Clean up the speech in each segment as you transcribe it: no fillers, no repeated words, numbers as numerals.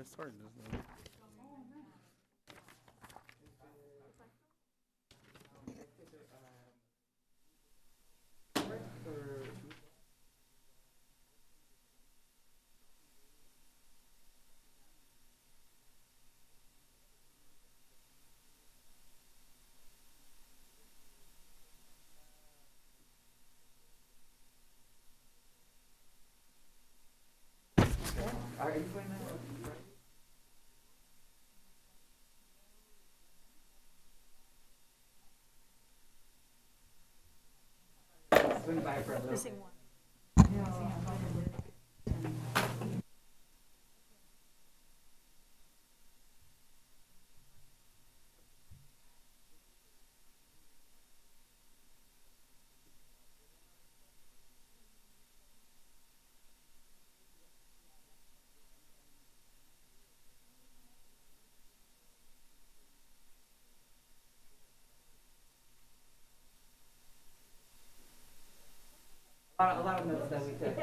to start this now. A lot of notes that we took.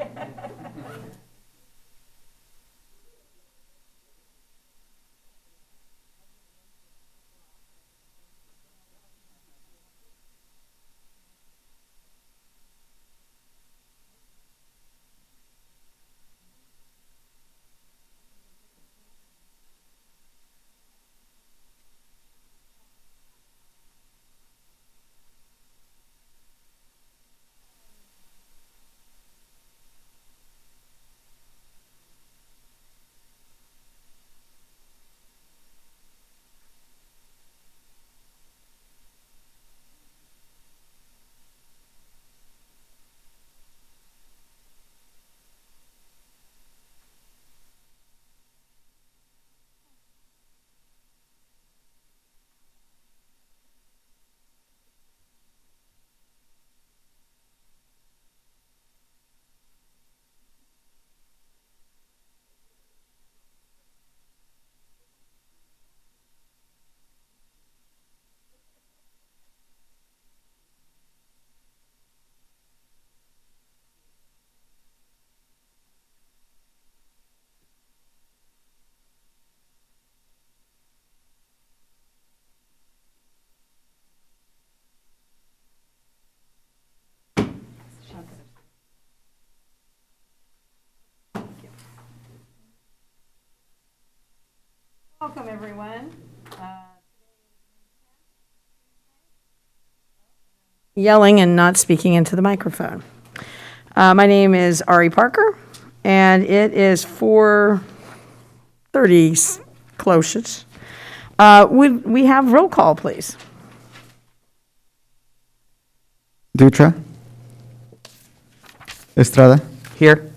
Welcome, everyone. Yelling and not speaking into the microphone. My name is Ari Parker, and it is 4:30 close. Would we have roll call, please? Dutra. Estrada. Here.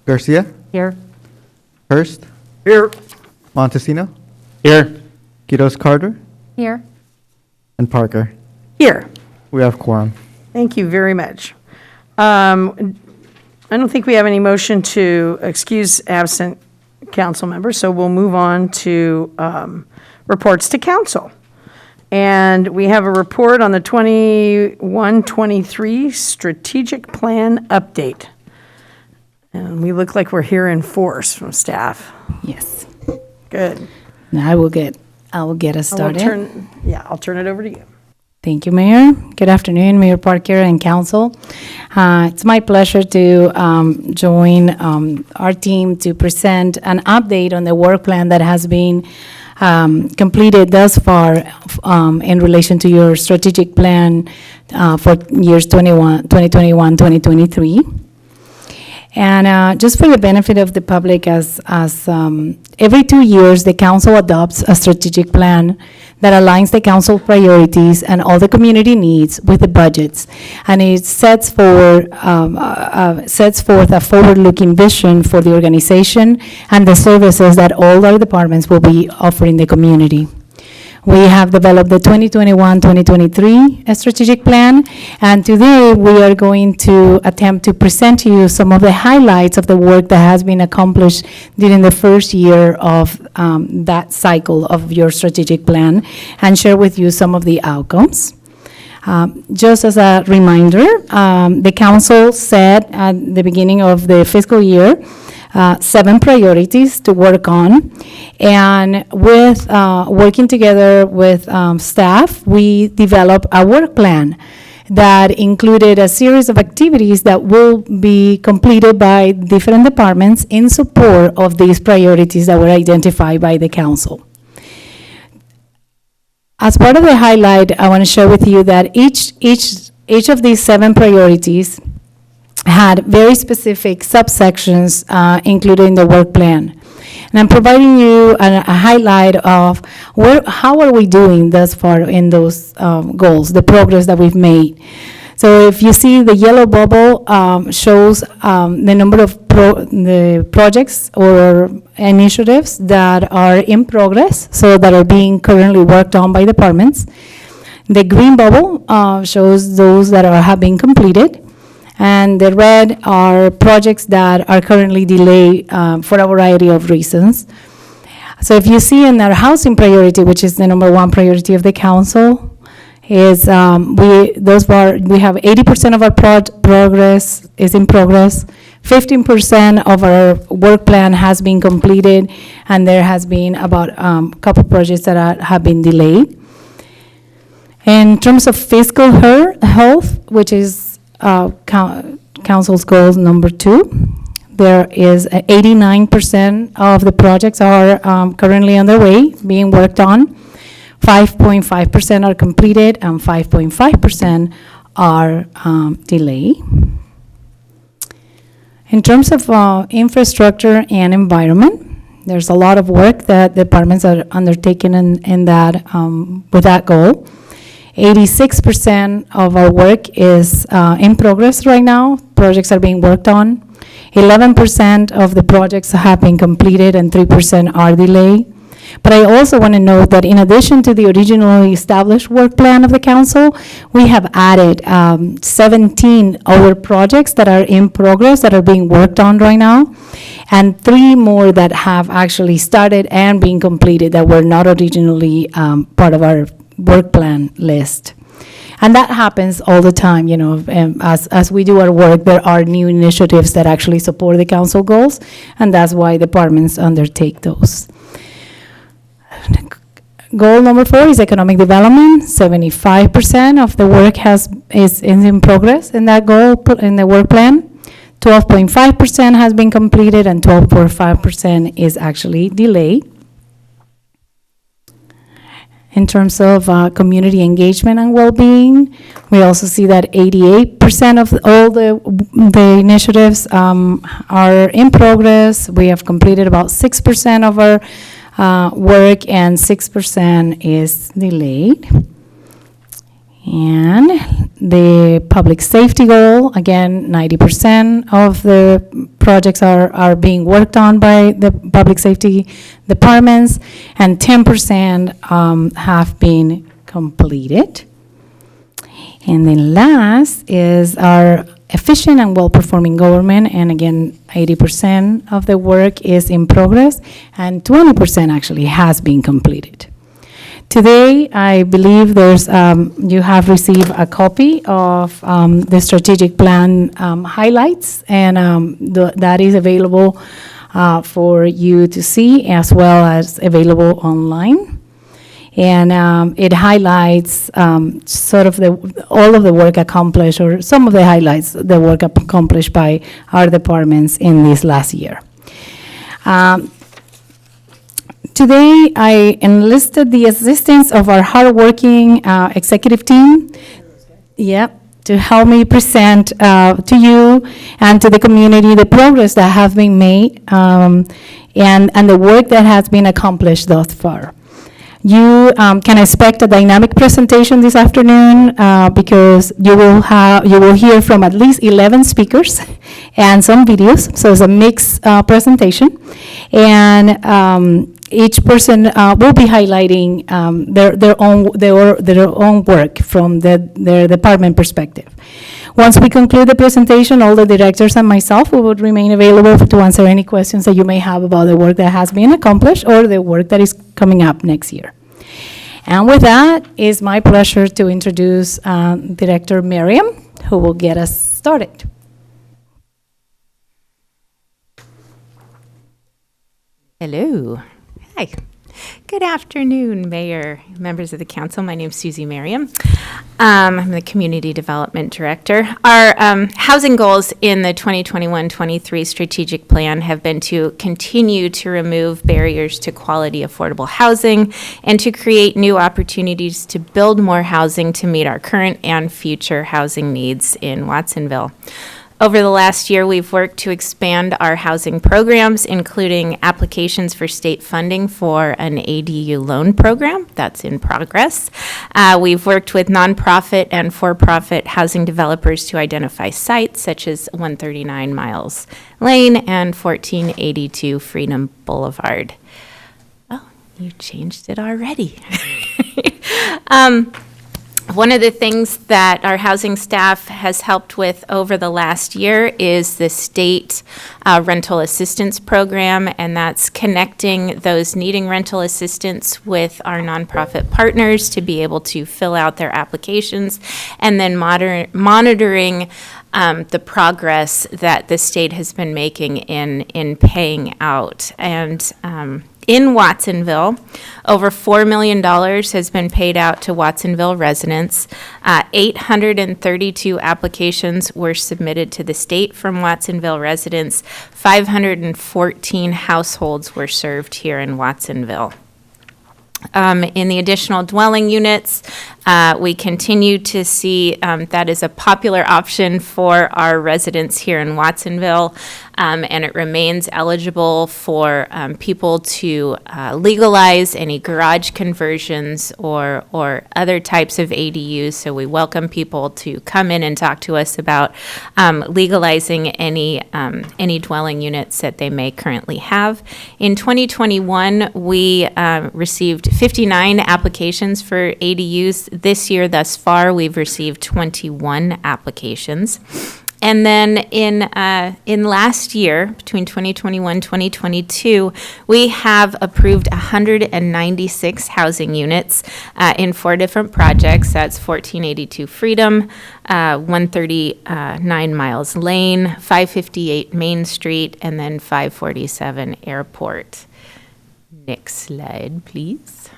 Garcia. Here. Hurst. Here. Montesino. Here. Quiroz Carter. Here. And Parker. Here. We have quorum. Thank you very much. I don't think we have any motion to excuse absent council members, so we'll move on to reports to council. And we have a report on the 21-23 strategic plan update. And we look like we're here in force from staff. Yes. Good. Now I will get us I will started. I'll turn it over to you. Thank you, Mayor. Good afternoon, Mayor Parker and Council. It's my pleasure to join our team to present an update on the work plan that has been completed thus far in relation to your strategic plan for years 2021-2023. And just for the benefit of the public, as every 2 years, the council adopts a strategic plan that aligns the council priorities and all the community needs with the budgets. And it sets forth a forward-looking vision for the organization and the services that all our departments will be offering the community. We have developed the 2021-2023 strategic plan, and today we are going to attempt to present to you some of the highlights of the work that has been accomplished during the first year of that cycle of your strategic plan, and share with you some of the outcomes. Just as a reminder, the council said at the beginning of the fiscal year 7 priorities to work on. And with working together with staff, we developed a work plan that included a series of activities that will be completed by different departments in support of these priorities that were identified by the council. As part of the highlight, I want to share with you that each of these 7 priorities had very specific subsections included in the work plan. And I'm providing you a highlight of how are we doing thus far in those goals, the progress that we've made. So if you see the yellow bubble shows the number of the projects or initiatives that are in progress, so that are being currently worked on by departments. The green bubble shows those that have been completed. And the red are projects that are currently delayed for a variety of reasons. So if you see in our housing priority, which is the number 1 priority of the council, is we have 80% of our progress is in progress, 15% of our work plan has been completed, and there has been about a couple projects that have been delayed. In terms of fiscal health, which is council's goals number 2. There is 89% of the projects are currently underway, being worked on. 5.5% are completed and 5.5% are delayed. In terms of infrastructure and environment, there's a lot of work that departments are undertaking in that with that goal. 86% of our work is in progress right now. Projects are being worked on. 11% of the projects have been completed and 3% are delayed. But I also want to note that in addition to the originally established work plan of the council, we have added 17 other projects that are in progress that are being worked on right now, and 3 more that have actually started and been completed that were not originally part of our work plan list. And that happens all the time, as we do our work, there are new initiatives that actually support the council goals, and that's why departments undertake those. Goal number 4 is economic development. 75% of the work is in progress in that goal, in the work plan. 12.5% has been completed and 12.5% is actually delayed. In terms of community engagement and well-being, we also see that 88% of all the initiatives are in progress. We have completed about 6% of our work and 6% is delayed. And the public safety goal, again, 90% of the projects are being worked on by the public safety departments, and 10% have been completed. And then last is our efficient and well-performing government, and again, 80% of the work is in progress, and 20% actually has been completed. Today, I believe you have received a copy of the strategic plan highlights, and that is available for you to see, as well as available online. And it highlights sort of all of the work accomplished, or some of the highlights, the work accomplished by our departments in this last year. Today, I enlisted the assistance of our hardworking executive team, to help me present to you and to the community the progress that has been made and the work that has been accomplished thus far. You can expect a dynamic presentation this afternoon because you will hear from at least 11 speakers and some videos. So it's a mixed presentation, and each person will be highlighting their own work from their department perspective. Once we conclude the presentation, all the directors and myself will remain available to answer any questions that you may have about the work that has been accomplished or the work that is coming up next year. And with that, it's my pleasure to introduce Director Miriam, who will get us started. Hello. Hi. Good afternoon, Mayor, members of the council. My name is Susie Merriam. I'm the Community Development Director. Our housing goals in the 2021-23 strategic plan have been to continue to remove barriers to quality, affordable housing and to create new opportunities to build more housing to meet our current and future housing needs in Watsonville. Over the last year, we've worked to expand our housing programs, including applications for state funding for an ADU loan program. That's in progress. We've worked with nonprofit and for-profit housing developers to identify sites such as 139 Miles Lane and 1482 Freedom Boulevard. Oh, you changed it already. One of the things that our housing staff has helped with over the last year is the state rental assistance program, and that's connecting those needing rental assistance with our nonprofit partners to be able to fill out their applications, and then monitoring the progress that the state has been making in paying out. And in Watsonville, over $4 million has been paid out to Watsonville residents. 832 applications were submitted to the state from Watsonville residents. 514 households were served here in Watsonville. In the additional dwelling units, we continue to see that is a popular option for our residents here in Watsonville, and it remains eligible for people to legalize any garage conversions or other types of ADUs. So we welcome people to come in and talk to us about legalizing any dwelling units that they may currently have. In 2021, we received 59 applications for ADUs. This year, thus far, we've received 21 applications. And then in last year, between 2021 and 2022, we have approved 196 housing units in 4 different projects. That's 1482 Freedom, 139 Miles Lane, 558 Main Street, and then 547 Airport. Next slide, please.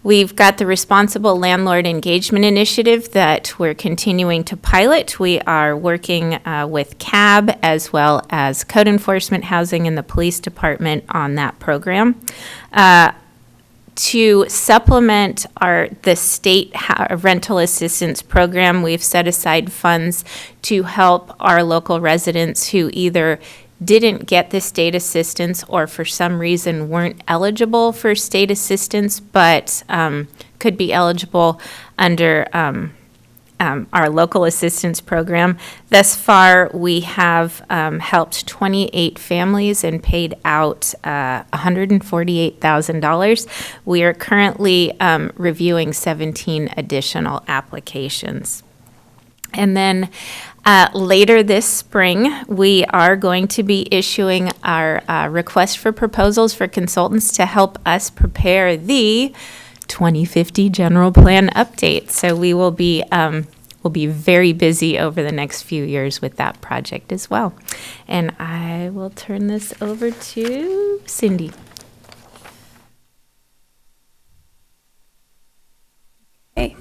We've got the Responsible Landlord Engagement Initiative that we're continuing to pilot. We are working with CAB as well as Code Enforcement Housing and the Police Department on that program. To supplement the state rental assistance program, we've set aside funds to help our local residents who either didn't get the state assistance or for some reason weren't eligible for state assistance, but could be eligible under our local assistance program. Thus far, we have helped 28 families and paid out $148,000. We are currently reviewing 17 additional applications. And then later this spring, we are going to be issuing our request for proposals for consultants to help us prepare the 2050 general plan update. So we will be we'll be very busy over the next few years with that project as well. And I will turn this over to Cindy. Okay.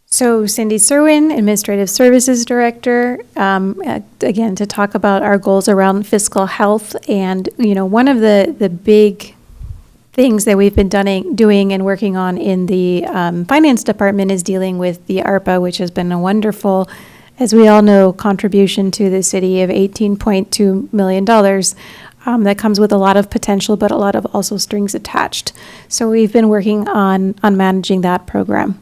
So Cindy Serwin, Administrative Services Director, again, to talk about our goals around fiscal health. And, one of the big things that we've been doing and working on in the Finance Department is dealing with the ARPA, which has been a wonderful, as we all know, contribution to the city of $18.2 million. That comes with a lot of potential, but a lot of also strings attached. So we've been working on managing that program.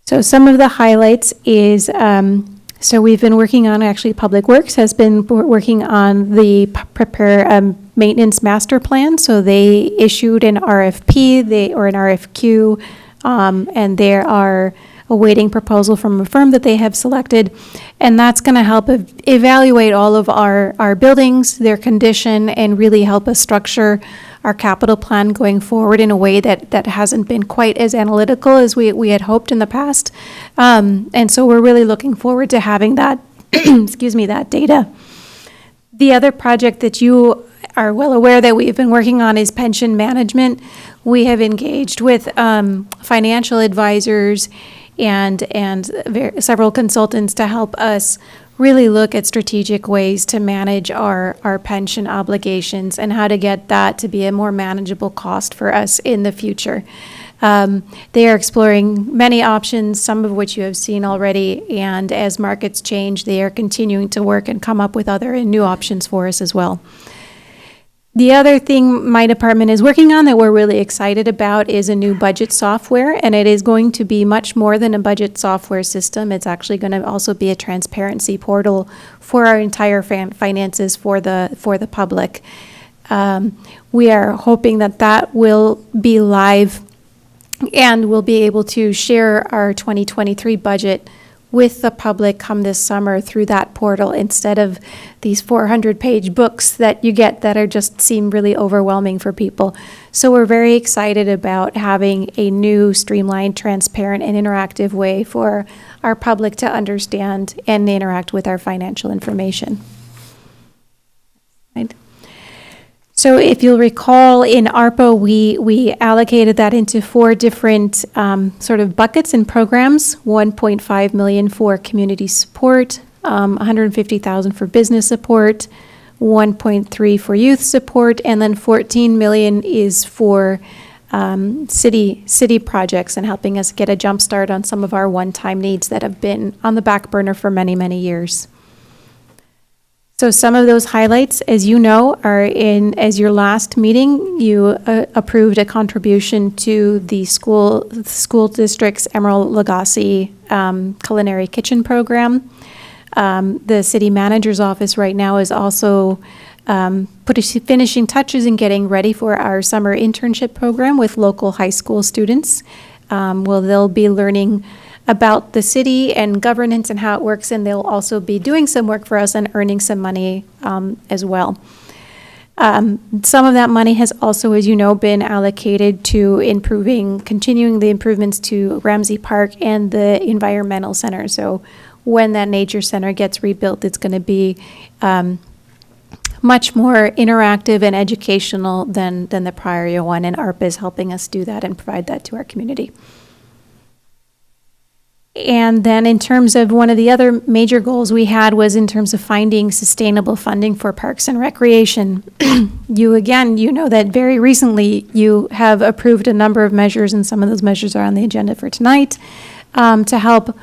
So some of the highlights is, so we've been working on, actually Public Works has been working on the prepare maintenance master plan. So they issued an RFP, or an RFQ, and they are awaiting proposal from a firm that they have selected. And that's going to help evaluate all of our buildings, their condition, and really help us structure our capital plan going forward in a way that hasn't been quite as analytical as we had hoped in the past. And so we're really looking forward to having that, excuse me, that data. The other project that you are well aware that we've been working on is pension management. We have engaged with financial advisors and several consultants to help us really look at strategic ways to manage our pension obligations and how to get that to be a more manageable cost for us in the future. They are exploring many options, some of which you have seen already, and as markets change, they are continuing to work and come up with other and new options for us as well. The other thing my department is working on that we're really excited about is a new budget software, and it is going to be much more than a budget software system. It's actually going to also be a transparency portal for our entire finances for the public. We are hoping that will be live, and we'll be able to share our 2023 budget with the public come this summer through that portal instead of these 400-page books that you get that are just seem really overwhelming for people. So we're very excited about having a new streamlined, transparent, and interactive way for our public to understand and interact with our financial information. Right. So if you'll recall, in ARPA, we allocated that into 4 different sort of buckets and programs, 1.5 million for community support, 150,000 for business support, 1.3 for youth support, and then 14 million is for city projects and helping us get a jump start on some of our one-time needs that have been on the back burner for many, many years. So some of those highlights, as you know, are as your last meeting, you approved a contribution to the school district's Emerald Lagasse culinary kitchen program. The city manager's office right now is also finishing touches and getting ready for our summer internship program with local high school students. They'll be learning about the city and governance and how it works, and they'll also be doing some work for us and earning some money as well. Some of that money has also, as you know, been allocated to continuing the improvements to Ramsey Park and the Environmental Center. So when that nature center gets rebuilt, it's going to be much more interactive and educational than the prior year one, and ARPA is helping us do that and provide that to our community. And then in terms of one of the other major goals we had was in terms of finding sustainable funding for parks and recreation. You know that very recently you have approved a number of measures, and some of those measures are on the agenda for tonight, to help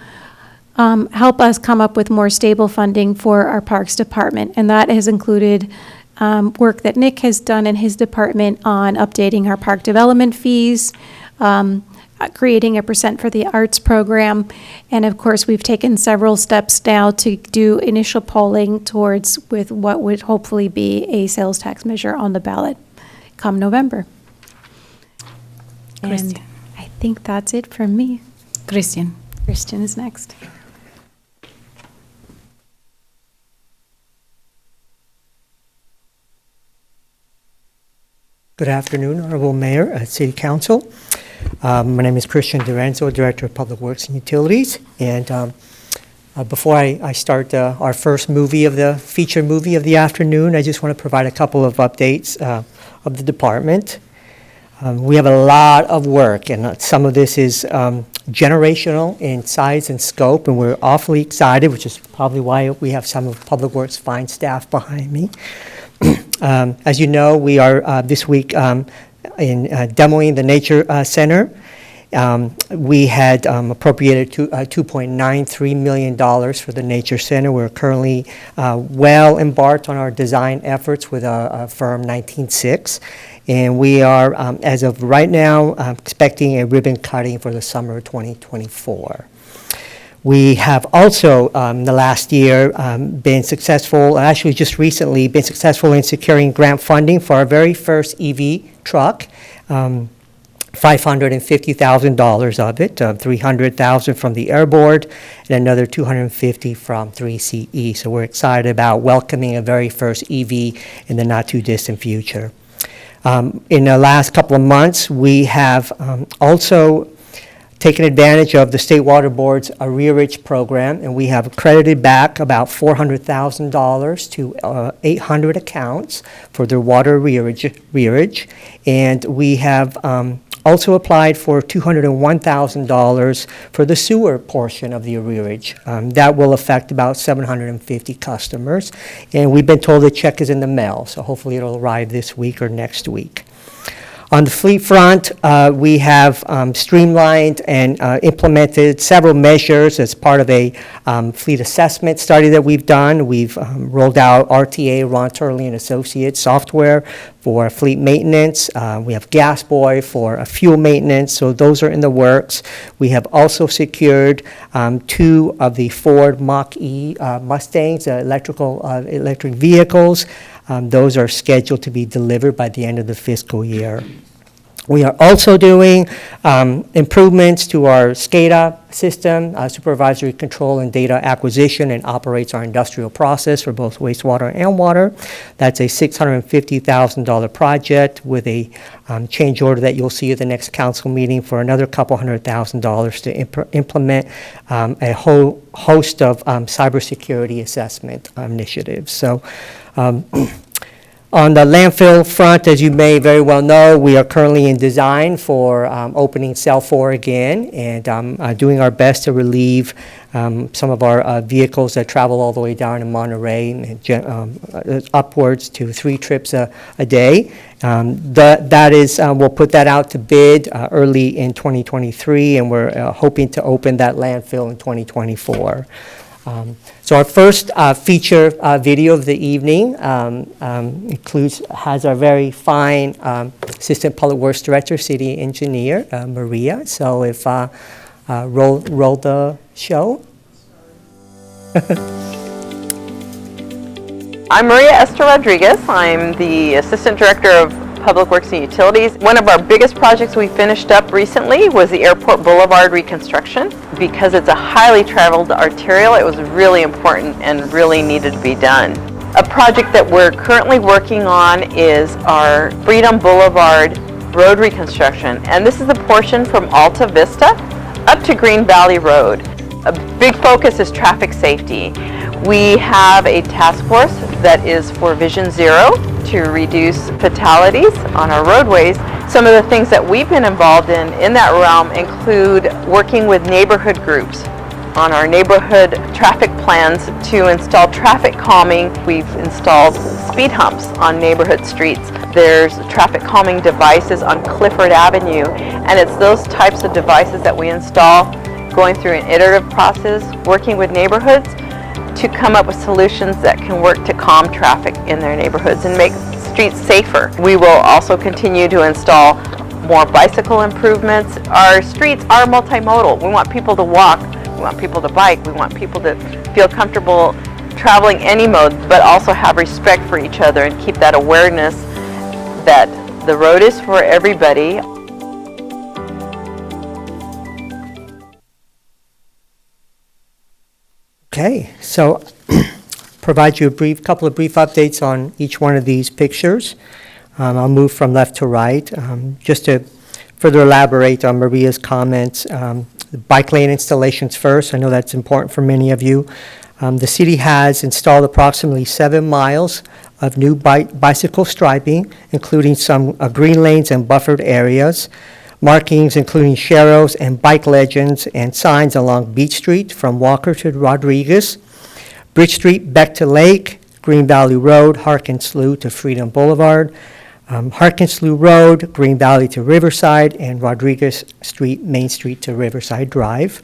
us come up with more stable funding for our parks department. And that has included work that Nick has done in his department on updating our park development fees, creating a % for the arts program. And of course, we've taken several steps now to do initial polling with what would hopefully be a sales tax measure on the ballot come November. Christian. And I think that's it from me. Christian. Christian is next. Good afternoon, Honorable Mayor, City Council. My name is Christian Durenzo, Director of Public Works and Utilities. And before I start our first feature movie of the afternoon, I just want to provide a couple of updates of the department. We have a lot of work, and some of this is generational in size and scope, and we're awfully excited, which is probably why we have some of Public Works' fine staff behind me. As you know, we are this week in demoing the Nature Center. We had appropriated $2.93 million for the Nature Center. We're currently well embarked on our design efforts with a firm 196. And we are, as of right now, expecting a ribbon cutting for the summer of 2024. We have also, the last year, been successful, actually just recently, been successful in securing grant funding for our very first EV truck, $550,000 of it, $300,000 from the Air Board, and another $250,000 from 3CE. So we're excited about welcoming a very first EV in the not-too-distant future. In the last couple of months, we have also taken advantage of the State Water Board's arrearage program, and we have credited back about $400,000 to 800 accounts for their water arrearage. And we have also applied for $201,000 for the sewer portion of the arrearage. That will affect about 750 customers. And we've been told the check is in the mail, so hopefully it'll arrive this week or next week. On the fleet front, we have streamlined and implemented several measures as part of a fleet assessment study that we've done. We've rolled out RTA, Ron Turley and Associates software for fleet maintenance. We have Gas Boy for fuel maintenance, so those are in the works. We have also secured 2 of the Ford Mach-E Mustangs, electric vehicles. Those are scheduled to be delivered by the end of the fiscal year. We are also doing improvements to our SCADA system, supervisory control and data acquisition, and operates our industrial process for both wastewater and water. That's a $650,000 project with a change order that you'll see at the next council meeting for another couple $100,000 to implement a whole host of cybersecurity assessment initiatives. So. On the landfill front, as you may very well know, we are currently in design for opening Cell 4 again, and doing our best to relieve some of our vehicles that travel all the way down to Monterey, and upwards to 3 trips a day. That is, we'll put that out to bid early in 2023, and we're hoping to open that landfill in 2024. So our first feature video of the evening has our very fine Assistant Public Works Director, City Engineer, Maria. So if roll the show. I'm Maria Esther Rodriguez. I'm the Assistant Director of Public Works and Utilities. One of our biggest projects we finished up recently was the Airport Boulevard reconstruction. Because it's a highly traveled arterial, it was really important and really needed to be done. A project that we're currently working on is our Freedom Boulevard road reconstruction. And this is the portion from Alta Vista up to Green Valley Road. A big focus is traffic safety. We have a task force that is for Vision Zero to reduce fatalities on our roadways. Some of the things that we've been involved in that realm include working with neighborhood groups on our neighborhood traffic plans to install traffic calming. We've installed speed humps on neighborhood streets. There's traffic calming devices on Clifford Avenue, and it's those types of devices that we install, going through an iterative process, working with neighborhoods to come up with solutions that can work to calm traffic in their neighborhoods and make streets safer. We will also continue to install more bicycle improvements. Our streets are multimodal. We want people to walk, we want people to bike, we want people to feel comfortable traveling any mode, but also have respect for each other and keep that awareness that the road is for everybody. Okay, so provide you a couple of brief updates on each one of these pictures. I'll move from left to right. Just to further elaborate on Maria's comments, the bike lane installations first. I know that's important for many of you. The city has installed approximately 7 miles of new bicycle striping, including some green lanes and buffered areas. Markings including sharrows and bike legends and signs along Beach Street from Walker to Rodriguez, Bridge Street back to Lake, Green Valley Road, Harkin Slough to Freedom Boulevard, Harkin Slough Road, Green Valley to Riverside, and Rodriguez Street, Main Street to Riverside Drive.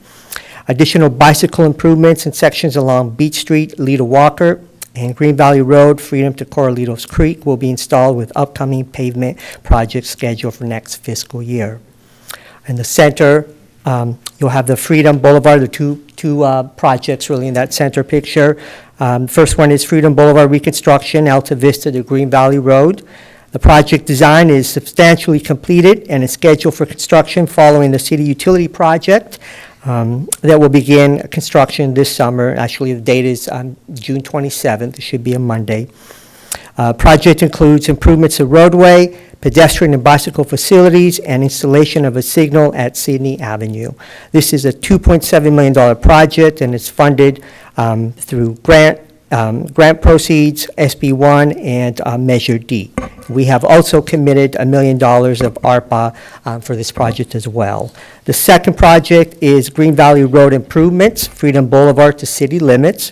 Additional bicycle improvements in sections along Beach Street, Lita Walker, and Green Valley Road, Freedom to Corralitos Creek will be installed with upcoming pavement projects scheduled for next fiscal year. In the center, you'll have the Freedom Boulevard, the two projects really in that center picture. First one is Freedom Boulevard reconstruction, Alta Vista to Green Valley Road. The project design is substantially completed and is scheduled for construction following the city utility project. That will begin construction this summer. Actually, the date is June 27th. It should be a Monday. Project includes improvements to roadway, pedestrian and bicycle facilities, and installation of a signal at Sydney Avenue. This is a $2.7 million project, and it's funded through grant proceeds, SB1, and Measure D. We have also committed $1 million of ARPA for this project as well. The second project is Green Valley Road Improvements, Freedom Boulevard to city limits.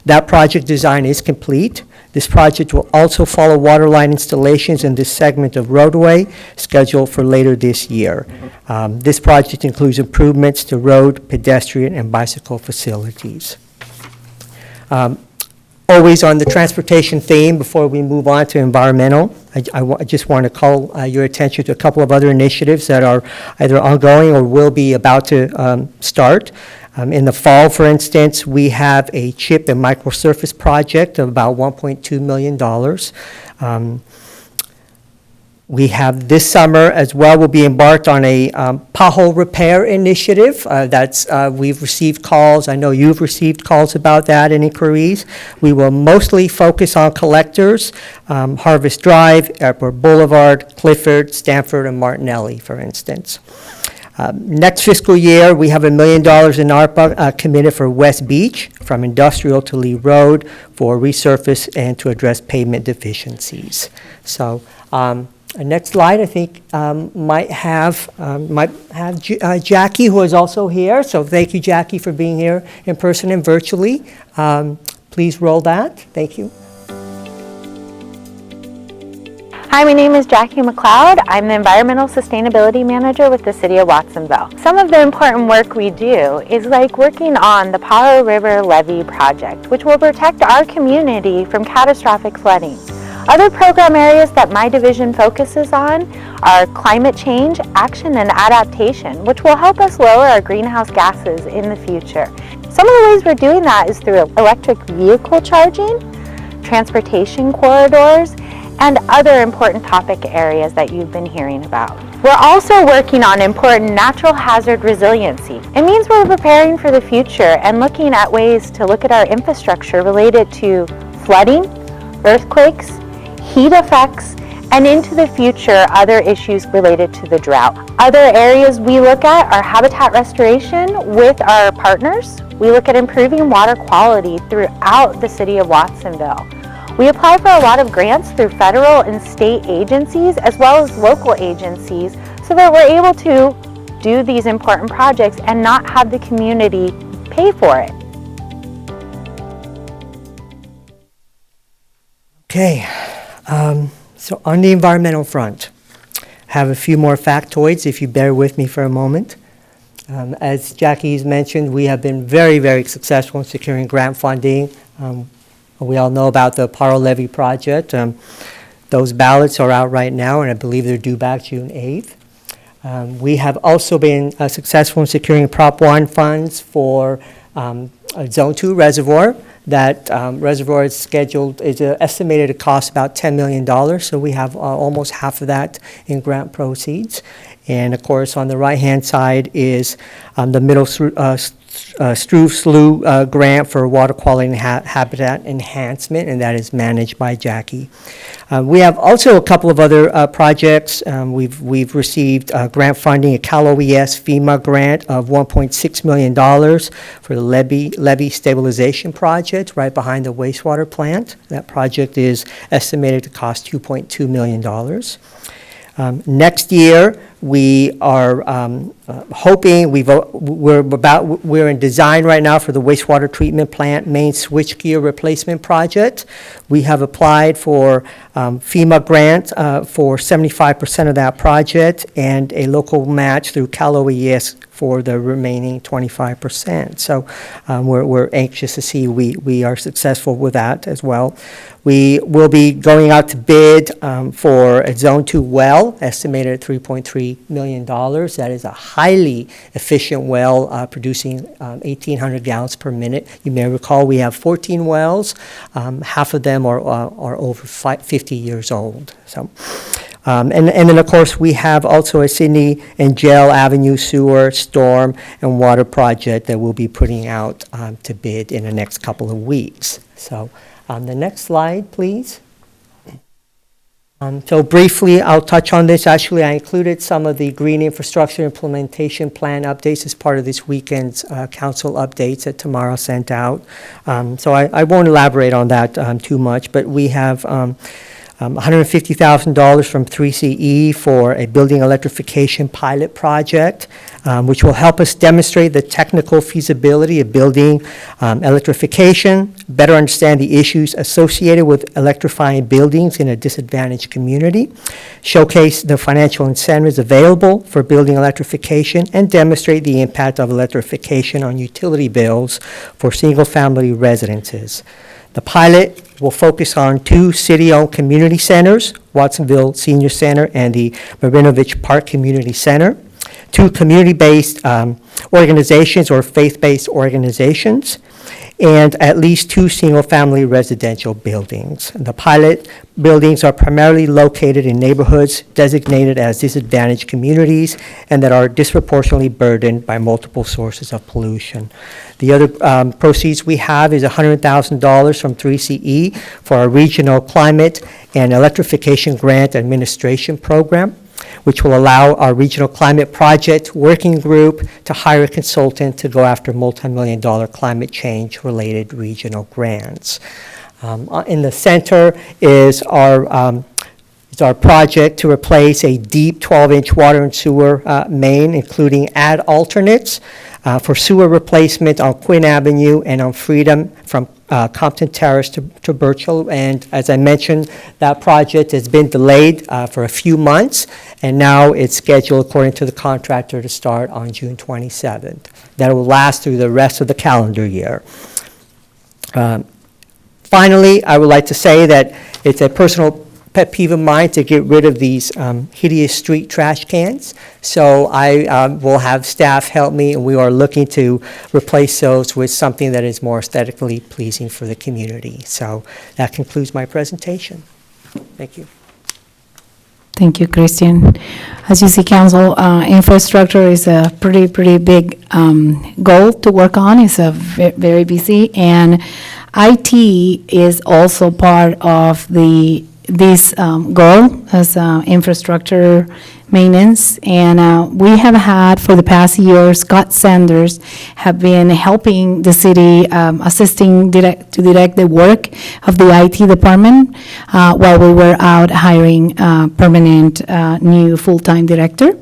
That project design is complete. This project will also follow water line installations in this segment of roadway scheduled for later this year. This project includes improvements to road, pedestrian, and bicycle facilities. Always on the transportation theme, before we move on to environmental, I just want to call your attention to a couple of other initiatives that are either ongoing or will be about to start. In the fall, for instance, we have a chip and microsurface project of about $1.2 million. We have this summer as well, we'll be embarked on a pothole repair initiative. We've received calls, I know you've received calls about that and inquiries. We will mostly focus on collectors, Harvest Drive, Airport Boulevard, Clifford, Stanford, and Martinelli, for instance. Next fiscal year, we have $1 million in ARPA committed for West Beach, from Industrial to Lee Road, for resurface and to address pavement deficiencies. So, next slide, I think, might have Jackie, who is also here. So thank you, Jackie, for being here in person and virtually. Please roll that. Thank you. Hi, my name is Jackie Mcleod. I'm the Environmental Sustainability Manager with the City of Watsonville. Some of the important work we do is like working on the Powder River Levee project, which will protect our community from catastrophic flooding. Other program areas that my division focuses on are climate change, action, and adaptation, which will help us lower our greenhouse gases in the future. Some of the ways we're doing that is through electric vehicle charging, transportation corridors, and other important topic areas that you've been hearing about. We're also working on important natural hazard resiliency. It means we're preparing for the future and looking at ways to look at our infrastructure related to flooding, earthquakes, heat effects, and into the future, other issues related to the drought. Other areas we look at are habitat restoration with our partners. We look at improving water quality throughout the city of Watsonville. We apply for a lot of grants through federal and state agencies as well as local agencies so that we're able to do these important projects and not have the community pay for it. Okay, so on the environmental front, I have a few more factoids if you bear with me for a moment. As Jackie's mentioned, we have been very, very successful in securing grant funding. We all know about the Paro Levee project. Those ballots are out right now, and I believe they're due back June 8th. We have also been successful in securing Prop 1 funds for a Zone 2 reservoir. That reservoir is estimated to cost about $10 million, so we have almost half of that in grant proceeds. And of course, on the right-hand side is the Middle Struve Slough grant for water quality and habitat enhancement, and that is managed by Jackie. We have also a couple of other projects. We've received grant funding, a Cal OES FEMA grant of $1.6 million for the levee stabilization project right behind the wastewater plant. That project is estimated to cost $2.2 million. Next year, we are hoping, we're in design right now for the wastewater treatment plant main switchgear replacement project. We have applied for FEMA grant for 75% of that project and a local match through Cal OES for the remaining 25%. So we're anxious to see we are successful with that as well. We will be going out to bid for a Zone 2 well, estimated at $3.3 million. That is a highly efficient well producing 1,800 gallons per minute. You may recall we have 14 wells. Half of them are over 50 years old. So. And then, of course, we have also a Sydney and Gel Avenue sewer, storm, and water project that we'll be putting out to bid in the next couple of weeks. So the next slide, please. So briefly, I'll touch on this. Actually, I included some of the green infrastructure implementation plan updates as part of this weekend's council updates that Tamara sent out. So I won't elaborate on that too much, but we have $150,000 from 3CE for a building electrification pilot project, which will help us demonstrate the technical feasibility of building electrification, better understand the issues associated with electrifying buildings in a disadvantaged community, showcase the financial incentives available for building electrification, and demonstrate the impact of electrification on utility bills for single-family residences. The pilot will focus on 2 city-owned community centers, Watsonville Senior Center and the Marinovich Park Community Center, 2 community-based organizations or faith-based organizations, and at least 2 single-family residential buildings. The pilot buildings are primarily located in neighborhoods designated as disadvantaged communities and that are disproportionately burdened by multiple sources of pollution. The other proceeds we have is $100,000 from 3CE for our regional climate and electrification grant administration program, which will allow our regional climate project working group to hire a consultant to go after multi-million-dollar climate change-related regional grants. In the center is our project to replace a deep 12-inch water and sewer main, including add alternates for sewer replacement on Quinn Avenue and on Freedom from Compton Terrace to Burchell. And as I mentioned, that project has been delayed for a few months, and now it's scheduled according to the contractor to start on June 27th. That will last through the rest of the calendar year. Finally, I would like to say that it's a personal pet peeve of mine to get rid of these hideous street trash cans. So I will have staff help me, and we are looking to replace those with something that is more aesthetically pleasing for the community. So that concludes my presentation. Thank you. Thank you, Christian. As you see, council, infrastructure is a pretty big goal to work on. It's a very busy, and IT is also part of this goal as infrastructure maintenance. And we have had for the past year, Scott Sanders have been helping the city, assisting to direct the work of the IT department while we were out hiring permanent new full-time director.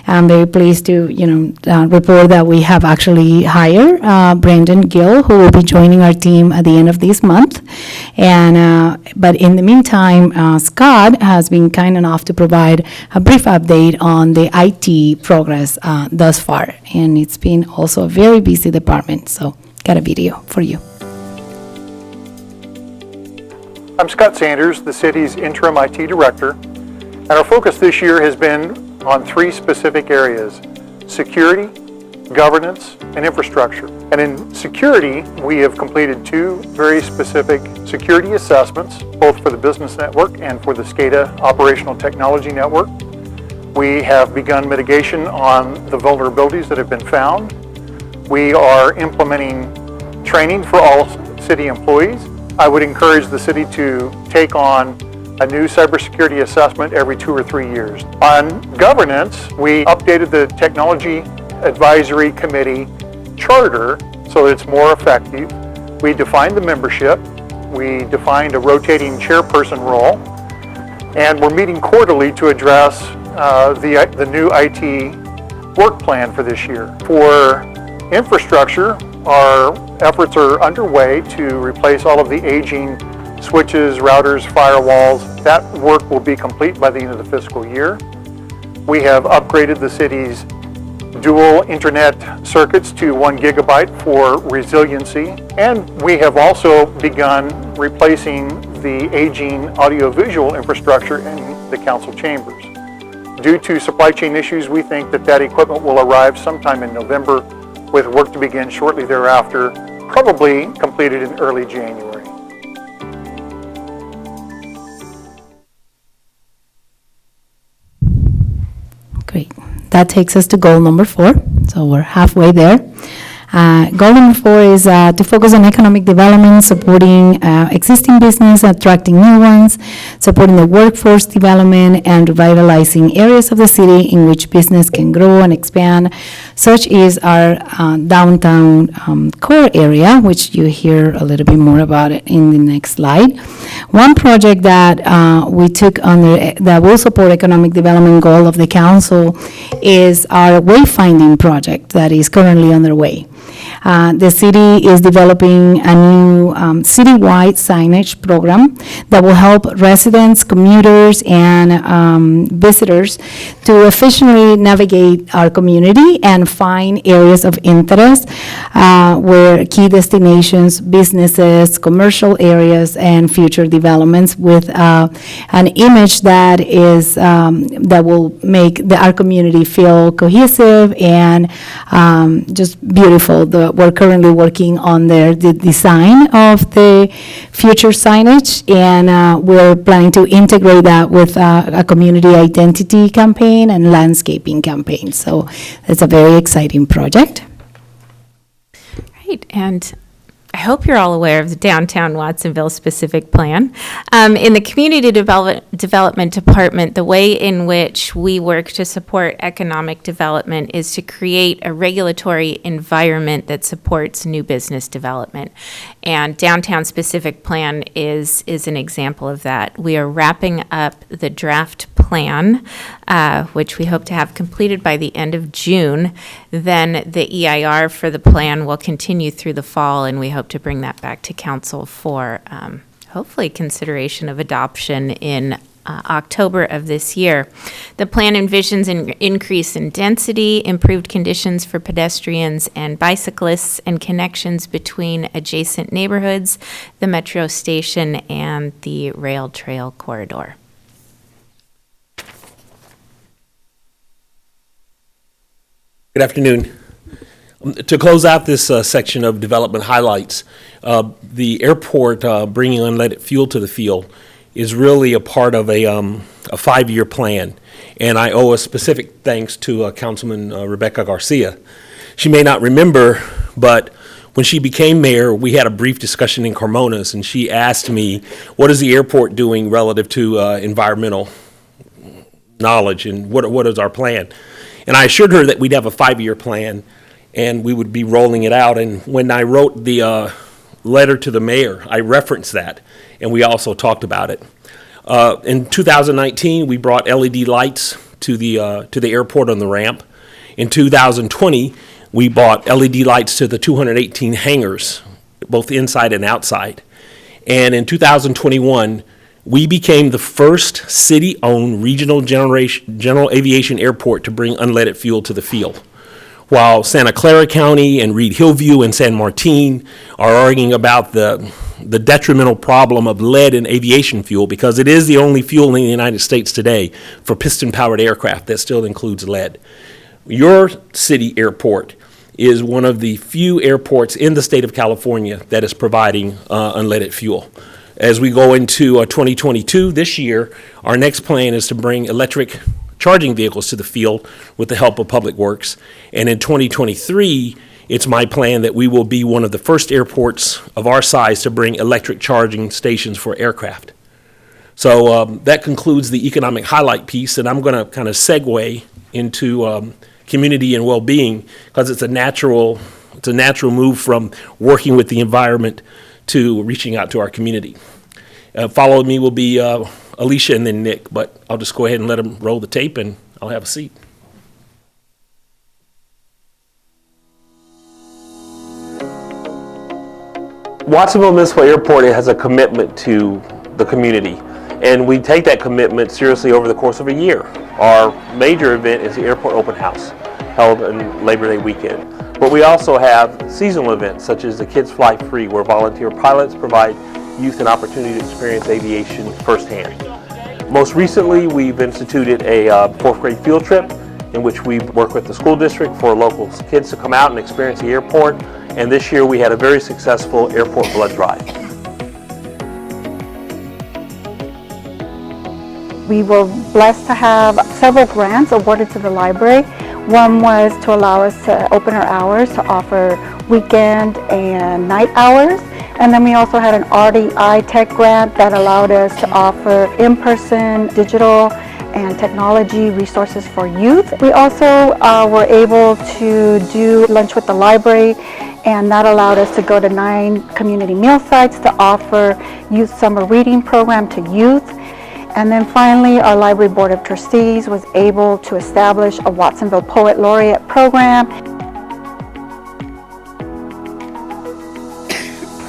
I'm very pleased to, report that we have actually hired Brendan Gill, who will be joining our team at the end of this month. And but in the meantime, Scott has been kind enough to provide a brief update on the IT progress thus far. And it's been also a very busy department, so got a video for you. I'm Scott Sanders, the city's interim IT director, and our focus this year has been on 3 specific areas: security, governance, and infrastructure. And in security, we have completed 2 very specific security assessments, both for the business network and for the SCADA operational technology network. We have begun mitigation on the vulnerabilities that have been found. We are implementing training for all city employees. I would encourage the city to take on a new cybersecurity assessment every 2 or 3 years. On governance, we updated the Technology Advisory Committee charter so that it's more effective. We defined the membership. We defined a rotating chairperson role. And we're meeting quarterly to address the new IT work plan for this year. For infrastructure, our efforts are underway to replace all of the aging switches, routers, firewalls. That work will be complete by the end of the fiscal year. We have upgraded the city's dual internet circuits to 1 gigabyte for resiliency, and we have also begun replacing the aging audiovisual infrastructure in the council chambers. Due to supply chain issues, we think that equipment will arrive sometime in November, with work to begin shortly thereafter, probably completed in early January. Great. That takes us to goal number 4. So we're halfway there. Goal number 4 is to focus on economic development, supporting existing business, attracting new ones, supporting the workforce development, and revitalizing areas of the city in which business can grow and expand. Such is our downtown core area, which you hear a little bit more about it in the next slide. One project that we took under that will support economic development goal of the council is our wayfinding project that is currently underway. The city is developing a new citywide signage program that will help residents, commuters, and visitors to efficiently navigate our community and find areas of interest where key destinations, businesses, commercial areas, and future developments with an image that is that will make our community feel cohesive and just beautiful. We're currently working on the design of the future signage, and we're planning to integrate that with a community identity campaign and landscaping campaign. So it's a very exciting project. Right, and I hope you're all aware of the Downtown Watsonville specific plan. In the Community Development Department, the way in which we work to support economic development is to create a regulatory environment that supports new business development. And Downtown specific plan is an example of that. We are wrapping up the draft plan, which we hope to have completed by the end of June. Then the EIR for the plan will continue through the fall, and we hope to bring that back to council for hopefully consideration of adoption in October of this year. The plan envisions an increase in density, improved conditions for pedestrians and bicyclists, and connections between adjacent neighborhoods, the metro station, and the rail trail corridor. Good afternoon. To close out this section of development highlights, the airport bringing unleaded fuel to the field is really a part of a 5-year plan, and I owe a specific thanks to Councilman Rebecca Garcia. She may not remember, but when she became mayor, we had a brief discussion in Carmonas, and she asked me, what is the airport doing relative to environmental knowledge, and what is our plan? And I assured her that we'd have a 5-year plan, and we would be rolling it out. And when I wrote the letter to the mayor, I referenced that, and we also talked about it. In 2019, we brought LED lights to the airport on the ramp. In 2020, we bought LED lights to the 218 hangars, both inside and outside. And in 2021, we became the first city-owned regional general aviation airport to bring unleaded fuel to the field. While Santa Clara County and Reed Hillview and San Martin are arguing about the detrimental problem of lead in aviation fuel, because it is the only fuel in the United States today for piston-powered aircraft that still includes lead. Your city airport is one of the few airports in the state of California that is providing unleaded fuel. As we go into 2022, this year, our next plan is to bring electric charging vehicles to the field with the help of Public Works. And in 2023, it's my plan that we will be one of the first airports of our size to bring electric charging stations for aircraft. So that concludes the economic highlight piece, and I'm going to kind of segue into community and well-being, because it's a natural move from working with the environment to reaching out to our community. Following me will be Alicia and then Nick, but I'll just go ahead and let them roll the tape and I'll have a seat. Watsonville Municipal Airport has a commitment to the community, and we take that commitment seriously over the course of a year. Our major event is the Airport Open House, held on Labor Day weekend. But we also have seasonal events such as the Kids Fly Free, where volunteer pilots provide youth an opportunity to experience aviation firsthand. Most recently, we've instituted a 4th grade field trip in which we work with the school district for local kids to come out and experience the airport. And this year we had a very successful airport blood drive. We were blessed to have several grants awarded to the library. One was to allow us to open our hours to offer weekend and night hours. And then we also had an RDI Tech grant that allowed us to offer in-person, digital, and technology resources for youth. We also were able to do lunch with the library, and that allowed us to go to 9 community meal sites to offer youth summer reading program to youth. And then finally, our Library Board of Trustees was able to establish a Watsonville Poet Laureate program.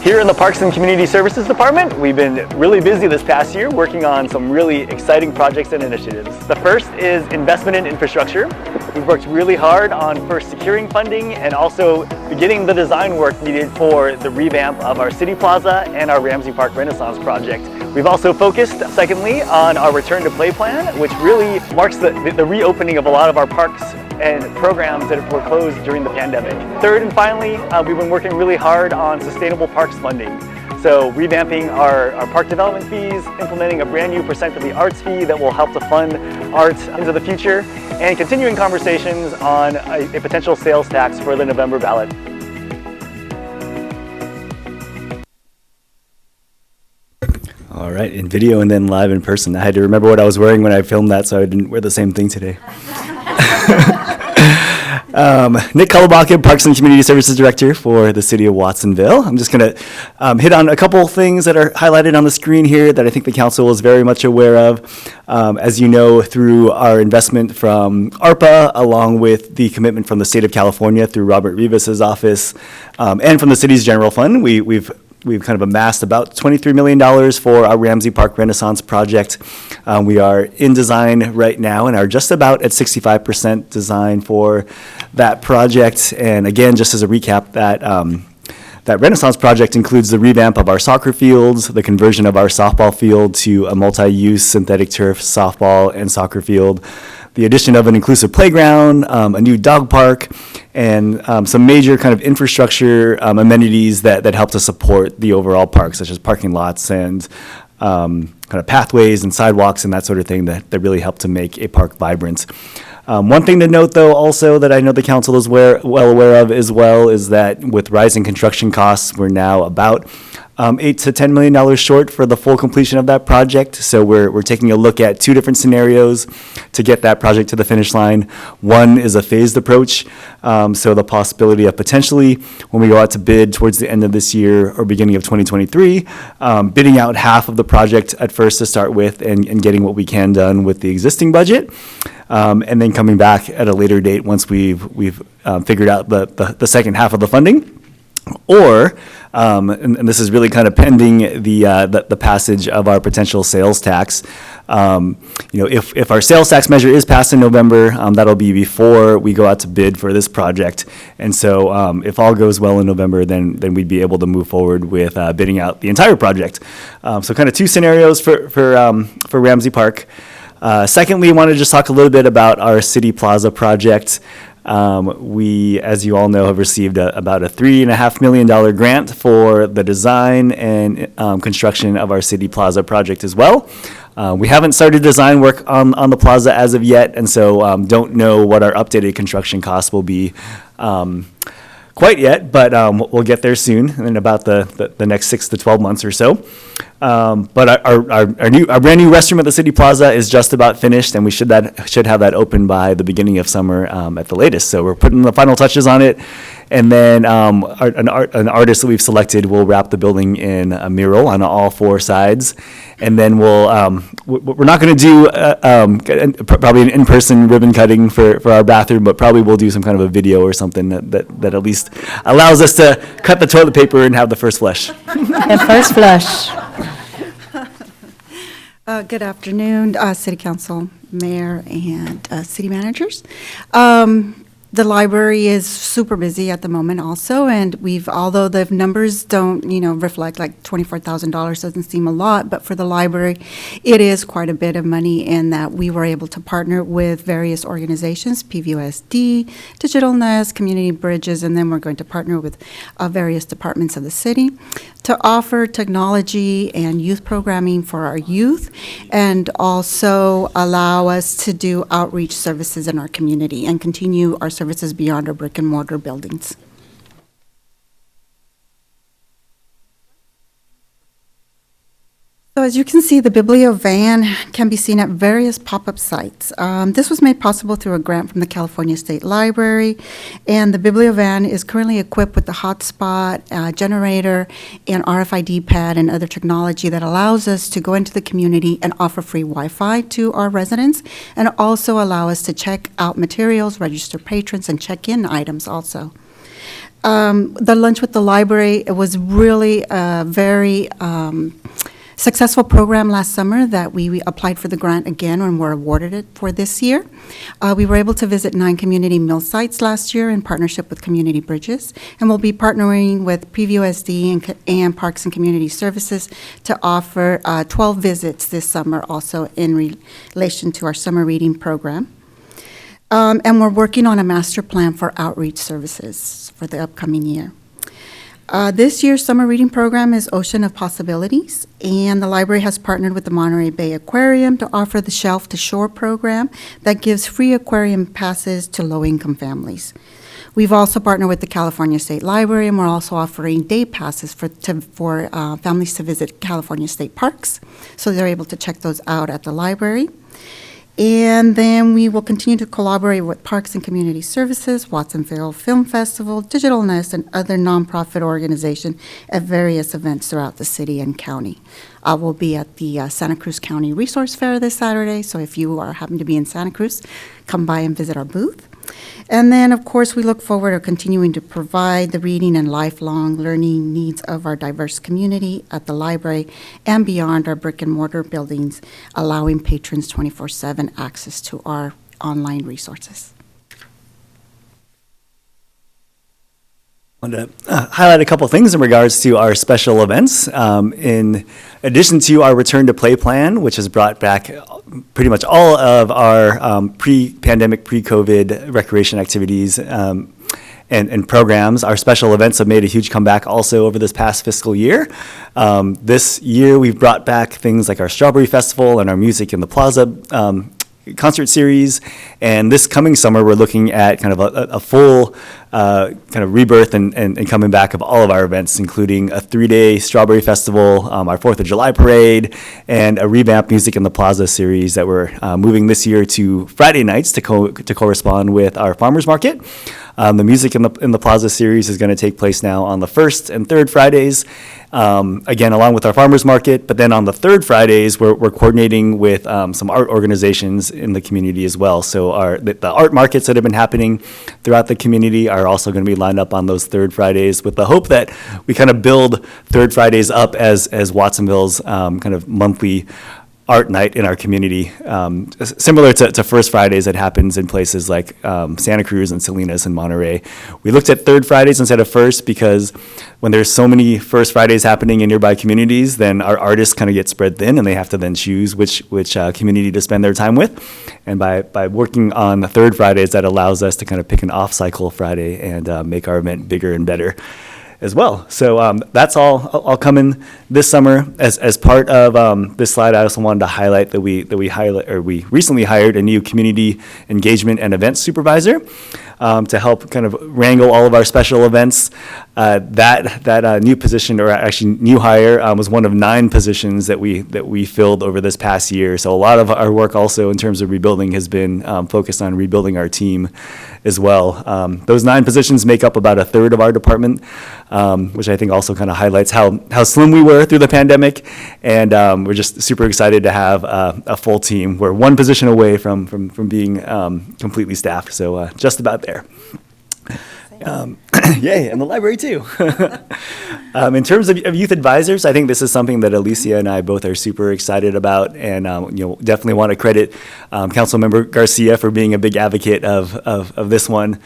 Here in the Parks and Community Services Department, we've been really busy this past year working on some really exciting projects and initiatives. The first is investment in infrastructure. We've worked really hard on first securing funding and also beginning the design work needed for the revamp of our City Plaza and our Ramsey Park Renaissance project. We've also focused, secondly, on our Return to Play plan, which really marks the reopening of a lot of our parks and programs that were closed during the pandemic. Third and finally, we've been working really hard on sustainable parks funding. So revamping our park development fees, implementing a brand new percent of the arts fee that will help to fund arts into the future, and continuing conversations on a potential sales tax for the November ballot. All right, in video and then live in person. I had to remember what I was wearing when I filmed that, so I didn't wear the same thing today. Nick Cullebakken, Parks and Community Services Director for the City of Watsonville. I'm just going to hit on a couple things that are highlighted on the screen here that I think the council is very much aware of. As you know, through our investment from ARPA, along with the commitment from the state of California through Robert Rivas's office, and from the city's general fund, we've kind of amassed about $23 million for our Ramsey Park Renaissance project. We are in design right now and are just about at 65% design for that project. And again, just as a recap, that Renaissance project includes the revamp of our soccer fields, the conversion of our softball field to a multi-use synthetic turf softball and soccer field, the addition of an inclusive playground, a new dog park, and some major kind of infrastructure amenities that help to support the overall park, such as parking lots and kind of pathways and sidewalks and that sort of thing that really help to make a park vibrant. One thing to note, though, also that I know the council is well aware of as well, is that with rising construction costs, we're now about $8 to $10 million short for the full completion of that project. So we're taking a look at 2 different scenarios to get that project to the finish line. One is a phased approach, so the possibility of potentially, when we go out to bid towards the end of this year or beginning of 2023, bidding out half of the project at first to start with and getting what we can done with the existing budget. And then coming back at a later date once we've figured out the second half of the funding. Or, and this is really kind of pending the passage of our potential sales tax. If our sales tax measure is passed in November, that'll be before we go out to bid for this project. And so, if all goes well in November, then we'd be able to move forward with bidding out the entire project. So, kind of 2 scenarios for Ramsey Park. Secondly, I want to just talk a little bit about our City Plaza project. We, as you all know, have received about a $3.5 million grant for the design and construction of our City Plaza project as well. We haven't started design work on the plaza as of yet, and so don't know what our updated construction costs will be quite yet, but we'll get there soon in about the next 6 to 12 months or so. But our brand new restroom at the City Plaza is just about finished, and we should have that open by the beginning of summer at the latest. So we're putting the final touches on it, and then an artist that we've selected will wrap the building in a mural on all 4 sides, and then we're not going to do probably an in-person ribbon cutting for our bathroom, but probably we'll do some kind of a video or something that at least allows us to cut the toilet paper and have the first flush. The first flush. Good afternoon, City Council, Mayor, and City Managers. The library is super busy at the moment also, and although the numbers don't, reflect like $24,000 doesn't seem a lot, but for the library, it is quite a bit of money in that we were able to partner with various organizations, PVOSD, Digital Nest, Community Bridges, and then we're going to partner with various departments of the city to offer technology and youth programming for our youth, and also allow us to do outreach services in our community and continue our services beyond our brick and mortar buildings. So as you can see, the Biblio van can be seen at various pop-up sites. This was made possible through a grant from the California State Library, and the Biblio van is currently equipped with the hotspot, generator, and RFID pad and other technology that allows us to go into the community and offer free Wi-Fi to our residents, and also allow us to check out materials, register patrons, and check in items also. The Lunch with the Library, it was really a very successful program last summer that we applied for the grant again and were awarded it for this year. We were able to visit 9 community meal sites last year in partnership with Community Bridges, and we'll be partnering with Preview SD and Parks and Community Services to offer 12 visits this summer also in relation to our summer reading program. And we're working on a master plan for outreach services for the upcoming year. This year's summer reading program is Ocean of Possibilities, and the library has partnered with the Monterey Bay Aquarium to offer the Shelf to Shore program that gives free aquarium passes to low-income families. We've also partnered with the California State Library, and we're also offering day passes for families to visit California State Parks, so they're able to check those out at the library. And then we will continue to collaborate with Parks and Community Services, Watsonville Film Festival, Digital Nest, and other nonprofit organizations at various events throughout the city and county. I will be at the Santa Cruz County Resource Fair this Saturday, so if you happen to be in Santa Cruz, come by and visit our booth. And then, of course, we look forward to continuing to provide the reading and lifelong learning needs of our diverse community at the library and beyond our brick and mortar buildings, allowing patrons 24/7 access to our online resources. I want to highlight a couple things in regards to our special events. In addition to our Return to Play plan, which has brought back pretty much all of our pre-pandemic, pre-COVID recreation activities and programs, our special events have made a huge comeback also over this past fiscal year. This year, we've brought back things like our Strawberry Festival and our Music in the Plaza concert series, and this coming summer we're looking at kind of a full kind of rebirth and coming back of all of our events, including a 3-day Strawberry Festival, our 4th of July parade, and a revamped Music in the Plaza series that we're moving this year to Friday nights to correspond with our farmers market. The Music in the Plaza series is going to take place now on the 1st and 3rd Fridays, again, along with our farmers market. But then on the 3rd Fridays, we're coordinating with some art organizations in the community as well. So the art markets that have been happening throughout the community are also going to be lined up on those 3rd Fridays, with the hope that we kind of build 3rd Fridays up as Watsonville's kind of monthly art night in our community, similar to First Fridays that happens in places like Santa Cruz and Salinas and Monterey. We looked at 3rd Fridays instead of first because when there's so many First Fridays happening in nearby communities, then our artists kind of get spread thin and they have to then choose which community to spend their time with. And by working on the 3rd Fridays, that allows us to kind of pick an off-cycle Friday and make our event bigger and better as well. So that's all coming this summer. As part of this slide, I also wanted to highlight that we recently hired a new community engagement and events supervisor to help kind of wrangle all of our special events. That new position, or actually new hire, was one of 9 positions that we filled over this past year. So a lot of our work also in terms of rebuilding has been focused on rebuilding our team as well. Those 9 positions make up about a third of our department, which I think also kind of highlights how slim we were through the pandemic. And we're just super excited to have a full team. We're one position away from being completely staffed, so just about there. Yay, and the library too. In terms of youth advisors, I think this is something that Alicia and I both are super excited about, and definitely want to credit Councilmember Garcia for being a big advocate of this one.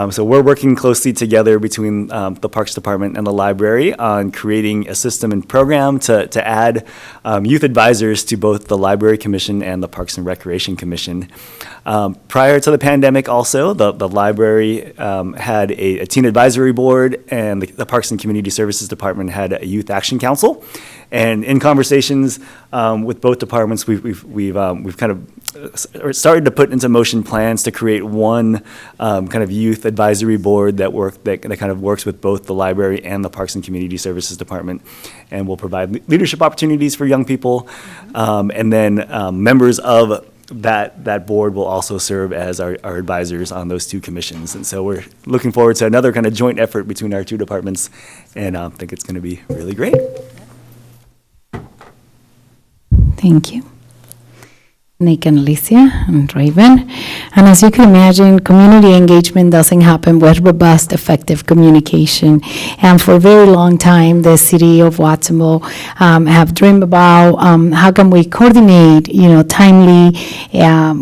So we're working closely together between the Parks Department and the library on creating a system and program to add youth advisors to both the Library Commission and the Parks and Recreation Commission. Prior to the pandemic also, the library had a teen advisory board, and the Parks and Community Services department had a youth action council. And in conversations with both departments, we've kind of started to put into motion plans to create one kind of youth advisory board that kind of works with both the library and the Parks and Community Services Department, and will provide leadership opportunities for young people. And then members of that board will also serve as our advisors on those two commissions. And so we're looking forward to another kind of joint effort between our two departments, and I think it's going to be really great. Thank you. Nick and Alicia and Raven. And as you can imagine, community engagement doesn't happen with robust, effective communication. And for a very long time, the city of Watsonville have dreamed about how can we coordinate, timely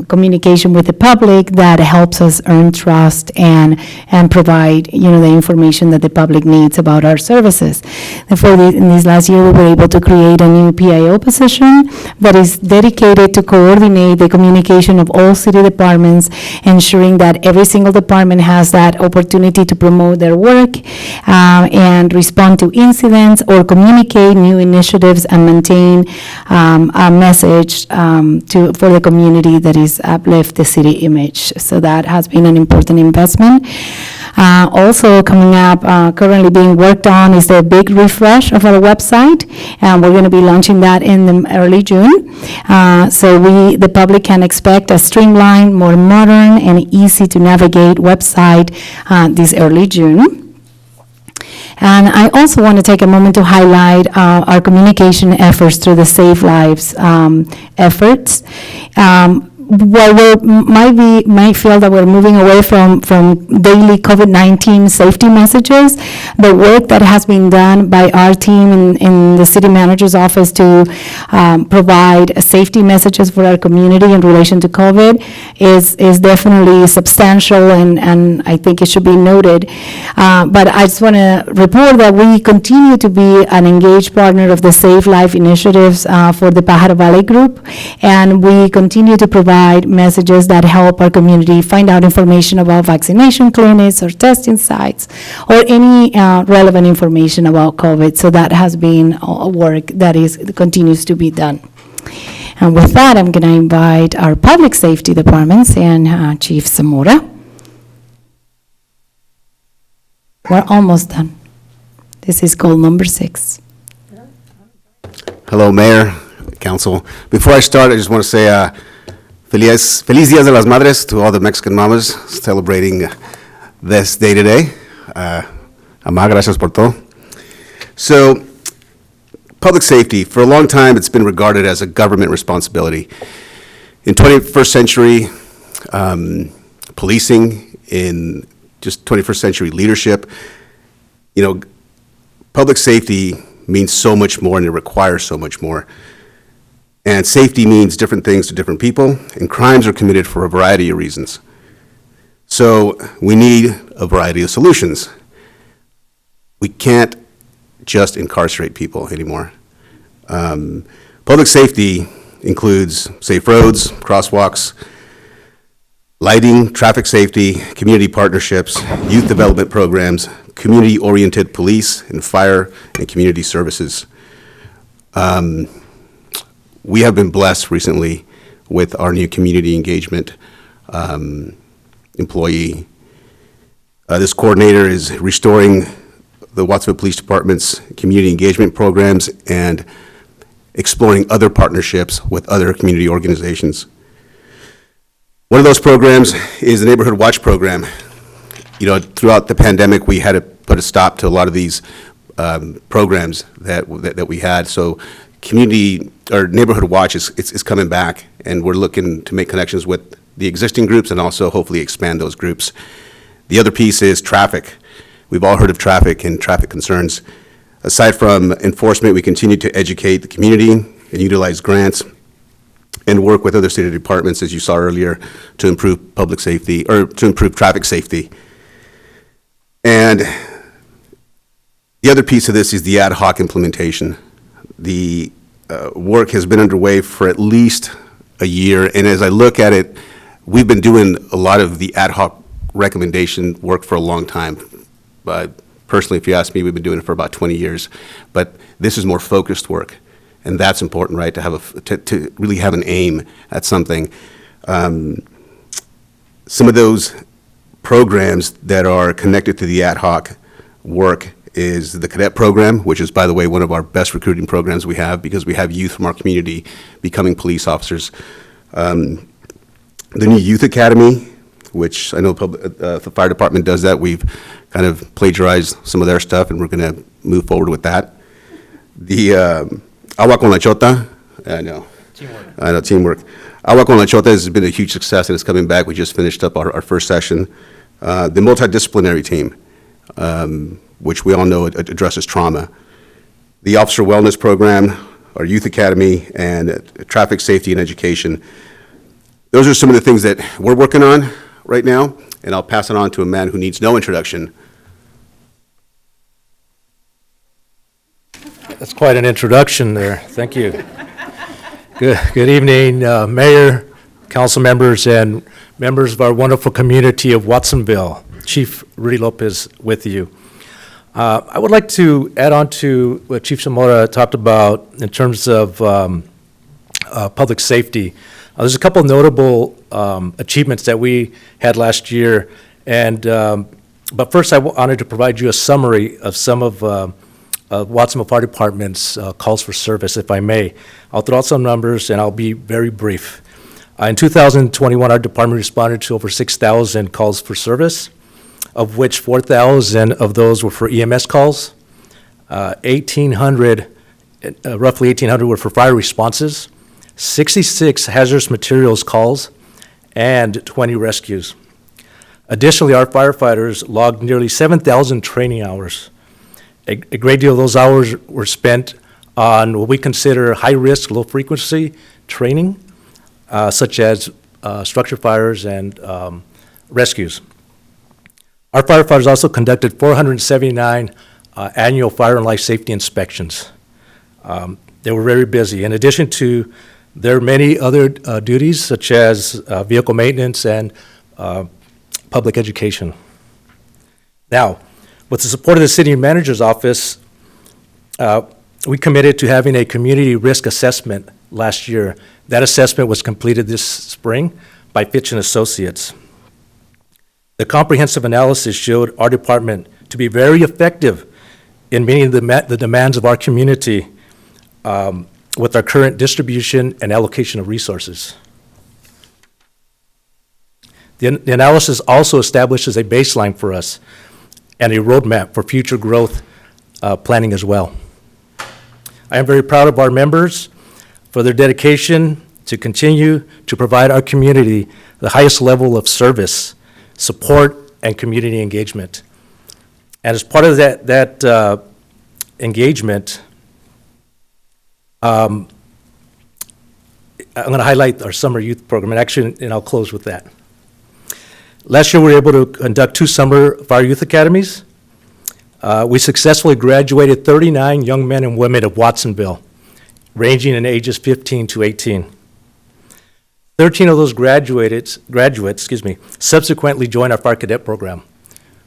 communication with the public that helps us earn trust and provide, the information that the public needs about our services. Therefore, in this last year, we were able to create a new PIO position that is dedicated to coordinate the communication of all city departments, ensuring that every single department has that opportunity to promote their work and respond to incidents or communicate new initiatives and maintain a message for the community that is uplift the city image. So that has been an important investment. Also coming up, currently being worked on is the big refresh of our website, and we're going to be launching that in the early June. So the public can expect a streamlined, more modern, and easy to navigate website this early June. And I also want to take a moment to highlight our communication efforts through the Save Lives efforts. While we might feel that we're moving away from daily COVID-19 safety messages, the work that has been done by our team in the city manager's office to provide safety messages for our community in relation to COVID is definitely substantial, and I think it should be noted. But I just want to report that we continue to be an engaged partner of the Save Life initiatives for the Pajaro Valley Group, and we continue to provide messages that help our community find out information about vaccination clinics or testing sites or any relevant information about COVID. So that has been work that continues to be done. And with that, I'm going to invite our public safety departments and Chief Zamora. We're almost done. This is goal number 6. Hello, Mayor, Council. Before I start, I just want to say Feliz Días de las Madres to all the Mexican mamas celebrating this day today. Amá, gracias por todo. So, public safety, for a long time, it's been regarded as a government responsibility. In 21st century policing, in just 21st century leadership, public safety means so much more and it requires so much more. And safety means different things to different people, and crimes are committed for a variety of reasons. So we need a variety of solutions. We can't just incarcerate people anymore. Public safety includes safe roads, crosswalks, lighting, traffic safety, community partnerships, youth development programs, community-oriented police and fire and community services. We have been blessed recently with our new community engagement employee. This coordinator is restoring the Watsonville Police Department's community engagement programs and exploring other partnerships with other community organizations. One of those programs is the Neighborhood Watch program. Throughout the pandemic, we had to put a stop to a lot of these programs that we had. So community or Neighborhood Watch is coming back, and we're looking to make connections with the existing groups and also hopefully expand those groups. The other piece is traffic. We've all heard of traffic and traffic concerns. Aside from enforcement, we continue to educate the community and utilize grants and work with other city departments, as you saw earlier, to improve public safety or to improve traffic safety. And the other piece of this is the ad hoc implementation. The work has been underway for at least a year, and as I look at it, we've been doing a lot of the ad hoc recommendation work for a long time. Personally, if you ask me, we've been doing it for about 20 years. But this is more focused work, and that's important, right, to really have an aim at something. Some of those programs that are connected to the ad hoc work is the cadet program, which is, by the way, one of our best recruiting programs we have, because we have youth from our community becoming police officers. The new youth academy, which I know the fire department does that. We've kind of plagiarized some of their stuff, and we're going to move forward with that. The Agua con la Chota, I know. Teamwork. I know, teamwork. Agua con la Chota has been a huge success, and it's coming back. We just finished up our first session. The multidisciplinary team, which we all know addresses trauma. The officer wellness program, our youth academy, and traffic safety and education. Those are some of the things that we're working on right now, and I'll pass it on to a man who needs no introduction. That's quite an introduction there. Thank you. Good evening, Mayor, council members, and members of our wonderful community of Watsonville. Chief Rudy Lopez with you. I would like to add on to what Chief Zamora talked about in terms of public safety. There's a couple of notable achievements that we had last year, and but first I wanted to provide you a summary of some of Watsonville Fire Department's calls for service, if I may. I'll throw out some numbers, and I'll be very brief. In 2021, our department responded to over 6,000 calls for service, of which 4,000 of those were for EMS calls. 1,800, roughly 1,800 were for fire responses, 66 hazardous materials calls, and 20 rescues. Additionally, our firefighters logged nearly 7,000 training hours. A great deal of those hours were spent on what we consider high-risk, low-frequency training, such as structure fires and rescues. Our firefighters also conducted 479 annual fire and life safety inspections. They were very busy. In addition to their many other duties, such as vehicle maintenance and public education. Now, with the support of the city manager's office, we committed to having a community risk assessment last year. That assessment was completed this spring by Fitch and Associates. The comprehensive analysis showed our department to be very effective in meeting the demands of our community with our current distribution and allocation of resources. The analysis also establishes a baseline for us and a roadmap for future growth planning as well. I am very proud of our members for their dedication to continue to provide our community the highest level of service, support, and community engagement. And as part of that engagement, I'm going to highlight our summer youth program, and I'll close with that. Last year, we were able to conduct 2 summer fire youth academies. We successfully graduated 39 young men and women of Watsonville, ranging in ages 15 to 18. 13 of those graduates, subsequently joined our fire cadet program,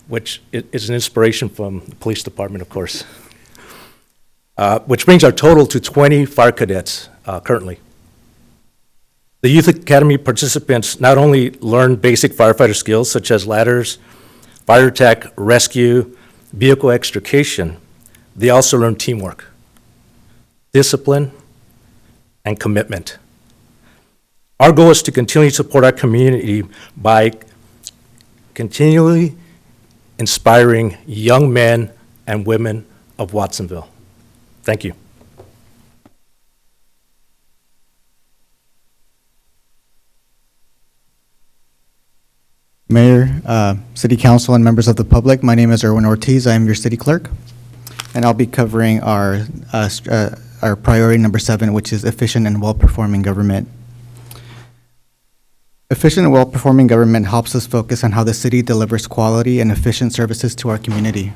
which is an inspiration from the police department, of course, which brings our total to 20 fire cadets currently. The Youth Academy participants not only learn basic firefighter skills such as ladders, fire attack, rescue, vehicle extrication, they also learn teamwork, discipline, and commitment. Our goal is to continue to support our community by continually inspiring young men and women of Watsonville. Thank you. Mayor, City Council, and members of the public, my name is Erwin Ortiz. I am your city clerk, and I'll be covering our priority number 7, which is efficient and well-performing government. Efficient and well-performing government helps us focus on how the city delivers quality and efficient services to our community.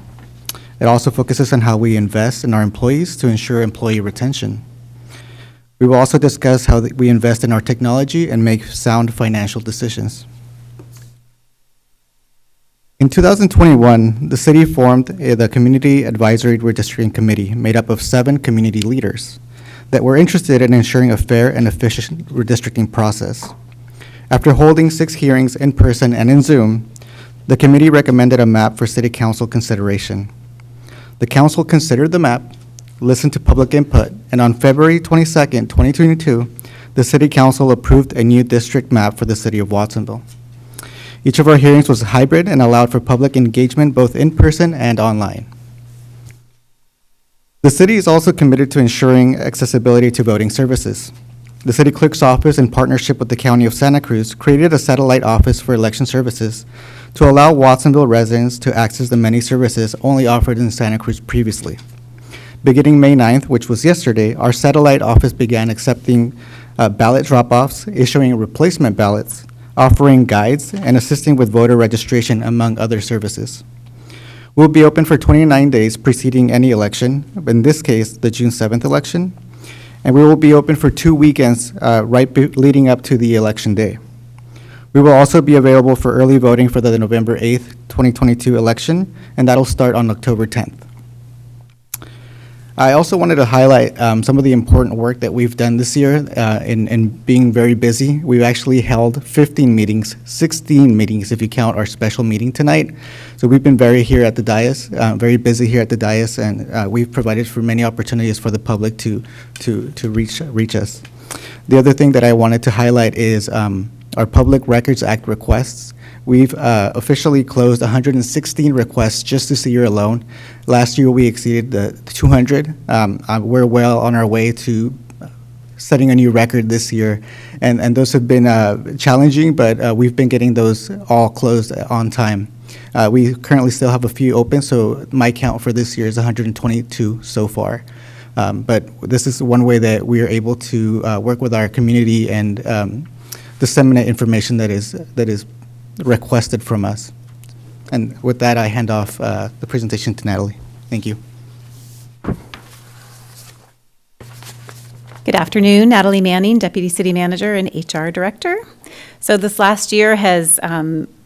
It also focuses on how we invest in our employees to ensure employee retention. We will also discuss how we invest in our technology and make sound financial decisions. In 2021, the city formed the Community Advisory Redistricting Committee made up of 7 community leaders that were interested in ensuring a fair and efficient redistricting process. After holding 6 hearings in person and in Zoom, the committee recommended a map for City Council consideration. The council considered the map, listened to public input, and on February 22nd, 2022, the City Council approved a new district map for the City of Watsonville. Each of our hearings was hybrid and allowed for public engagement both in person and online. The city is also committed to ensuring accessibility to voting services. The city clerk's office, in partnership with the County of Santa Cruz, created a satellite office for election services to allow Watsonville residents to access the many services only offered in Santa Cruz previously. Beginning May 9th, which was yesterday, our satellite office began accepting ballot drop-offs, issuing replacement ballots, offering guides, and assisting with voter registration, among other services. We'll be open for 29 days preceding any election, in this case, the June 7th election, and we will be open for 2 weekends leading up to the election day. We will also be available for early voting for the November 8th, 2022 election, and that'll start on October 10th. I also wanted to highlight some of the important work that we've done this year in being very busy. We've actually held 15 meetings, 16 meetings if you count our special meeting tonight. So we've been very here at the dais, very busy here at the dais, and we've provided for many opportunities for the public to reach us. The other thing that I wanted to highlight is our Public Records Act requests. We've officially closed 116 requests just this year alone. Last year, we exceeded the 200. We're well on our way to setting a new record this year. And those have been challenging, but we've been getting those all closed on time. We currently still have a few open, so my count for this year is 122 so far. But this is one way that we are able to work with our community and disseminate information that is requested from us. And with that, I hand off the presentation to Natalie. Thank you. Good afternoon, Natalie Manning, Deputy City Manager and HR Director. So this last year has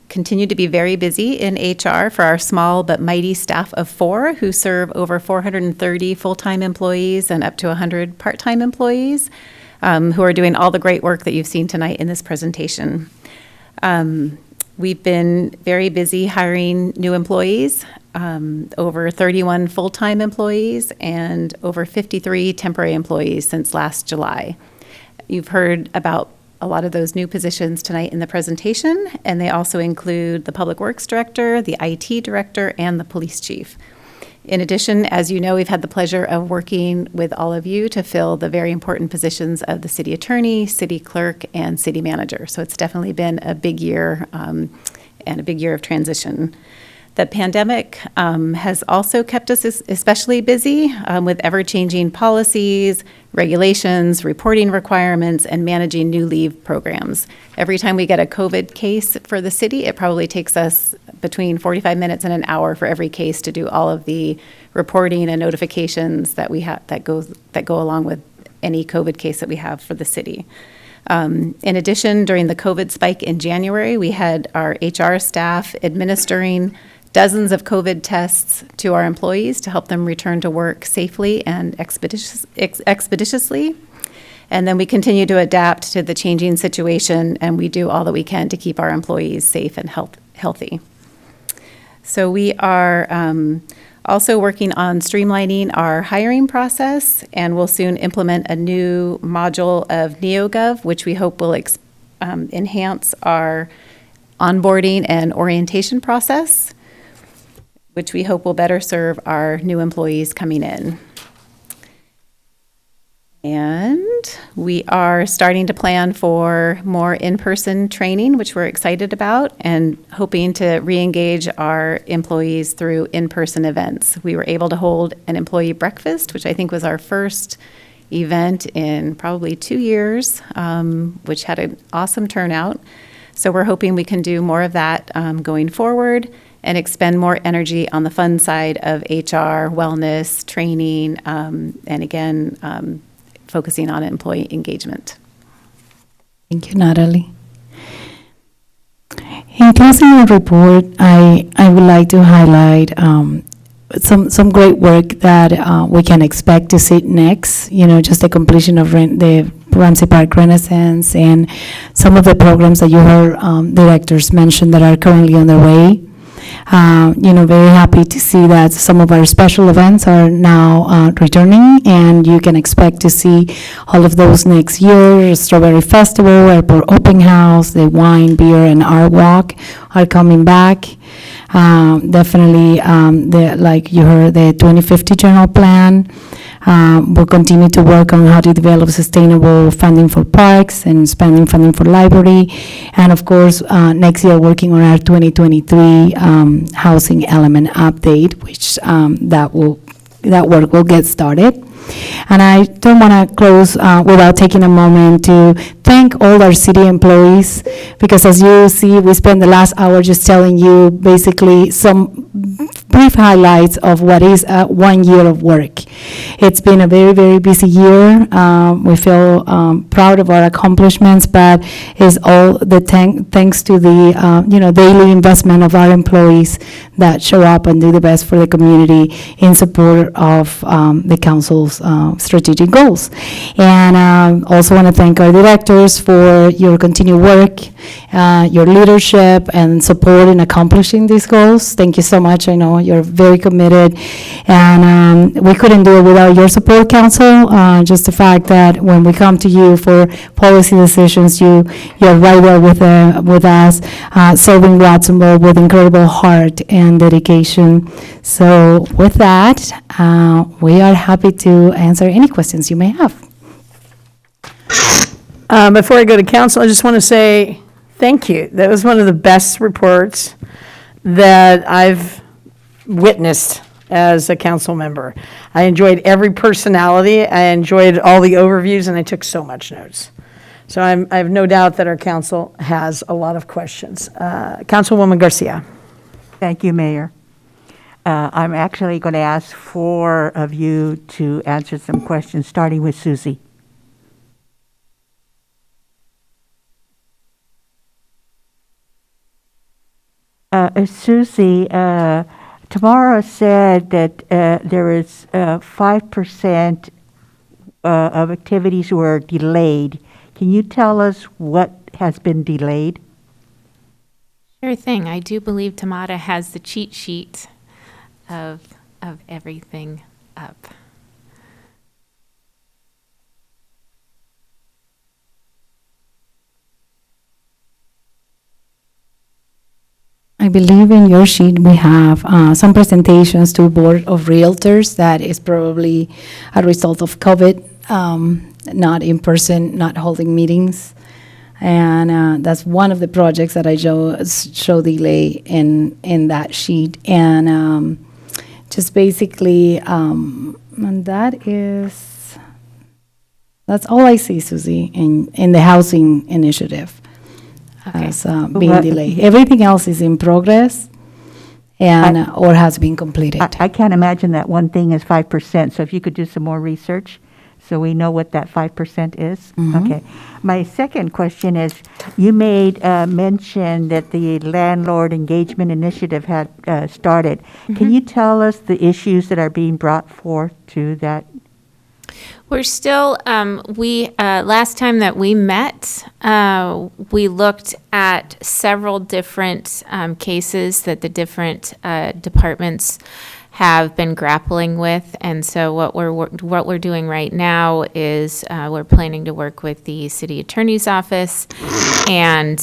continued to be very busy in HR for our small but mighty staff of 4 who serve over 430 full-time employees and up to 100 part-time employees who are doing all the great work that you've seen tonight in this presentation. We've been very busy hiring new employees, over 31 full-time employees and over 53 temporary employees since last July. You've heard about a lot of those new positions tonight in the presentation, and they also include the Public Works Director, the IT Director, and the Police Chief. In addition, as you know, we've had the pleasure of working with all of you to fill the very important positions of the City Attorney, City Clerk, and City Manager. So it's definitely been a big year and a big year of transition. The pandemic has also kept us especially busy with ever-changing policies, regulations, reporting requirements, and managing new leave programs. Every time we get a COVID case for the city, it probably takes us between 45 minutes and an hour for every case to do all of the reporting and notifications that we have that go along with any COVID case that we have for the city. In addition, during the COVID spike in January, we had our HR staff administering dozens of COVID tests to our employees to help them return to work safely and expeditiously. And then we continue to adapt to the changing situation, and we do all that we can to keep our employees safe and healthy. So we are also working on streamlining our hiring process, and we'll soon implement a new module of NeoGov, which we hope will enhance our onboarding and orientation process, which we hope will better serve our new employees coming in. And we are starting to plan for more in-person training, which we're excited about, and hoping to re-engage our employees through in-person events. We were able to hold an employee breakfast, which I think was our first event in probably 2 years, which had an awesome turnout. So we're hoping we can do more of that going forward and expend more energy on the fun side of HR, wellness, training, and again, focusing on employee engagement. Thank you, Natalie. In closing report, I would like to highlight some great work that we can expect to see next. Just the completion of the Ramsey Park Renaissance and some of the programs that you heard directors mention that are currently underway. Very happy to see that some of our special events are now returning, and you can expect to see all of those next year. Strawberry Festival, Airport Open House, the Wine, Beer, and Art Walk are coming back. Definitely, like you heard, the 2050 General Plan. We'll continue to work on how to develop sustainable funding for parks and expanding funding for library. And of course, next year, working on our 2023 housing element update, which that work will get started. And I don't want to close without taking a moment to thank all our city employees, because as you see, we spent the last hour just telling you basically some brief highlights of what is 1 year of work. It's been a very, very busy year. We feel proud of our accomplishments, but it's all the thanks to the daily investment of our employees that show up and do the best for the community in support of the council's strategic goals. And also want to thank our directors for your continued work, your leadership and support in accomplishing these goals. Thank you so much. I know you're very committed, and we couldn't do it without your support, council. Just the fact that when we come to you for policy decisions, you're right there with us, serving Watsonville with incredible heart and dedication. So with that, we are happy to answer any questions you may have. Before I go to council, I just want to say thank you. That was one of the best reports that I've witnessed as a council member. I enjoyed every personality. I enjoyed all the overviews, and I took so much notes. So I have no doubt that our council has a lot of questions. Councilwoman Garcia. Thank you, Mayor. I'm actually going to ask 4 of you to answer some questions, starting with Susie. Susie, Tamara said that there is 5% of activities were delayed. Can you tell us what has been delayed? Sure thing. I do believe Tamara has the cheat sheet of everything up. I believe in your sheet we have some presentations to Board of Realtors that is probably a result of COVID, not in person, not holding meetings. And that's one of the projects that I show delay in that sheet. And just basically, and that's all I see, Susie, in the housing initiative. Okay. As being delayed. Everything else is in progress and or has been completed. I can't imagine that one thing is 5%. So if you could do some more research so we know what that 5% is. Mm-hmm. Okay. My second question is, you made mention that the Landlord Engagement Initiative had started. Mm-hmm. Can you tell us the issues that are being brought forth to that? We're still, last time that we met, we looked at several different cases that the different departments have been grappling with. And so what we're doing right now is we're planning to work with the city attorney's office and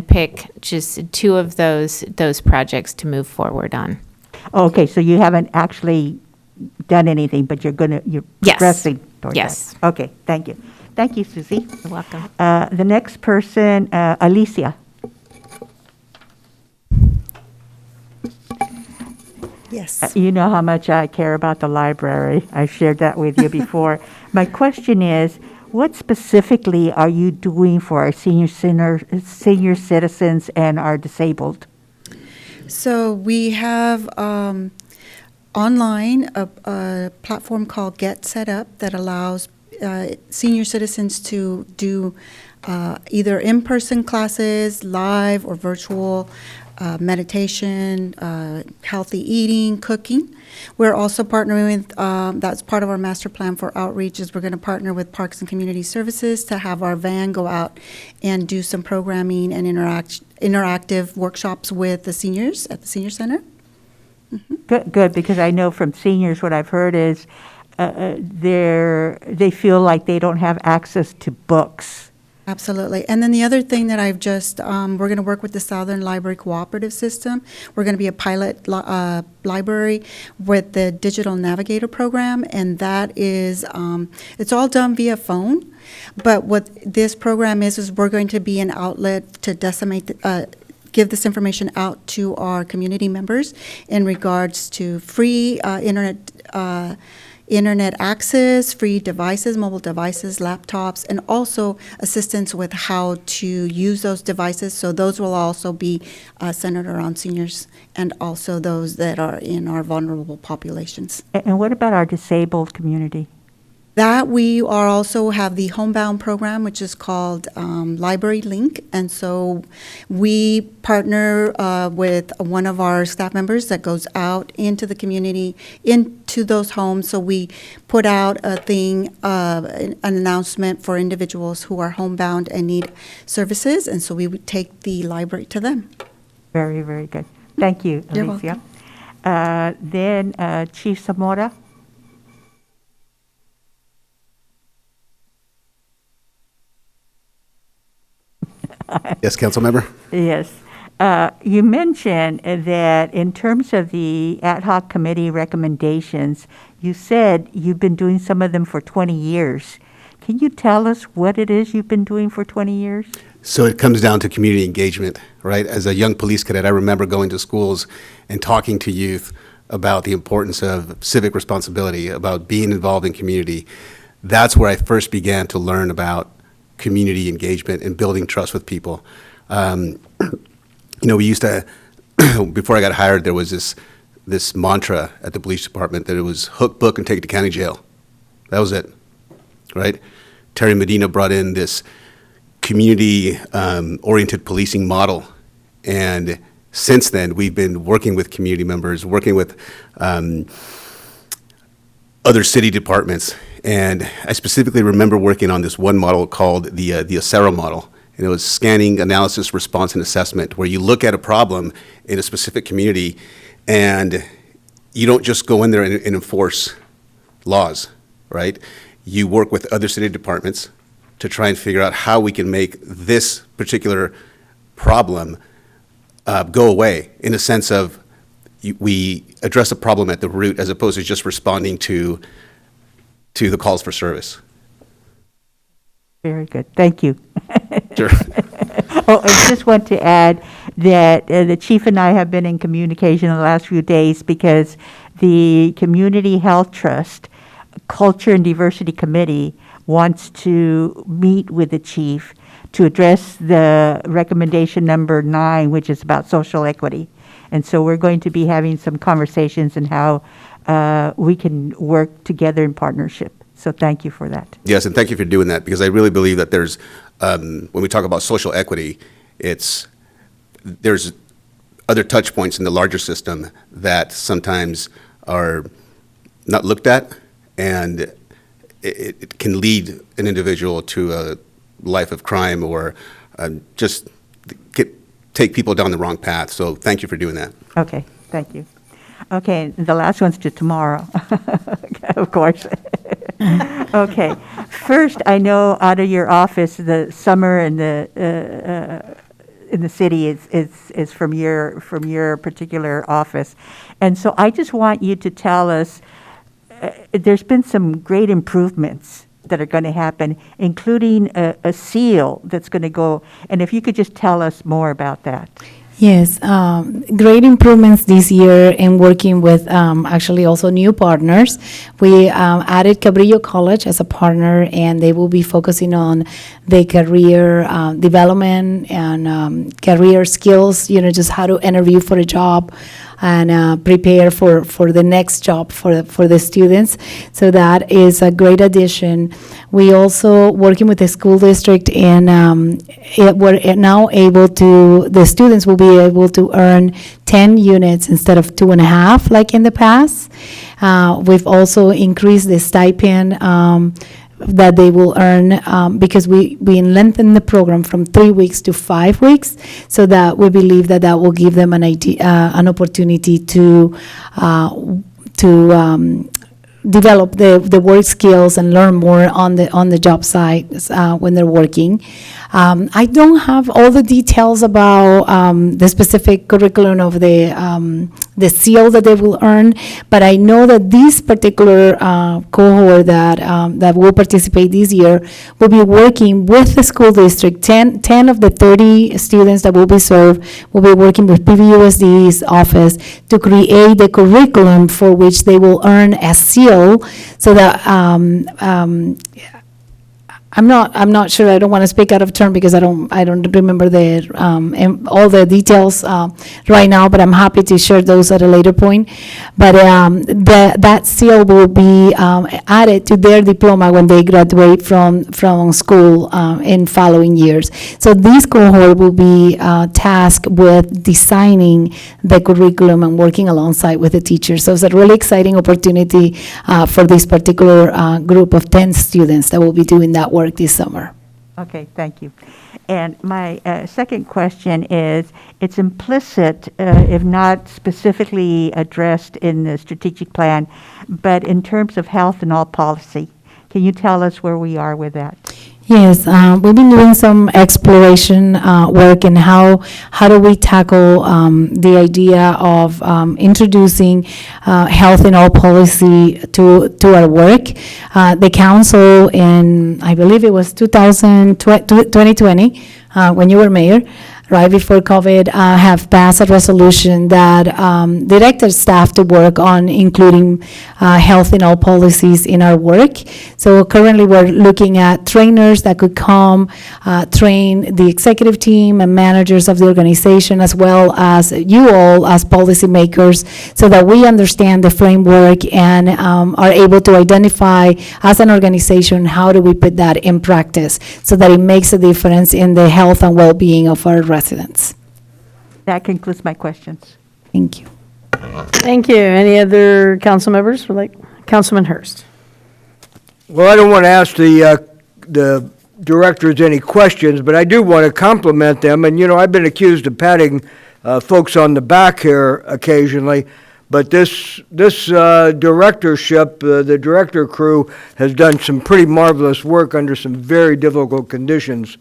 pick just 2 of those projects to move forward on. Okay, so you haven't actually done anything, but you're Yes. progressing towards Yes. that. Okay, thank you. Thank you, Susie. You're welcome. The next person, Alicia. Yes. You know how much I care about the library. I shared that with you before. My question is, what specifically are you doing for our senior citizens and our disabled? So we have online a platform called Get Set Up that allows senior citizens to do either in-person classes, live or virtual, meditation, healthy eating, cooking. We're also partnering with, that's part of our master plan for outreach, is we're going to partner with Parks and Community Services to have our van go out and do some programming and interactive workshops with the seniors at the senior center. Good, because I know from seniors, what I've heard is they feel like they don't have access to books. Absolutely. And then the other thing that I've just, we're going to work with the Southern Library Cooperative System. We're going to be a pilot library with the Digital Navigator program, and that is, it's all done via phone. But what this program is we're going to be an outlet to give this information out to our community members in regards to free internet access, free devices, mobile devices, laptops, and also assistance with how to use those devices. So those will also be centered around seniors and also those that are in our vulnerable populations. And what about our disabled community? That we are also have the homebound program, which is called Library Link. And so we partner with one of our staff members that goes out into the community, into those homes. So we put out a thing, an announcement for individuals who are homebound and need services. And so we would take the library to them. Very, very good. Thank you, You're Alicia. Then Chief Zamora. Yes, council member? Yes. You mentioned that in terms of the ad hoc committee recommendations, you said you've been doing some of them for 20 years. Can you tell us what it is you've been doing for 20 years? So it comes down to community engagement, right? As a young police cadet, I remember going to schools and talking to youth about the importance of civic responsibility, about being involved in community. That's where I first began to learn about community engagement and building trust with people. We used to, before I got hired, there was this mantra at the police department that it was hook, book, and take it to county jail. That was it, right? Terry Medina brought in this community-oriented policing model, and since then, we've been working with community members, working with other city departments. And I specifically remember working on this one model called the Acera model. And it was scanning, analysis, response, and assessment, where you look at a problem in a specific community and you don't just go in there and enforce laws, right? You work with other city departments to try and figure out how we can make this particular problem go away, in a sense of we address a problem at the root as opposed to just responding to the calls for service. Very good. Thank you. Sure. Oh, I just want to add that the chief and I have been in communication in the last few days because the Community Health Trust Culture and Diversity Committee wants to meet with the chief to address the recommendation number 9, which is about social equity. And so we're going to be having some conversations on how we can work together in partnership. So thank you for that. Yes, and thank you for doing that, because I really believe that there's, when we talk about social equity, there's other touch points in the larger system that sometimes are not looked at, and it can lead an individual to a life of crime or just take people down the wrong path. So thank you for doing that. Okay, thank you. Okay, the last one's to tomorrow, of course. Okay, first, I know out of your office, the summer in the city is from your particular office, and so I just want you to tell us. There's been some great improvements that are going to happen, including a seal that's going to go. And if you could just tell us more about that. Yes, great improvements this year in working with actually also new partners. We added Cabrillo College as a partner, and they will be focusing on the career development and career skills, just how to interview for a job. and prepare for the next job for the students. So that is a great addition. We also, working with the school district, and we're now able to, the students will be able to earn 10 units instead of 2.5 like in the past. We've also increased the stipend that they will earn because we lengthen the program from 3 weeks to 5 weeks, so that we believe that will give them an opportunity to develop the work skills and learn more on the job site when they're working. I don't have all the details about the specific curriculum of the seal that they will earn, but I know that this particular cohort that will participate this year will be working with the school district. 10 of the 30 students that will be served will be working with PVUSD's office to create the curriculum for which they will earn a seal, so that I'm not sure. I don't want to speak out of turn because I don't remember all the details right now, but I'm happy to share those at a later point. But that seal will be added to their diploma when they graduate from school in following years. So this cohort will be tasked with designing the curriculum and working alongside with the teachers. So it's a really exciting opportunity for this particular group of 10 students that will be doing that work this summer. Okay, thank you. And my second question is, it's implicit, if not specifically addressed in the strategic plan, but in terms of health and all policy. Can you tell us where we are with that? Yes, we've been doing some exploration work in how do we tackle the idea of introducing health in all policy to our work. The council in, I believe it was 2020, when you were mayor, right before COVID, have passed a resolution that directed staff to work on including health in all policies in our work. So currently we're looking at trainers that could come train the executive team and managers of the organization, as well as you all as policymakers, so that we understand the framework and are able to identify as an organization how do we put that in practice so that it makes a difference in the health and well-being of our residents. That concludes my questions. Thank you. Thank you. Any other council members? Councilman Hurst. Well, I don't want to ask the directors any questions, but I do want to compliment them. And, I've been accused of patting folks on the back here occasionally, but this directorship, the director crew, has done some pretty marvelous work under some very difficult conditions.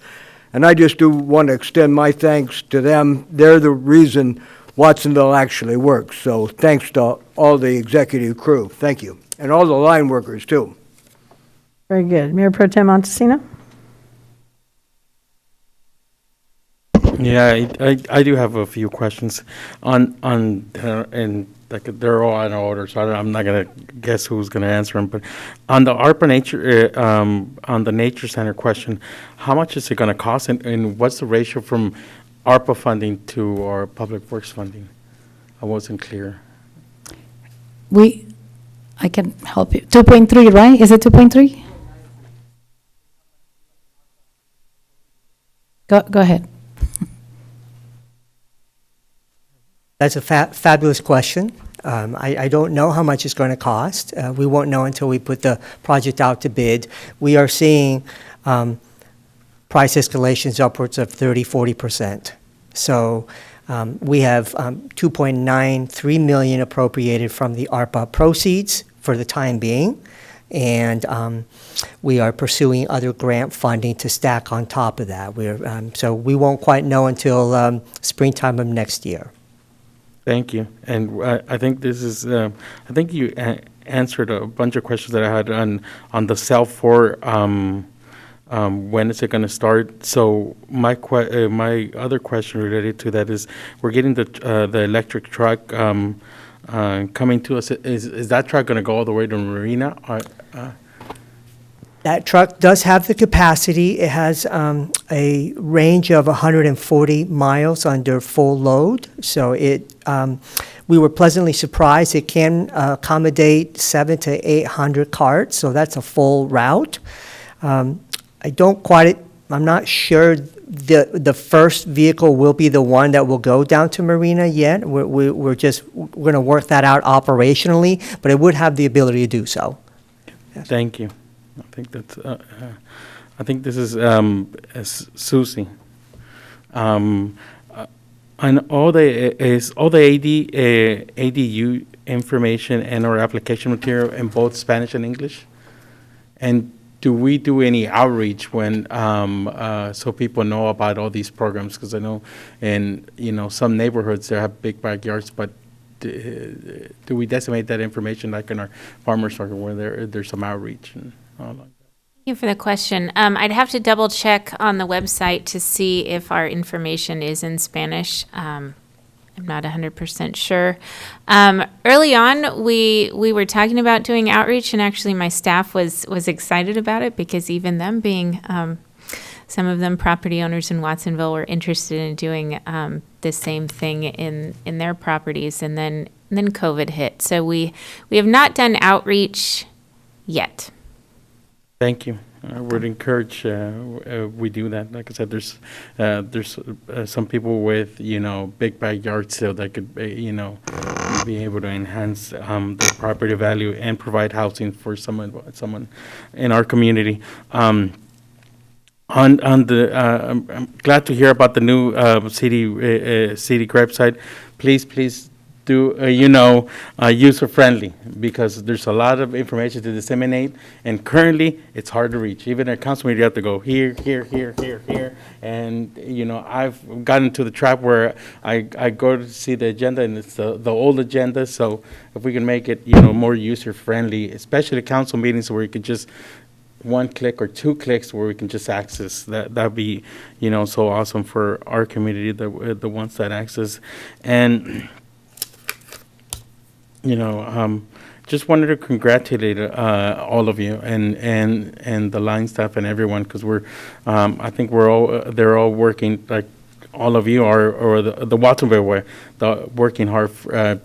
And I just do want to extend my thanks to them. They're the reason Watsonville actually works. So thanks to all the executive crew. Thank you. And all the line workers, too. Very good. Mayor Pro Tem Montesino? Yeah, I do have a few questions and like they're all in order, so I'm not gonna guess who's gonna answer them. But on the ARPA nature, on the nature center question, how much is it gonna cost, and what's the ratio from ARPA funding to our public works funding? I wasn't clear. I can help you. 2.3, right? Is it 2.3? Go ahead. That's a fabulous question. I don't know how much it's going to cost. We won't know until we put the project out to bid. We are seeing price escalations upwards of 30-40%. So we have $2.93 million appropriated from the ARPA proceeds for the time being, and we are pursuing other grant funding to stack on top of that. So we won't quite know until springtime of next year. Thank you. And I think this is, I think you answered a bunch of questions that I had on the cell for when is it going to start. So my other question related to that is, we're getting the electric truck coming to us. Is that truck going to go all the way to Marina? That truck does have the capacity. It has a range of 140 miles under full load. So we were pleasantly surprised. It can accommodate 700 to 800 carts, so that's a full route. I'm not sure the first vehicle will be the one that will go down to Marina yet. We're going to work that out operationally, but it would have the ability to do so. Thank you. I think that's, I think this is Susie. And all the ADU information and our application material in both Spanish and English? And do we do any outreach when, so people know about all these programs? Because I know in, some neighborhoods, they have big backyards, but do we decimate that information like in our farmers market where there's some outreach and all like that? Thank you for the question. I'd have to double check on the website to see if our information is in Spanish. I'm not 100% sure. Early on, we were talking about doing outreach, and actually my staff was excited about it because even them being, some of them property owners in Watsonville were interested in doing the same thing in their properties, and then COVID hit. So we have not done outreach yet. Thank you. I would encourage we do that. Like I said, there's some people with big backyards so that could be able to enhance the property value and provide housing for someone in our community. I'm glad to hear about the new city website. Please do user-friendly, because there's a lot of information to disseminate, and currently it's hard to reach. Even at council meeting, you have to go here, and I've gotten to the trap where I go to see the agenda, and it's the old agenda. So if we can make it more user-friendly, especially council meetings where you could just one click or two clicks where we can just access that'd be so awesome for our community, the ones that access. And just wanted to congratulate all of you and the line staff and everyone, because I think they're all working, like all of you are, or the Watsonville way, working hard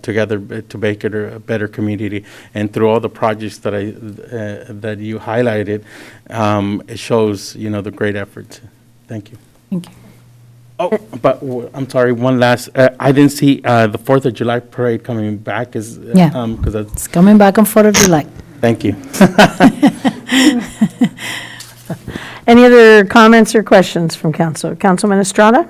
together to make it a better community. And through all the projects that you highlighted, it shows the great efforts. Thank you. Thank you. Oh, but I'm sorry, one last, I didn't see the 4th of July parade coming back. Because it's coming back on 4th of July. Thank you. Any other comments or questions from council? Councilman Estrada?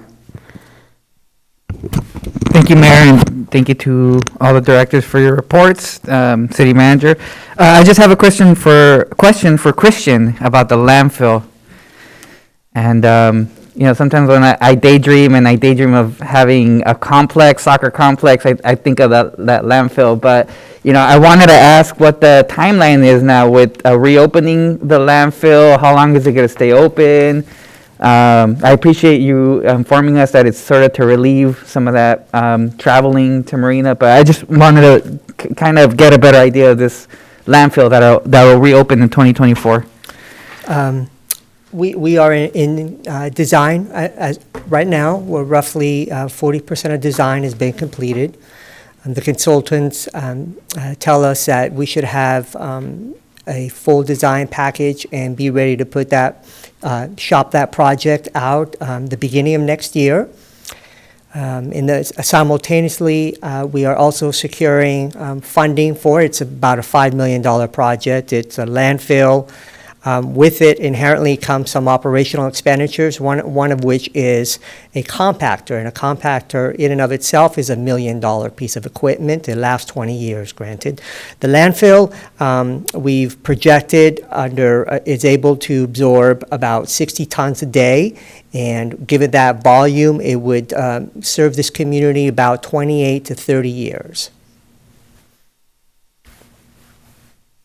Thank you, Mayor, and thank you to all the directors for your reports, City Manager. I just have a question for Christian about the landfill. And sometimes when I daydream of having a soccer complex, I think of that landfill. But, I wanted to ask what the timeline is now with reopening the landfill. How long is it going to stay open? I appreciate you informing us that it's sort of to relieve some of that traveling to Marina, but I just wanted to kind of get a better idea of this landfill that will reopen in 2024. We are in design right now. We're roughly 40% of design has been completed. The consultants tell us that we should have a full design package and be ready to put shop that project out the beginning of next year. Simultaneously, we are also securing funding for it. It's about a $5 million project. It's a landfill. With it inherently comes some operational expenditures, one of which is a compactor. And a compactor in and of itself is $1 million piece of equipment. It lasts 20 years, granted. The landfill, we've projected is able to absorb about 60 tons a day. And given that volume, it would serve this community about 28 to 30 years.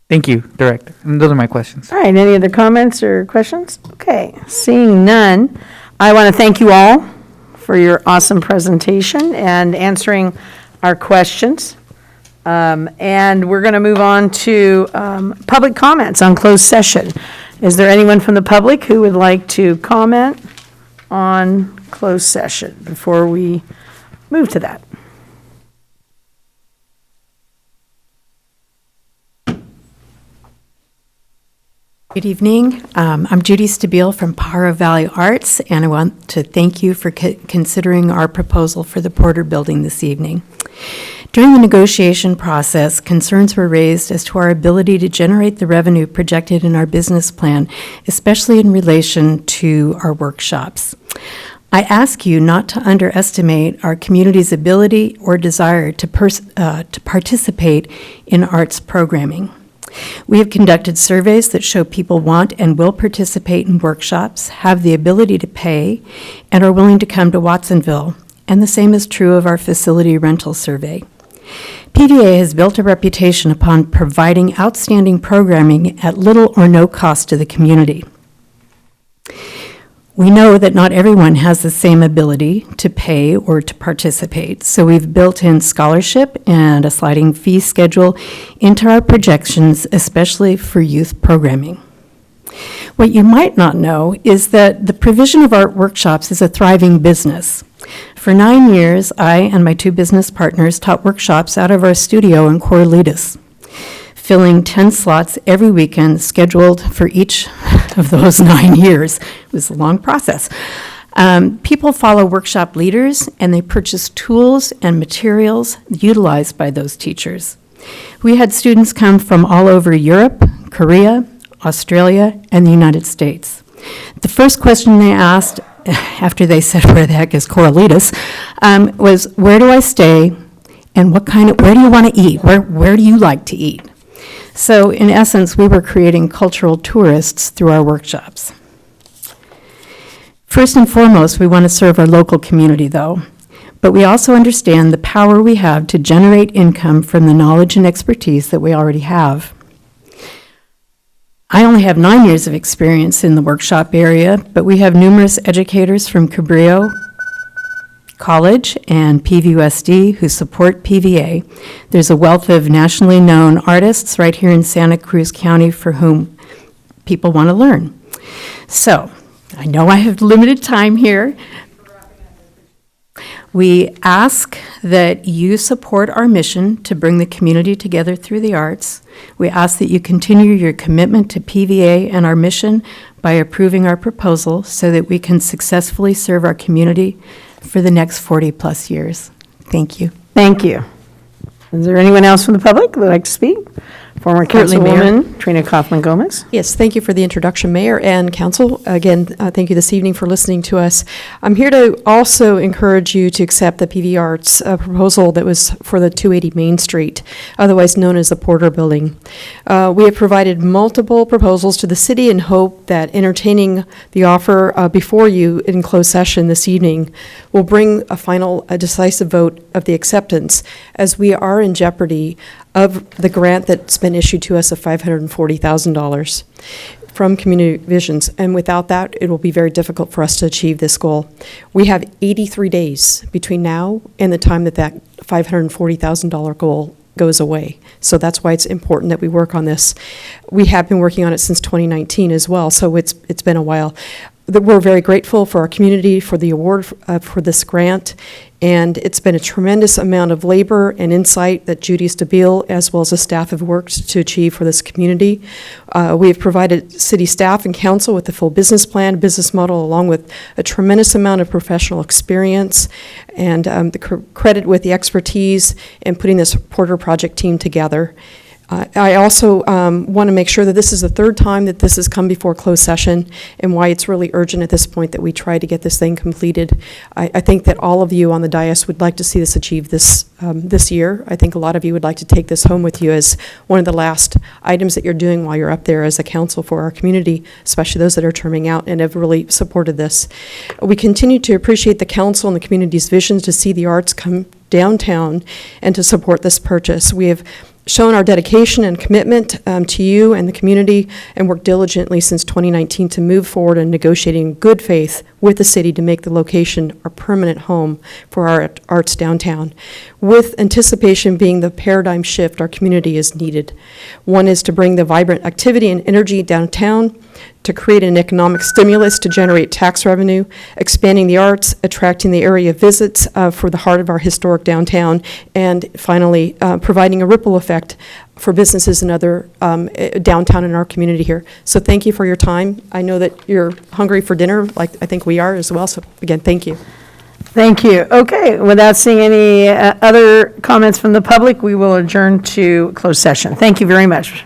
Thank you, Director. And those are my questions. All right, any other comments or questions? Okay, seeing none, I want to thank you all for your awesome presentation and answering our questions. And we're going to move on to public comments on closed session. Is there anyone from the public who would like to comment on closed session before we move to that? Good evening. I'm Judy Stabile from Pajaro Valley Arts, and I want to thank you for considering our proposal for the Porter Building this evening. During the negotiation process, concerns were raised as to our ability to generate the revenue projected in our business plan, especially in relation to our workshops. I ask you not to underestimate our community's ability or desire to participate in arts programming. We have conducted surveys that show people want and will participate in workshops, have the ability to pay, and are willing to come to Watsonville, and the same is true of our facility rental survey. PVA has built a reputation upon providing outstanding programming at little or no cost to the community. We know that not everyone has the same ability to pay or to participate, so we've built in scholarship and a sliding fee schedule into our projections, especially for youth programming. What you might not know is that the provision of art workshops is a thriving business. For 9 years, I and my 2 business partners taught workshops out of our studio in Corralitos, filling 10 slots every weekend scheduled for each of those 9 years. It was a long process. People follow workshop leaders, and they purchase tools and materials utilized by those teachers. We had students come from all over Europe, Korea, Australia, and the United States. The first question they asked after they said, "Where the heck is Corralitos?" Was, "Where do I stay, and where do you want to eat? Where do you like to eat?" So in essence, we were creating cultural tourists through our workshops. First and foremost, we want to serve our local community, though, but we also understand the power we have to generate income from the knowledge and expertise that we already have. I only have 9 years of experience in the workshop area, but we have numerous educators from Cabrillo College and PVUSD who support PVA. There's a wealth of nationally known artists right here in Santa Cruz County for whom people want to learn. So, I know I have limited time here. We ask that you support our mission to bring the community together through the arts. We ask that you continue your commitment to PVA and our mission by approving our proposal so that we can successfully serve our community for the next 40-plus years. Thank you. Thank you. Is there anyone else from the public that would like to speak? Former Certainly, Mayor. Councilwoman Trina Kaufman-Gomez. Yes, thank you for the introduction, Mayor and Council. Again, thank you this evening for listening to us. I'm here to also encourage you to accept the PV Arts proposal that was for the 280 Main Street, otherwise known as the Porter Building. We have provided multiple proposals to the city and hope that entertaining the offer before you in closed session this evening will bring a decisive vote of the acceptance, as we are in jeopardy of the grant that's been issued to us of $540,000 from Community Visions. And without that, it will be very difficult for us to achieve this goal. We have 83 days between now and the time that that $540,000 goal goes away. So that's why it's important that we work on this. We have been working on it since 2019 as well, so it's been a while. We're very grateful for our community for the award for this grant, and it's been a tremendous amount of labor and insight that Judy Stabile as well as the staff have worked to achieve for this community. We have provided city staff and council with the full business plan, business model, along with a tremendous amount of professional experience and the credit with the expertise in putting this Porter project team together. I also want to make sure that this is the third time that this has come before closed session, and why it's really urgent at this point that we try to get this thing completed. I think that all of you on the dais would like to see this achieved this year. I think a lot of you would like to take this home with you as one of the last items that you're doing while you're up there as a council for our community, especially those that are terming out and have really supported this. We continue to appreciate the council and the community's visions to see the arts come downtown and to support this purchase. We have shown our dedication and commitment to you and the community, and worked diligently since 2019 to move forward in negotiating in good faith with the city to make the location our permanent home for our arts downtown, with anticipation being the paradigm shift our community is needed. One is to bring the vibrant activity and energy downtown, to create an economic stimulus to generate tax revenue, expanding the arts, attracting the area visits for the heart of our historic downtown, and finally providing a ripple effect for businesses and other downtown in our community here. So thank you for your time. I know that you're hungry for dinner, like I think we are as well. So again, thank you. Thank you. Okay, without seeing any other comments from the public, we will adjourn to closed session. Thank you very much.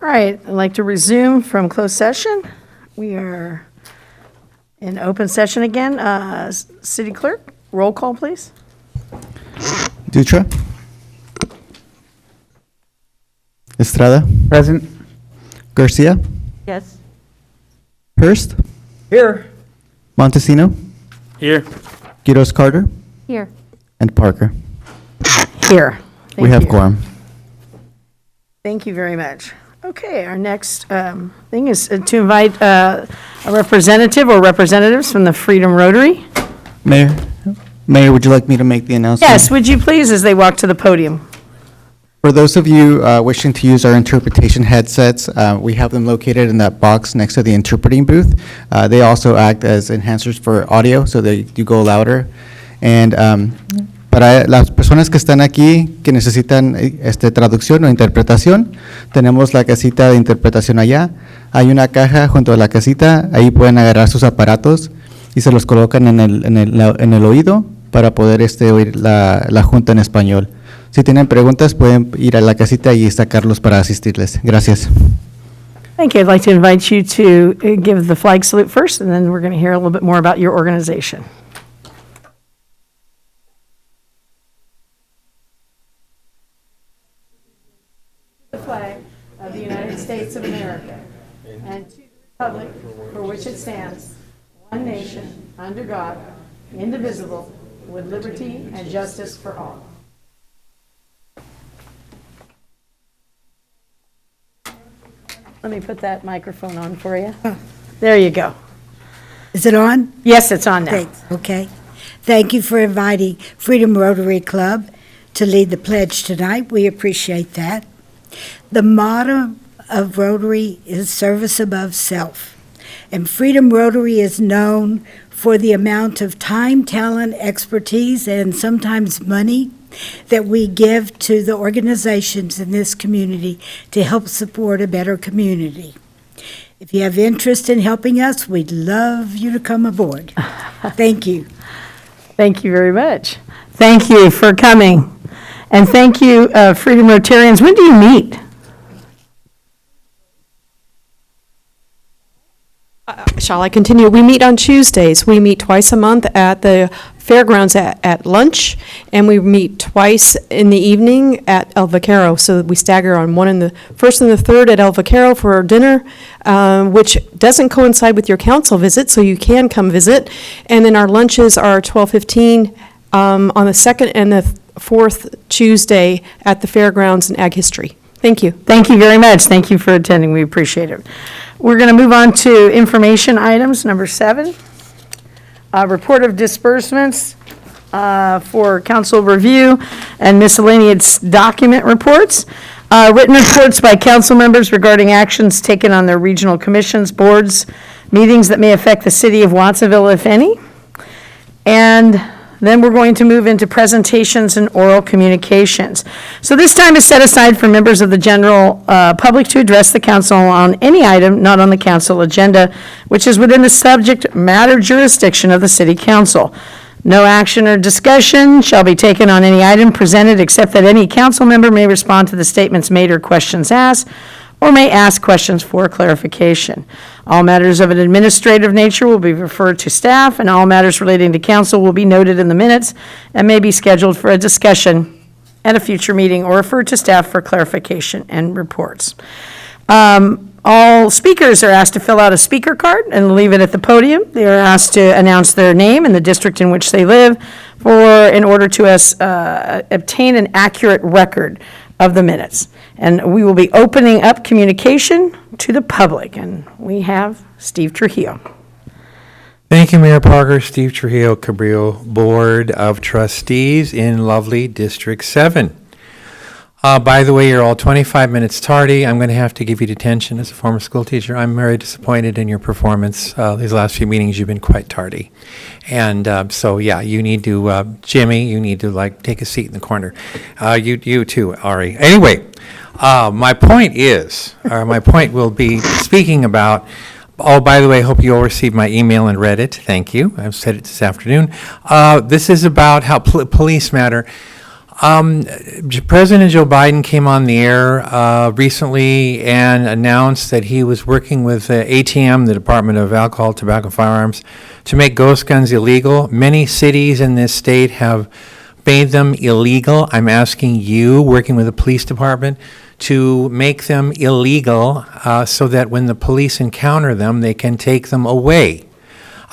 All right, I'd like to resume from closed session. We are in open session again. City Clerk, roll call, please. Dutra. Estrada. Present. Garcia. Yes. Hurst. Here. Montesino. Here. Quiroz Carter. Here. And Parker. Here. We have you. quorum. Thank you very much. Okay, our next thing is to invite a representative or representatives from the Freedom Rotary. Mayor, would you like me to make the announcement? Yes, would you please, as they walk to the podium? For those of you wishing to use our interpretation headsets, we have them located in that box next to the interpreting booth. They also act as enhancers for audio, so they do go louder. And para las personas que están aquí, que necesitan traducción o interpretación, tenemos la casita de interpretación allá. Hay una caja junto a la casita, ahí pueden agarrar sus aparatos y se los colocan en el oído para poder oír la junta en español. Si tienen preguntas, pueden ir a la casita y sacarlos para asistirles. Gracias. Thank you. I'd like to invite you to give the flag salute first, and then we're going to hear a little bit more about your organization. The flag of the United States of America, and to the republic for which it stands, one nation, under God, indivisible, with liberty and justice for all. Let me put that microphone on for you. There you go. Is it on? Yes, it's on now. Thanks. Okay. Thank you for inviting Freedom Rotary Club to lead the pledge tonight. We appreciate that. The motto of Rotary is service above self. And Freedom Rotary is known for the amount of time, talent, expertise, and sometimes money that we give to the organizations in this community to help support a better community. If you have interest in helping us, we'd love you to come aboard. Thank you. Thank you very much. Thank you for coming. And thank you, Freedom Rotarians. When do you meet? Shall I continue? We meet on Tuesdays. We meet twice a month at the fairgrounds at lunch, and we meet twice in the evening at El Vaquero. So we stagger on one in the first and the third at El Vaquero for our dinner, which doesn't coincide with your council visit, so you can come visit. And then our lunches are 12:15 on the second and the fourth Tuesday at the fairgrounds in Ag History. Thank you. Thank you very much. Thank you for attending. We appreciate it. We're going to move on to information items, number 7. Report of disbursements for council review and miscellaneous document reports. Written reports by council members regarding actions taken on their regional commissions, boards, meetings that may affect the city of Watsonville, if any. And then we're going to move into presentations and oral communications. So this time is set aside for members of the general public to address the council on any item not on the council agenda, which is within the subject matter jurisdiction of the city council. No action or discussion shall be taken on any item presented except that any council member may respond to the statements made or questions asked, or may ask questions for clarification. All matters of an administrative nature will be referred to staff, and all matters relating to council will be noted in the minutes and may be scheduled for a discussion at a future meeting or referred to staff for clarification and reports. All speakers are asked to fill out a speaker card and leave it at the podium. They are asked to announce their name and the district in which they live in order to obtain an accurate record of the minutes. And we will be opening up communication to the public, and we have Steve Trujillo. Thank you, Mayor Parker. Steve Trujillo, Cabrillo, Board of Trustees in lovely District 7. By the way, you're all 25 minutes tardy. I'm going to have to give you detention as a former school teacher. I'm very disappointed in your performance. These last few meetings, you've been quite tardy. And so, yeah, you need to, Jimmy, you need to, take a seat in the corner. You too, Ari. Anyway, my point will be speaking about, oh, by the way, hope you all received my email and read it. Thank you. I've said it this afternoon. This is about how police matter. President Joe Biden came on the air recently and announced that he was working with ATM, the Department of Alcohol, Tobacco, Firearms, to make ghost guns illegal. Many cities in this state have made them illegal. I'm asking you, working with the police department, to make them illegal so that when the police encounter them, they can take them away.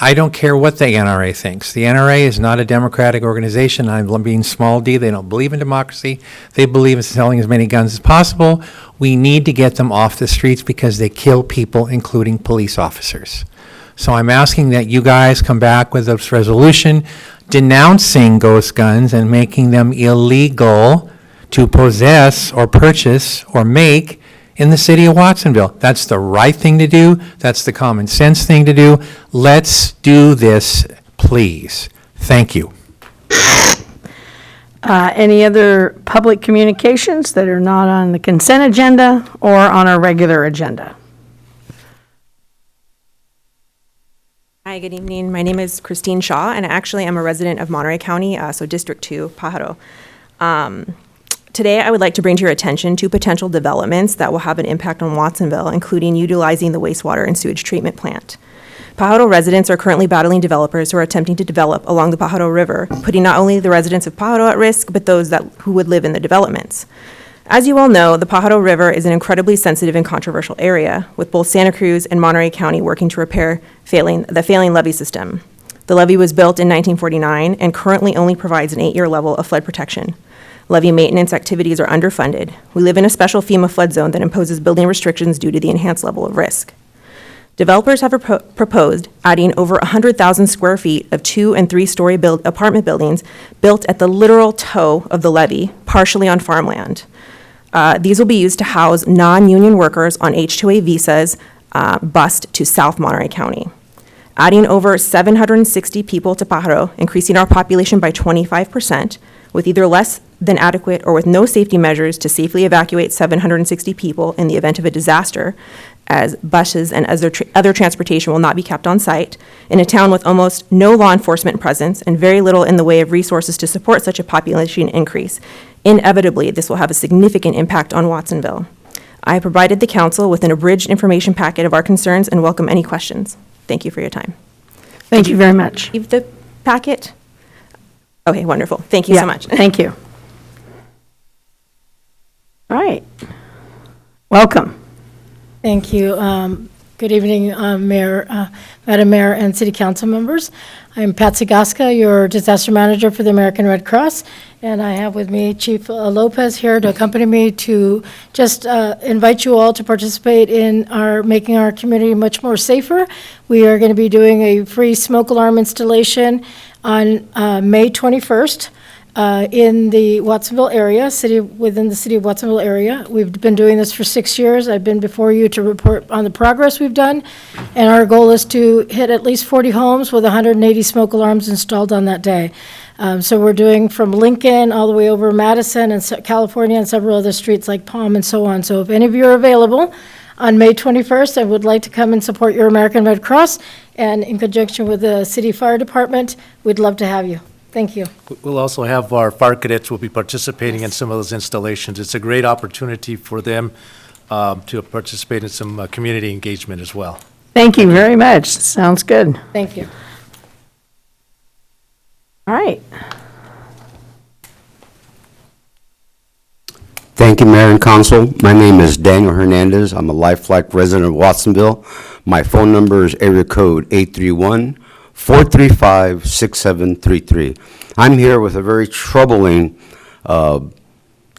I don't care what the NRA thinks. The NRA is not a democratic organization. I'm being small d. They don't believe in democracy. They believe in selling as many guns as possible. We need to get them off the streets because they kill people, including police officers. So I'm asking that you guys come back with a resolution denouncing ghost guns and making them illegal to possess or purchase or make in the city of Watsonville. That's the right thing to do. That's the common sense thing to do. Let's do this, please. Thank you. Any other public communications that are not on the consent agenda or on our regular agenda? Hi, good evening. My name is Christine Shaw, and actually I'm a resident of Monterey County, so District 2, Pajaro. Today, I would like to bring to your attention two potential developments that will have an impact on Watsonville, including utilizing the wastewater and sewage treatment plant. Pajaro residents are currently battling developers who are attempting to develop along the Pajaro River, putting not only the residents of Pajaro at risk, but those who would live in the developments. As you all know, the Pajaro River is an incredibly sensitive and controversial area, with both Santa Cruz and Monterey County working to repair the failing levee system. The levee was built in 1949 and currently only provides an 8-year level of flood protection. Levee maintenance activities are underfunded. We live in a special FEMA flood zone that imposes building restrictions due to the enhanced level of risk. Developers have proposed adding over 100,000 square feet of 2- and 3-story apartment buildings built at the literal toe of the levee, partially on farmland. These will be used to house non-union workers on H-2A visas bused to South Monterey County. Adding over 760 people to Pajaro, increasing our population by 25%, with either less than adequate or with no safety measures to safely evacuate 760 people in the event of a disaster, as buses and other transportation will not be kept on site, in a town with almost no law enforcement presence and very little in the way of resources to support such a population increase. Inevitably, this will have a significant impact on Watsonville. I provided the council with an abridged information packet of our concerns and welcome any questions. Thank you for your time. Thank you very much. Leave the packet? Okay, wonderful. Thank you so much. Thank you. All right. Welcome. Thank you. Good evening, Mayor, Madam Mayor, and City Council members. I'm Patsy Gasca, your Disaster Manager for the American Red Cross, and I have with me Chief Lopez here to accompany me to just invite you all to participate in making our community much more safer. We are going to be doing a free smoke alarm installation on May 21st. In the Watsonville area, within the city of Watsonville area. We've been doing this for 6 years. I've been before you to report on the progress we've done, and our goal is to hit at least 40 homes with 180 smoke alarms installed on that day. So we're doing from Lincoln all the way over Madison and California and several other streets like Palm and so on. So if any of you are available on May 21st and would like to come and support your American Red Cross, and in conjunction with the city fire department, we'd love to have you. Thank you. We'll also have our fire cadets will be participating in some of those installations. It's a great opportunity for them to participate in some community engagement as well. Thank you very much. Sounds good. Thank you. All right. Thank you, Mayor and Council. My name is Daniel Hernandez. I'm a lifelike resident of Watsonville. My phone number is area code 831-435-6733. I'm here with a very troubling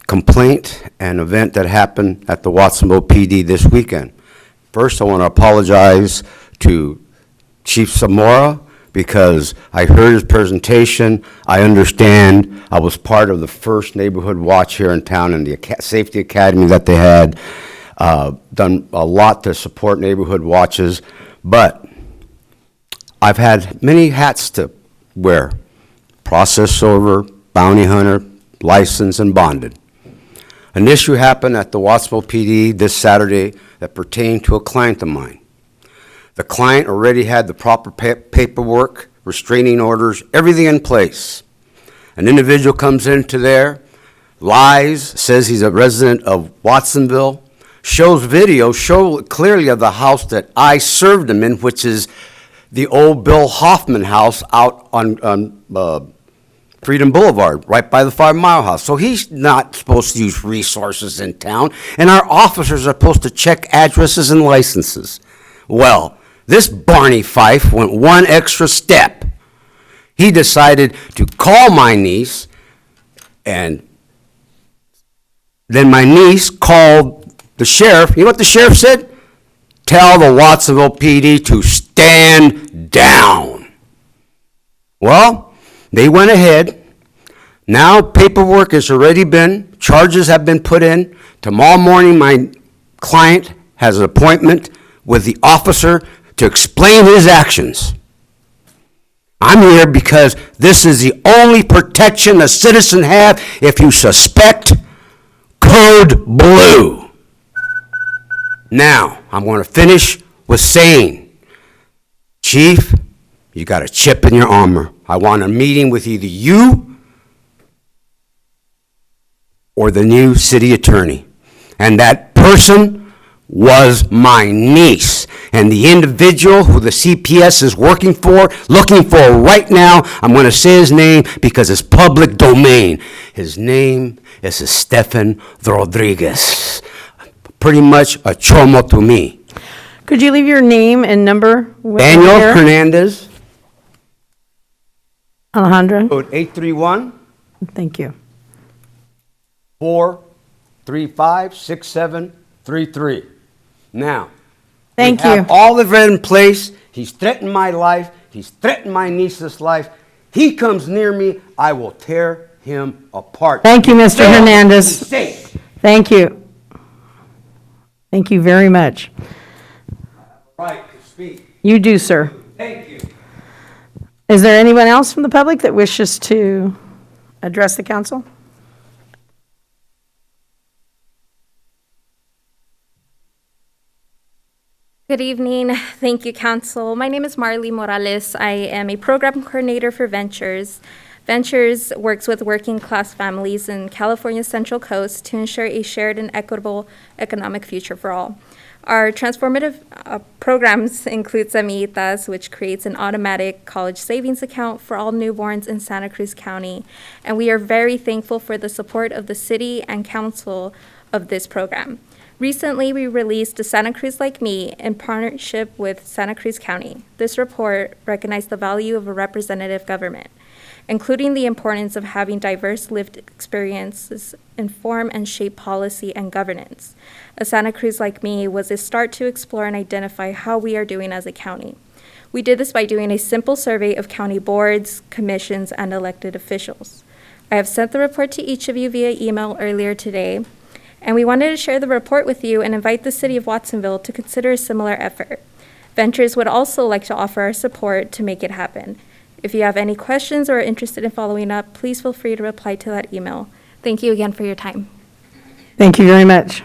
complaint and event that happened at the Watsonville PD this weekend. First, I want to apologize to Chief Zamora because I heard his presentation. I understand. I was part of the first neighborhood watch here in town and the safety academy that they had. Done a lot to support neighborhood watches, but I've had many hats to wear: process server, bounty hunter, licensed, and bonded. An issue happened at the Watsonville PD this Saturday that pertained to a client of mine. The client already had the proper paperwork, restraining orders, everything in place. An individual comes into there lies, says he's a resident of Watsonville, shows video, show clearly of the house that I served him in, which is the old Bill Hoffman house out on Freedom Boulevard, right by the 5 Mile House. So he's not supposed to use resources in town, and our officers are supposed to check addresses and licenses. Well, this Barney Fife went one extra step. He decided to call my niece, and then my niece called the sheriff. You know what the sheriff said? Tell the Watsonville PD to stand down. Well, they went ahead. Now paperwork has already been, charges have been put in. Tomorrow morning, my client has an appointment with the officer to explain his actions. I'm here because this is the only protection a citizen have if you suspect Code Blue. Now, I'm going to finish with saying, Chief, you got a chip in your armor. I want a meeting with either you or the new city attorney. And that person was my niece. And the individual who the CPS is looking for right now, I'm going to say his name because it's public domain. His name is Stefan Rodriguez. Pretty much a chomo to me. Could you leave your name and number? Daniel here? Hernandez. Alejandra? Code 831. Thank you. 435-6733. Now, Thank we you. have all of it in place. He's threatened my life. He's threatened my niece's life. He comes near me, I will tear him apart. Thank you, Mr. Fail to Hernandez. be safe. Thank you. Thank you very much. Right to speak. You do, sir. Thank you. Is there anyone else from the public that wishes to address the council? Good evening. Thank you, Council. My name is Marley Morales. I am a program coordinator for Ventures. Ventures works with working class families in California's Central Coast to ensure a shared and equitable economic future for all. Our transformative programs include Semillitas, which creates an automatic college savings account for all newborns in Santa Cruz County. And we are very thankful for the support of the city and council of this program. Recently, we released the Santa Cruz Like Me in partnership with Santa Cruz County. This report recognized the value of a representative government, including the importance of having diverse lived experiences inform and shape policy and governance. A Santa Cruz Like Me was a start to explore and identify how we are doing as a county. We did this by doing a simple survey of county boards, commissions, and elected officials. I have sent the report to each of you via email earlier today, and we wanted to share the report with you and invite the city of Watsonville to consider a similar effort. Ventures would also like to offer our support to make it happen. If you have any questions or are interested in following up, please feel free to reply to that email. Thank you again for your time. Thank you very much.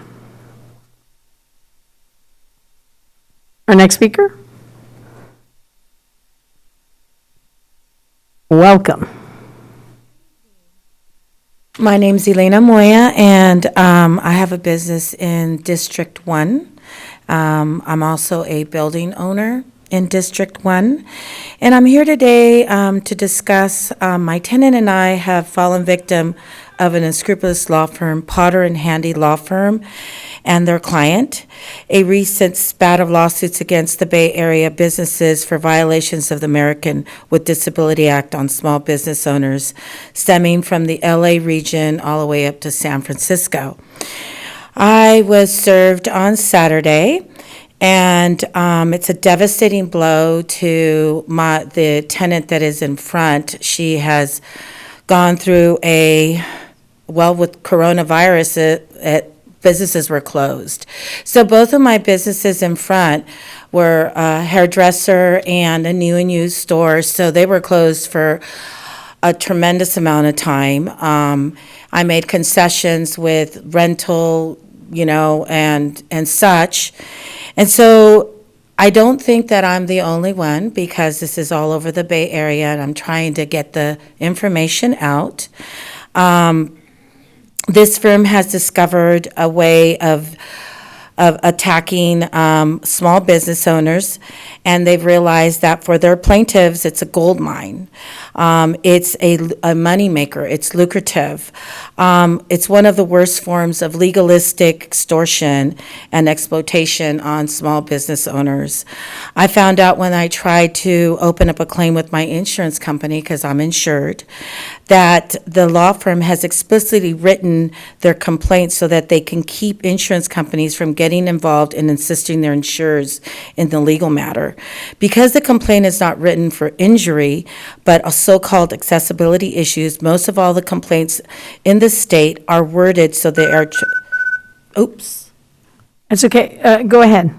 Our next speaker? Welcome. My name's Elena Moya, and I have a business in District 1. I'm also a building owner in District 1. And I'm here today to discuss, my tenant and I have fallen victim of an unscrupulous law firm, Potter and Handy Law Firm, and their client. A recent spat of lawsuits against the Bay Area businesses for violations of the American with Disability Act on small business owners, stemming from the LA region all the way up to San Francisco. I was served on Saturday, and it's a devastating blow to the tenant that is in front. She has gone through with coronavirus, businesses were closed. So both of my businesses in front were a hairdresser and a new and used store, so they were closed for a tremendous amount of time. I made concessions with rental, and such. And so I don't think that I'm the only one, because this is all over the Bay Area and I'm trying to get the information out. This firm has discovered a way of attacking small business owners, and they've realized that for their plaintiffs, it's a gold mine. It's a moneymaker. It's lucrative. It's one of the worst forms of legalistic extortion and exploitation on small business owners. I found out when I tried to open up a claim with my insurance company, because I'm insured, that the law firm has explicitly written their complaints so that they can keep insurance companies from getting involved in insisting their insurers in the legal matter. Because the complaint is not written for injury, but a so-called accessibility issues, most of all the complaints in the state are worded so they are, oops. It's okay, go ahead.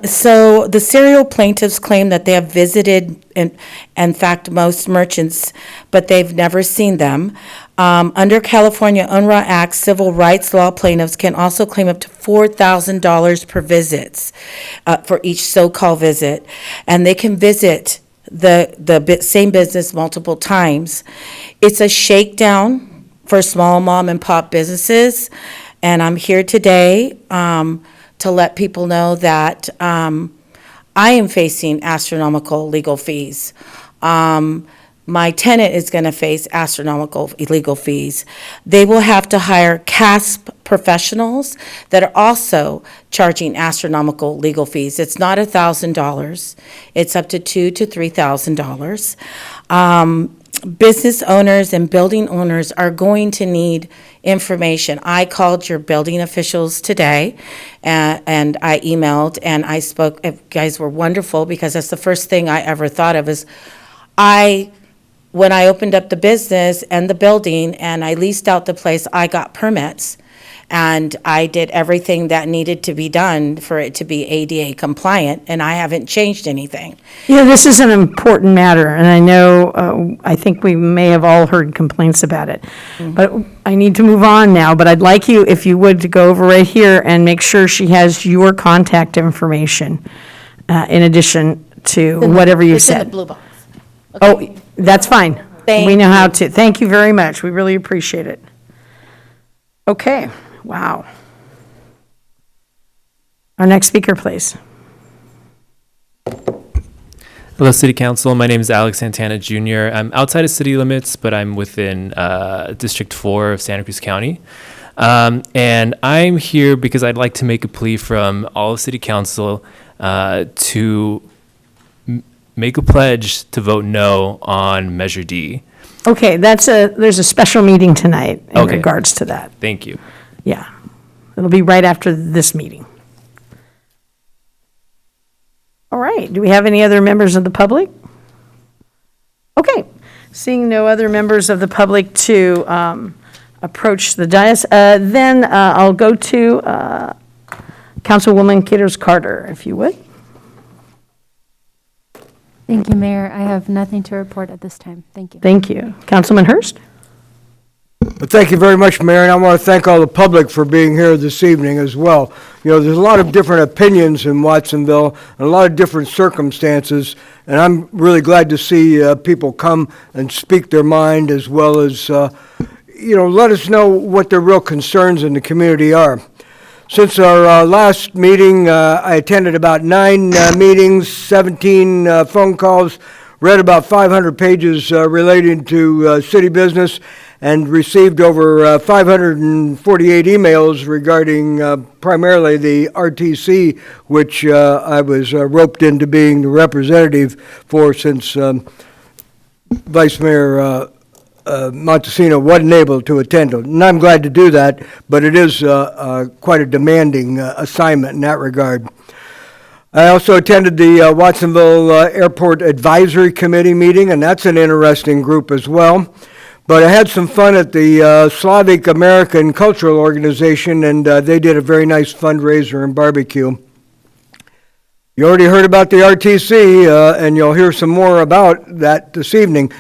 So the serial plaintiffs claim that they have visited, in fact, most merchants, but they've never seen them. Under California UNRRA Act, civil rights law plaintiffs can also claim up to $4,000 per visit for each so-called visit, and they can visit the same business multiple times. It's a shakedown for small mom and pop businesses, and I'm here today to let people know that I am facing astronomical legal fees. My tenant is going to face astronomical legal fees. They will have to hire CASP professionals that are also charging astronomical legal fees. It's not $1,000. It's up to $2,000 to $3,000. Business owners and building owners are going to need information. I called your building officials today, and I emailed, and I spoke. You guys were wonderful, because that's the first thing I ever thought of is when I opened up the business and the building and I leased out the place, I got permits. And I did everything that needed to be done for it to be ADA compliant, and I haven't changed anything. You know, this is an important matter, and I know, I think we may have all heard complaints about it. But I need to move on now, but I'd like you, if you would, to go over right here and make sure she has your contact information, in addition to whatever you It's in the said. blue box. Oh, that's fine. Thank We know how you. to. Thank you very much. We really appreciate it. Okay, wow. Our next speaker, please. Hello, City Council. My name is Alex Santana Jr. I'm outside of city limits, but I'm within District 4 of Santa Cruz County. And I'm here because I'd like to make a plea from all of City Council to make a pledge to vote no on Measure D. Okay, there's a special meeting tonight in Okay. regards to that. Thank you. Yeah, it'll be right after this meeting. All right, do we have any other members of the public? Okay, seeing no other members of the public to approach the dais, then I'll go to Councilwoman Kitters Carter, if you would. Thank you, Mayor. I have nothing to report at this time. Thank you. Thank you. Councilman Hurst? Well, thank you very much, Mayor, and I want to thank all the public for being here this evening as well. You know, there's a lot of different opinions in Watsonville and a lot of different circumstances, and I'm really glad to see people come and speak their mind, as well as, let us know what their real concerns in the community are. Since our last meeting, I attended about 9 meetings, 17 phone calls, read about 500 pages relating to city business, and received over 548 emails regarding primarily the RTC, which I was roped into being the representative for, since Vice Mayor Montesino wasn't able to attend. And I'm glad to do that, but it is quite a demanding assignment in that regard. I also attended the Watsonville Airport Advisory Committee meeting, and that's an interesting group as well. But I had some fun at the Slavic American Cultural Organization, and they did a very nice fundraiser and barbecue. You already heard about the RTC, and you'll hear some more about that this evening.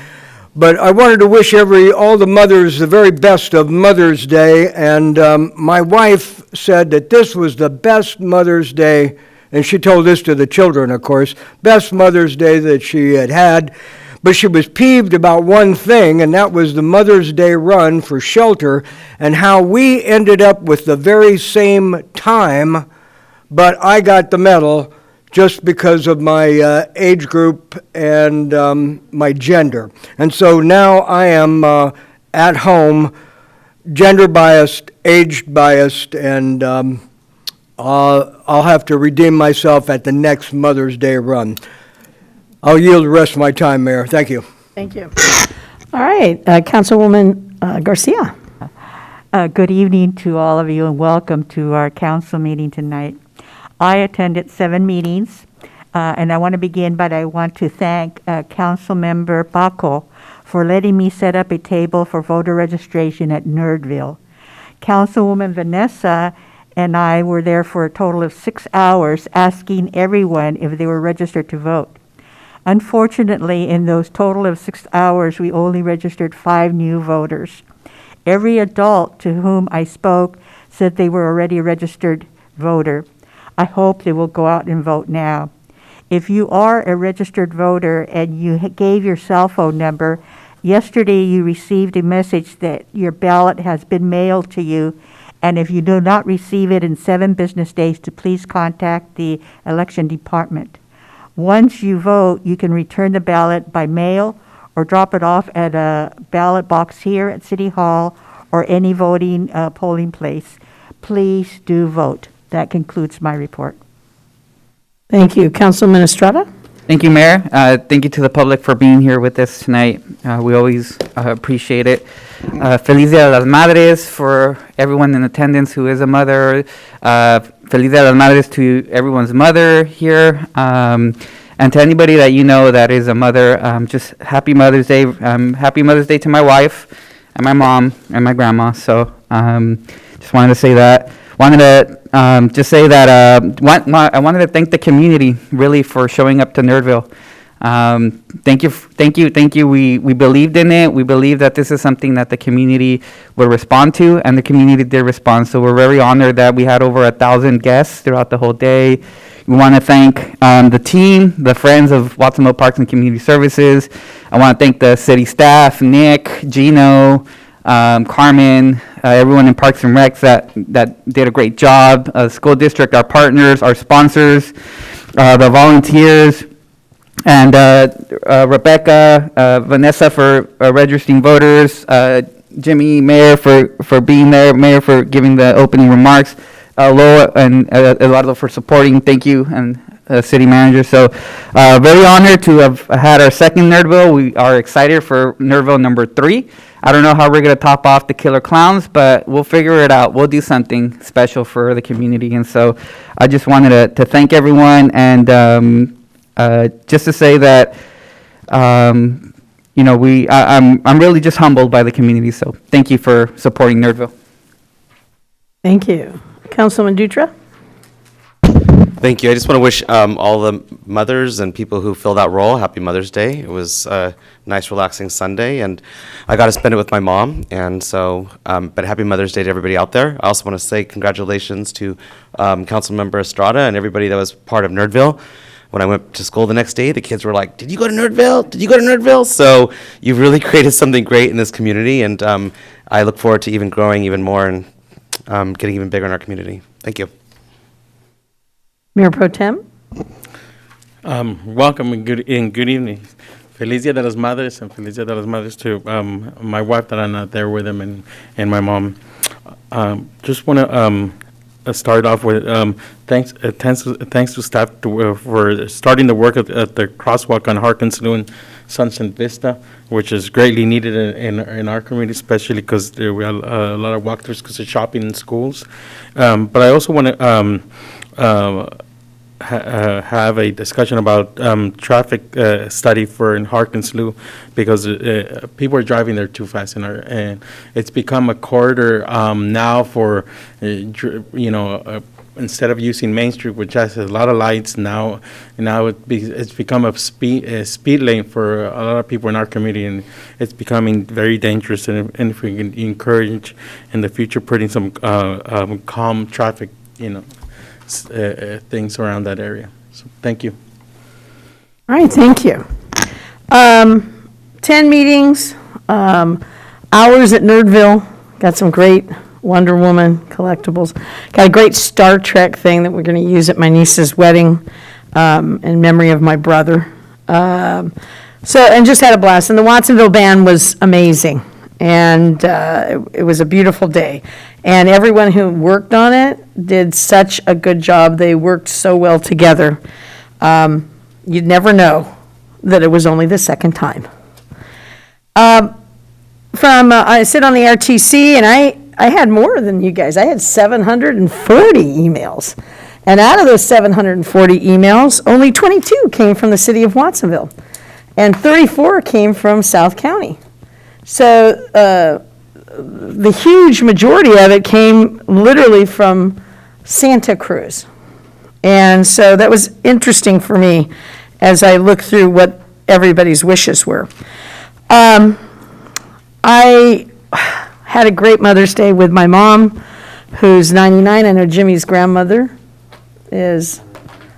But I wanted to wish all the mothers the very best of Mother's Day, and my wife said that this was the best Mother's Day, and she told this to the children, of course, best Mother's Day that she had. but she was peeved about one thing, and that was the Mother's Day run for shelter and how we ended up with the very same time, but I got the medal just because of my age group and my gender. And so now I am at home, gender biased, age biased, and I'll have to redeem myself at the next Mother's Day run. I'll yield the rest of my time, Mayor. Thank you. Thank you. All right, Councilwoman Garcia. Good evening to all of you and welcome to our council meeting tonight. I attended 7 meetings, and I want to begin, but I want to thank Councilmember Baco for letting me set up a table for voter registration at Nerdville. Councilwoman Vanessa and I were there for a total of 6 hours asking everyone if they were registered to vote. Unfortunately, in those total of 6 hours, we only registered 5 new voters. Every adult to whom I spoke said they were already a registered voter. I hope they will go out and vote now. If you are a registered voter and you gave your cell phone number, yesterday you received a message that your ballot has been mailed to you, and if you do not receive it in 7 business days, to please contact the election department. Once you vote, you can return the ballot by mail or drop it off at a ballot box here at City Hall or any voting polling place. Please do vote. That concludes my report. Thank you. Councilman Estrada? Thank you, Mayor. Thank you to the public for being here with us tonight. We always appreciate it. Feliz Dia de las Madres for everyone in attendance who is a mother. Feliz Dia de las Madres to everyone's mother here. And to anybody that you know that is a mother, just happy Mother's Day. Happy Mother's Day to my wife and my mom and my grandma. So just wanted to say that. Wanted to just say that I wanted to thank the community really for showing up to Nerdville. Thank you. We believed in it. We believed that this is something that the community would respond to, and the community did respond. So we're very honored that we had over 1,000 guests throughout the whole day. We want to thank the team, the friends of Watsonville Parks and Community Services. I want to thank the city staff, Nick, Gino, Carmen, everyone in Parks and Recs that did a great job, school district, our partners, our sponsors, the volunteers, and Rebecca, Vanessa for registering voters, Jimmy, Mayor for being there, Mayor for giving the opening remarks, Laura and Eduardo for supporting. Thank you, and City Manager. So very honored to have had our second Nerdville. We are excited for Nerdville number 3. I don't know how we're going to top off the Killer Clowns, but we'll figure it out. We'll do something special for the community. And so I just wanted to thank everyone, and just to say that, I'm really just humbled by the community. So thank you for supporting Nerdville. Thank you. Councilman Dutra? Thank you. I just want to wish all the mothers and people who filled that role happy Mother's Day. It was a nice, relaxing Sunday, and I got to spend it with my mom. And so, but happy Mother's Day to everybody out there. I also want to say congratulations to Councilmember Estrada and everybody that was part of Nerdville. When I went to school the next day, the kids were like, "Did you go to Nerdville? Did you go to Nerdville?" So you've really created something great in this community, and I look forward to even growing even more and getting even bigger in our community. Thank you. Mayor Pro Tem? Welcome and good evening. Feliz Dia de las Madres, and Feliz Dia de las Madres to my wife that I'm not there with them, and my mom. Just want to start off with thanks to staff for starting the work at the crosswalk on Hoc Implementation and Vista, which is greatly needed in our community, especially because we have a lot of walkthroughs because of shopping in schools. But I also want to have a discussion about traffic study for in Hoc and Slough, because people are driving there too fast, and it's become a corridor now for instead of using Main Street, which has a lot of lights, now it's become a speed lane for a lot of people in our community, and it's becoming very dangerous. And if we can encourage in the future putting some calm traffic, things around that area. So thank you. All right, thank you. 10 meetings, hours at Nerdville, got some great Wonder Woman collectibles, got a great Star Trek thing that we're going to use at my niece's wedding in memory of my brother. And just had a blast. And the Watsonville band was amazing. And it was a beautiful day. And everyone who worked on it did such a good job. They worked so well together. You'd never know that it was only the second time. I sit on the RTC, and I had more than you guys. I had 740 emails. And out of those 740 emails, only 22 came from the city of Watsonville, and 34 came from South County. So the huge majority of it came literally from Santa Cruz. And so that was interesting for me as I looked through what everybody's wishes were. I had a great Mother's Day with my mom, who's 99. I know Jimmy's grandmother is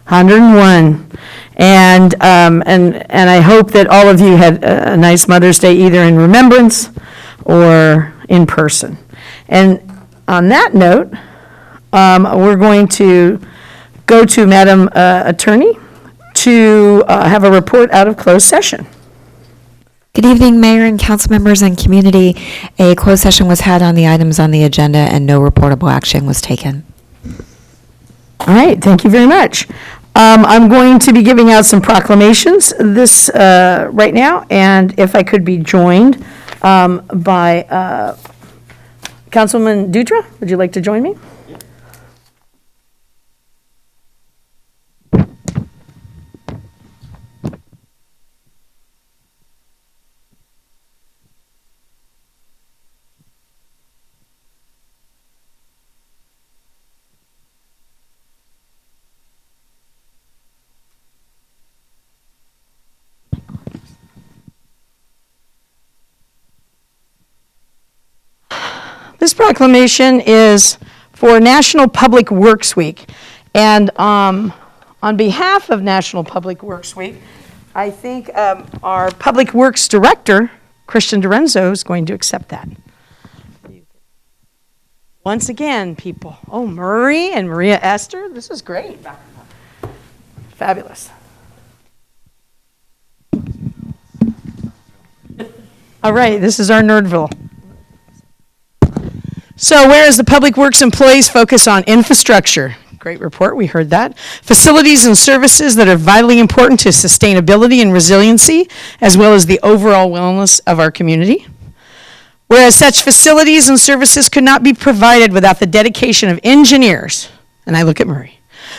101. And I hope that all of you had a nice Mother's Day, either in remembrance or in person. And on that note, we're going to go to Madam Attorney to have a report out of closed session. Good evening, Mayor and council members and community. A closed session was had on the items on the agenda and no reportable action was taken. All right, thank you very much. I'm going to be giving out some proclamations right now, and if I could be joined by Councilman Dutra, would you like to join me? This proclamation is for National Public Works Week. And on behalf of National Public Works Week, I think our Public Works Director, Christian Durenzo, is going to accept that. Once again, people. Oh, Murray and Maria Esther, this is great. Fabulous. All right, this is our Nerdville. So whereas the Public Works employees focus on infrastructure, great report, we heard that, facilities and services that are vitally important to sustainability and resiliency, as well as the overall wellness of our community. Whereas such facilities and services could not be provided without the dedication of engineers, and I look at Murray,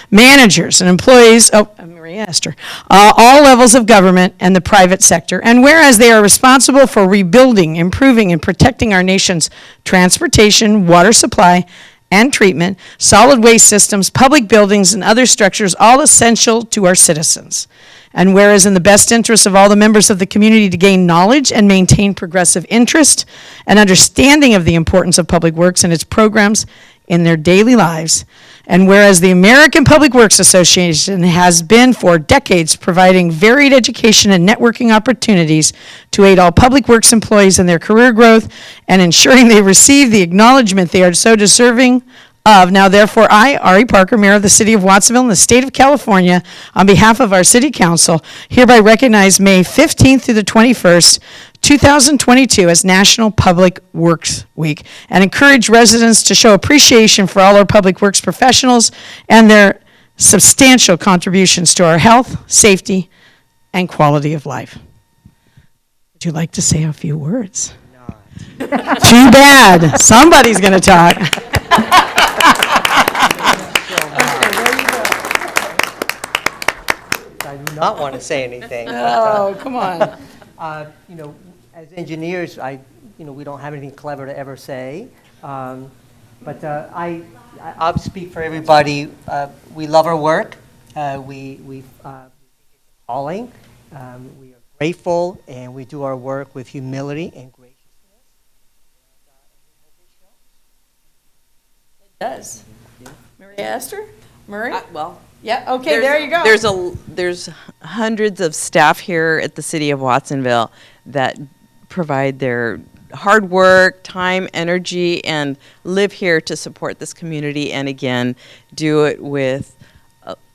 managers and employees, Maria Esther, all levels of government and the private sector. And whereas they are responsible for rebuilding, improving, and protecting our nation's transportation, water supply, and treatment, solid waste systems, public buildings, and other structures, all essential to our citizens. And whereas in the best interest of all the members of the community to gain knowledge and maintain progressive interest and understanding of the importance of public works and its programs in their daily lives, and whereas the American Public Works Association has been for decades providing varied education and networking opportunities to aid all public works employees in their career growth and ensuring they receive the acknowledgement they are so deserving of. Now, therefore, I, Ari Parker, Mayor of the City of Watsonville and the State of California, on behalf of our City Council, hereby recognize May 15th through the 21st, 2022 as National Public Works Week, and encourage residents to show appreciation for all our public works professionals and their substantial contributions to our health, safety, and quality of life. Would you like to say a few words? No. Too bad. Somebody's going to talk. I do not want to say anything. Oh, come on. As engineers, we don't have anything clever to ever say. But I'll speak for everybody. We love our work. We calling. We are grateful, and we do our work with humility and graciousness. It does. Maria Esther? Murray? Well, Yeah, okay, there you go. There's hundreds of staff here at the city of Watsonville that provide their hard work, time, energy, and live here to support this community, and again, do it with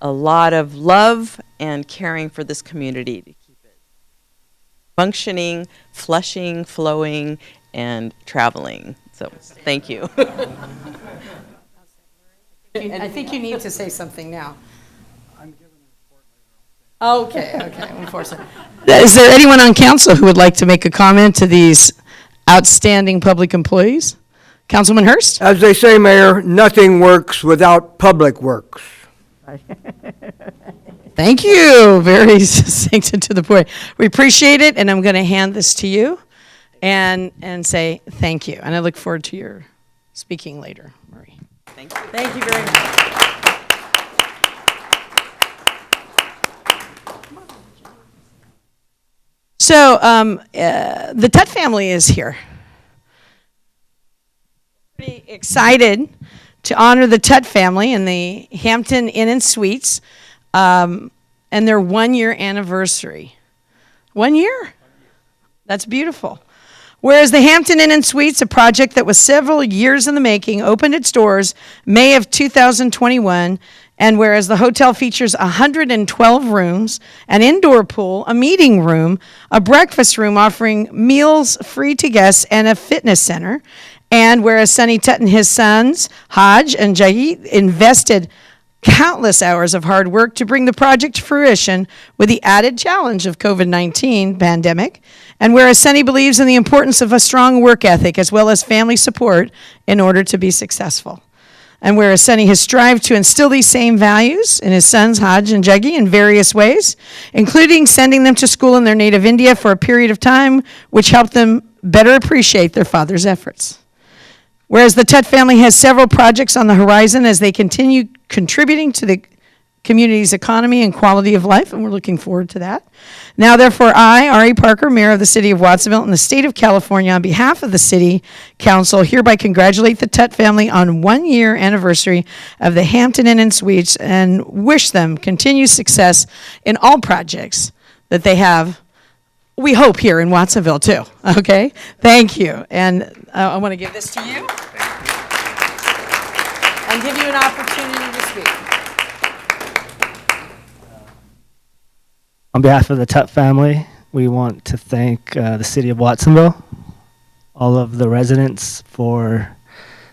a lot of love and caring for this community to keep it functioning, flushing, flowing, and traveling. So, thank you. I think you need to say something now. Okay, unfortunately. Is there anyone on council who would like to make a comment to these outstanding public employees? Councilman Hurst? As they say, Mayor, nothing works without public works. Thank you. Very succinct and to the point. We appreciate it, and I'm going to hand this to you and say thank you. And I look forward to your speaking later, Marie. Thank you. Thank you very much. So the Tutt family is here. Pretty excited to honor the Tutt family and the Hampton Inn and Suites and their 1-year anniversary. 1 year? That's beautiful. Whereas the Hampton Inn and Suites, a project that was several years in the making, opened its doors May of 2021, and whereas the hotel features 112 rooms, an indoor pool, a meeting room, a breakfast room offering meals free to guests, and a fitness center, and whereas Sonny Tutt and his sons, Haj and Jai, invested countless hours of hard work to bring the project to fruition with the added challenge of COVID-19 pandemic, and whereas Sonny believes in the importance of a strong work ethic as well as family support in order to be successful. And whereas Sonny has strived to instill these same values in his sons, Haj and Juggy, in various ways, including sending them to school in their native India for a period of time, which helped them better appreciate their father's efforts. Whereas the Tutt family has several projects on the horizon as they continue contributing to the community's economy and quality of life, and we're looking forward to that. Now, therefore, I, R.E. Parker, Mayor of the City of Watsonville and the State of California, on behalf of the City Council, hereby congratulate the Tutt family on 1-year anniversary of the Hampton Inn and Suites and wish them continued success in all projects that they have, we hope, here in Watsonville, too. Okay? Thank you. And I want to give this to you and give you an opportunity to speak. On behalf of the Tutt family, we want to thank the City of Watsonville, all of the residents for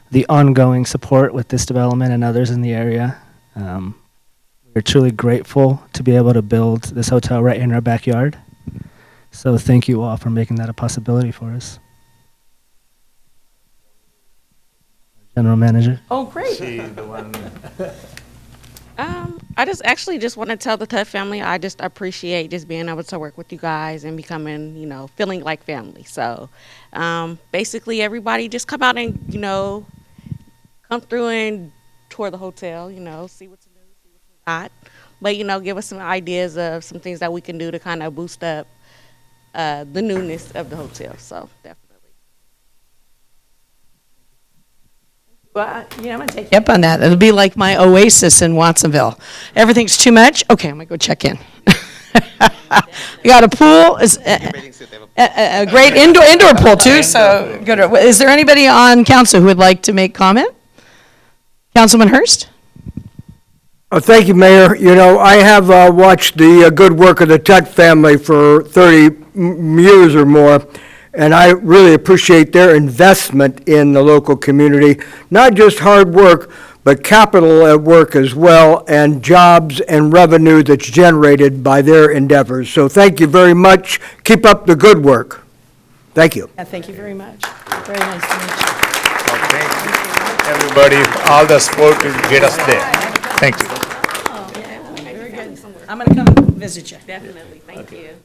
the ongoing support with this development and others in the area. We're truly grateful to be able to build this hotel right in our backyard. So thank you all for making that a possibility for us. General Manager. Oh, great. I just want to tell the Tutt family I just appreciate just being able to work with you guys and becoming, feeling like family. So basically everybody just come out and, come through and tour the hotel, see what's new, see what's not. But, give us some ideas of some things that we can do to kind of boost up the newness of the hotel. So definitely. Well, I'm going to take you up on that. It'll be like my oasis in Watsonville. Everything's too much? Okay, I'm going to go check in. We got a pool, a great indoor pool, too, so good. Is there anybody on council who would like to make comment? Councilman Hurst? Thank you, Mayor. I have watched the good work of the Tutt family for 30 years or more, and I really appreciate their investment in the local community. Not just hard work, but capital at work as well, and jobs and revenue that's generated by their endeavors. So thank you very much. Keep up the good work. Thank you. Yeah, thank you very much. Very nice to meet you. Okay. Everybody, all the support to get us there. Thank you. Oh, yeah, very good. I'm going to come visit you. Definitely. Thank you.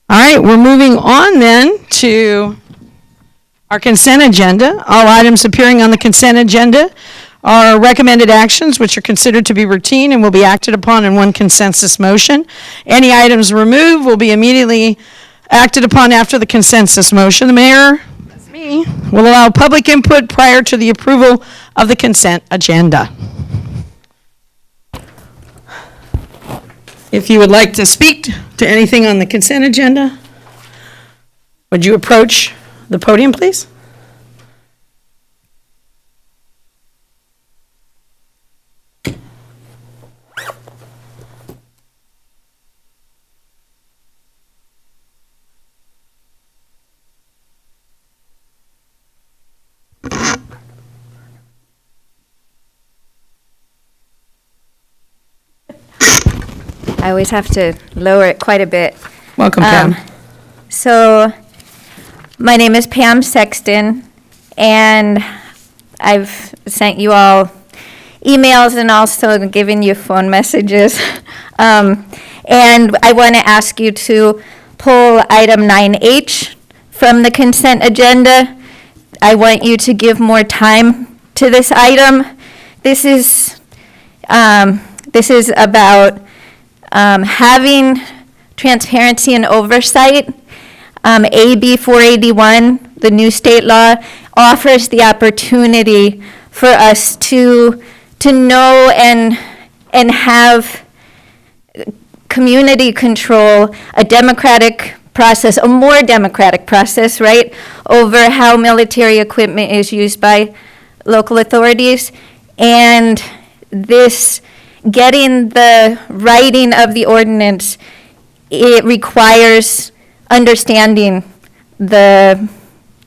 All right, we're moving on then to our consent agenda. All items appearing on the consent agenda are recommended actions which are considered to be routine and will be acted upon in one consensus motion. Any items removed will be immediately acted upon after the consensus motion. The mayor will allow public input prior to the approval of the consent agenda. If you would like to speak to anything on the consent agenda, would you approach the podium, please? I always have to lower it quite a bit. Welcome, Pam. So, my name is Pam Sexton, and I've sent you all emails and also given you phone messages. And I want to ask you to pull item 9H from the consent agenda. I want you to give more time to this item. This is about having transparency and oversight. AB 481, the new state law, offers the opportunity for us to know and have community control, a democratic process, a more democratic process, right, over how military equipment is used by local authorities. And this, getting the writing of the ordinance, it requires understanding the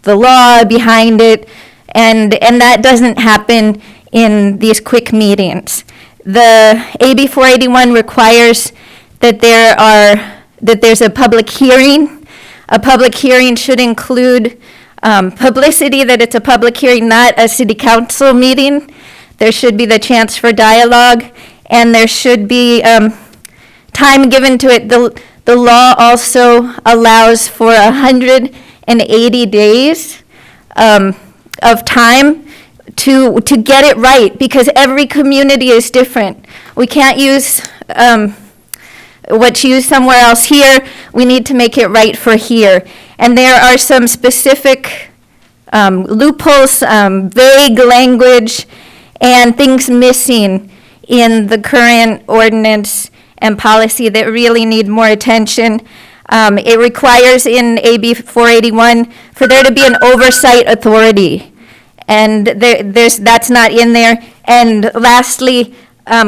law behind it, and that doesn't happen in these quick meetings. The AB 481 requires that there's a public hearing. A public hearing should include publicity, that it's a public hearing, not a city council meeting. There should be the chance for dialogue, and there should be time given to it. The law also allows for 180 days of time to get it right, because every community is different. We can't use what's used somewhere else here. We need to make it right for here. And there are some specific loopholes, vague language, and things missing in the current ordinance and policy that really need more attention. It requires in AB 481 for there to be an oversight authority, and that's not in there. And lastly,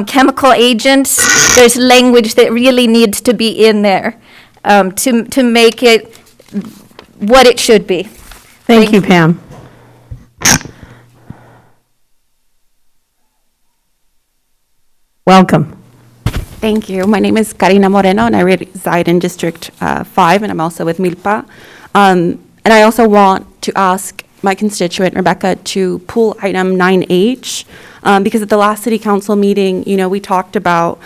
chemical agents, there's language that really needs to be in there to make it what it should be. Thank you, Pam. Welcome. Thank you. My name is Karina Moreno, and I reside in District 5, and I'm also with Milpa. And I also want to ask my constituent, Rebecca, to pull item 9H, because at the last city council meeting, we talked about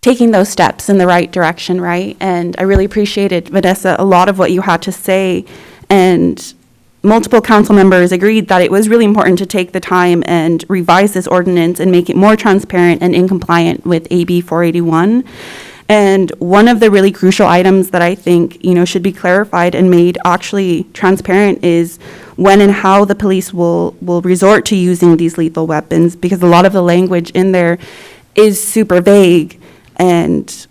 taking those steps in the right direction, right? And I really appreciated, Vanessa, a lot of what you had to say, and multiple council members agreed that it was really important to take the time and revise this ordinance and make it more transparent and in compliant with AB 481. And one of the really crucial items that I think, should be clarified and made actually transparent is when and how the police will resort to using these lethal weapons, because a lot of the language in there is super vague. And,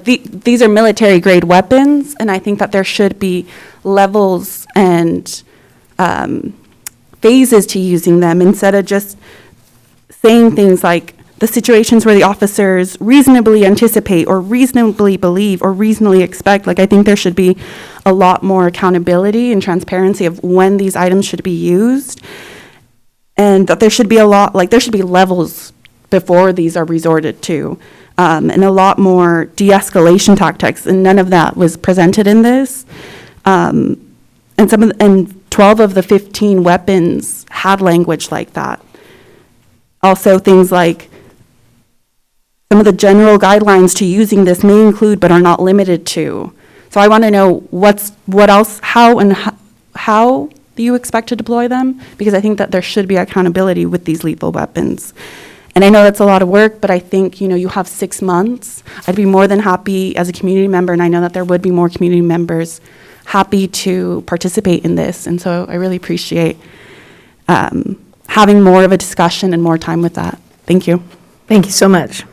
these are military grade weapons, and I think that there should be levels and phases to using them, instead of just saying things like the situations where the officers reasonably anticipate or reasonably believe or reasonably expect. I think there should be a lot more accountability and transparency of when these items should be used, and that there should be there should be levels before these are resorted to. And a lot more de-escalation tactics, and none of that was presented in this. And 12 of the 15 weapons had language like that. Also, things like some of the general guidelines to using this may include but are not limited to. So I want to know what else, how do you expect to deploy them? Because I think that there should be accountability with these lethal weapons. And I know that's a lot of work, but I think, you have 6 months. I'd be more than happy as a community member, and I know that there would be more community members happy to participate in this. And so I really appreciate having more of a discussion and more time with that. Thank you. Thank you so much.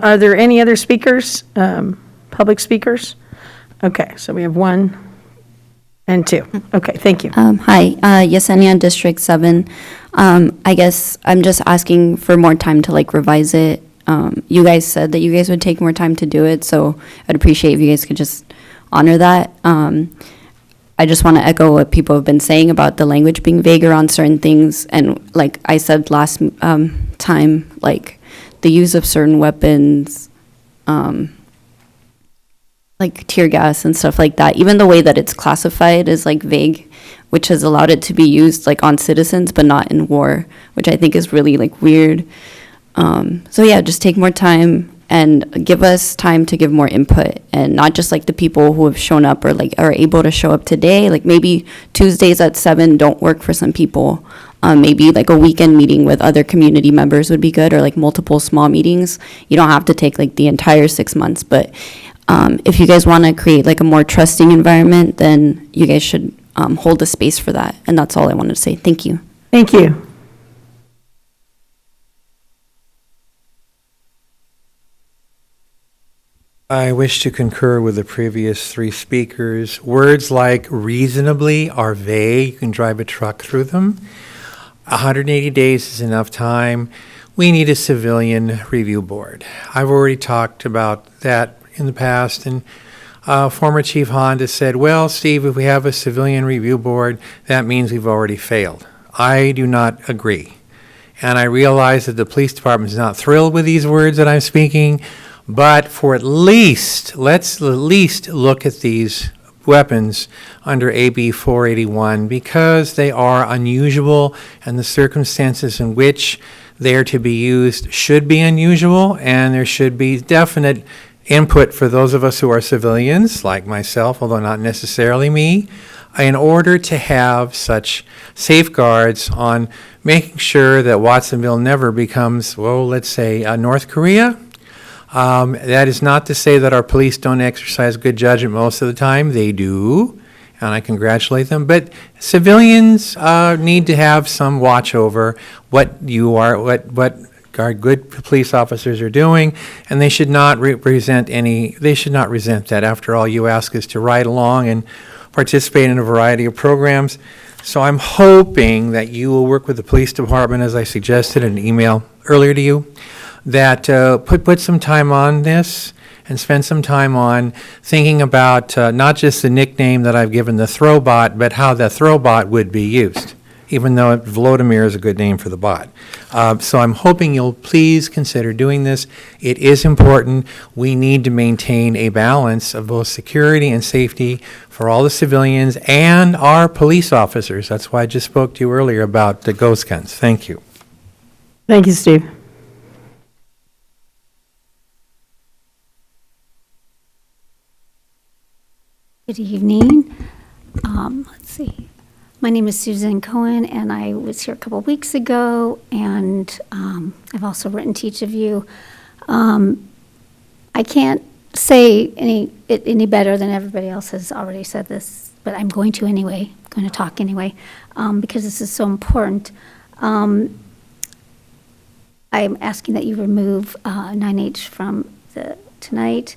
Are there any other speakers, public speakers? Okay, so we have 1 and 2. Okay, thank you. Hi, Yesenia, District 7. I guess I'm just asking for more time to like revise it. You guys said that you guys would take more time to do it, so I'd appreciate if you guys could just honor that. I just want to echo what people have been saying about the language being vaguer on certain things. And like I said last time, like the use of certain weapons, like tear gas and stuff like that, even the way that it's classified is like vague, which has allowed it to be used like on citizens but not in war, which I think is really like weird. So yeah, just take more time and give us time to give more input, and not just like the people who have shown up or like are able to show up today. Like maybe Tuesdays at 7 don't work for some people. Maybe like a weekend meeting with other community members would be good, or like multiple small meetings. You don't have to take like the entire 6 months, but if you guys want to create like a more trusting environment, then you guys should hold a space for that. And that's all I wanted to say. Thank you. Thank you. I wish to concur with the previous 3 speakers. Words like reasonably are vague. You can drive a truck through them. 180 days is enough time. We need a civilian review board. I've already talked about that in the past, and former Chief Honda said, well, Steve, if we have a civilian review board, that means we've already failed. I do not agree. And I realize that the police department is not thrilled with these words that I'm speaking, but for let's at least look at these weapons under AB 481, because they are unusual and the circumstances in which they are to be used should be unusual, and there should be definite input for those of us who are civilians, like myself, although not necessarily me, in order to have such safeguards on making sure that Watsonville never becomes, well, let's say, North Korea. That is not to say that our police don't exercise good judgment most of the time. They do, and I congratulate them. But civilians need to have some watch over what our good police officers are doing, and they should not resent that. After all, you ask us to ride along and participate in a variety of programs. So I'm hoping that you will work with the police department, as I suggested in an email earlier to you, that put some time on this and spend some time on thinking about not just the nickname that I've given the Throwbot, but how the Throwbot would be used, even though Volodymyr is a good name for the bot. So I'm hoping you'll please consider doing this. It is important. We need to maintain a balance of both security and safety for all the civilians and our police officers. That's why I just spoke to you earlier about the ghost guns. Thank you. Thank you, Steve. Good evening. Let's see. My name is Susan Cohen, and I was here a couple weeks ago, and I've also written to each of you. I can't say any better than everybody else has already said this, but I'm going to anyway. I'm going to talk anyway, because this is so important. I'm asking that you remove 9H from tonight.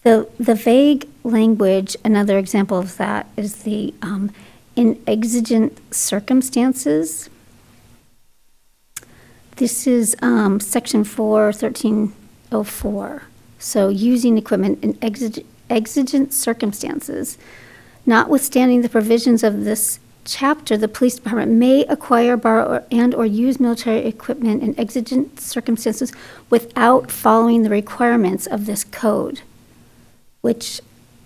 The vague language, another example of that is the in exigent circumstances. This is section 41304. So using equipment in exigent circumstances. Notwithstanding the provisions of this chapter, the police department may acquire, borrow, or use military equipment in exigent circumstances without following the requirements of this code. Which,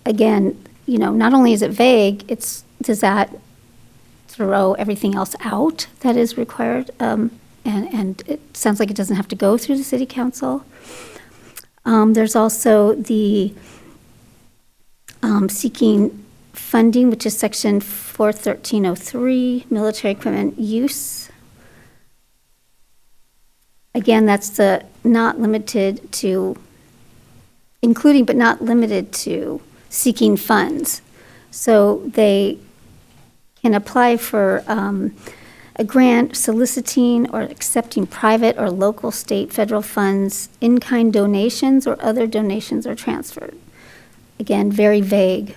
again, not only is it vague, does that throw everything else out that is required? And it sounds like it doesn't have to go through the city council. There's also the seeking funding, which is section 41303, military equipment use. Again, that's the not limited to, including but not limited to seeking funds. So they can apply for a grant soliciting or accepting private or local, state, federal funds, in-kind donations, or other donations or transferred. Again, very vague.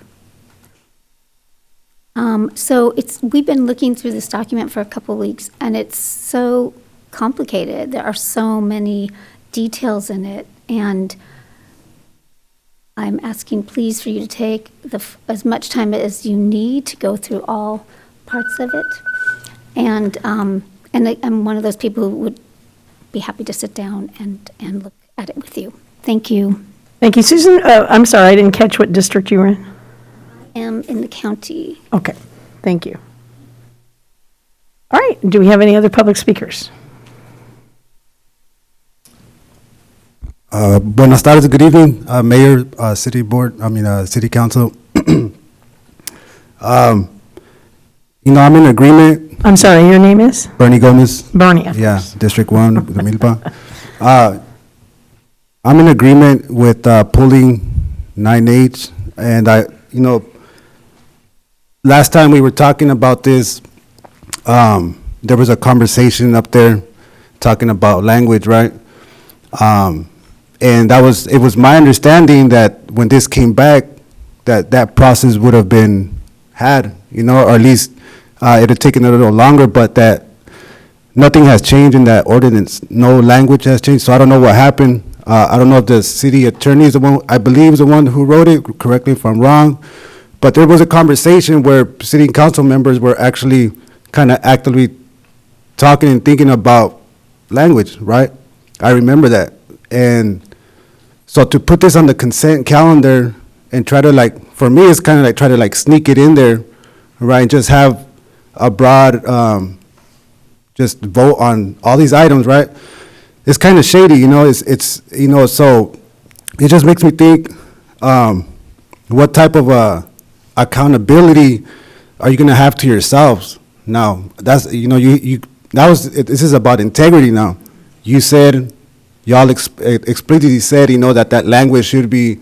So we've been looking through this document for a couple of weeks, and it's so complicated. There are so many details in it, and I'm asking please for you to take as much time as you need to go through all parts of it. And I'm one of those people who would be happy to sit down and look at it with you. Thank you. Thank you, Susan. I'm sorry, I didn't catch what district you were in. I am in the county. Okay, thank you. All right, do we have any other public speakers? Buenas tardes, good evening, Mayor, City Board, City Council. I'm in agreement. I'm sorry, your name is? Bernie Gomez. Bernie, of Yeah, course. District 1, the Milpa. I'm in agreement with pulling 9H, and last time we were talking about this, there was a conversation up there talking about language, right? And it was my understanding that when this came back, that process would have been had, or at least it had taken a little longer, but that nothing has changed in that ordinance. No language has changed, so I don't know what happened. I don't know if the city attorney is the one, I believe is the one who wrote it, correct me if I'm wrong, but there was a conversation where city council members were actually kind of actively talking and thinking about language, right? I remember that. And so to put this on the consent calendar and try to for me, it's kind of try to sneak it in there, right? And just have a broad, just vote on all these items, right? It's kind of shady, it's so it just makes me think, what type of accountability are you going to have to yourselves? Now, that's, this is about integrity now. You said, y'all explicitly said, that language should be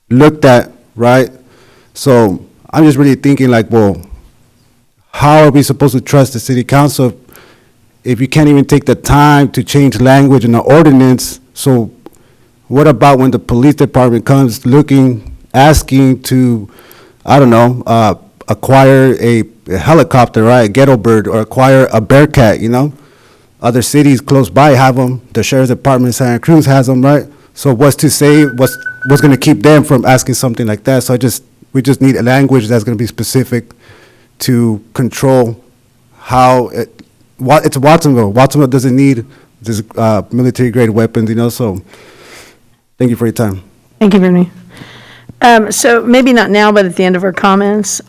looked at, right? So I'm just really thinking well, how are we supposed to trust the city council if you can't even take the time to change language in the ordinance? So what about when the police department comes asking to, I don't know, acquire a helicopter, right, a ghetto bird, or acquire a bearcat, Other cities close by have them. The sheriff's department in Santa Cruz has them, right? So what's to say, what's going to keep them from asking something like that? So we just need a language that's going to be specific to control how it's Watsonville. Watsonville doesn't need this military-grade weapons, so thank you for your time. Thank you, Bernie. So maybe not now, but at the end of our comments,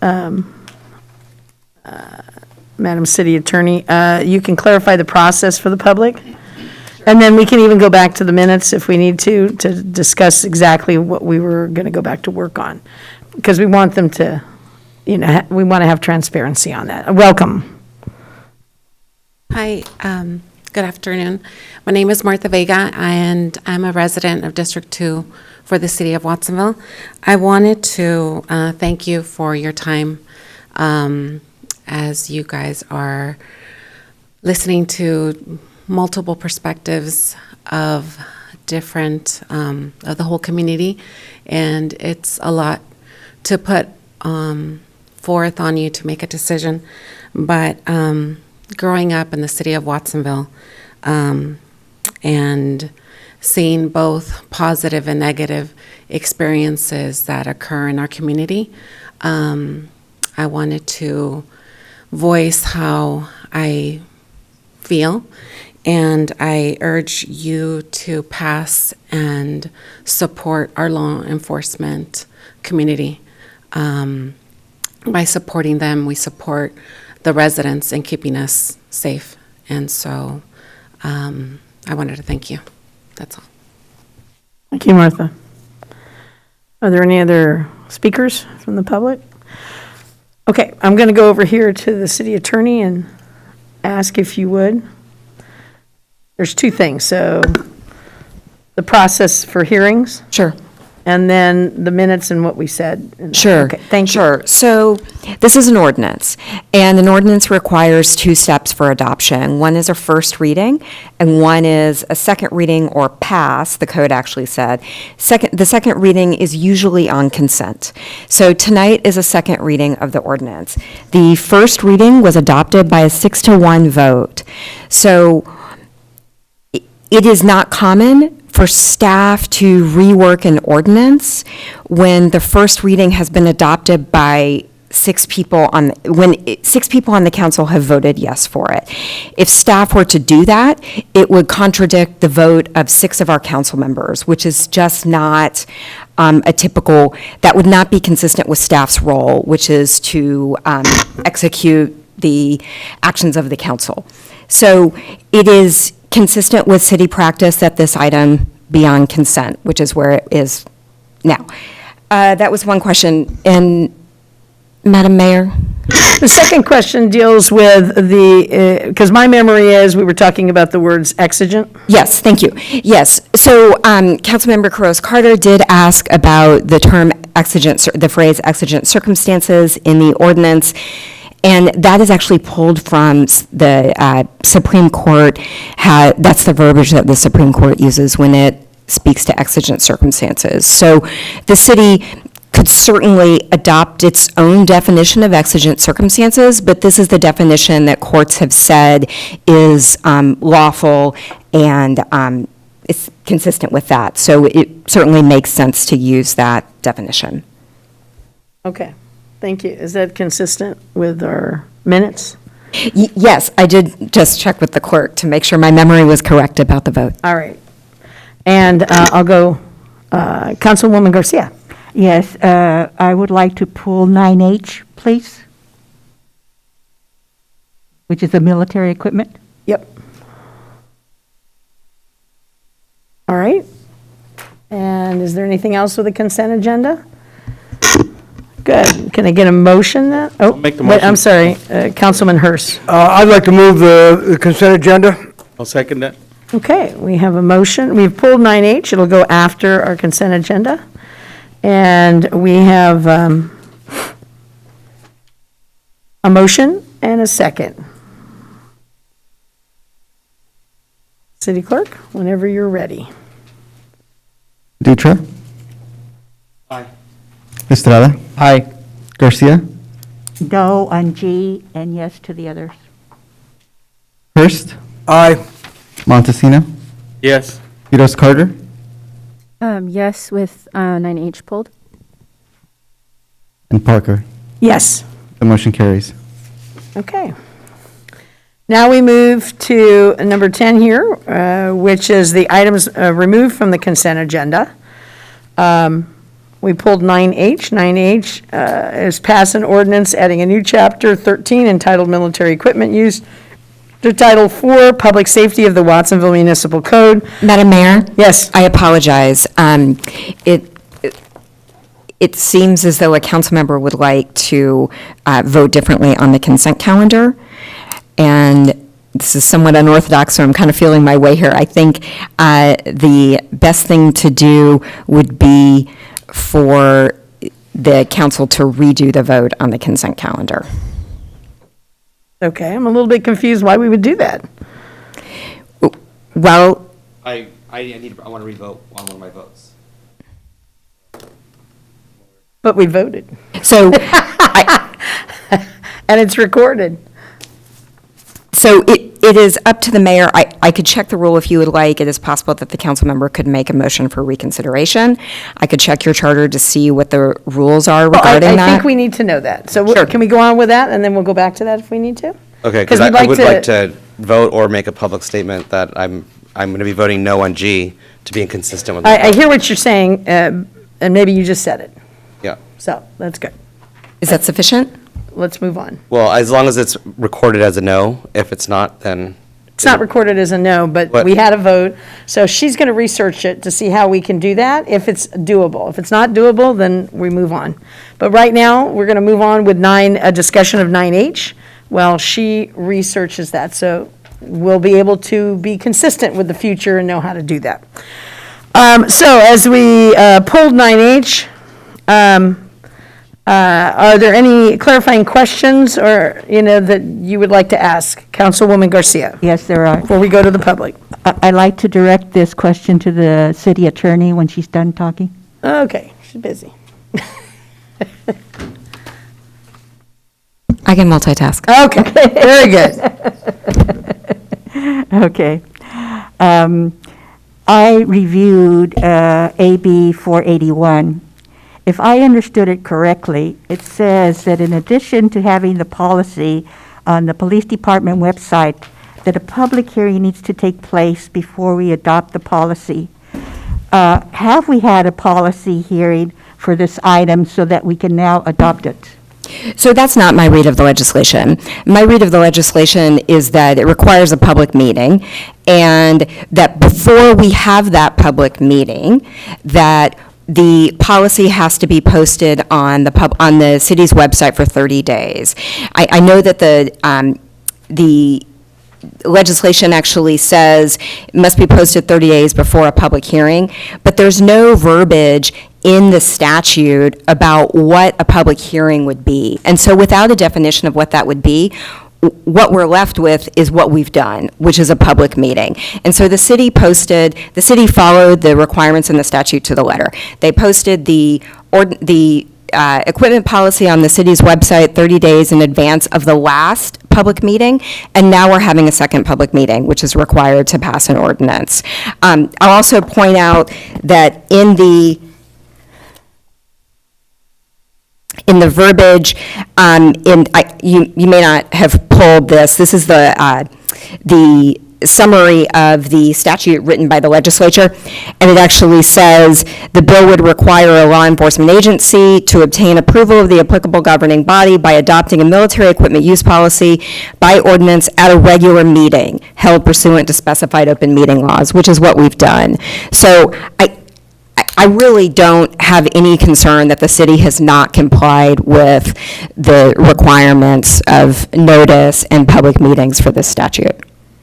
Madam City Attorney, you can clarify the process for the public? And then we can even go back to the minutes if we need to discuss exactly what we were going to go back to work on. Because we want them to, we want to have transparency on that. Welcome. Hi, good afternoon. My name is Martha Vega, and I'm a resident of District 2 for the City of Watsonville. I wanted to thank you for your time as you guys are listening to multiple perspectives of different, of the whole community, and it's a lot to put forth on you to make a decision. But growing up in the city of Watsonville and seeing both positive and negative experiences that occur in our community, I wanted to voice how I feel, and I urge you to pass and support our law enforcement community. By supporting them, we support the residents in keeping us safe. And so I wanted to thank you. That's all. Thank you, Martha. Are there any other speakers from the public? Okay, I'm going to go over here to the city attorney and ask if you would there's two things. So the process for hearings, Sure. and then the minutes and what we said. Sure. Okay, thank you. Sure. So this is an ordinance, and an ordinance requires two steps for adoption. One is a first reading, and one is a second reading or pass, the code actually said. The second reading is usually on consent. So tonight is a second reading of the ordinance. The first reading was adopted by a 6-1 vote. So it is not common for staff to rework an ordinance when the first reading has been adopted by 6 people when 6 people on the council have voted yes for it. If staff were to do that, it would contradict the vote of 6 of our council members, which is just not that would not be consistent with staff's role, which is to execute the actions of the council. So it is consistent with city practice that this item be on consent, which is where it is now. That was one question. And Madam Mayor? The second question deals with because my memory is we were talking about the words exigent. Yes, thank you. Yes, so Councilmember Carter did ask about the term exigent, the phrase exigent circumstances in the ordinance. And that is actually pulled from the Supreme Court. That's the verbiage that the Supreme Court uses when it speaks to exigent circumstances. So the city could certainly adopt its own definition of exigent circumstances, but this is the definition that courts have said is lawful and it's consistent with that. So it certainly makes sense to use that definition. Okay. Thank you. Is that consistent with our minutes? Yes, I did just check with the clerk to make sure my memory was correct about the vote. All right. And I'll go, Councilwoman Garcia. Yes, I would like to pull 9H, please, which is the military equipment. Yep. All right. And is there anything else with the consent agenda? Good. Can I get a motion then? Oh, make the wait, motion. I'm sorry, Councilman Hurst. I'd like to move the consent agenda. I'll second that. Okay, we have a motion. We've pulled 9H. It'll go after our consent agenda. And we have a motion and a second. City Clerk, whenever you're ready. Dutra? Aye. Estrada? Aye. Garcia? No on G and yes to the others. Hurst? Aye. Montesina? Yes. Quiroz Carter? Yes, with 9H pulled. And Parker? Yes. The motion carries. Okay. Now we move to number 10 here, which is the items removed from the consent agenda. We pulled 9H. 9H is pass an ordinance adding a new chapter 13 entitled Military Equipment Use to Title 4, Public Safety of the Watsonville Municipal Code. Madam Mayor? Yes. I apologize. It seems as though a council member would like to vote differently on the consent calendar. And this is somewhat unorthodox, so I'm kind of feeling my way here. I think the best thing to do would be for the council to redo the vote on the consent calendar. Okay, I'm a little bit confused why we would do that. Well, I want to revote on one of my votes. But we voted. So, and it's recorded. So it is up to the mayor. I could check the rule if you would like. It is possible that the council member could make a motion for reconsideration. I could check your charter to see what the rules are regarding I that. think we need to know that. So Sure. can we go on with that, and then we'll go back to that if we need to? Okay, because I would like to vote or make a public statement that I'm going to be voting no on G to be inconsistent with. my I vote. hear what you're saying, and maybe you just said it. Yeah. So that's good. Is that sufficient? Let's move on. Well, as long as it's recorded as a no. If it's not, then. It's not recorded as a no, but we had a vote. So she's going to research it to see how we can do that, if it's doable. If it's not doable, then we move on. But right now, we're going to move on with a discussion of 9H while she researches that. So we'll be able to be consistent with the future and know how to do that. So as we pulled 9H, are there any clarifying questions or, that you would like to ask? Councilwoman Garcia? Yes, there are. Before we go to the public. I'd like to direct this question to the city attorney when she's done talking. Okay, she's busy. I can multitask. Okay, very good. Okay. I reviewed AB 481. If I understood it correctly, it says that in addition to having the policy on the police department website, that a public hearing needs to take place before we adopt the policy. Have we had a policy hearing for this item so that we can now adopt it? So that's not my read of the legislation. My read of the legislation is that it requires a public meeting, and that before we have that public meeting, that the policy has to be posted on the city's website for 30 days. I know that the legislation actually says it must be posted 30 days before a public hearing, but there's no verbiage in the statute about what a public hearing would be. And so without a definition of what that would be, what we're left with is what we've done, which is a public meeting. And so the city followed the requirements in the statute to the letter. They posted the equipment policy on the city's website 30 days in advance of the last public meeting, and now we're having a second public meeting, which is required to pass an ordinance. I'll also point out that in the verbiage, you may not have pulled this. This is the summary of the statute written by the legislature, and it actually says the bill would require a law enforcement agency to obtain approval of the applicable governing body by adopting a military equipment use policy by ordinance at a regular meeting held pursuant to specified open meeting laws, which is what we've done. So I really don't have any concern that the city has not complied with the requirements of notice and public meetings for this statute.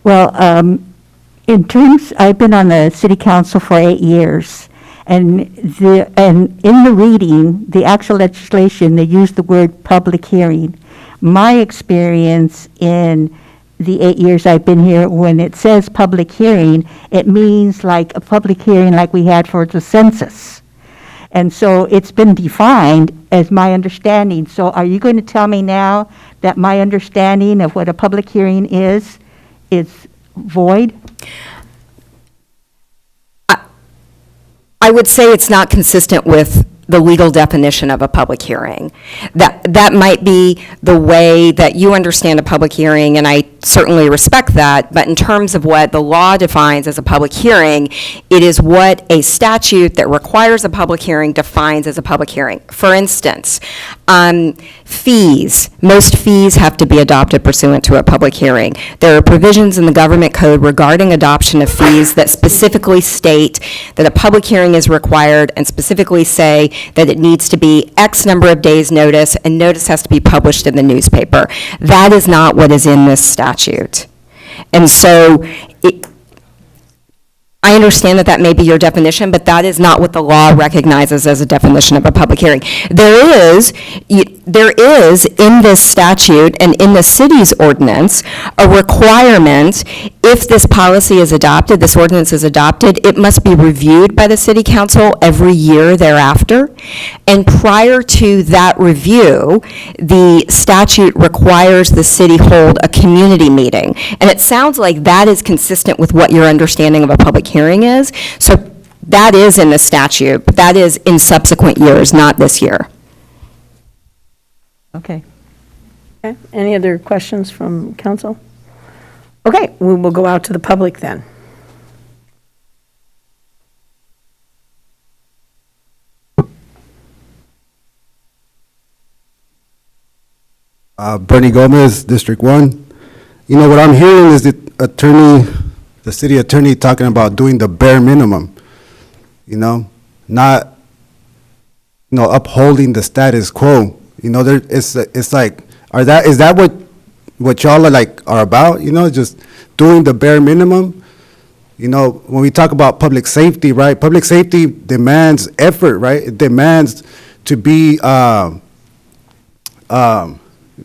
Well, I've been on the city council for 8 years, and in the reading, the actual legislation, they use the word public hearing. My experience in the 8 years I've been here, when it says public hearing, it means like a public hearing like we had for the census. And so it's been defined as my understanding. So are you going to tell me now that my understanding of what a public hearing is void? I would say it's not consistent with the legal definition of a public hearing. That might be the way that you understand a public hearing, and I certainly respect that, but in terms of what the law defines as a public hearing, it is what a statute that requires a public hearing defines as a public hearing. For instance, fees. Most fees have to be adopted pursuant to a public hearing. There are provisions in the government code regarding adoption of fees that specifically state that a public hearing is required and specifically say that it needs to be X number of days' notice, and notice has to be published in the newspaper. That is not what is in this statute. And so I understand that may be your definition, but that is not what the law recognizes as a definition of a public hearing. There is in this statute and in the city's ordinance a requirement, if this policy is adopted, this ordinance is adopted, it must be reviewed by the city council every year thereafter. And prior to that review, the statute requires the city hold a community meeting. And it sounds like that is consistent with what your understanding of a public hearing is. So that is in the statute, but that is in subsequent years, not this year. Okay. Any other questions from council? Okay, we will go out to the public then. Bernie Gomez, District 1. You know, what I'm hearing is the city attorney talking about doing the bare minimum, not, upholding the status quo. It's like, is that what what y'all are about, just doing the bare minimum. When we talk about public safety, right? Public safety demands effort, right? It demands to be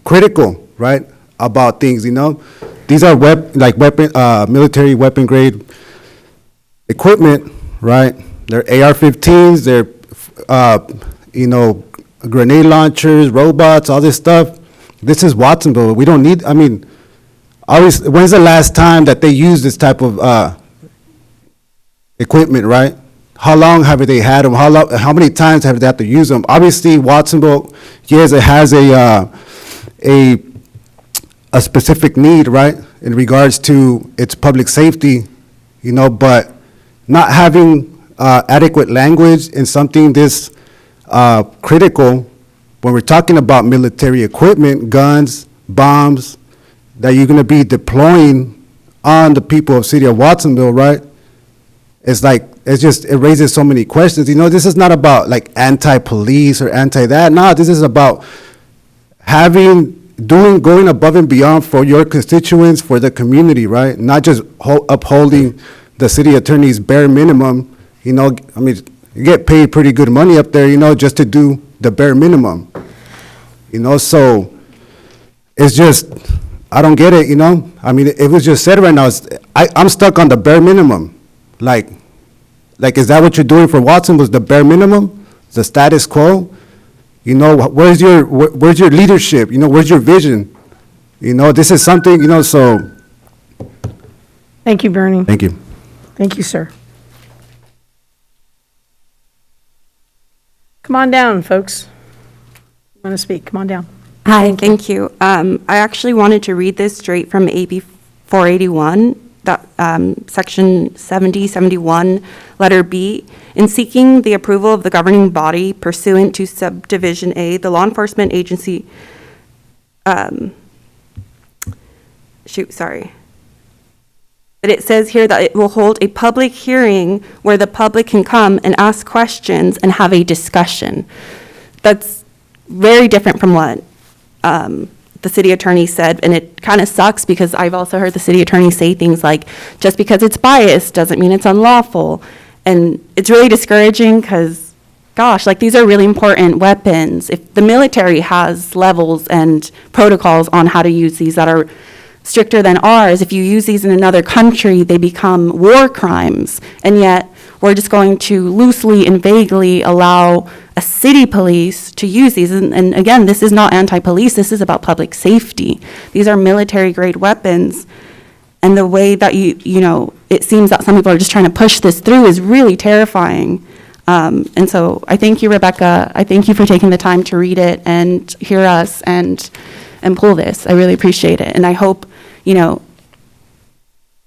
critical, right, about things. These are military weapon grade equipment, right? They're AR-15s. They're grenade launchers, robots, all this stuff. This is Watsonville. We don't need. When's the last time that they used this type of equipment, right? How long have they had them? How many times have they had to use them? Obviously, Watsonville, yes, it has a specific need, right, in regards to its public safety, but not having adequate language in something this critical, when we're talking about military equipment, guns, bombs, that you're going to be deploying on the people of city of Watsonville, right? It raises so many questions. This is not about anti-police or anti-that. No, this is about going above and beyond for your constituents, for the community, right? Not just upholding the city attorney's bare minimum. You get paid pretty good money up there, just to do the bare minimum. So it's just, I don't get it, it was just said right now, I'm stuck on the bare minimum. Is that what you're doing for Watson, was the bare minimum, the status quo? Where's your leadership? Where's your vision? This is something, so. Thank you, Bernie. Thank you. Thank you, sir. Come on down, folks. Want to speak? Come on down. Hi, thank you. I actually wanted to read this straight from AB 481, Section 7071, letter B. In seeking the approval of the governing body pursuant to subdivision A, the law enforcement agency, but it says here that it will hold a public hearing where the public can come and ask questions and have a discussion. That's very different from what the city attorney said, and it kind of sucks because I've also heard the city attorney say things like, just because it's biased doesn't mean it's unlawful. And it's really discouraging because, gosh, these are really important weapons. If the military has levels and protocols on how to use these that are stricter than ours, if you use these in another country, they become war crimes. And yet, we're just going to loosely and vaguely allow a city police to use these. And again, this is not anti-police, this is about public safety. These are military-grade weapons. And the way that it seems that some people are just trying to push this through is really terrifying. And so I thank you, Rebecca. I thank you for taking the time to read it and hear us and pull this. I really appreciate it. And I hope,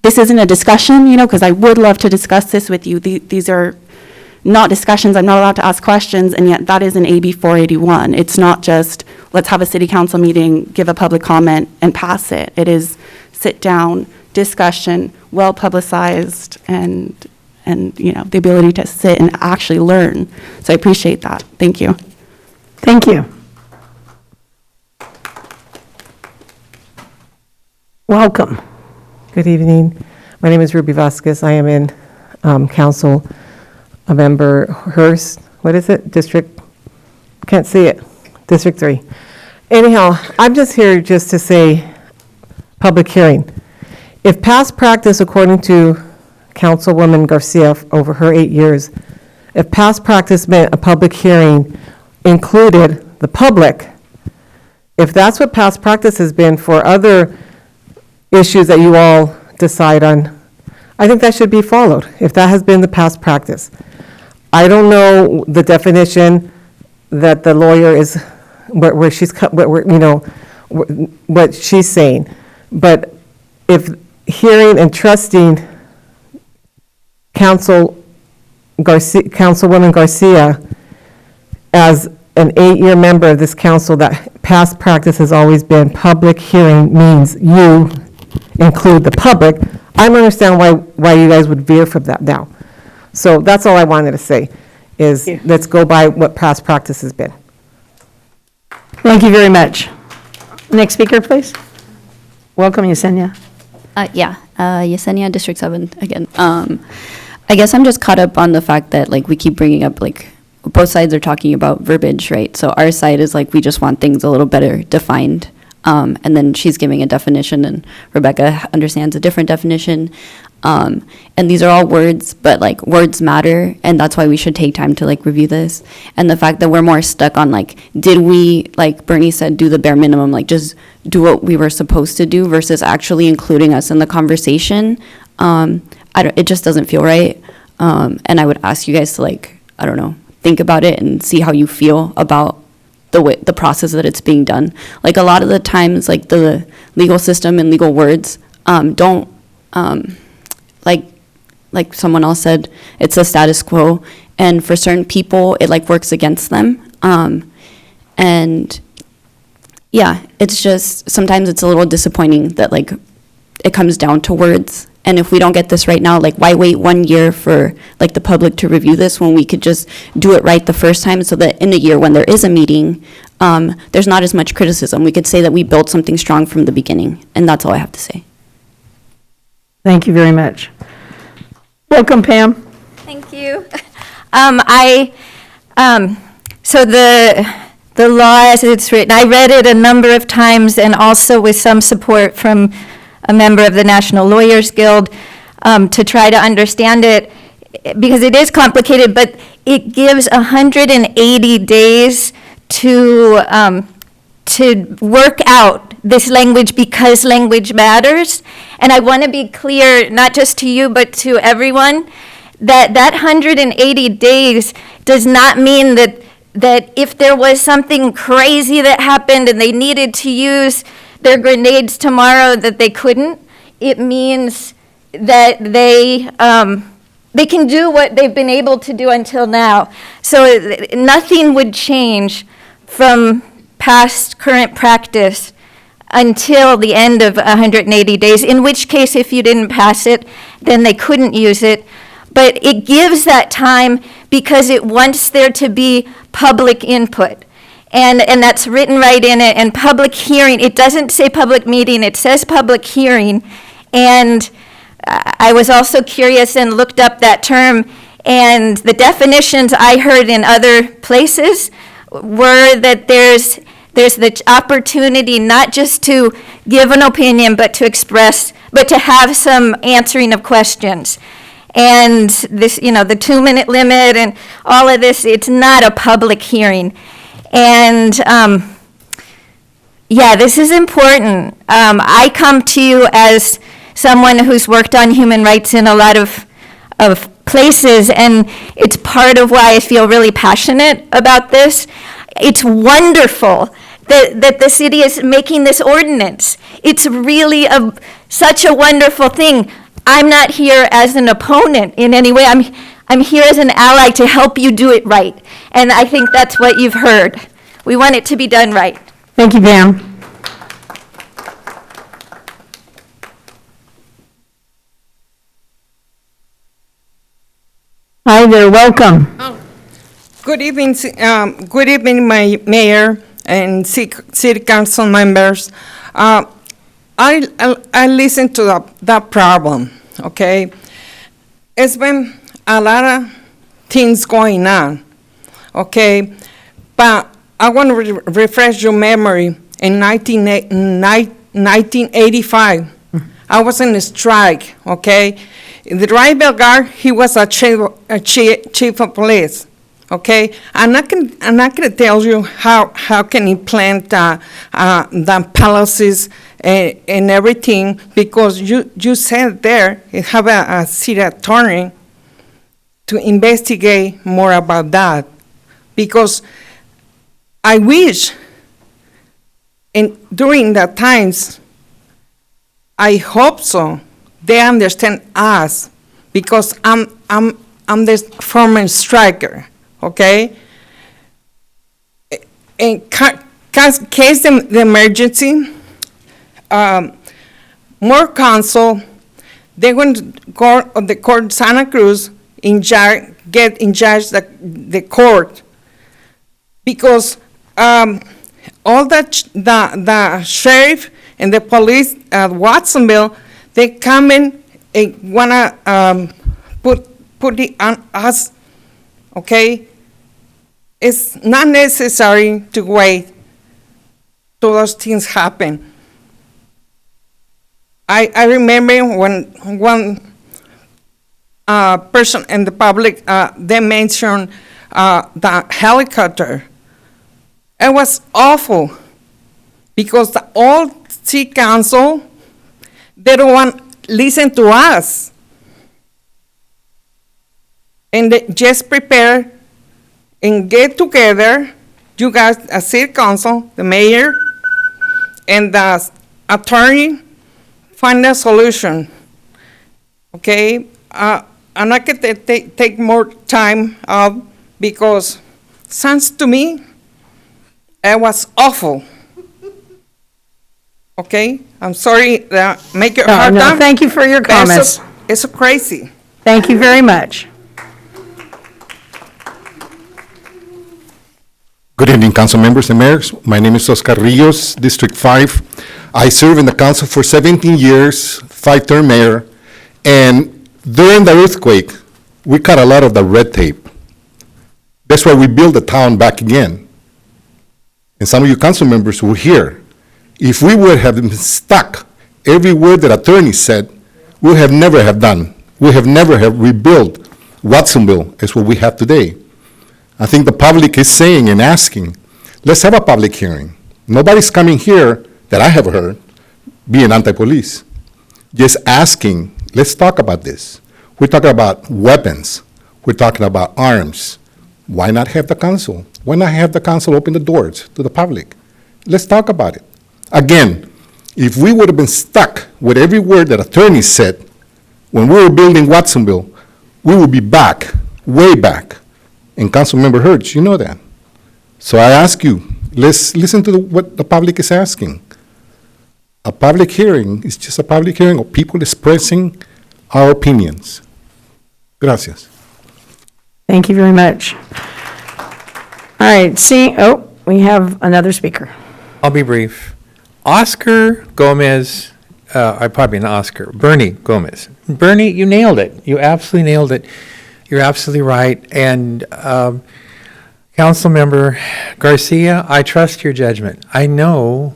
this isn't a discussion, because I would love to discuss this with you. These are not discussions. I'm not allowed to ask questions, and yet that is an AB 481. It's not just, let's have a city council meeting, give a public comment, and pass it. It is sit down, discussion, well-publicized, and the ability to sit and actually learn. So I appreciate that. Thank you. Thank you. Welcome. Good evening. My name is Ruby Vasquez. I am in council, a member Hearst. What is it? District? Can't see it. District 3. Anyhow, I'm just here just to say public hearing. If past practice, according to Councilwoman Garcia over her 8 years, if past practice meant a public hearing included the public, if that's what past practice has been for other issues that you all decide on, I think that should be followed, if that has been the past practice. I don't know the definition that the lawyer is, where she's, what she's saying, but if hearing and trusting Councilwoman Garcia as an 8-year member of this council, that past practice has always been public hearing means you include the public. I don't understand why you guys would veer from that now. So that's all I wanted to say, is let's go by what past practice has been. Thank you very much. Next speaker, please. Welcome, Yesenia. Yesenia, District 7 again. I guess I'm just caught up on the fact that like we keep bringing up like both sides are talking about verbiage, right? So our side is like we just want things a little better defined. And then she's giving a definition and Rebecca understands a different definition. And these are all words, but like words matter, and that's why we should take time to like review this. And the fact that we're more stuck on like, did we, like Bernie said, do the bare minimum, like just do what we were supposed to do versus actually including us in the conversation. It just doesn't feel right. And I would ask you guys to like, I don't know, think about it and see how you feel about the process that it's being done. Like a lot of the times, like the legal system and legal words don't, like someone else said, it's a status quo, and for certain people, it like works against them. And yeah, it's just, sometimes it's a little disappointing that like it comes down to words. And if we don't get this right now, like why wait 1 year for like the public to review this when we could just do it right the first time, so that in a year when there is a meeting, there's not as much criticism. We could say that we built something strong from the beginning, and that's all I have to say. Thank you very much. Welcome, Pam. Thank you. So the law as it's written, I read it a number of times, and also with some support from a member of the National Lawyers Guild, to try to understand it, because it is complicated, but it gives 180 days to work out this language, because language matters. And I want to be clear, not just to you, but to everyone, that 180 days does not mean that if there was something crazy that happened and they needed to use their grenades tomorrow, that they couldn't. It means that they can do what they've been able to do until now. So nothing would change from past current practice until the end of 180 days, in which case if you didn't pass it, then they couldn't use it. But it gives that time because it wants there to be public input. And that's written right in it, and public hearing. It doesn't say public meeting, it says public hearing. And I was also curious and looked up that term, and the definitions I heard in other places were that there's the opportunity not just to give an opinion, but to express, but to have some answering of questions. And this, the 2-minute limit and all of this, it's not a public hearing. And this is important. I come to you as someone who's worked on human rights in a lot of places, and it's part of why I feel really passionate about this. It's wonderful that the city is making this ordinance. It's really such a wonderful thing. I'm not here as an opponent in any way. I'm here as an ally to help you do it right. And I think that's what you've heard. We want it to be done right. Thank you, Pam. Hi there, welcome. Good evening, my mayor and city council members. I listened to that problem, okay? It's been a lot of things going on, okay? But I want to refresh your memory. In 1985, I was in a strike, okay? The rival guard, he was a chief of police, okay? I'm not gonna tell you how can he plant the policies and everything, because you said there you have a city attorney to investigate more about that, because I wish during that times, I hope so, they understand us, because I'm the former striker, okay? In case the emergency, more counsel, they're going to go to the court Santa Cruz, get in charge the court, because all the sheriff and the police at Watsonville, they come in and wanna put it on us, okay? It's not necessary to wait till those things happen. I remember when one person in the public, they mentioned the helicopter. It was awful because the old city council, they don't want to listen to us. And they just prepare and get together, you guys, a city council, the mayor, and the attorney, find a solution, okay? I'm not gonna take more time out because sounds to me, it was awful. Okay, I'm sorry that make it hard No, time. thank you for your but comments. It's crazy. Thank you very much. Good evening, council members and mayors. My name is Oscar Rios, District 5. I serve in the council for 17 years, 5-term mayor, and during the earthquake, we cut a lot of the red tape. That's why we built the town back again. And some of you council members were here. If we would have been stuck, every word that attorney said, we have never have done. We have never have rebuilt Watsonville as what we have today. I think the public is saying and asking, let's have a public hearing. Nobody's coming here that I have heard being anti-police. Just asking, let's talk about this. We're talking about weapons. We're talking about arms. Why not have the council? Why not have the council open the doors to the public? Let's talk about it. Again, if we would have been stuck with every word that attorney said when we were building Watsonville, we would be back, way back. And Councilmember Hertz, you know that. So I ask you, let's listen to what the public is asking. A public hearing is just a public hearing of people expressing our opinions. Gracias. Thank you very much. All right, we have another speaker. I'll be brief. Oscar Gomez, Bernie Gomez. Bernie, you nailed it. You absolutely nailed it. You're absolutely right. And Councilmember Garcia, I trust your judgment. I know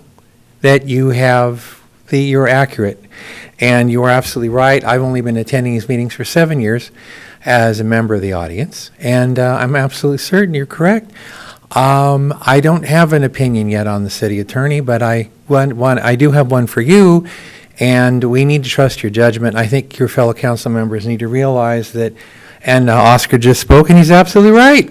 that you're accurate, and you are absolutely right. I've only been attending these meetings for 7 years as a member of the audience, and I'm absolutely certain you're correct. I don't have an opinion yet on the city attorney, but I do have one for you, and we need to trust your judgment. I think your fellow council members need to realize that, and Oscar just spoke, and he's absolutely right.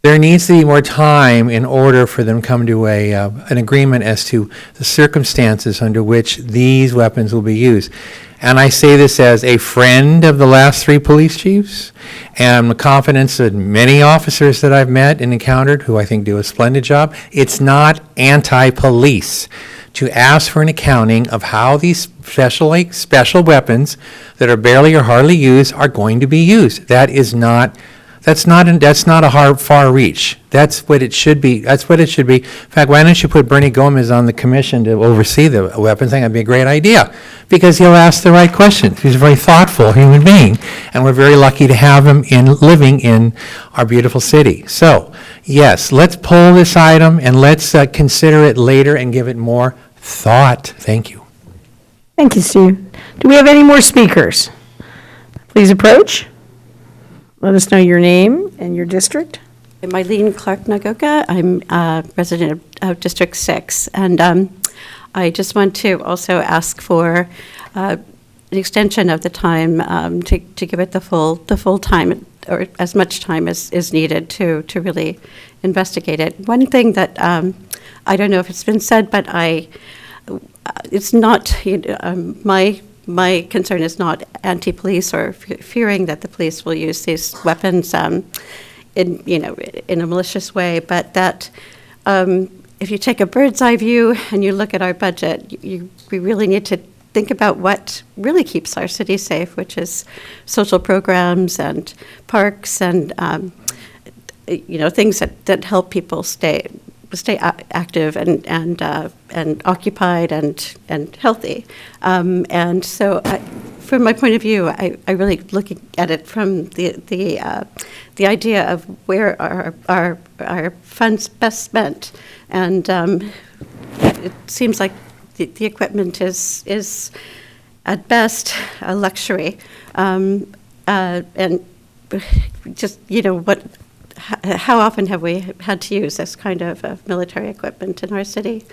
There needs to be more time in order for them to come to an agreement as to the circumstances under which these weapons will be used. And I say this as a friend of the last 3 police chiefs, and the confidence of many officers that I've met and encountered who I think do a splendid job. It's not anti-police to ask for an accounting of how these special weapons that are barely or hardly used are going to be used. That's not a far reach. That's what it should be. In fact, why don't you put Bernie Gomez on the commission to oversee the weapons thing? That'd be a great idea, because he'll ask the right questions. He's a very thoughtful human being, and we're very lucky to have him living in our beautiful city. So, yes, let's pull this item and let's consider it later and give it more thought. Thank you. Thank you, Steve. Do we have any more speakers? Please approach. Let us know your name and your district. I'm Eileen Clark-Nagoka. I'm resident of District 6. And I just want to also ask for an extension of the time to give it the full time, or as much time as is needed to really investigate it. One thing that I don't know if it's been said, but it's not, my concern is not anti-police or fearing that the police will use these weapons in a malicious way, but that if you take a bird's eye view and you look at our budget, we really need to think about what really keeps our city safe, which is social programs and parks and things that help people stay stay active and occupied and healthy. And so, from my point of view, I really looking at it from the idea of where our funds best spent, and it seems like the equipment is at best a luxury, and just how often have we had to use this kind of military equipment in our city?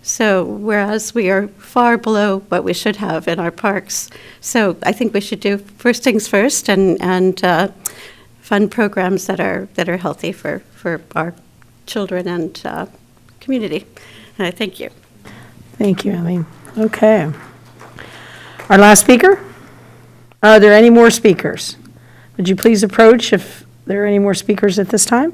So whereas we are far below what we should have in our parks, so I think we should do first things first and fund programs that are healthy for our children and community. And I thank you. Thank you, Eileen. Okay. Our last speaker? Are there any more speakers? Would you please approach if there are any more speakers at this time?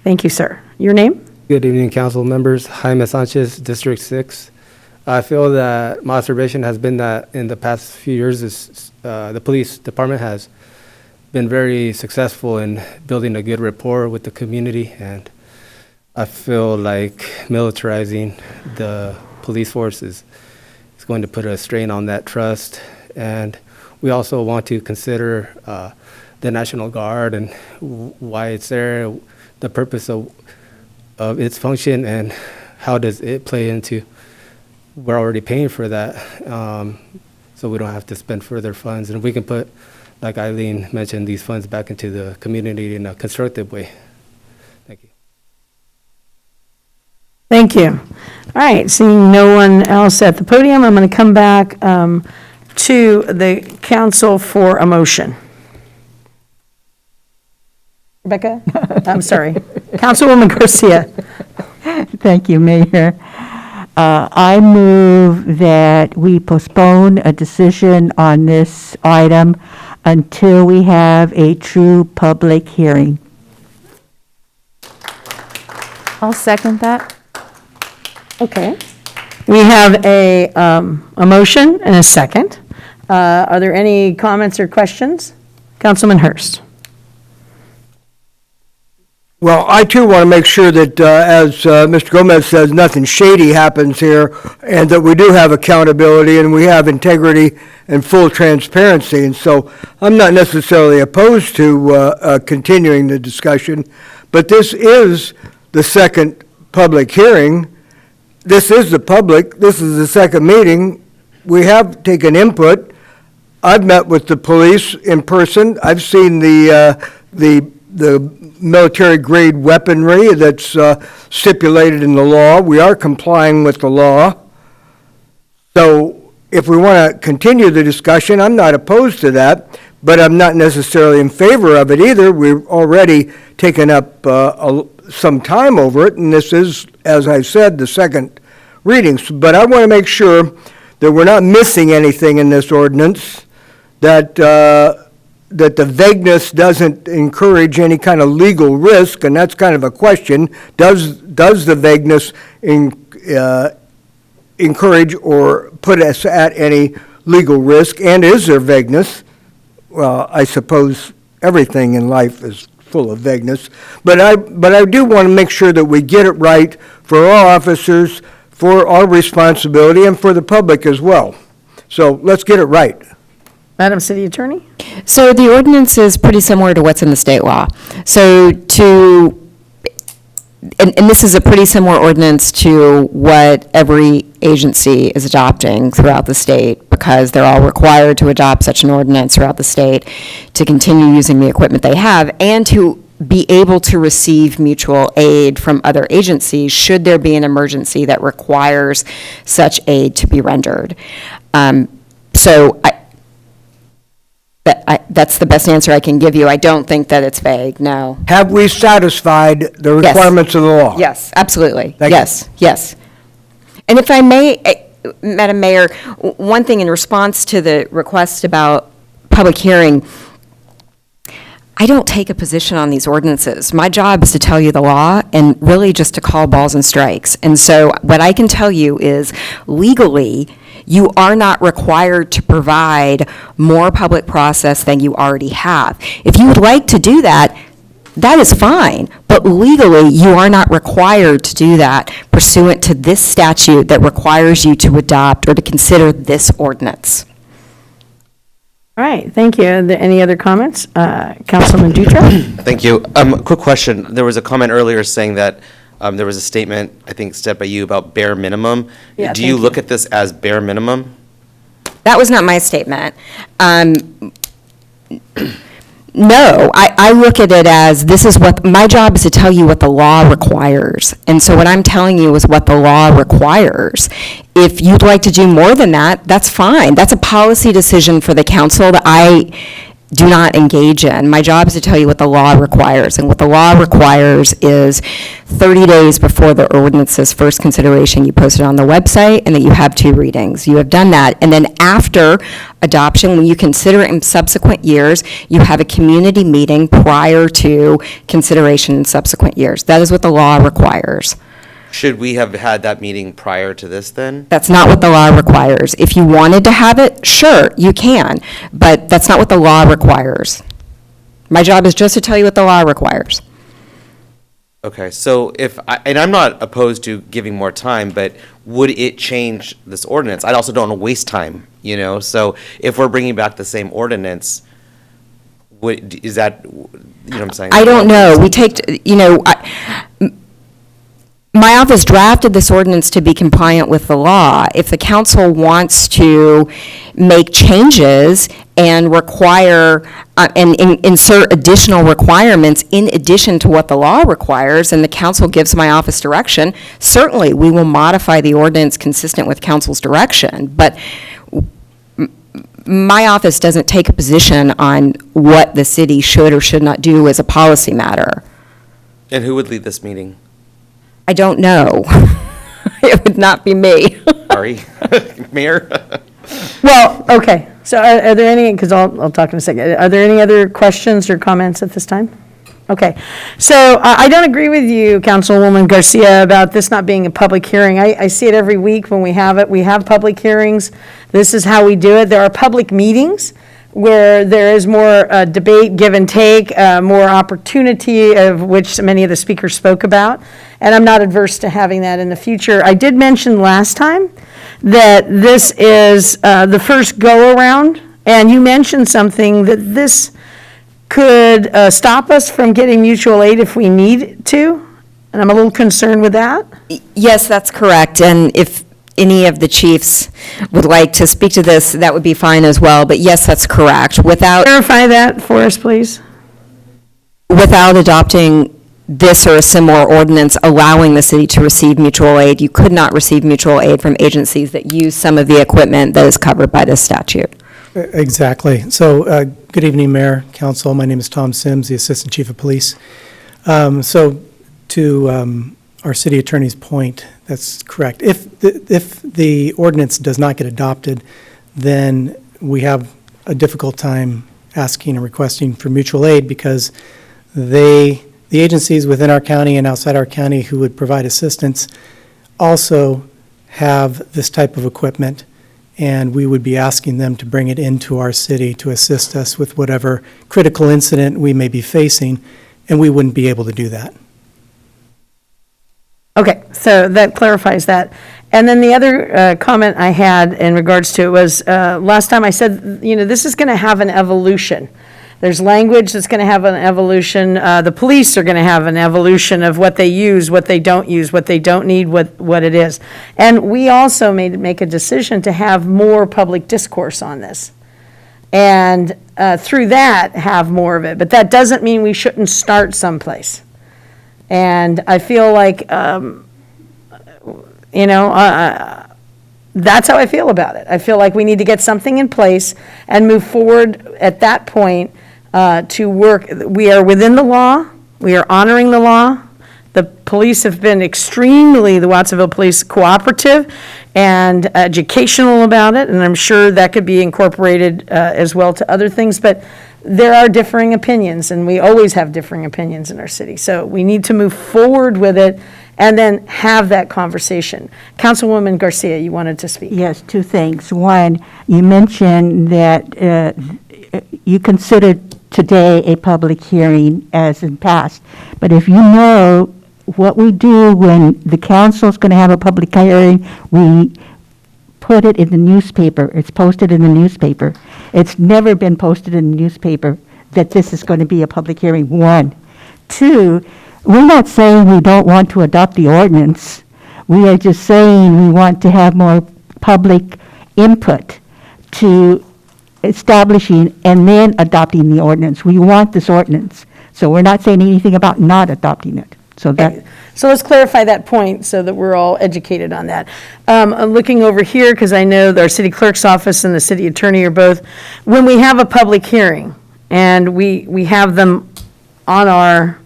Thank you, sir. Your name? Good evening, council members. Jaime Sanchez, District 6. I feel that my observation has been that in the past few years, the police department has been very successful in building a good rapport with the community, and I feel like militarizing the police force is going to put a strain on that trust. And we also want to consider the National Guard and why it's there, the purpose of its function, and how does it play into, we're already paying for that, so we don't have to spend further funds. And we can put, like Eileen mentioned, these funds back into the community in a constructive way. Thank you. Thank you. All right, seeing no one else at the podium, I'm going to come back to the council for a motion. Rebecca? I'm sorry. Councilwoman Garcia. Thank you, Mayor. I move that we postpone a decision on this item until we have a true public hearing. I'll second that. Okay. We have a motion and a second. Are there any comments or questions? Councilman Hurst. Well, I too want to make sure that, as Mr. Gomez says, nothing shady happens here, and that we do have accountability and we have integrity and full transparency. And so I'm not necessarily opposed to continuing the discussion, but this is the second public hearing. This is the public. This is the second meeting. We have taken input. I've met with the police in person. I've seen the military-grade weaponry that's stipulated in the law. We are complying with the law. So if we want to continue the discussion, I'm not opposed to that, but I'm not necessarily in favor of it either. We've already taken up some time over it, and this is, as I said, the second reading. But I want to make sure that we're not missing anything in this ordinance, that the vagueness doesn't encourage any kind of legal risk, and that's kind of a question. Does the vagueness encourage or put us at any legal risk, and is there vagueness? Well, I suppose everything in life is full of vagueness, but I do want to make sure that we get it right for all officers, for our responsibility, and for the public as well. So let's get it right. Madam City Attorney? So the ordinance is pretty similar to what's in the state law. So and this is a pretty similar ordinance to what every agency is adopting throughout the state, because they're all required to adopt such an ordinance throughout the state to continue using the equipment they have and to be able to receive mutual aid from other agencies should there be an emergency that requires such aid to be rendered. So that's the best answer I can give you. I don't think that it's vague, no. Have we satisfied the requirements of the law? Yes, absolutely. Thank you. Yes. And if I may, Madam Mayor, one thing in response to the request about public hearing, I don't take a position on these ordinances. My job is to tell you the law and really just to call balls and strikes. And so what I can tell you is legally, you are not required to provide more public process than you already have. If you would like to do that, that is fine. But legally, you are not required to do that pursuant to this statute that requires you to adopt or to consider this ordinance. All right, thank you. Are there any other comments? Councilman Dutra? Thank you. Quick question. There was a comment earlier saying that there was a statement, I think, said by you about bare minimum. Yeah, Do thank you you. look at this as bare minimum? That was not my statement. No, I look at it as, this is what, my job is to tell you what the law requires. And so what I'm telling you is what the law requires. If you'd like to do more than that, that's fine. That's a policy decision for the council that I do not engage in. My job is to tell you what the law requires. And what the law requires is 30 days before the ordinance's first consideration, you post it on the website, and that you have 2 readings. You have done that. And then after adoption, when you consider it in subsequent years, you have a community meeting prior to consideration in subsequent years. That is what the law requires. Should we have had that meeting prior to this then? That's not what the law requires. If you wanted to have it, sure, you can, but that's not what the law requires. My job is just to tell you what the law requires. Okay, so and I'm not opposed to giving more time, but would it change this ordinance? I also don't want to waste time, so if we're bringing back the same ordinance, is that, what I'm saying? I don't know. We take, my office drafted this ordinance to be compliant with the law. If the council wants to make changes and require, and insert additional requirements in addition to what the law requires, and the council gives my office direction, certainly we will modify the ordinance consistent with council's direction. But my office doesn't take a position on what the city should or should not do as a policy matter. And who would lead this meeting? I don't know. It would not be me. Sorry, Mayor? Well, okay, so are there any, because I'll talk in a second, are there any other questions or comments at this time? Okay, so I don't agree with you, Councilwoman Garcia, about this not being a public hearing. I see it every week when we have it. We have public hearings. This is how we do it. There are public meetings where there is more debate, give and take, more opportunity, of which many of the speakers spoke about. And I'm not adverse to having that in the future. I did mention last time that this is the first go-around, and you mentioned something that this could stop us from getting mutual aid if we need to, and I'm a little concerned with that. Yes, that's correct. And if any of the chiefs would like to speak to this, that would be fine as well. But yes, that's correct. Clarify that for us, please. Without adopting this or a similar ordinance allowing the city to receive mutual aid, you could not receive mutual aid from agencies that use some of the equipment that is covered by this statute. Exactly. So, good evening, Mayor, Council. My name is Tom Sims, the Assistant Chief of Police. So, to our city attorney's point, that's correct. If the ordinance does not get adopted, then we have a difficult time asking and requesting for mutual aid, because the agencies within our county and outside our county who would provide assistance also have this type of equipment, and we would be asking them to bring it into our city to assist us with whatever critical incident we may be facing, and we wouldn't be able to do that. Okay, so that clarifies that. And then the other comment I had in regards to it was, last time I said, this is going to have an evolution. There's language that's going to have an evolution. The police are going to have an evolution of what they use, what they don't use, what they don't need, what it is. And we also make a decision to have more public discourse on this. And through that, have more of it. But that doesn't mean we shouldn't start someplace. And I feel like, that's how I feel about it. I feel like we need to get something in place and move forward at that point to work. We are within the law. We are honoring the law. The police have been the Watsonville Police, cooperative and educational about it, and I'm sure that could be incorporated as well to other things. But there are differing opinions, and we always have differing opinions in our city. So we need to move forward with it and then have that conversation. Councilwoman Garcia, you wanted to speak. Yes, 2 things. One, you mentioned that you considered today a public hearing as in past. But if you know what we do when the council is going to have a public hearing, we put it in the newspaper. It's posted in the newspaper. It's never been posted in the newspaper that this is going to be a public hearing, one. Two, we're not saying we don't want to adopt the ordinance. We are just saying we want to have more public input to establishing and then adopting the ordinance. We want this ordinance. So we're not saying anything about not adopting it. So that. So let's clarify that point so that we're all educated on that. I'm looking over here because I know our city clerk's office and the city attorney are both, when we have a public hearing and we have them on our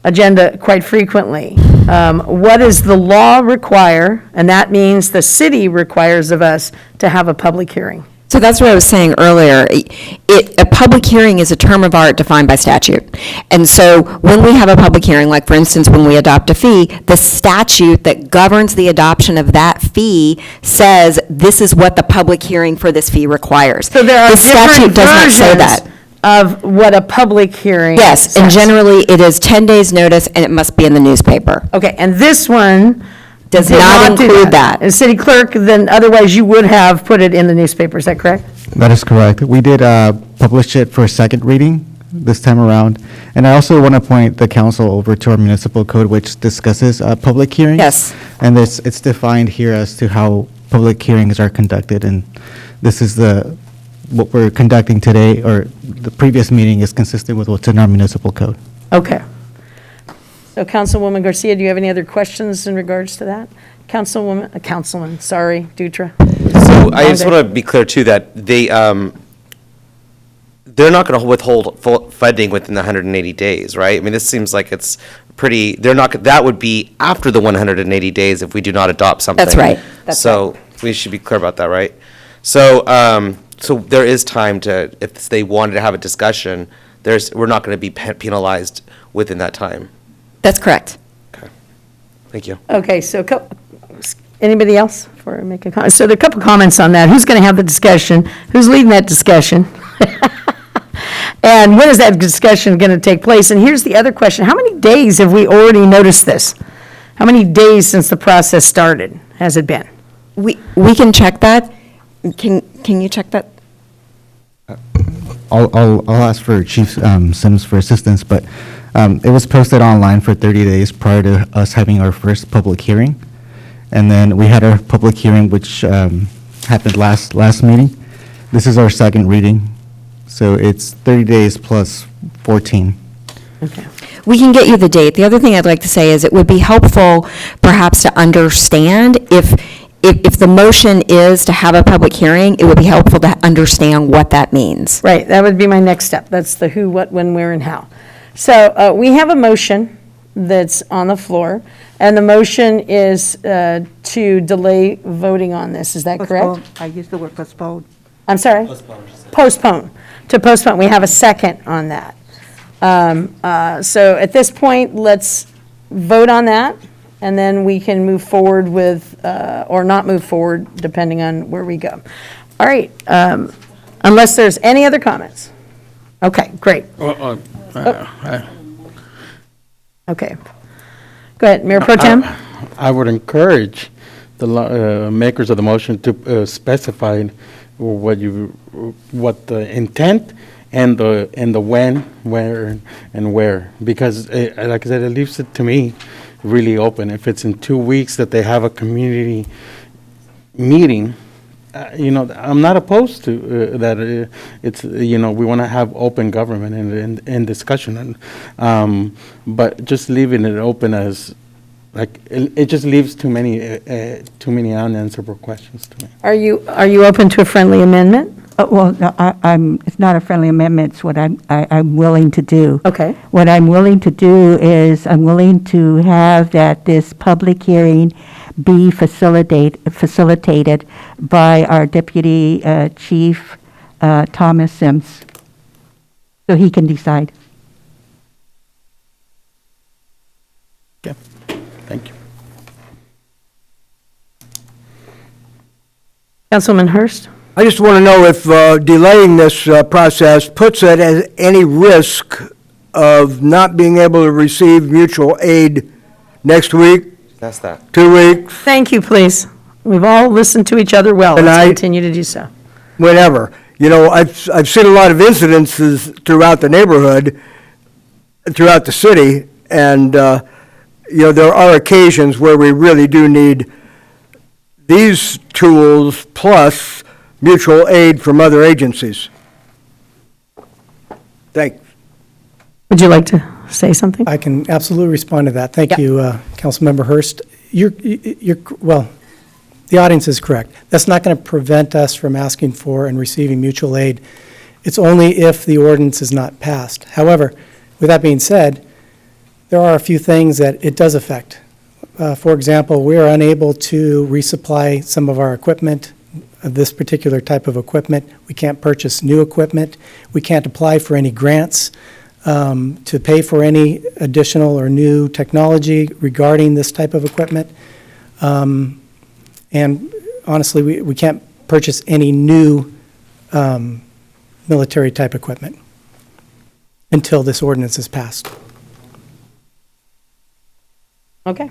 agenda quite frequently, what does the law require? And that means the city requires of us to have a public hearing. So that's what I was saying earlier. A public hearing is a term of art defined by statute. And so when we have a public hearing, like for instance, when we adopt a fee, the statute that governs the adoption of that fee says this is what the public hearing for this fee requires. So there are the statute different does not say that. versions of what a public hearing Yes, and says. generally it is 10 days' notice and it must be in the newspaper. Okay, and this one Does did not do include that. And city clerk, then otherwise you would have put it in the newspaper, is that correct? That is correct. We did publish it for a second reading this time around. And I also want to point the council over to our municipal code, which discusses public hearings. Yes. And it's defined here as to how public hearings are conducted. And this is what we're conducting today, or the previous meeting is consistent with what's in our municipal code. Okay. So Councilwoman Garcia, do you have any other questions in regards to that? Councilman, Dutra. So I just want to be clear too that they're not going to withhold full funding within the 180 days, right? I mean, this seems like it's pretty, that would be after the 180 days if we do not adopt something. That's right. So we should be clear about that, right? So, so there is time to, if they wanted to have a discussion, we're not going to be penalized within that time. That's correct. Okay. Thank you. Okay, so anybody else before I make a comment? So there are a couple comments on that. Who's going to have the discussion? Who's leading that discussion? And when is that discussion going to take place? And here's the other question. How many days have we already noticed this? How many days since the process started has it been? We can check that. Can you check that? I'll ask for Chief Sims for assistance, but it was posted online for 30 days prior to us having our first public hearing. And then we had our public hearing, which happened last meeting. This is our second reading. So it's 30 days plus 14. Okay. We can get you the date. The other thing I'd like to say is it would be helpful perhaps to understand if the motion is to have a public hearing, it would be helpful to understand what that means. Right, that would be my next step. That's the who, what, when, where, and how. So we have a motion that's on the floor, and the motion is to delay voting on this. Is that correct? Postpone. I used the word postpone. I'm sorry? Postpone. To postpone. We have a second on that. So at this point, let's vote on that, and then we can move forward with, or not move forward, depending on where we go. All right, unless there's any other comments. Okay, great. Okay. Go ahead, Mayor Pro Tem. I would encourage the makers of the motion to specify what the intent and the when, where, and where, because like I said, it leaves it to me really open. If it's in 2 weeks that they have a community meeting, I'm not opposed to that. It's we want to have open government and discussion, but just leaving it open as like it just leaves too many unanswerable questions to me. Are you open to a friendly amendment? Well, no, it's not a friendly amendment, it's what I'm willing to do. Okay. What I'm willing to do is, I'm willing to have that this public hearing be facilitated by our Deputy Chief, Thomas Sims, so he can decide. Okay, thank you. Councilman Hurst? I just want to know if delaying this process puts it at any risk of not being able to receive mutual aid next week, That's that. 2 weeks, Thank you, please. We've all listened to each other well. Let's continue to do so. whenever. You know, I've seen a lot of incidences throughout the neighborhood, throughout the city, and, you know, there are occasions where we really do need these tools plus mutual aid from other agencies. Thanks. Would you like to say something? I can absolutely respond to that. Thank you, Councilmember Hurst. Well, the audience is correct. That's not going to prevent us from asking for and receiving mutual aid. It's only if the ordinance is not passed. However, with that being said, there are a few things that it does affect. For example, we are unable to resupply some of our equipment, of this particular type of equipment. We can't purchase new equipment. We can't apply for any grants to pay for any additional or new technology regarding this type of equipment. And honestly, we can't purchase any new military-type equipment until this ordinance is passed. Okay.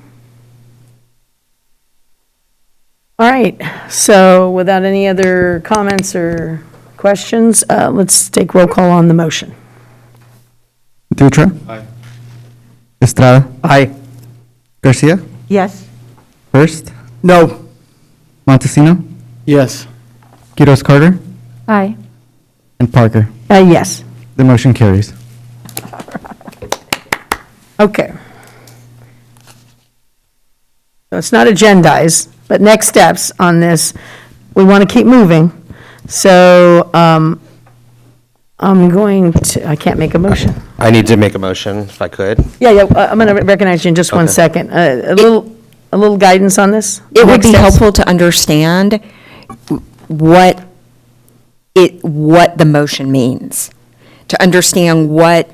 All right, so without any other comments or questions, let's take roll call on the motion. Dutra? Aye. Estrada? Aye. Garcia? Yes. Hurst? No. Montesino? Yes. Quiroz Carter? Aye. And Parker? Yes. The motion carries. Okay. So it's not agendized, but next steps on this, we want to keep moving. So I'm going to, I can't make a motion. I need to make a motion, if I could. Yeah, I'm going to recognize you in just one Okay. second. A little guidance on this? It would Next be steps? helpful to understand what the motion means, to understand what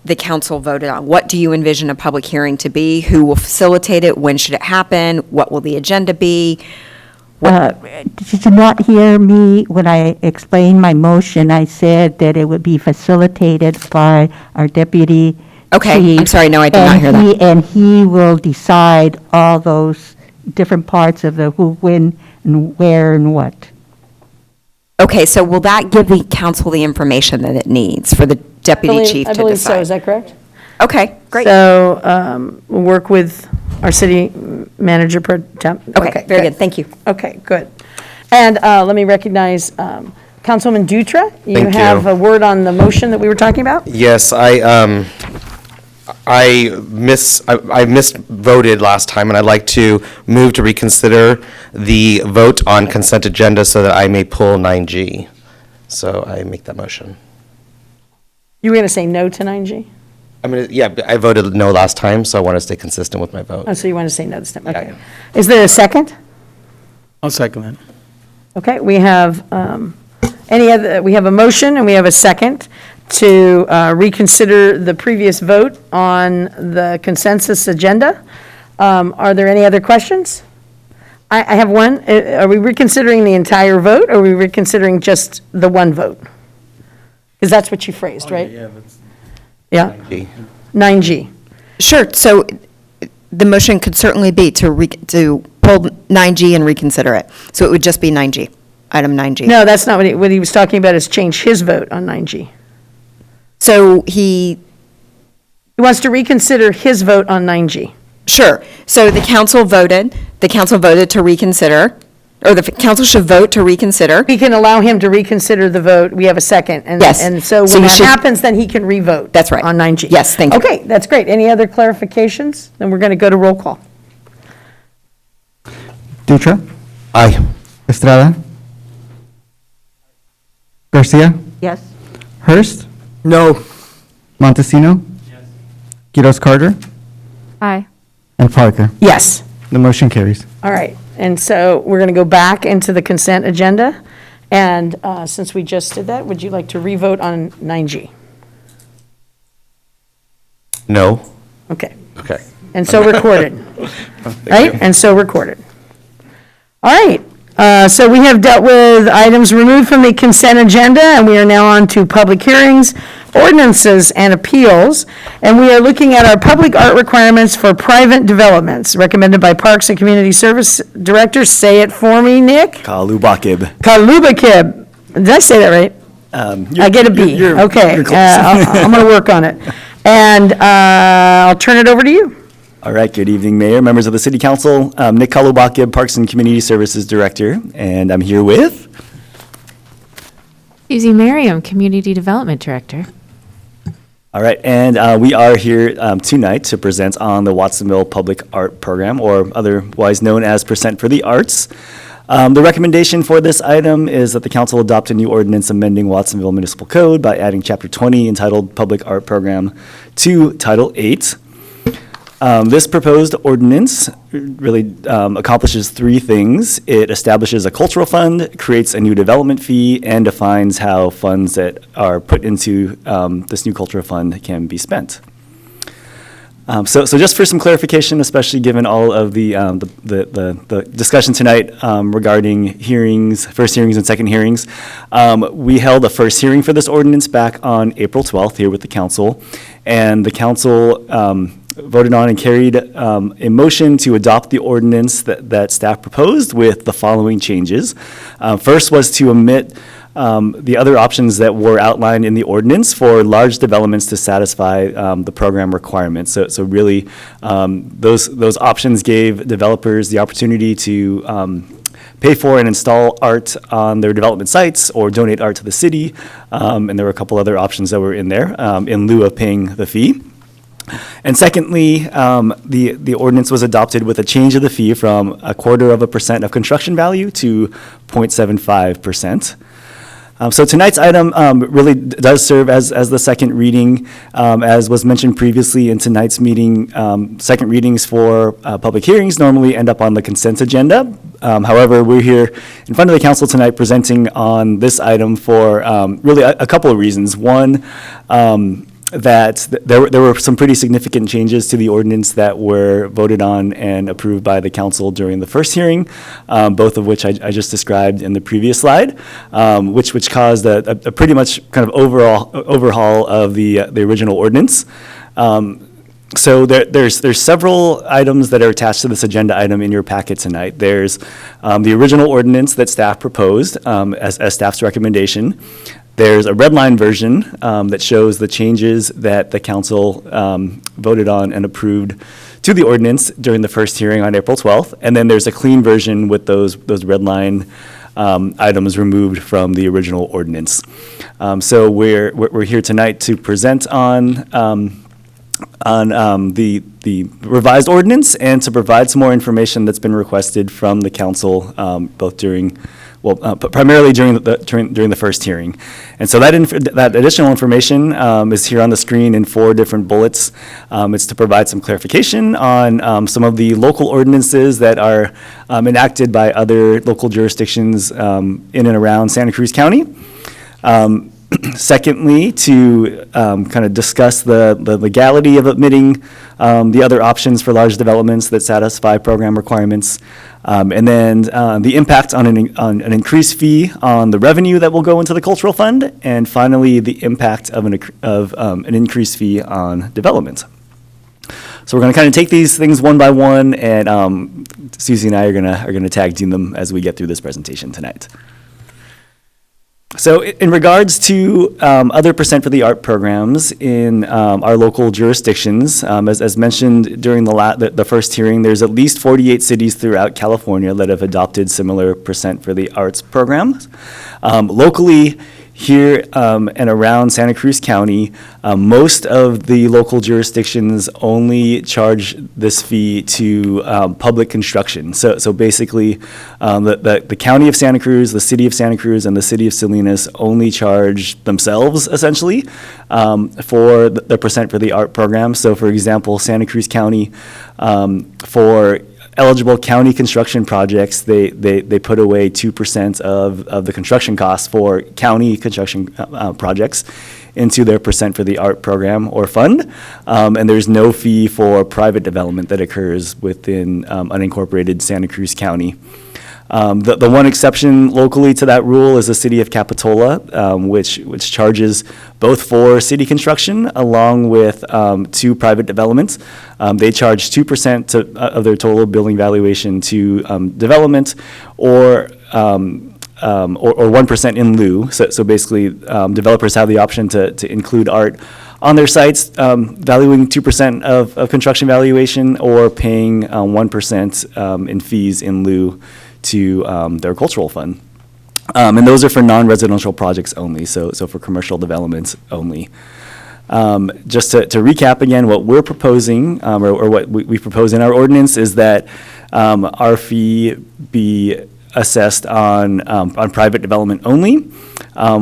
the council voted on. What do you envision a public hearing to be? Who will facilitate it? When should it happen? What will the agenda be? Did you not hear me when I explained my motion? I said that it would be facilitated by our deputy Okay, chief, I'm sorry, no, I did not hear that. And he will decide all those different parts of the who, when, and where, and what. Okay, so will that give the council the information that it needs for the deputy chief to decide? I believe so, is that correct? Okay, great. So we'll work with our city manager pro temp. Okay, very good, thank you. Okay, good. And let me recognize Councilwoman Dutra. You Thank you. have a word on the motion that we were talking about? Yes, I misvoted last time, and I'd like to move to reconsider the vote on consent agenda so that I may pull 9G. So I make that motion. You were going to say no to 9G? I mean, yeah, I voted no last time, so I want to stay consistent with my vote. Oh, so you want to say no this time? Yeah, Okay. Is there a second? I'll second that. Okay, we have we have a motion and we have a second to reconsider the previous vote on the consensus agenda. Are there any other questions? I have one. Are we reconsidering the entire vote, or are we reconsidering just the one vote? Because that's what you phrased, right? Yeah, that's. Yeah? 9G. 9G. Sure, so the motion could certainly be to pull 9G and reconsider it. So it would just be 9G, item 9G. No, that's not what he was talking about, is change his vote on 9G. So he wants to reconsider his vote on 9G. Sure. So the council voted to reconsider, or the council should vote to reconsider. We can allow him to reconsider the vote. We have a second. And, Yes. And so So when we that should- happens, then he can revote. That's right. On 9G. Yes, thank you. Okay, that's great. Any other clarifications? Then we're going to go to roll call. Dutra? Aye. Estrada? Garcia? Yes. Hurst? No. Montesino? Yes. Quiroz Carter? Aye. And Parker? Yes. The motion carries. All right. And so we're going to go back into the consent agenda. And since we just did that, would you like to revote on 9G? No? Okay. Okay. And so recorded. Right? And so recorded. All right. So we have dealt with items removed from the consent agenda, and we are now on to public hearings, ordinances, and appeals. And we are looking at our public art requirements for private developments, recommended by Parks and Community Service Director. Say it for me, Nick. Kalubakib. Kalubakib. Did I say that right? I get a B. Okay. I'm going to work on it. And I'll turn it over to you. All right, good evening, Mayor, members of the City Council. I'm Nick Kalubakib, Parks and Community Services Director, and I'm here with... Susie Merriam, Community Development Director. All right, and we are here tonight to present on the Watsonville Public Art Program, or otherwise known as Percent for the Arts. The recommendation for this item is that the council adopt a new ordinance amending Watsonville Municipal Code by adding Chapter 20 entitled Public Art Program to Title 8. This proposed ordinance really accomplishes three things. It establishes a cultural fund, creates a new development fee, and defines how funds that are put into this new cultural fund can be spent. So just for some clarification, especially given all of the discussion tonight regarding hearings, first hearings and second hearings, we held a first hearing for this ordinance back on April 12th here with the council, and the council voted on and carried a motion to adopt the ordinance that staff proposed with the following changes. First was to omit the other options that were outlined in the ordinance for large developments to satisfy the program requirements. So really, those options gave developers the opportunity to pay for and install art on their development sites or donate art to the city. And there were a couple other options that were in there in lieu of paying the fee. And secondly, the ordinance was adopted with a change of the fee from 0.25% of construction value to 0.75%. So tonight's item really does serve as the second reading. As was mentioned previously in tonight's meeting, second readings for public hearings normally end up on the consent agenda. However, we're here in front of the council tonight presenting on this item for really a couple of reasons. One, that there were some pretty significant changes to the ordinance that were voted on and approved by the council during the first hearing, both of which I just described in the previous slide, which caused a pretty much kind of overhaul of the original ordinance. So there's several items that are attached to this agenda item in your packet tonight. There's the original ordinance that staff proposed as staff's recommendation. There's a red line version that shows the changes that the council voted on and approved to the ordinance during the first hearing on April 12th. And then there's a clean version with those red line items removed from the original ordinance. So we're here tonight to present on the revised ordinance and to provide some more information that's been requested from the council both primarily during the first hearing. And so that additional information is here on the screen in 4 different bullets. It's to provide some clarification on some of the local ordinances that are enacted by other local jurisdictions in and around Santa Cruz County. Secondly, to kind of discuss the legality of omitting the other options for large developments that satisfy program requirements. And then the impact on an increased fee on the revenue that will go into the cultural fund. And finally, the impact of an increased fee on development. So we're going to kind of take these things one by one, and Susie and I are going to tag team them as we get through this presentation tonight. So in regards to other Percent for the Art programs in our local jurisdictions, as mentioned during the first hearing, there's at least 48 cities throughout California that have adopted similar Percent for the Arts programs. Locally, here and around Santa Cruz County, most of the local jurisdictions only charge this fee to public construction. So basically, the County of Santa Cruz, the City of Santa Cruz, and the City of Salinas only charge themselves, essentially, for the Percent for the Art program. So for example, Santa Cruz County, for eligible county construction projects, they put away 2% of the construction costs for county construction projects into their Percent for the Art program or fund. And there's no fee for private development that occurs within unincorporated Santa Cruz County. The one exception locally to that rule is the city of Capitola, which charges both for city construction along with 2 private developments. They charge 2% of their total building valuation to development, or 1% in lieu. So basically, developers have the option to include art on their sites, valuing 2% of construction valuation, or paying 1% in fees in lieu to their cultural fund. And those are for non-residential projects only, so for commercial developments only. Just to recap again, what we're proposing, or what we propose in our ordinance, is that our fee be assessed on private development only,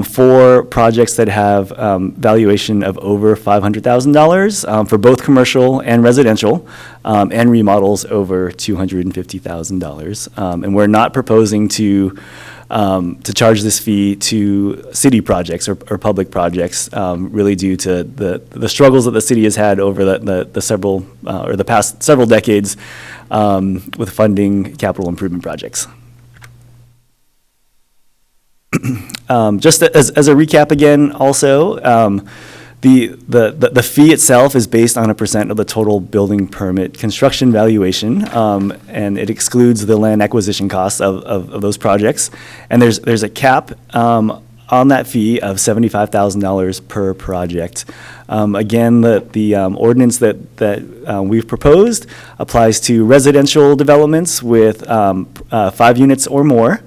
for projects that have valuation of over $500,000, for both commercial and residential, and remodels over $250,000. And we're not proposing to charge this fee to city projects or public projects, really due to the struggles that the city has had over the past several decades with funding capital improvement projects. Just as a recap again, also, the fee itself is based on a % of the total building permit construction valuation, and it excludes the land acquisition costs of those projects. And there's a cap on that fee of $75,000 per project. Again, the ordinance that we've proposed applies to residential developments with 5 units or more,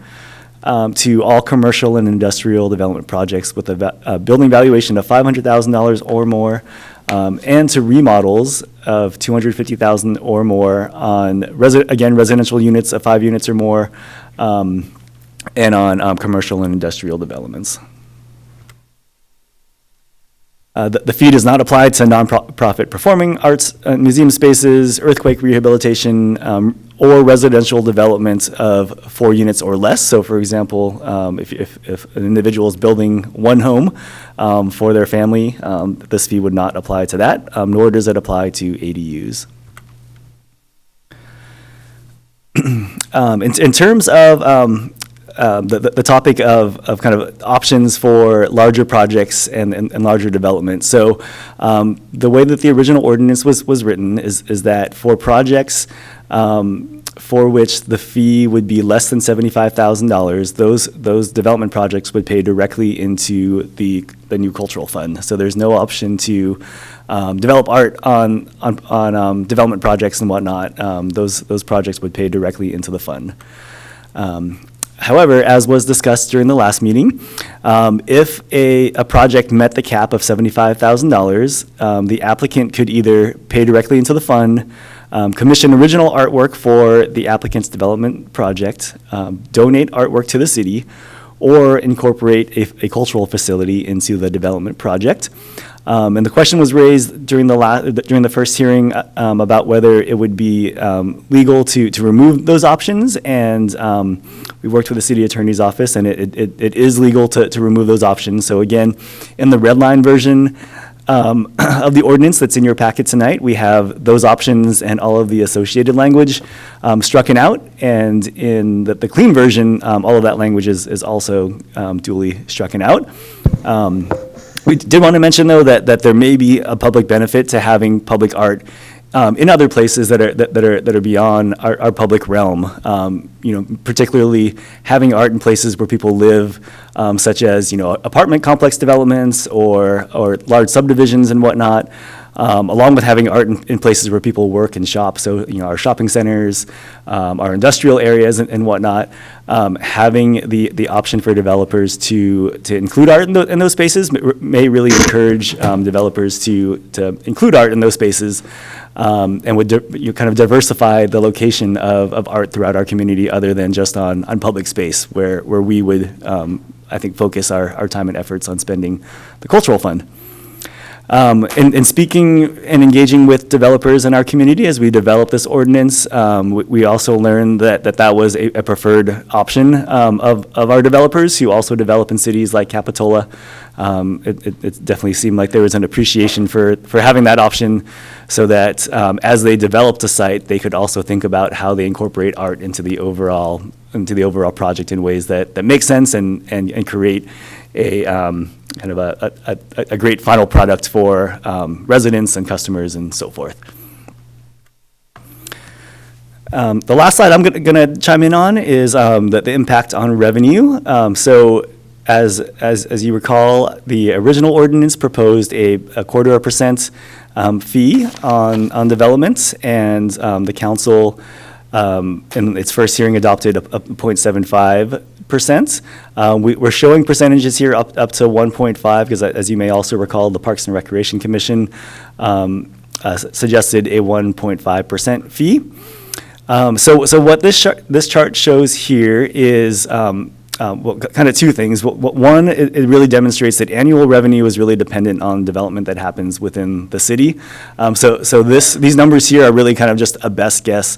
to all commercial and industrial development projects with a building valuation of $500,000 or more, and to remodels of $250,000 or more on, residential units of 5 units or more, and on commercial and industrial developments. The fee does not apply to nonprofit performing arts, museum spaces, earthquake rehabilitation, or residential development of 4 units or less. So, for example, if an individual is building 1 home for their family, this fee would not apply to that, nor does it apply to ADUs. In terms of the topic of kind of options for larger projects and larger development. So the way that the original ordinance was written is that for projects for which the fee would be less than $75,000, those development projects would pay directly into the new cultural fund. So there's no option to develop art on development projects and whatnot. Those projects would pay directly into the fund. However, as was discussed during the last meeting, if a project met the cap of $75,000, the applicant could either pay directly into the fund, commission original artwork for the applicant's development project, donate artwork to the city, or incorporate a cultural facility into the development project. And the question was raised during the first hearing about whether it would be legal to remove those options, and we worked with the city attorney's office, and it is legal to remove those options. So again, in the red line version of the ordinance that's in your packet tonight, we have those options and all of the associated language strucken out, and in the clean version, all of that language is also duly strucken out. We did want to mention, though, that there may be a public benefit to having public art in other places that are beyond our public realm. Particularly having art in places where people live, such as apartment complex developments or large subdivisions and whatnot. Along with having art in places where people work and shop, so our shopping centers, our industrial areas and whatnot, having the option for developers to include art in those spaces may really encourage developers to include art in those spaces, and would kind of diversify the location of art throughout our community, other than just on public space, where we would, I think, focus our time and efforts on spending the cultural fund. In speaking and engaging with developers in our community as we develop this ordinance, we also learned that was a preferred option of our developers who also develop in cities like Capitola. It definitely seemed like there was an appreciation for having that option, so that as they developed a site, they could also think about how they incorporate art into the overall into the overall project in ways that make sense and create a kind of a great final product for residents and customers and so forth. The last slide I'm going to chime in on is the impact on revenue. So as you recall, the original ordinance proposed a 0.25% fee on developments, and the council in its first hearing adopted a 0.75%. We're showing percentages here up to 1.5 because, as you may also recall, the Parks and Recreation Commission suggested a 1.5% fee. So what this chart shows here is well, kind of two things. One, it really demonstrates that annual revenue is really dependent on development that happens within the city. So these numbers here are really kind of just a best guess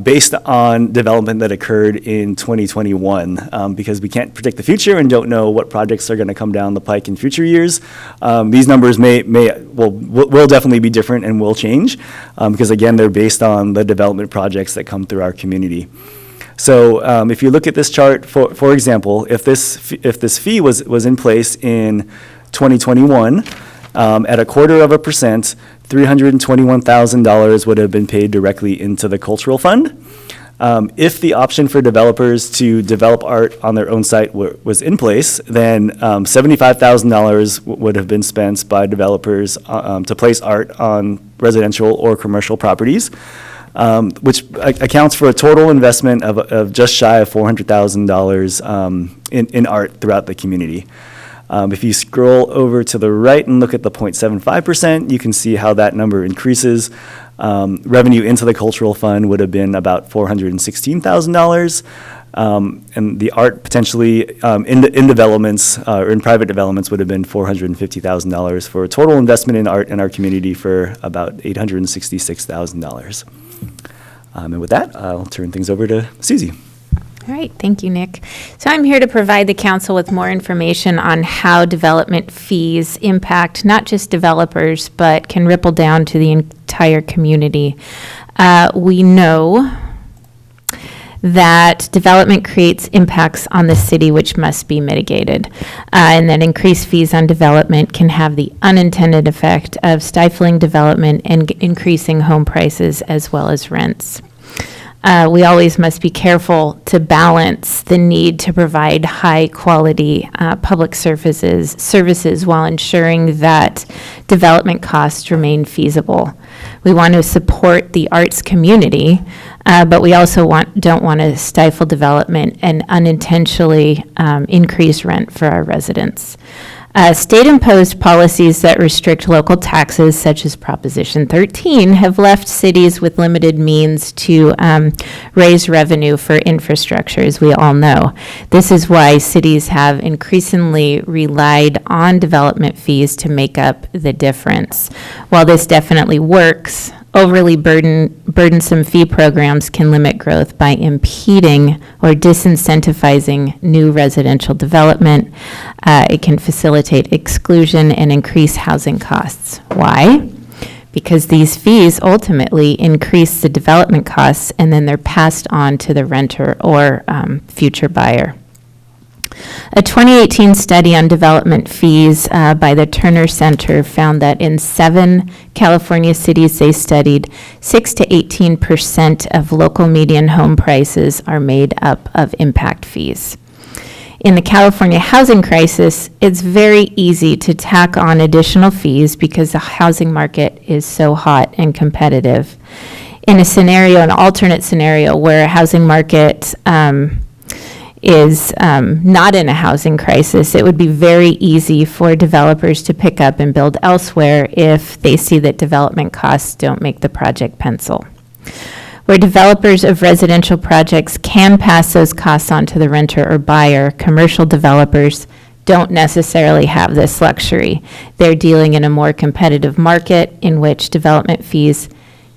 based on development that occurred in 2021, because we can't predict the future and don't know what projects are going to come down the pike in future years. These numbers will definitely be different and will change, because again, they're based on the development projects that come through our community. So if you look at this chart, for example, if this fee was in place in 2021, at 0.25%, $321,000 would have been paid directly into the cultural fund. If the option for developers to develop art on their own site was in place, then $75,000 would have been spent by developers to place art on residential or commercial properties, which accounts for a total investment of just shy of $400,000 in art throughout the community. If you scroll over to the right and look at the 0.75%, you can see how that number increases. Revenue into the cultural fund would have been about $416,000. And the art potentially in developments or in private developments would have been $450,000 for a total investment in art in our community for about $866,000. And with that, I'll turn things over to Susie. All right, thank you, Nick. So I'm here to provide the council with more information on how development fees impact not just developers, but can ripple down to the entire community. We know that development creates impacts on the city which must be mitigated, and that increased fees on development can have the unintended effect of stifling development and increasing home prices as well as rents. We always must be careful to balance the need to provide high-quality public services while ensuring that development costs remain feasible. We want to support the arts community, but we also don't want to stifle development and unintentionally increase rent for our residents. State-imposed policies that restrict local taxes, such as Proposition 13, have left cities with limited means to raise revenue for infrastructure, as we all know. This is why cities have increasingly relied on development fees to make up the difference. While this definitely works, overly burdensome fee programs can limit growth by impeding or disincentivizing new residential development. It can facilitate exclusion and increase housing costs. Why? Because these fees ultimately increase the development costs and then they're passed on to the renter or future buyer. A 2018 study on development fees by the Turner Center found that in 7 California cities they studied, 6 to 18% of local median home prices are made up of impact fees. In the California housing crisis, it's very easy to tack on additional fees because the housing market is so hot and competitive. In an alternate scenario where a housing market is not in a housing crisis, it would be very easy for developers to pick up and build elsewhere if they see that development costs don't make the project pencil. Where developers of residential projects can pass those costs on to the renter or buyer, commercial developers don't necessarily have this luxury. They're dealing in a more competitive market in which development fees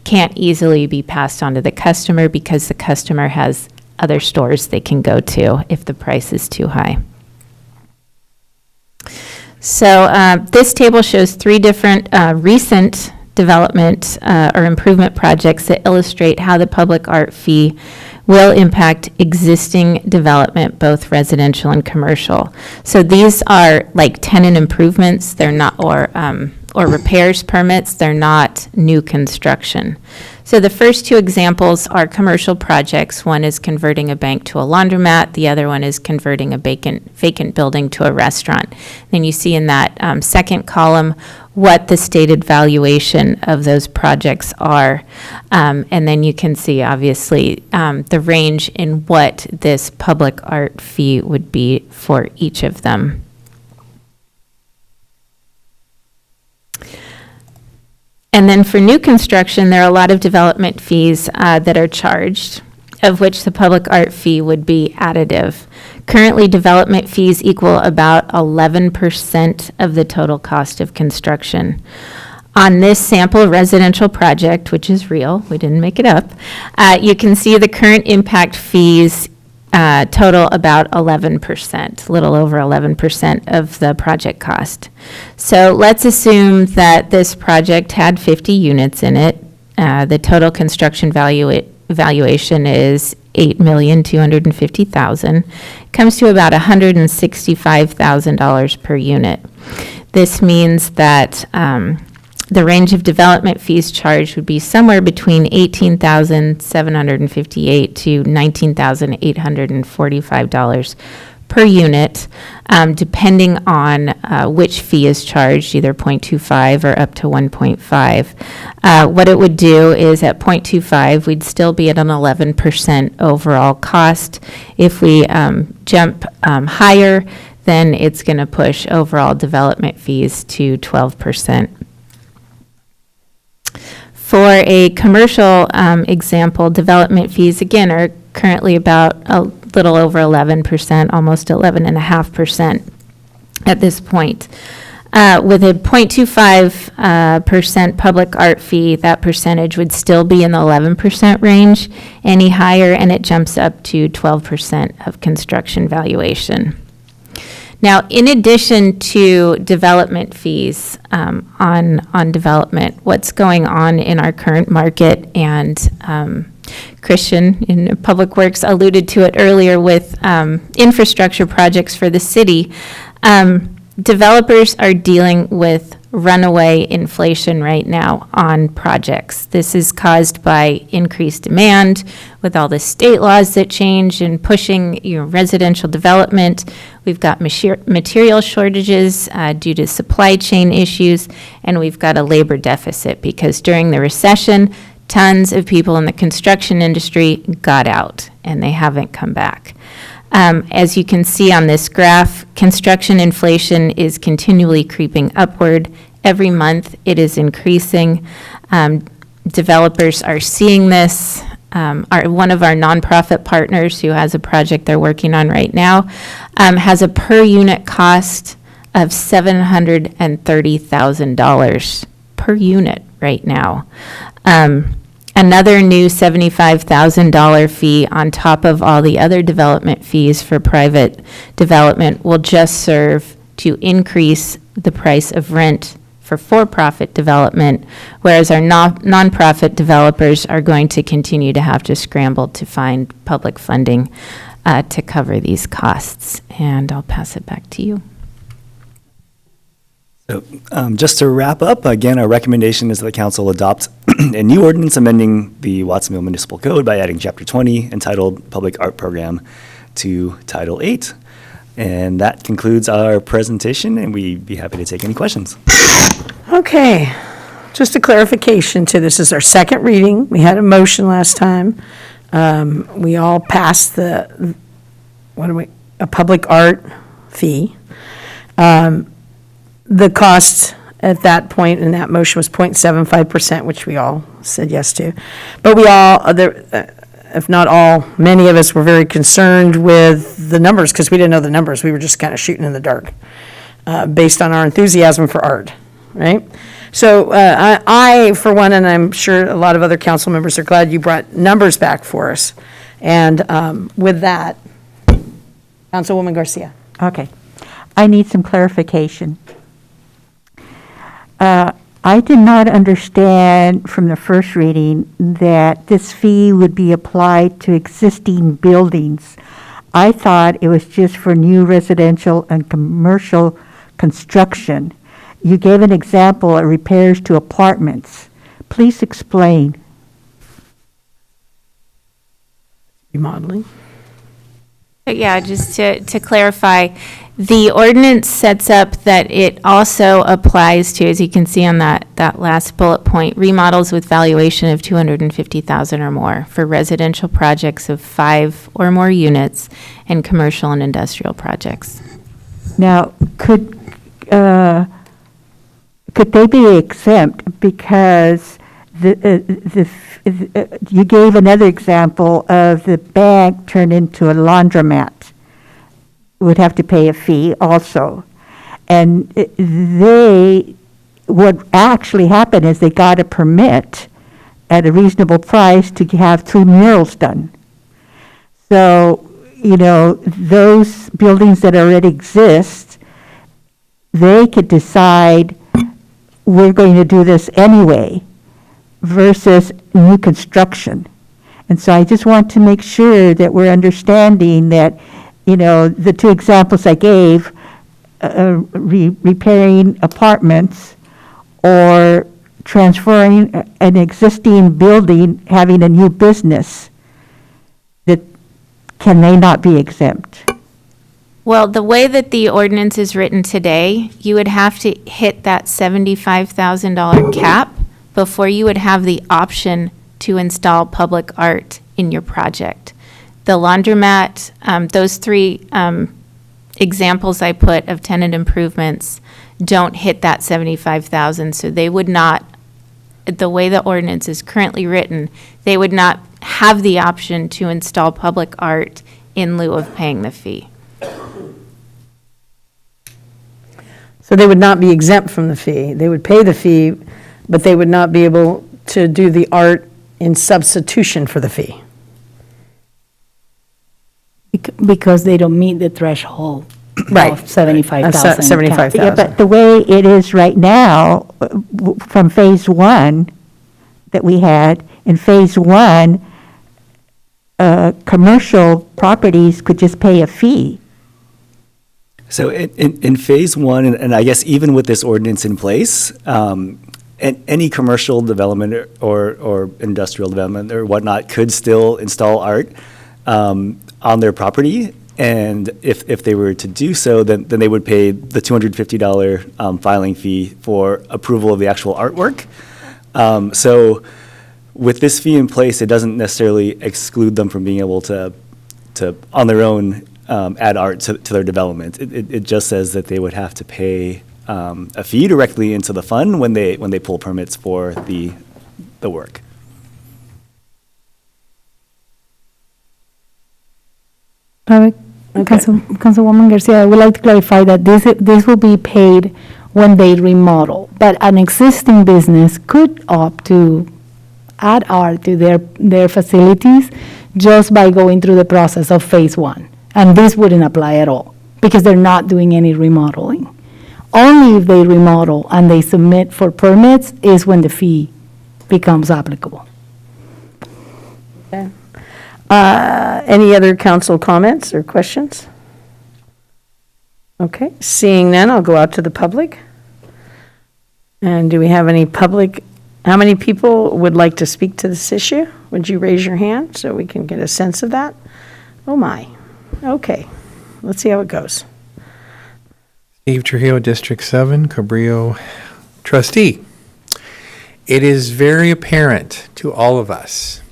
can't easily be passed on to the customer because the customer has other stores they can go to if the price is too high. So this table shows 3 different recent development or improvement projects that illustrate how the public art fee will impact existing development, both residential and commercial. So these are like tenant improvements, they're not, or repairs permits, they're not new construction. So the first two examples are commercial projects. One is converting a bank to a laundromat. The other one is converting a vacant building to a restaurant. Then you see in that second column what the stated valuation of those projects are. And then you can see, obviously, the range in what this public art fee would be for each of them. And then for new construction, there are a lot of development fees that are charged, of which the public art fee would be additive. Currently, development fees equal about 11% of the total cost of construction. On this sample residential project, which is real, we didn't make it up, you can see the current impact fees total about 11%, a little over 11% of the project cost. So let's assume that this project had 50 units in it. The total construction valuation is $8,250,000. Comes to about $165,000 per unit. This means that the range of development fees charged would be somewhere between $18,758 to $19,845 per unit, depending on which fee is charged, either 0.25 or up to 1.5. What it would do is at 0.25, we'd still be at an 11% overall cost. If we jump higher, then it's going to push overall development fees to 12%. For a commercial example, development fees, again, are currently about a little over 11%, almost 11.5% at this point. With a 0.25% public art fee, that percentage would still be in the 11% range. Any higher, and it jumps up to 12% of construction valuation. Now, in addition to development fees on development, what's going on in our current market, and Christian in Public Works alluded to it earlier with infrastructure projects for the city, developers are dealing with runaway inflation right now on projects. This is caused by increased demand with all the state laws that change and pushing residential development. We've got material shortages due to supply chain issues, and we've got a labor deficit because during the recession, tons of people in the construction industry got out and they haven't come back. As you can see on this graph, construction inflation is continually creeping upward. Every month it is increasing. Developers are seeing this. One of our nonprofit partners who has a project they're working on right now has a per unit cost of $730,000 per unit right now. Another new $75,000 fee on top of all the other development fees for private development will just serve to increase the price of rent for for-profit development, whereas our nonprofit developers are going to continue to have to scramble to find public funding to cover these costs. And I'll pass it back to you. So, just to wrap up, again, our recommendation is that the council adopt a new ordinance amending the Watsonville Municipal Code by adding Chapter 20, entitled Public Art Program, to Title 8. And that concludes our presentation, and we'd be happy to take any questions. Okay, just a clarification to this is our second reading. We had a motion last time. We all passed a public art fee. The cost at that point in that motion was 0.75%, which we all said yes to. But we all, if not all, many of us were very concerned with the numbers because we didn't know the numbers. We were just kind of shooting in the dark based on our enthusiasm for art, right? So I, for one, and I'm sure a lot of other council members are glad you brought numbers back for us. And with that, Councilwoman Garcia. Okay. I need some clarification. I did not understand from the first reading that this fee would be applied to existing buildings. I thought it was just for new residential and commercial construction. You gave an example of repairs to apartments. Please explain. Remodeling. Yeah, just to clarify, the ordinance sets up that it also applies to, as you can see on that last bullet point, remodels with valuation of $250,000 or more for residential projects of 5 or more units and commercial and industrial projects. Now, could they be exempt because you gave another example of the bank turned into a laundromat, would have to pay a fee also. And what actually happened is they got a permit at a reasonable price to have 3 murals done. So, those buildings that already exist, they could decide, we're going to do this anyway, versus new construction. And so I just want to make sure that we're understanding that, the 2 examples I gave, repairing apartments or transferring an existing building, having a new business, that can they not be exempt? Well, the way that the ordinance is written today, you would have to hit that $75,000 cap before you would have the option to install public art in your project. The laundromat, those 3 examples I put of tenant improvements don't hit that $75,000, so they would not, the way the ordinance is currently written, they would not have the option to install public art in lieu of paying the fee. So they would not be exempt from the fee. They would pay the fee, but they would not be able to do the art in substitution for the fee. Because they don't meet the threshold Right. of 75,000. 75,000. Yeah, but the way it is right now, from phase 1 that we had, in phase 1, commercial properties could just pay a fee. So in phase 1, and I guess even with this ordinance in place, any commercial development or industrial development or whatnot could still install art on their property. And if they were to do so, then they would pay the $250 filing fee for approval of the actual artwork. So with this fee in place, it doesn't necessarily exclude them from being able to on their own, add art to their development. It just says that they would have to pay a fee directly into the fund when they pull permits for the work. Councilwoman Garcia, I would like to clarify that this will be paid when they remodel, but an existing business could opt to add art to their facilities just by going through the process of phase 1. And this wouldn't apply at all because they're not doing any remodeling. Only if they remodel and they submit for permits is when the fee becomes applicable. Okay. Any other council comments or questions? Okay, seeing none, I'll go out to the public. And do we have any public, how many people would like to speak to this issue? Would you raise your hand so we can get a sense of that? Oh my, okay, let's see how it goes. Steve Trujillo, District 7, Cabrillo trustee. It is very apparent to all of us,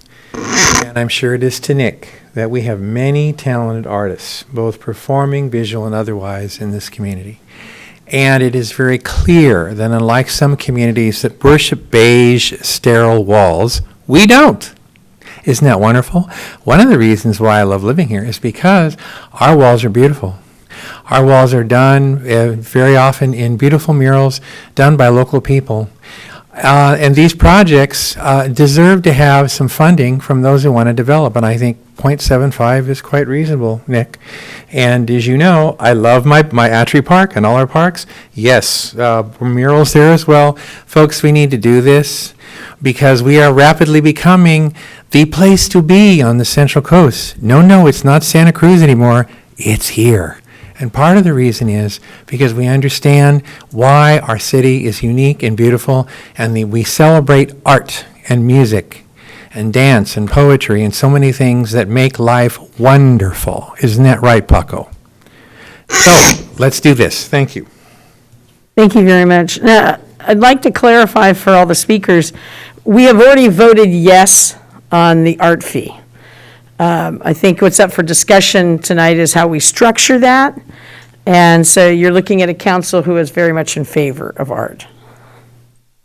and I'm sure it is to Nick, that we have many talented artists, both performing, visual, and otherwise in this community. And it is very clear that unlike some communities that worship beige, sterile walls, we don't. Isn't that wonderful? One of the reasons why I love living here is because our walls are beautiful. Our walls are done very often in beautiful murals done by local people. And these projects deserve to have some funding from those who want to develop. And I think 0.75 is quite reasonable, Nick. And as you know, I love my Attree Park and all our parks. Yes, murals there as well. Folks, we need to do this because we are rapidly becoming the place to be on the Central Coast. No, it's not Santa Cruz anymore. It's here. And part of the reason is because we understand why our city is unique and beautiful, and we celebrate art and music and dance and poetry and so many things that make life wonderful. Isn't that right, Paco? So, let's do this. Thank you. Thank you very much. I'd like to clarify for all the speakers, we have already voted yes on the art fee. I think what's up for discussion tonight is how we structure that. And so you're looking at a council who is very much in favor of art.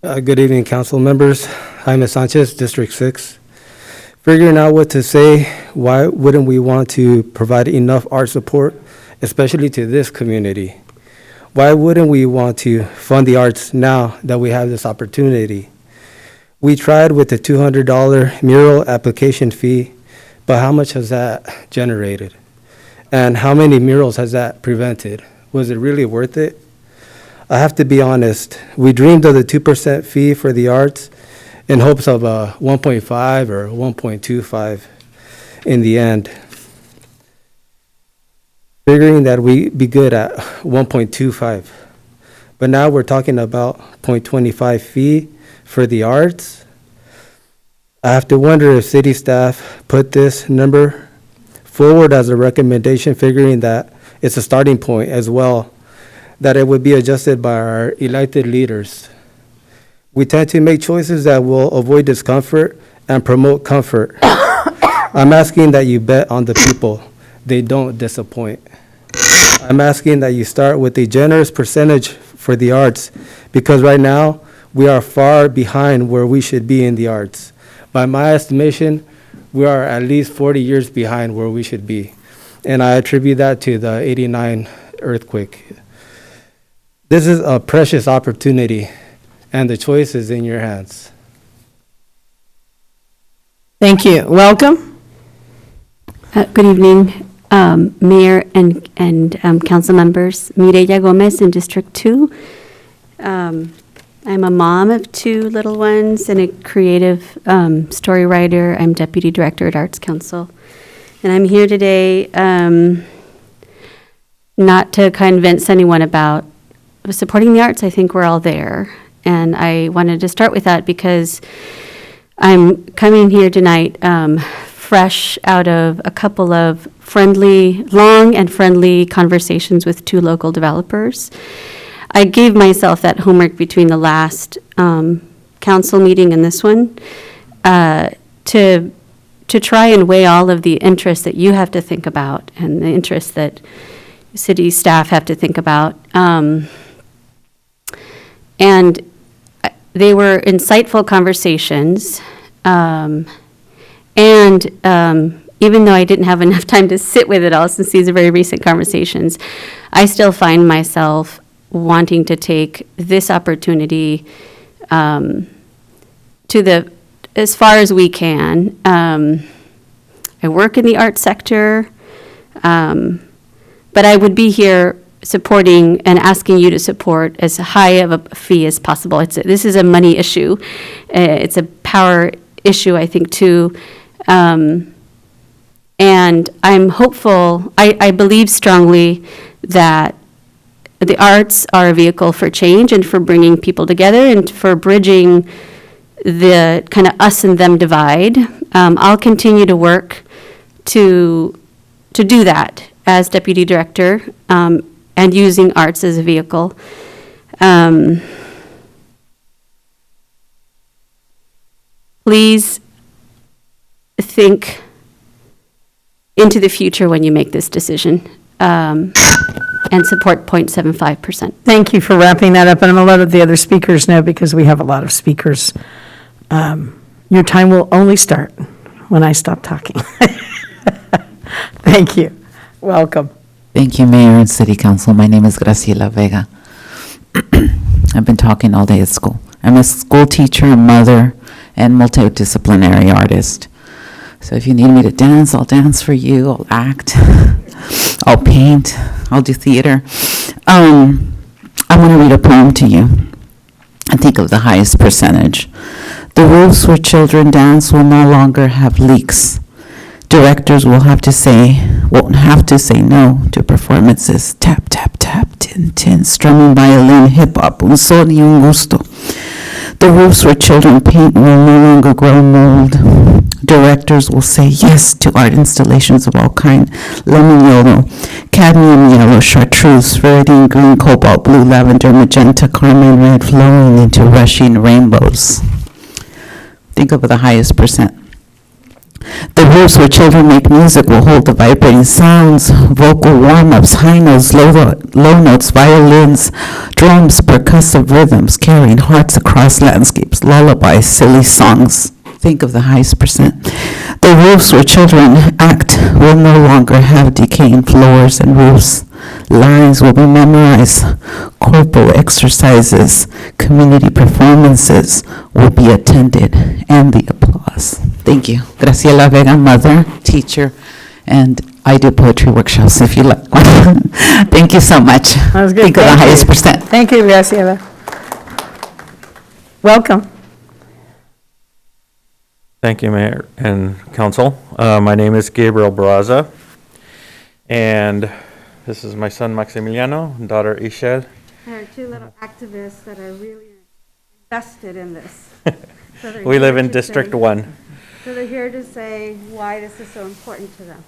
Good evening, council members. Jaime Sanchez, District 6. Figuring out what to say, why wouldn't we want to provide enough art support, especially to this community? Why wouldn't we want to fund the arts now that we have this opportunity? We tried with the $200 mural application fee, but how much has that generated? And how many murals has that prevented? Was it really worth it? I have to be honest, we dreamed of the 2% fee for the arts in hopes of a 1.5 or 1.25 in the end. Figuring that we'd be good at 1.25. But now we're talking about 0.25 fee for the arts. I have to wonder if city staff put this number forward as a recommendation, figuring that it's a starting point as well, that it would be adjusted by our elected leaders. We tend to make choices that will avoid discomfort and promote comfort. I'm asking that you bet on the people. They don't disappoint. I'm asking that you start with a generous percentage for the arts, because right now we are far behind where we should be in the arts. By my estimation, we are at least 40 years behind where we should be. And I attribute that to the '89 earthquake. This is a precious opportunity, and the choice is in your hands. Thank you. Welcome. Good evening, Mayor and council members. Mireya Gomez in District 2. I'm a mom of 2 little ones and a creative story writer. I'm Deputy Director at Arts Council. And I'm here today not to convince anyone about supporting the arts. I think we're all there. And I wanted to start with that because I'm coming here tonight fresh out of a couple of long and friendly conversations with 2 local developers. I gave myself that homework between the last council meeting and this one to try and weigh all of the interests that you have to think about and the interests that city staff have to think about. And they were insightful conversations. And even though I didn't have enough time to sit with it all, since these are very recent conversations, I still find myself wanting to take this opportunity as far as we can. I work in the arts sector, but I would be here supporting and asking you to support as high of a fee as possible. This is a money issue. It's a power issue, I think, too. And I'm hopeful, I believe strongly that the arts are a vehicle for change and for bringing people together and for bridging the kind of us and them divide. I'll continue to work to do that as Deputy Director and using arts as a vehicle. Please think into the future when you make this decision. And support 0.75%. Thank you for wrapping that up, and I'm going to let the other speakers know because we have a lot of speakers. Your time will only start when I stop talking. Thank you. Welcome. Thank you, Mayor and City Council. My name is Graciela Vega. I've been talking all day at school. I'm a school teacher, a mother, and multidisciplinary artist. So if you need me to dance, I'll dance for you, I'll act, I'll paint, I'll do theater. I want to read a poem to you. I think of the highest percentage. The roofs where children dance will no longer have leaks. Directors won't have to say no to performances. Tap, tap, tap, tin, tin, strumming violin, hip-hop, un son y un gusto. The roofs where children paint will no longer grow mold. Directors will say yes to art installations of all kinds. Lemon yellow, cadmium yellow, chartreuse, viridian green, cobalt blue, lavender, magenta, carmine red, flowing into rushing rainbows. Think of the highest percent. The roofs where children make music will hold the vibrating sounds, vocal warm-ups, high notes, low notes, violins, drums, percussive rhythms, carrying hearts across landscapes, lullabies, silly songs. Think of the highest percent. The roofs where children act will no longer have decaying floors and roofs. Lines will be memorized. Corporal exercises, community performances will be attended, and the applause. Thank you. Graciela Vega, mother, teacher, and I do poetry workshops if you like one. Thank you so much. That was good. Think of the Thank you. highest percent. Thank you, Graciela. Welcome. Thank you, Mayor and Council. My name is Gabriel Barraza, and this is my son Maximiliano and daughter Ishel. There are two little activists that are really invested in this. So We live in District 1. So they're here to say why this is so important to them.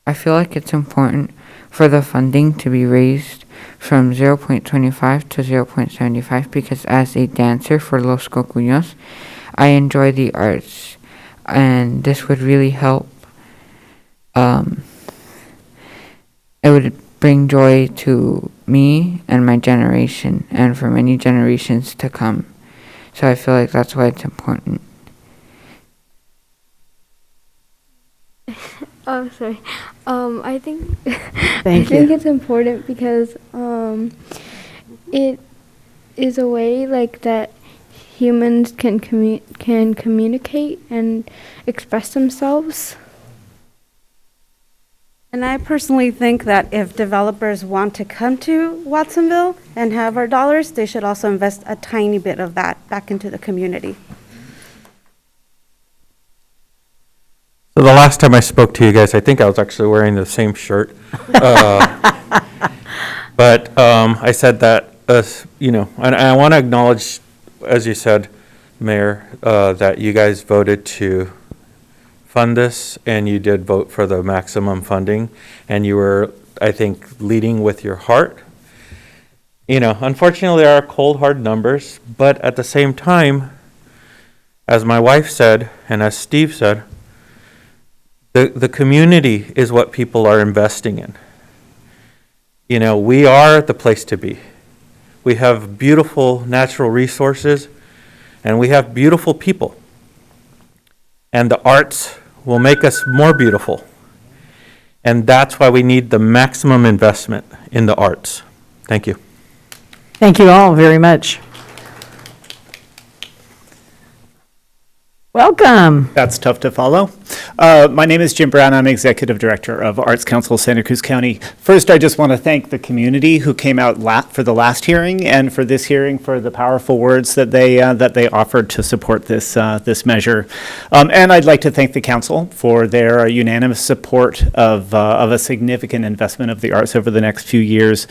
I feel like it's important for the funding to be raised from 0.25 to 0.75 because as a dancer for Los Cocuños, I enjoy the arts, and this would really help. It would bring joy to me and my generation, and for many generations to come. So I feel like that's why it's important. Oh, sorry. I think Thank you. I think it's important because it is a way like that humans can communicate and express themselves. And I personally think that if developers want to come to Watsonville and have our dollars, they should also invest a tiny bit of that back into the community. So the last time I spoke to you guys, I think I was actually wearing the same shirt. But I said that, and I want to acknowledge, as you said, Mayor, that you guys voted to fund this, and you did vote for the maximum funding, and you were, I think, leading with your heart. Unfortunately, there are cold, hard numbers, but at the same time, as my wife said, and as Steve said, the community is what people are investing in. We are the place to be. We have beautiful natural resources, and we have beautiful people. And the arts will make us more beautiful. And that's why we need the maximum investment in the arts. Thank you. Thank you all very much. Welcome. That's tough to follow. My name is Jim Brown. I'm Executive Director of Arts Council Santa Cruz County. First, I just want to thank the community who came out for the last hearing and for this hearing for the powerful words that they offered to support this measure. And I'd like to thank the council for their unanimous support of a significant investment of the arts over the next few years.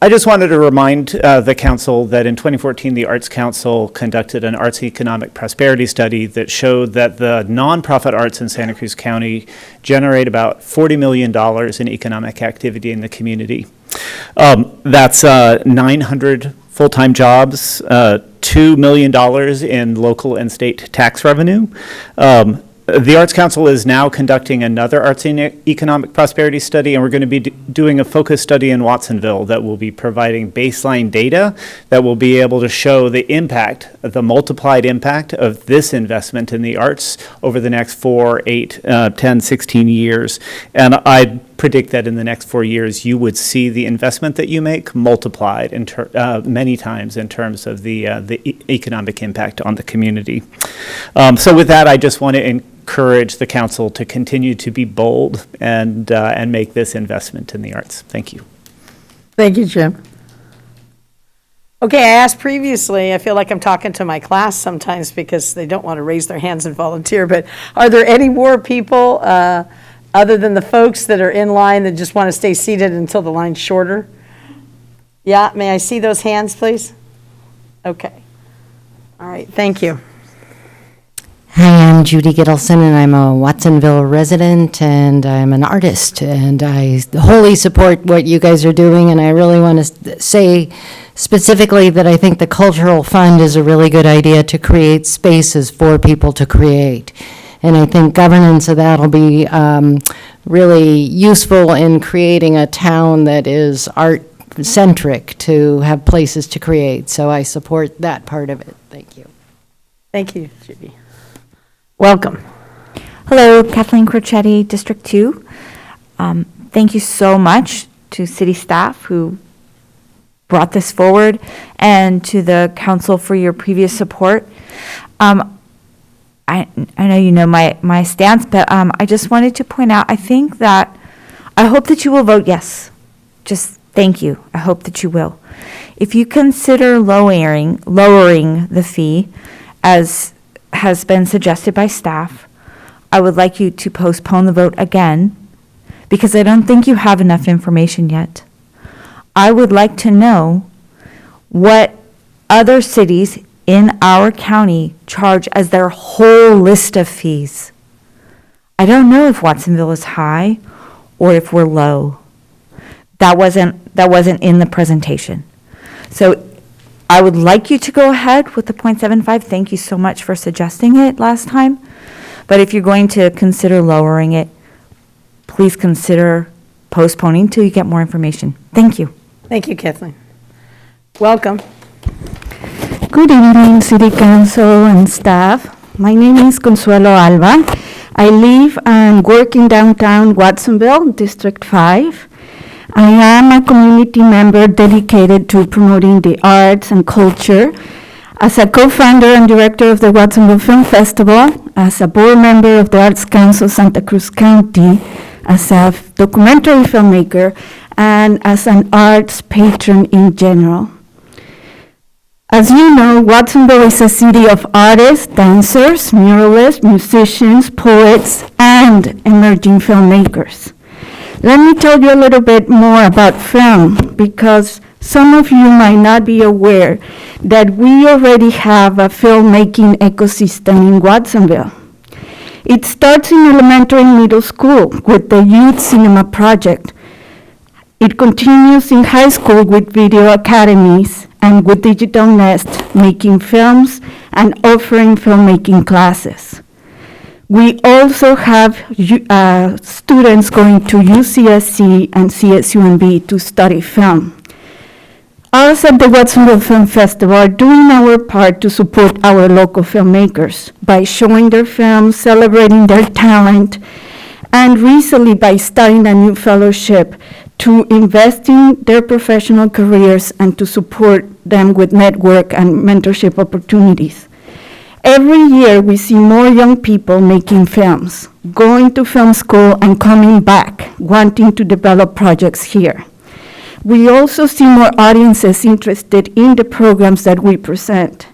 I just wanted to remind the council that in 2014, the Arts Council conducted an arts economic prosperity study that showed that the nonprofit arts in Santa Cruz County generate about $40 million in economic activity in the community. That's 900 full-time jobs, $2 million in local and state tax revenue. The Arts Council is now conducting another arts and economic prosperity study, and we're going to be doing a focus study in Watsonville that will be providing baseline data that will be able to show the impact, the multiplied impact of this investment in the arts over the next 4, 8, 10, 16 years. And I'd predict that in the next 4 years, you would see the investment that you make multiplied many times in terms of the economic impact on the community. So with that, I just want to encourage the council to continue to be bold and make this investment in the arts. Thank you. Thank you, Jim. Okay, I asked previously, I feel like I'm talking to my class sometimes because they don't want to raise their hands and volunteer, but are there any more people other than the folks that are in line that just want to stay seated until the line's shorter? Yeah, may I see those hands, please? Okay. All right, thank you. Hi, I'm Judy Gittleson, and I'm a Watsonville resident, and I'm an artist, and I wholly support what you guys are doing, and I really want to say specifically that I think the Cultural Fund is a really good idea to create spaces for people to create. And I think governance of that will be really useful in creating a town that is art-centric, to have places to create. So I support that part of it. Thank you. Thank you, Judy. Welcome. Hello, Kathleen Crocetti, District 2. Thank you so much to city staff who brought this forward and to the council for your previous support. I know you know my stance, but I just wanted to point out, I think that, I hope that you will vote yes. Just thank you. I hope that you will. If you consider lowering the fee, as has been suggested by staff, I would like you to postpone the vote again, because I don't think you have enough information yet. I would like to know what other cities in our county charge as their whole list of fees. I don't know if Watsonville is high or if we're low. That wasn't in the presentation. So I would like you to go ahead with the 0.75. Thank you so much for suggesting it last time. But if you're going to consider lowering it, please consider postponing till you get more information. Thank you. Thank you, Kathleen. Welcome. Good evening, City Council and staff. My name is Consuelo Alba. I live and work in downtown Watsonville, District 5. I am a community member dedicated to promoting the arts and culture. As a co-founder and director of the Watsonville Film Festival, as a board member of the Arts Council Santa Cruz County, as a documentary filmmaker, and as an arts patron in general. As you know, Watsonville is a city of artists, dancers, muralists, musicians, poets, and emerging filmmakers. Let me tell you a little bit more about film, because some of you might not be aware that we already have a filmmaking ecosystem in Watsonville. It starts in elementary and middle school with the Youth Cinema Project. It continues in high school with video academies and with Digital Nest, making films and offering filmmaking classes. We also have students going to UCSC and CSUMB to study film. Us at the Watsonville Film Festival are doing our part to support our local filmmakers by showing their films, celebrating their talent, and recently by starting a new fellowship to invest in their professional careers and to support them with network and mentorship opportunities. Every year, we see more young people making films, going to film school and coming back, wanting to develop projects here. We also see more audiences interested in the programs that we present.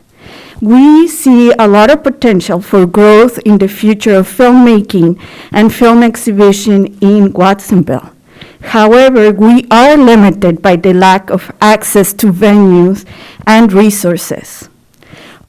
We see a lot of potential for growth in the future of filmmaking and film exhibition in Watsonville. However, we are limited by the lack of access to venues and resources.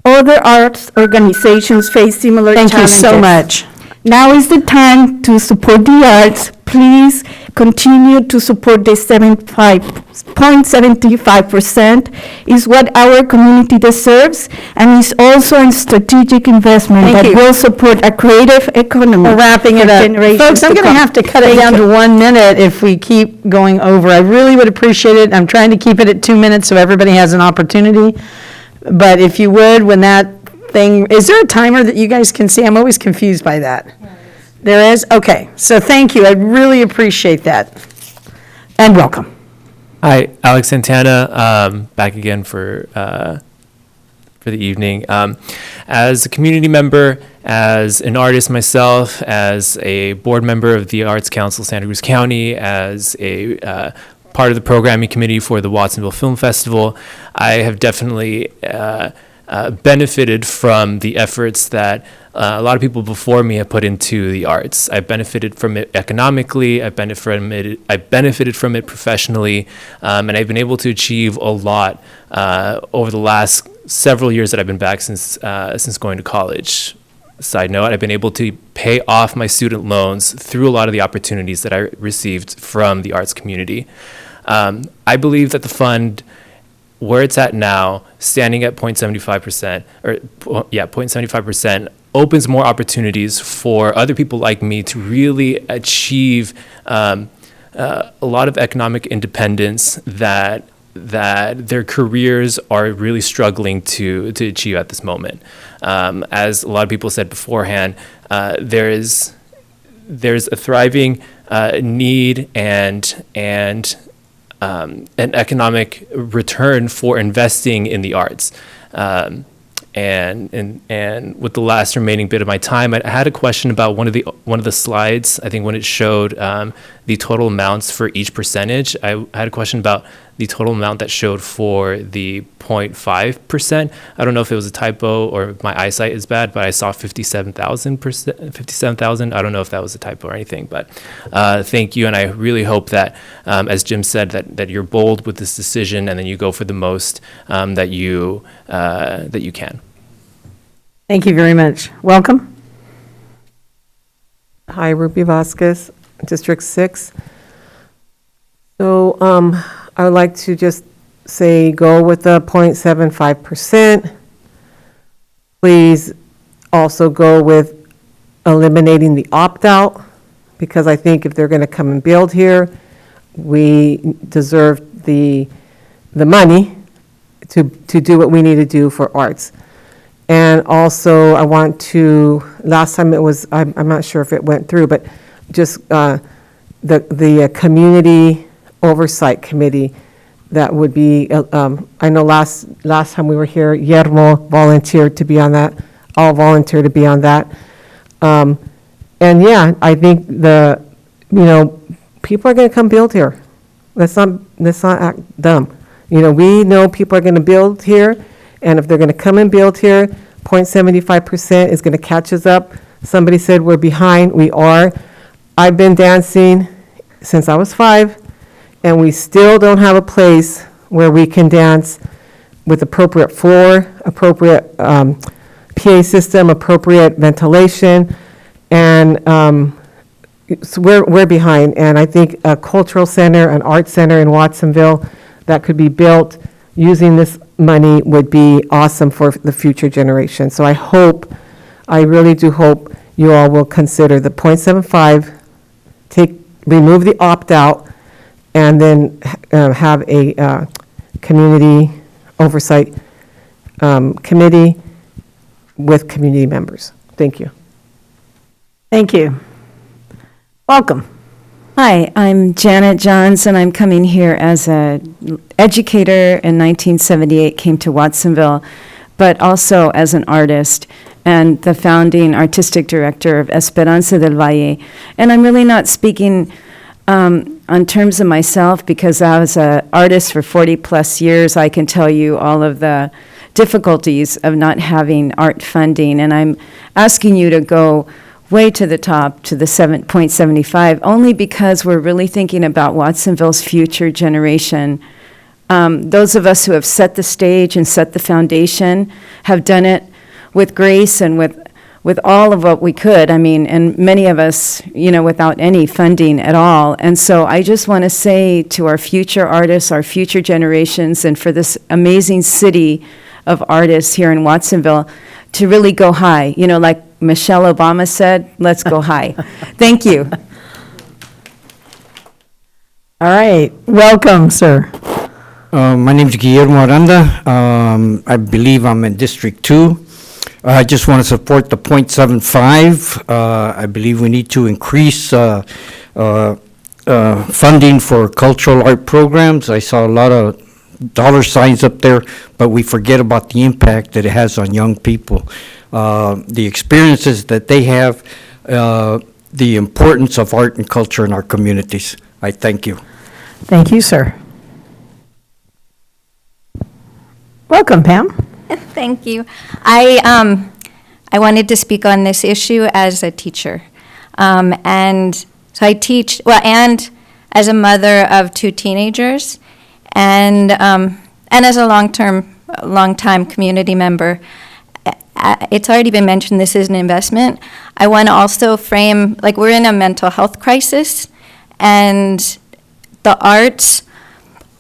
Other arts organizations face similar challenges. Thank you so much. Now is the time to support the arts. Please continue to support the 0.75% is what our community deserves, and is also a strategic investment Thank that you. will support a creative economy. We're wrapping it for up. generations Folks, I'm going to come. have to cut it Thank down you. to 1 minute if we keep going over. I really would appreciate it. I'm trying to keep it at 2 minutes so everybody has an opportunity. But if you would, when that thing, is there a timer that you guys can see? I'm always confused by that. There is? Okay, so thank you, I really appreciate that. And welcome. Hi, Alex Santana, back again for the evening. As a community member, as an artist myself, as a board member of the Arts Council Santa Cruz County, as a part of the programming committee for the Watsonville Film Festival, I have definitely benefited from the efforts that a lot of people before me have put into the arts. I benefited from it economically, I benefited from it professionally, and I've been able to achieve a lot over the last several years that I've been back since going to college. Side note, I've been able to pay off my student loans through a lot of the opportunities that I received from the arts community. I believe that the fund, where it's at now, standing at 0.75%, 0.75%, opens more opportunities for other people like me to really achieve a lot of economic independence that their careers are really struggling to achieve at this moment. As a lot of people said beforehand, there's a thriving need and an economic return for investing in the arts. And with the last remaining bit of my time, I had a question about one of the slides. I think when it showed the total amounts for each percentage, I had a question about the total amount that showed for the 0.5%. I don't know if it was a typo or my eyesight is bad, but I saw 57,000. I don't know if that was a typo or anything, but thank you. And I really hope that, as Jim said, that you're bold with this decision and then you go for the most that you can. Thank you very much. Welcome. Hi, Ruby Vasquez, District 6. So I would like to just say go with the 0.75%. Please also go with eliminating the opt-out, because I think if they're going to come and build here, we deserve the money to do what we need to do for arts. And also, I want to, last time it was, I'm not sure if it went through, but just the community oversight committee that would be, I know last time we were here, Yermo volunteered to be on that, all volunteered to be on that. And yeah, I think people are going to come build here. Let's not act dumb. We know people are going to build here, and if they're going to come and build here, 0.75% is going to catch us up. Somebody said we're behind. We are. I've been dancing since I was 5, and we still don't have a place where we can dance with appropriate floor, appropriate PA system, appropriate ventilation, and so we're behind. And I think a cultural center, an art center in Watsonville that could be built using this money would be awesome for the future generation. So I really do hope you all will consider the 0.75, remove the opt-out, and then have a community oversight committee with community members. Thank you. Thank you. Welcome. Hi, I'm Janet Johns, and I'm coming here as an educator in 1978, came to Watsonville, but also as an artist and the founding artistic director of Esperanza del Valle. And I'm really not speaking on terms of myself, because I was an artist for 40 plus years. I can tell you all of the difficulties of not having art funding, and I'm asking you to go way to the top, to the 7.75, only because we're really thinking about Watsonville's future generation. Those of us who have set the stage and set the foundation have done it with grace and with all of what we could. I mean, and many of us, without any funding at all. And so I just want to say to our future artists, our future generations, and for this amazing city of artists here in Watsonville, to really go high. Like Michelle Obama said, let's go high. Thank you. All right. Welcome, sir. My name is Guillermo Aranda. I believe I'm in District 2. I just want to support the .75. I believe we need to increase funding for cultural art programs. I saw a lot of dollar signs up there, but we forget about the impact that it has on young people. The experiences that they have, the importance of art and culture in our communities. I thank you. Thank you, sir. Welcome, Pam. Thank you. I wanted to speak on this issue as a teacher. And so I teach, and as a mother of 2 teenagers, and as a long-time community member. It's already been mentioned, this is an investment. I want to also frame, like, we're in a mental health crisis, and the arts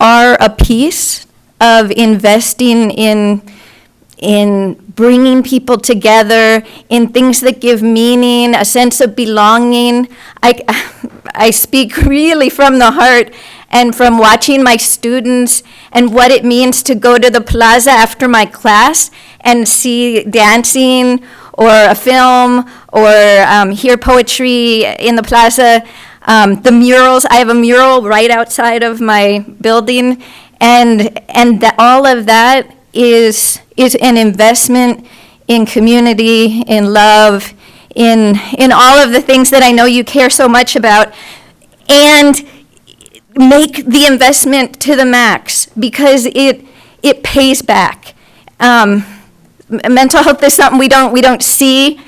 are a piece of investing in bringing people together, in things that give meaning, a sense of belonging. I speak really from the heart and from watching my students and what it means to go to the plaza after my class and see dancing or a film or hear poetry in the plaza. The murals, I have a mural right outside of my building, and all of that is an investment in community, in love, in all of the things that I know you care so much about, and make the investment to the max, because it pays back. Mental health is something we don't see.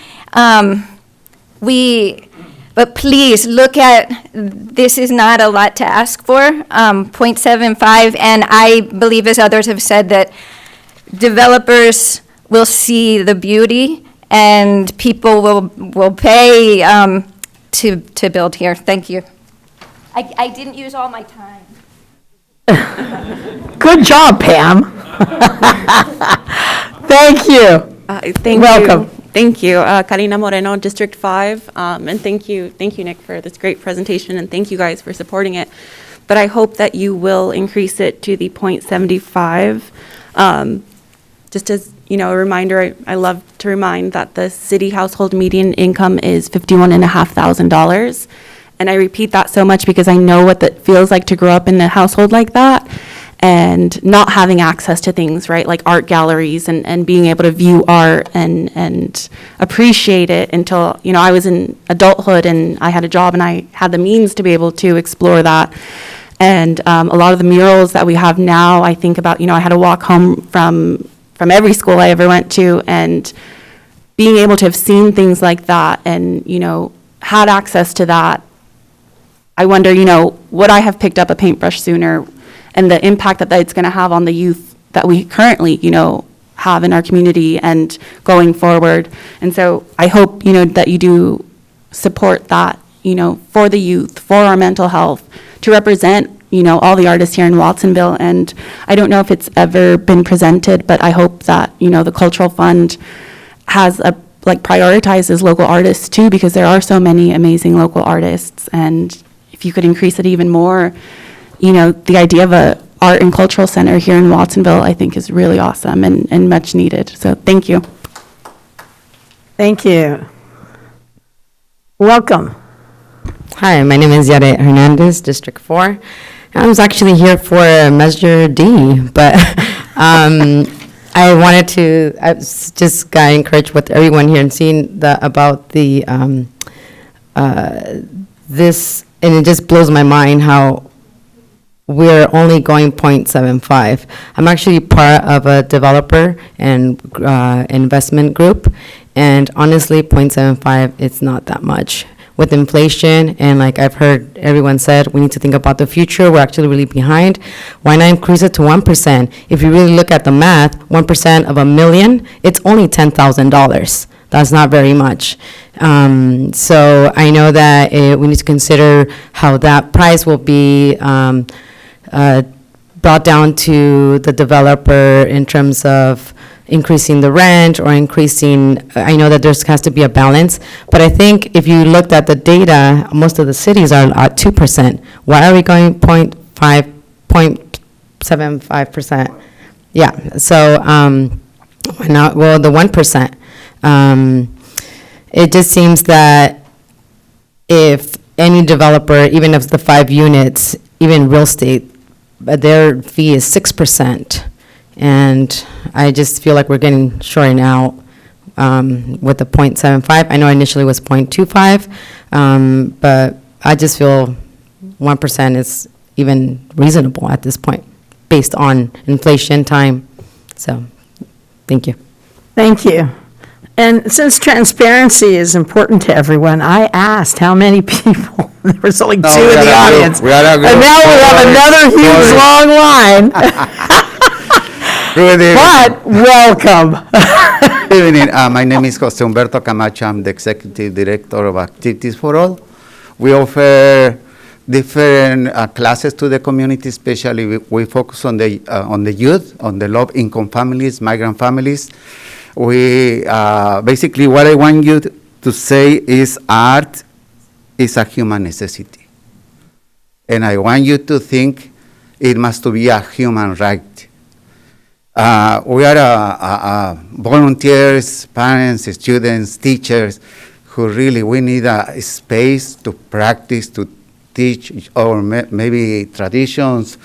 But please look at, this is not a lot to ask for, 0.75, and I believe, as others have said, that developers will see the beauty and people will pay to build here. Thank you. I didn't use all my time. Good job, Pam. Thank you. Welcome. Thank you. Karina Moreno, District 5. And thank you, Nick, for this great presentation, and thank you guys for supporting it. But I hope that you will increase it to the 0.75. Just as, a reminder, I love to remind that the city household median income is $51,500. And I repeat that so much because I know what it feels like to grow up in a household like that and not having access to things, right, like art galleries and being able to view art and appreciate it until, I was in adulthood and I had a job and I had the means to be able to explore that. And a lot of the murals that we have now, I think about, I had to walk home from every school I ever went to, and being able to have seen things like that and, had access to that, I wonder, would I have picked up a paintbrush sooner, and the impact that it's going to have on the youth that we currently, have in our community and going forward. And so I hope, that you do support that, for the youth, for our mental health, to represent, all the artists here in Watsonville. And I don't know if it's ever been presented, but I hope that, the Cultural Fund has prioritizes local artists too, because there are so many amazing local artists. And if you could increase it even more, the idea of a art and cultural center here in Watsonville, I think, is really awesome and much needed. So thank you. Thank you. Welcome. Hi, my name is Yare Hernandez, District 4. I was actually here for Measure D, but I just got encouraged with everyone here and seeing about the, this, and it just blows my mind how we're only going 0.75. I'm actually part of a developer and investment group, and honestly, 0.75, it's not that much. With inflation, and like I've heard everyone said, we need to think about the future. We're actually really behind. Why not increase it to 1%? If you really look at the math, 1% of $1 million, it's only $10,000. That's not very much. So I know that we need to consider how that price will be brought down to the developer in terms of increasing the rent or increasing, I know that there has to be a balance, but I think if you looked at the data, most of the cities are at 2%. Why are we going 0.75%? Yeah, so why not, well, the 1%. It just seems that if any developer, even if the 5 units, even real estate, their fee is 6%. And I just feel like we're getting shorting out with the 0.75. I know initially it was 0.25, but I just feel 1% is even reasonable at this point, based on inflation time. So, thank you. Thank you. And since transparency is important to everyone, I asked how many people. There was only 2 in the audience. And now we have another huge long line. Good evening. But welcome. Good evening. My name is Jose Humberto Camacho. I'm the Executive Director of Activities for All. We offer different classes to the community, especially we focus on the youth, on the low-income families, migrant families. We basically what I want you to say is art is a human necessity. And I want you to think it must be a human right. We are volunteers, parents, students, teachers, who really, we need a space to practice, to teach, or maybe traditions.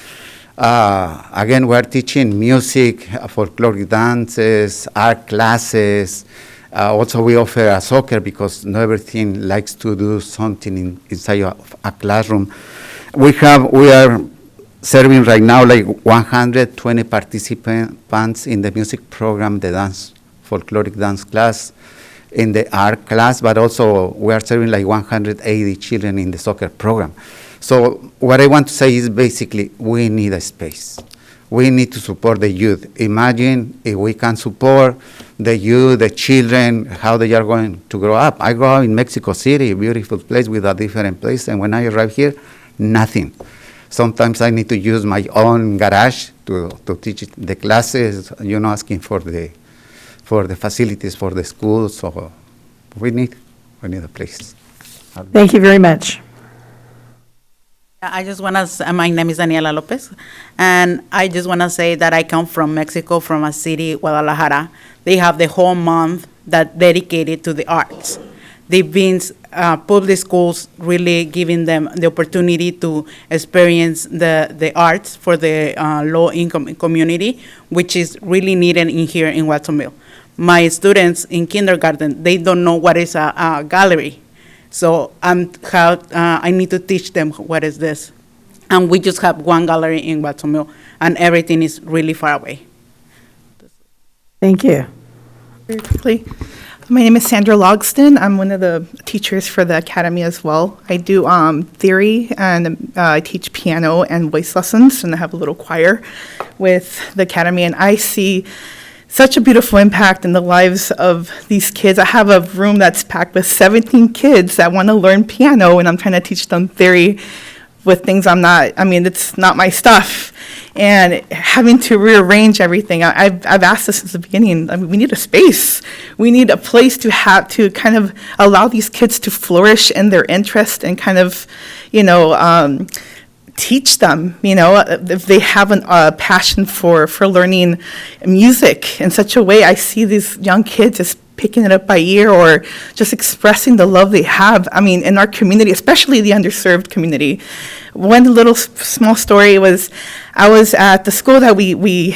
Again, we're teaching music, folkloric dances, art classes. Also, we offer a soccer because not everything likes to do something inside of a classroom. We are serving right now like 120 participants in the music program, the dance, folkloric dance class, in the art class, but also we are serving like 180 children in the soccer program. So what I want to say is basically we need a space. We need to support the youth. Imagine if we can support the youth, the children, how they are going to grow up. I grew up in Mexico City, a beautiful place with a different place, and when I arrive here, nothing. Sometimes I need to use my own garage to teach the classes, asking for the facilities for the schools. So we need a place. Thank you very much. I just want to, my name is Daniela Lopez, and I just want to say that I come from Mexico, from a city, Guadalajara. They have the whole month that dedicated to the arts. They've been public schools really giving them the opportunity to experience the arts for the low-income community, which is really needed in here in Watsonville. My students in kindergarten, they don't know what is a gallery. So I need to teach them what is this. And we just have one gallery in Watsonville, and everything is really far away. Thank you. Very quickly. My name is Sandra Logston. I'm one of the teachers for the academy as well. I do theory, and I teach piano and voice lessons, and I have a little choir with the academy, and I see such a beautiful impact in the lives of these kids. I have a room that's packed with 17 kids that want to learn piano, and I'm trying to teach them theory with things it's not my stuff. And having to rearrange everything, I've asked this since the beginning. We need a space. We need a place to kind of allow these kids to flourish in their interest and kind of, teach them, if they have a passion for learning music in such a way. I see these young kids just picking it up by ear or just expressing the love they have. In our community, especially the underserved community. One little small story was, I was at the school that we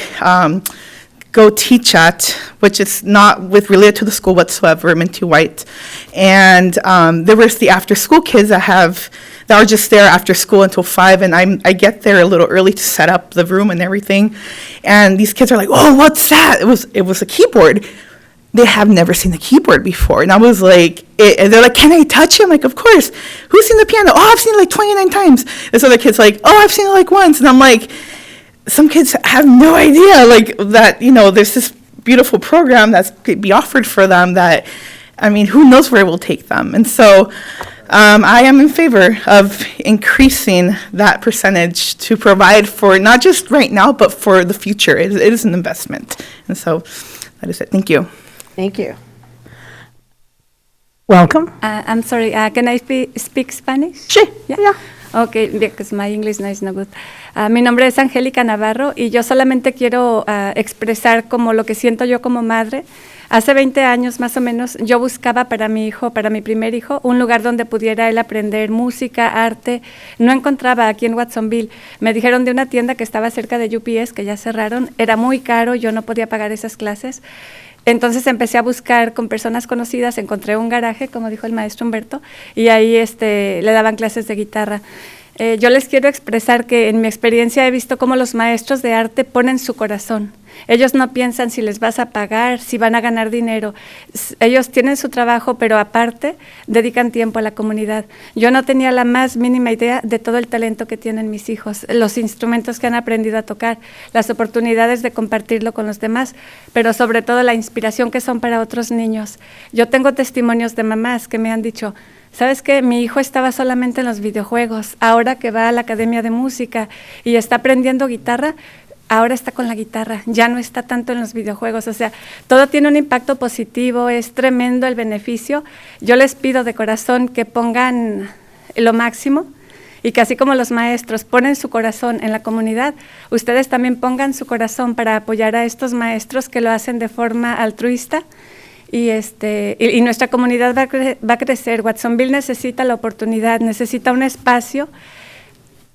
go teach at, which is not related to the school whatsoever, Minty White. And there was the after-school kids that are just there after school until 5, and I get there a little early to set up the room and everything. And these kids are like, "Oh, what's that?" It was a keyboard. They have never seen the keyboard before. And I was like, and they're like, "Can I touch it?" I'm like, "Of course." "Who's seen the piano?" "Oh, I've seen it like 29 times. This other kid's like, "Oh, I've seen it like once." And I'm like, some kids have no idea that, there's this beautiful program that could be offered for them that, who knows where it will take them. And so I am in favor of increasing that percentage to provide for not just right now, but for the future. It is an investment. And so that is it. Thank you. Thank you. Welcome. I'm sorry, can I speak Spanish? Sí, yeah. Okay, because my English is no good. Mi nombre es Angélica Navarro y yo solamente quiero expresar como lo que siento yo como madre. Hace 20 años más o menos yo buscaba para mi hijo, para mi primer hijo, un lugar donde pudiera él aprender música, arte. No encontraba aquí en Watsonville. Me dijeron de una tienda que estaba cerca de UPS, que ya cerraron. Era muy caro, yo no podía pagar esas clases. Entonces empecé a buscar con personas conocidas, encontré un garaje, como dijo el maestro Humberto, y ahí le daban clases de guitarra. Yo les quiero expresar que en mi experiencia he visto cómo los maestros de arte ponen su corazón. Ellos no piensan si les vas a pagar, si van a ganar dinero. Ellos tienen su trabajo, pero aparte dedican tiempo a la comunidad. Yo no tenía la más mínima idea de todo el talento que tienen mis hijos, los instrumentos que han aprendido a tocar, las oportunidades de compartirlo con los demás, pero sobre todo la inspiración que son para otros niños. Yo tengo testimonios de mamás que me han dicho, ¿sabes qué? Mi hijo estaba solamente en los videojuegos, ahora que va a la academia de música y está aprendiendo guitarra, ahora está con la guitarra, ya no está tanto en los videojuegos. O sea, todo tiene un impacto positivo, es tremendo el beneficio. Yo les pido de corazón que pongan lo máximo y que así como los maestros ponen su corazón en la comunidad, ustedes también pongan su corazón para apoyar a estos maestros que lo hacen de forma altruista. Y nuestra comunidad va a crecer. Watsonville necesita la oportunidad, necesita un espacio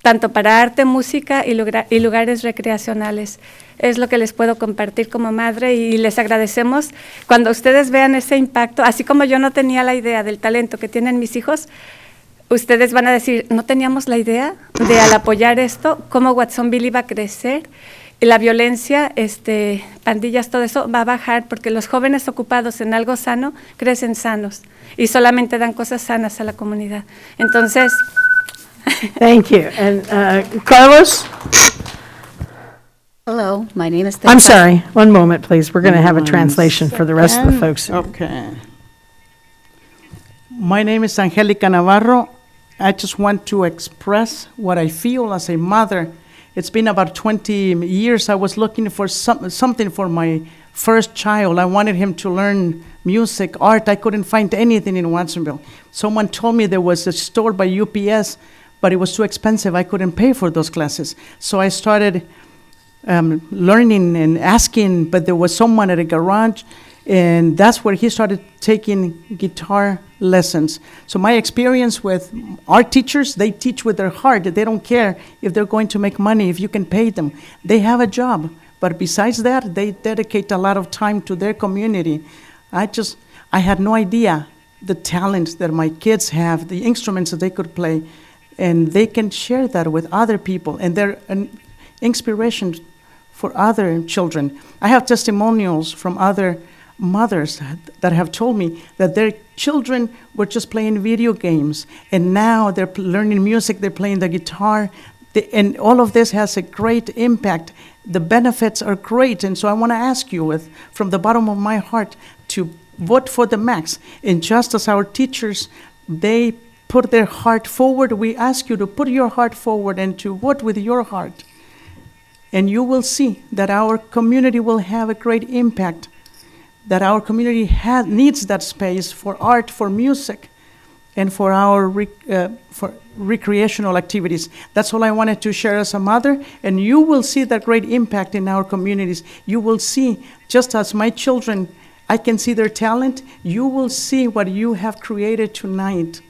tanto para arte, música y lugares recreacionales. Es lo que les puedo compartir como madre y les agradecemos. Cuando ustedes vean ese impacto, así como yo no tenía la idea del talento que tienen mis hijos, ustedes van a decir, no teníamos la idea de al apoyar esto, cómo Watsonville iba a crecer. Y la violencia, pandillas, todo eso va a bajar porque los jóvenes ocupados en algo sano crecen sanos y solamente dan cosas sanas a la comunidad. Entonces, Thank you. And Carlos? Hello, my name is I'm sorry, one moment, please. We're going to have a translation for the rest of the folks. Okay. My name is Angelica Navarro. I just want to express what I feel as a mother. It's been about 20 years I was looking for something for my first child. I wanted him to learn music, art. I couldn't find anything in Watsonville. Someone told me there was a store by UPS, but it was too expensive. I couldn't pay for those classes. So I started learning and asking, but there was someone at a garage, and that's where he started taking guitar lessons. So my experience with art teachers, they teach with their heart. They don't care if they're going to make money, if you can pay them. They have a job. But besides that, they dedicate a lot of time to their community. I had no idea the talents that my kids have, the instruments that they could play, and they can share that with other people, and they're an inspiration for other children. I have testimonials from other mothers that have told me that their children were just playing video games, and now they're learning music, they're playing the guitar, and all of this has a great impact. The benefits are great, and so I want to ask you from the bottom of my heart to vote for the max. And just as our teachers, they put their heart forward, we ask you to put your heart forward and to vote with your heart. And you will see that our community will have a great impact, that our community needs that space for art, for music, and for our for recreational activities. That's all I wanted to share as a mother, and you will see that great impact in our communities. You will see, just as my children, I can see their talent, you will see what you have created tonight,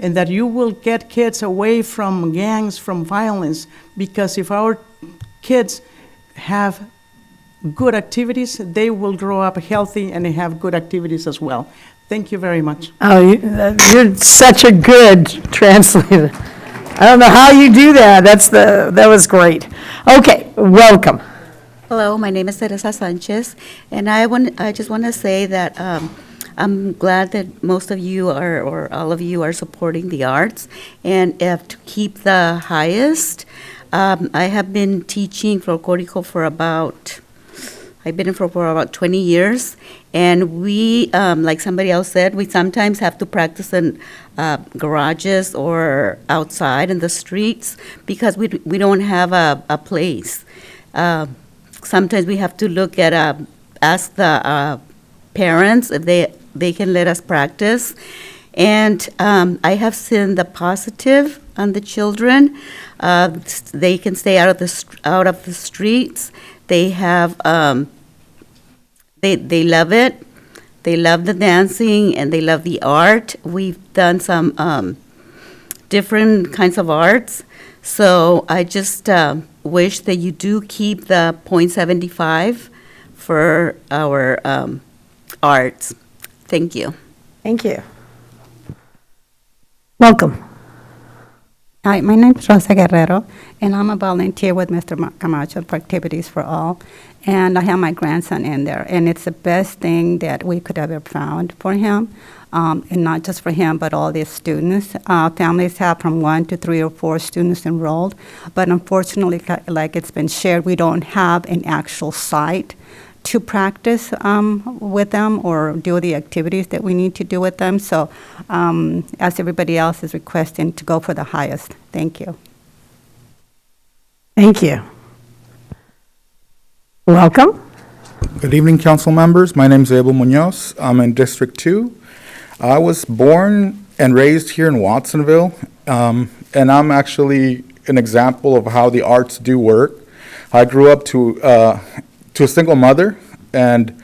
and that you will get kids away from gangs, from violence, because if our kids have good activities, they will grow up healthy and have good activities as well. Thank you very much. Oh, you're such a good translator. I don't know how you do that. That was great. Okay, welcome. Hello, my name is Teresa Sanchez, and I just want to say that I'm glad that most of you or all of you are supporting the arts, and to keep the highest. I have been teaching folklorico for about 20 years, and we, like somebody else said, we sometimes have to practice in garages or outside in the streets because we don't have a place. Sometimes we have to look at, ask the parents if they can let us practice. And I have seen the positive on the children. They can stay out of the streets. They have they love it. They love the dancing and they love the art. We've done some different kinds of arts. So I just wish that you do keep the 0.75 for our arts. Thank you. Thank you. Welcome. Hi, my name is Rosa Guerrero, and I'm a volunteer with Mr. Camacho for Activities for All. And I have my grandson in there, and it's the best thing that we could ever found for him, and not just for him, but all the students. Families have from 1 to 3 or 4 students enrolled, but unfortunately, like it's been shared, we don't have an actual site to practice with them or do the activities that we need to do with them. So as everybody else is requesting, to go for the highest. Thank you. Thank you. Welcome. Good evening, council members. My name is Abel Munoz. I'm in District 2. I was born and raised here in Watsonville, and I'm actually an example of how the arts do work. I grew up to a single mother and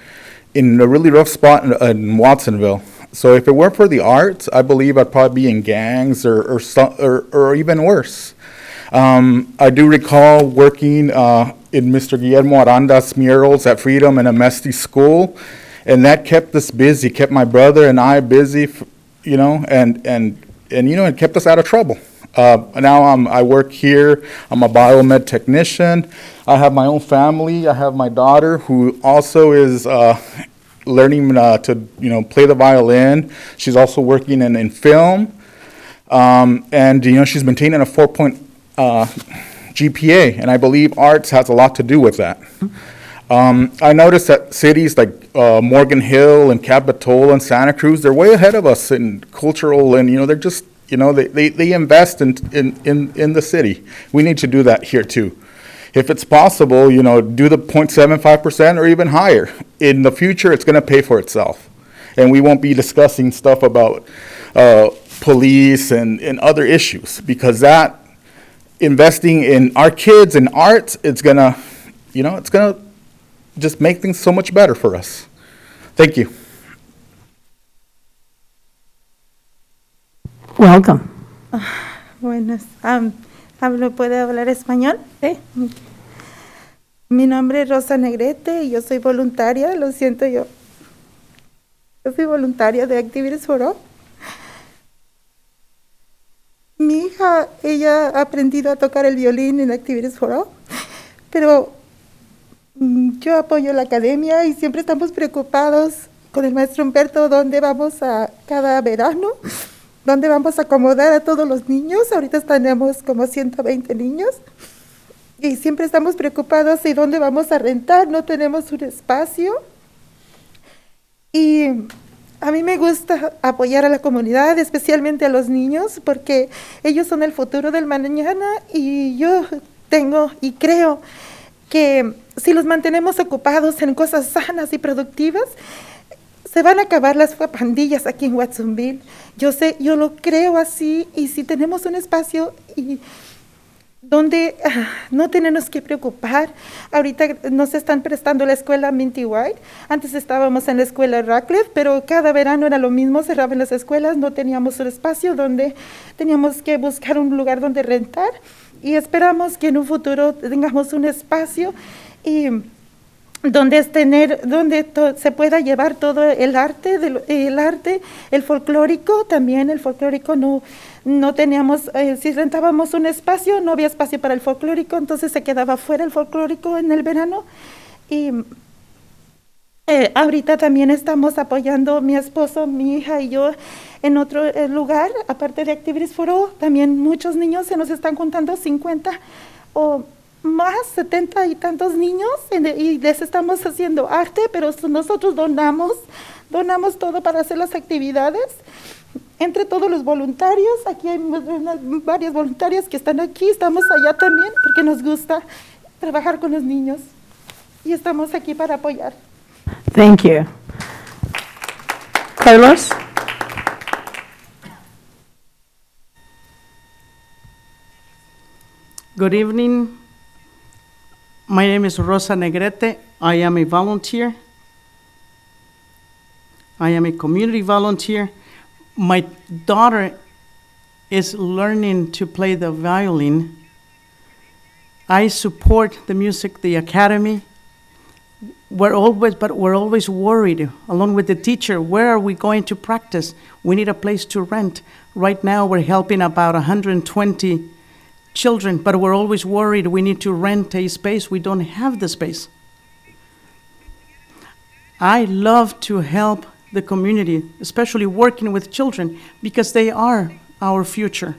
in a really rough spot in Watsonville. So if it weren't for the arts, I believe I'd probably be in gangs or even worse. I do recall working in Mr. Guillermo Aranda's murals at Freedom and Amesti School, and that kept us busy, kept my brother and I busy, and it kept us out of trouble. Now I work here. I'm a biomed technician. I have my own family. I have my daughter who also is learning to play the violin. She's also working in film, and she's maintaining a 4-point GPA, and I believe arts has a lot to do with that. I noticed that cities like Morgan Hill and Capitola and Santa Cruz, they're way ahead of us in cultural, and they're just they invest in the city. We need to do that here too. If it's possible, do the 0.75% or even higher. In the future, it's going to pay for itself, and we won't be discussing stuff about police and other issues, because that investing in our kids and arts, it's gonna just make things so much better for us. Thank you. Welcome. Buenas. ¿Puede hablar español? Sí. Mi nombre es Rosa Negrete y yo soy voluntaria, lo siento yo. Yo soy voluntaria de Activities for All. Mi hija, ella ha aprendido a tocar el violín en Activities for All, pero yo apoyo la academia y siempre estamos preocupados con el maestro Humberto dónde vamos a cada verano, dónde vamos a acomodar a todos los niños. Ahorita tenemos como 120 niños y siempre estamos preocupados de dónde vamos a rentar, no tenemos un espacio. Y a mí me gusta apoyar a la comunidad, especialmente a los niños, porque ellos son el futuro del mañana y yo tengo y creo que si los mantenemos ocupados en cosas sanas y productivas, se van a acabar las pandillas aquí en Watsonville. Yo lo creo así, y si tenemos un espacio donde no tenemos que preocupar. Ahorita nos están prestando la escuela Minty White. Antes estábamos en la escuela Radcliffe, pero cada verano era lo mismo, cerraban las escuelas, no teníamos un espacio donde teníamos que buscar un lugar donde rentar, y esperamos que en un futuro tengamos un espacio y donde se pueda llevar todo el arte, el folclórico. También el folclórico no teníamos, si rentábamos un espacio, no había espacio para el folclórico, entonces se quedaba fuera el folclórico en el verano. Y ahorita también estamos apoyando, mi esposo, mi hija y yo, en otro lugar, aparte de Activities for All. También muchos niños se nos están juntando, 50 o más, 70 y tantos niños, y les estamos haciendo arte, pero nosotros donamos todo para hacer las actividades. Entre todos los voluntarios, aquí hay varias voluntarias que están aquí, estamos allá también, porque nos gusta trabajar con los niños, y estamos aquí para apoyar. Thank you. Carlos? Good evening. My name is Rosa Negrete. I am a volunteer. I am a community volunteer. My daughter is learning to play the violin. I support the academy. We're always worried, along with the teacher, where are we going to practice? We need a place to rent. Right now, we're helping about 120 children, but we're always worried we need to rent a space. We don't have the space. I love to help the community, especially working with children, because they are our future.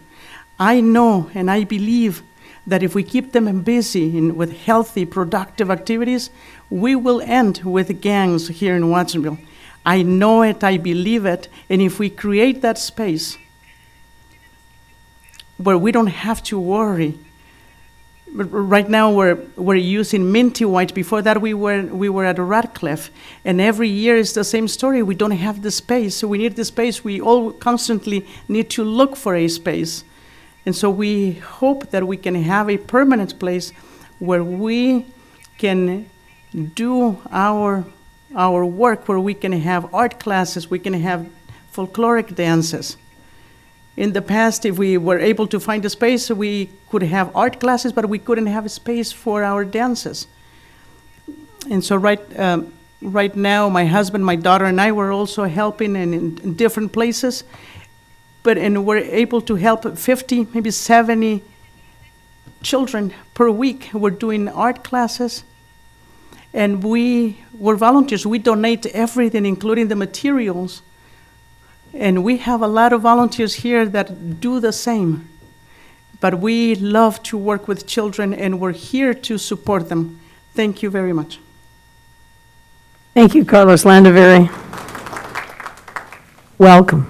I know and I believe that if we keep them busy with healthy, productive activities, we will end with gangs here in Watsonville. I know it, I believe it, and if we create that space where we don't have to worry. Right now we're using Minty White. Before that we were at Radcliffe, and every year is the same story. We don't have the space, so we need the space. We all constantly need to look for a space. And so we hope that we can have a permanent place where we can do our work, where we can have art classes, we can have folkloric dances. In the past, if we were able to find a space, we could have art classes, but we couldn't have a space for our dances. And so right now, my husband, my daughter, and I were also helping in different places. And we're able to help 50, maybe 70 children per week. We're doing art classes. And we're volunteers. We donate everything, including the materials. And we have a lot of volunteers here that do the same. But we love to work with children, and we're here to support them. Thank you very much. Thank you, Carlos Landaveri. Welcome.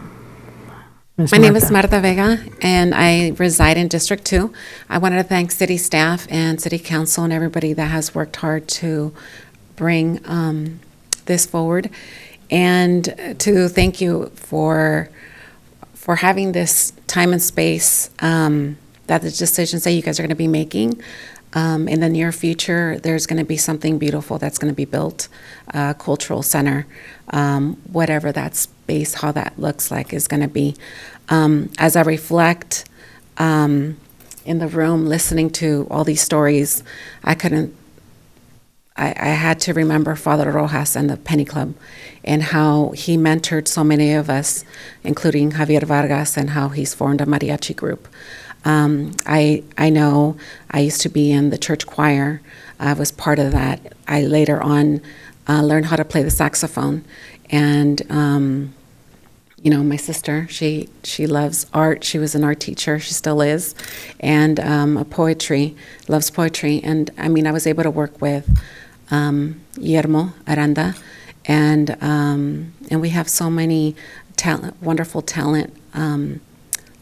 My name is Marta Vega, and I reside in District 2. I wanted to thank city staff and city council and everybody that has worked hard to bring this forward, and to thank you for having this time and space, that the decisions that you guys are going to be making. In the near future, there's going to be something beautiful that's going to be built, a cultural center, whatever that space, how that looks like is going to be. As I reflect in the room, listening to all these stories, I had to remember Father Rojas and the Penny Club, and how he mentored so many of us, including Javier Vargas, and how he's formed a mariachi group. I know I used to be in the church choir. I was part of that. I later on learned how to play the saxophone. And, my sister, she loves art. She was an art teacher. She still is. And loves poetry. And, I was able to work with Guillermo Aranda. And we have so many wonderful talent,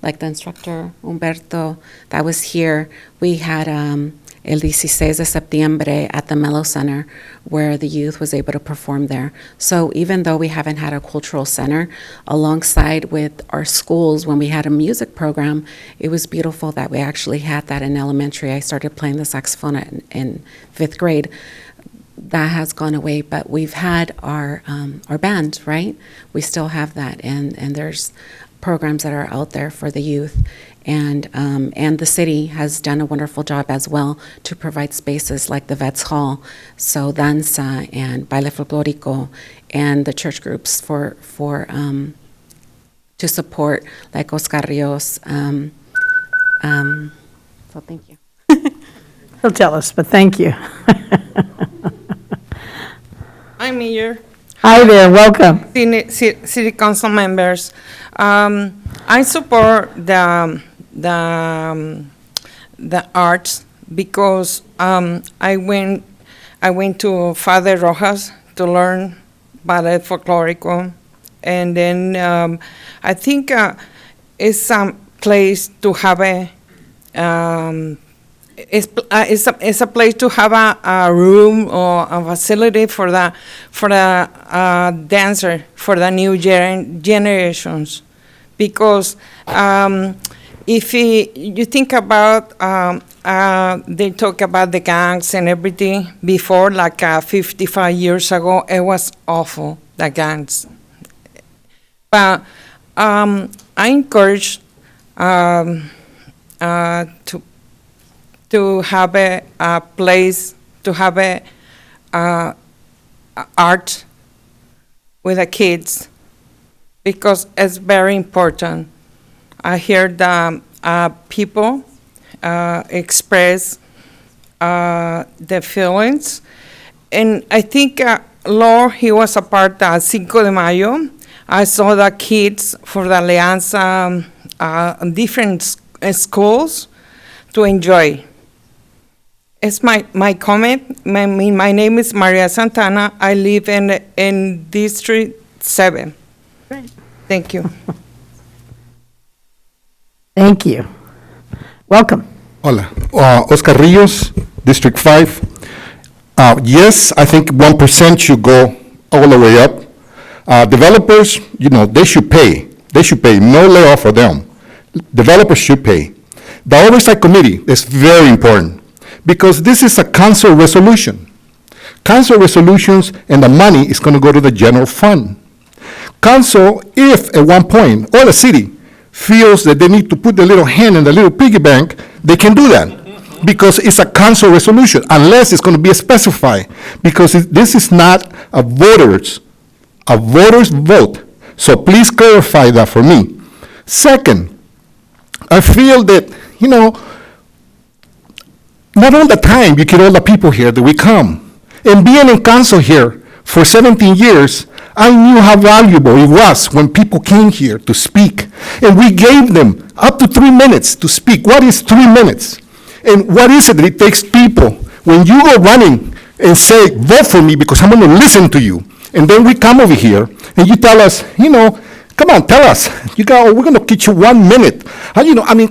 like the instructor Humberto that was here. We had El 16 de Septiembre at the Mello Center, where the youth was able to perform there. So even though we haven't had a cultural center, alongside with our schools, when we had a music program, it was beautiful that we actually had that in elementary. I started playing the saxophone in 5th grade. That has gone away, but we've had our band, right? We still have that, and there's programs that are out there for the youth, and the city has done a wonderful job as well to provide spaces like the Vets Hall, so danza and baile folclórico, and the church groups for to support, like Oscar Rios. So thank you. He'll tell us, but thank you. Hi, Mayor. Hi there, welcome. City Council members. I support the arts because I went to Father Rojas to learn ballet folklorico, and then I think it's a place to have it's a place to have a room or a facility for the dancer, for the new generations, because if you think about they talk about the gangs and everything. Before, like 55 years ago, it was awful, the gangs. But I encourage to have a place, to have a art with the kids, because it's very important. I hear the people express their feelings, and I think Lord, he was a part of Cinco de Mayo. I saw the kids for the Alianza, different schools to enjoy. It's my comment. My name is Maria Santana. I live in District 7. Great. Thank you. Thank you. Welcome. Hola, Oscar Rios, District 5. Yes, I think 1% should go all the way up. Developers, they should pay. They should pay. No layoff for them. Developers should pay. The Oversight Committee is very important because this is a council resolution. Council resolutions and the money is going to go to the general fund. Council, if at one point, or the city, feels that they need to put the little hand in the little piggy bank, they can do that because it's a council resolution, unless it's going to be specified, because this is not a voter's vote. So please clarify that for me. Second, I feel that, not all the time you get all the people here that we come. And being in council here for 17 years, I knew how valuable it was when people came here to speak. And we gave them up to 3 minutes to speak. What is 3 minutes? And what is it that it takes people when you go running and say, vote for me because I'm going to listen to you. And then we come over here and you tell us, come on, tell us. We're going to get you 1 minute.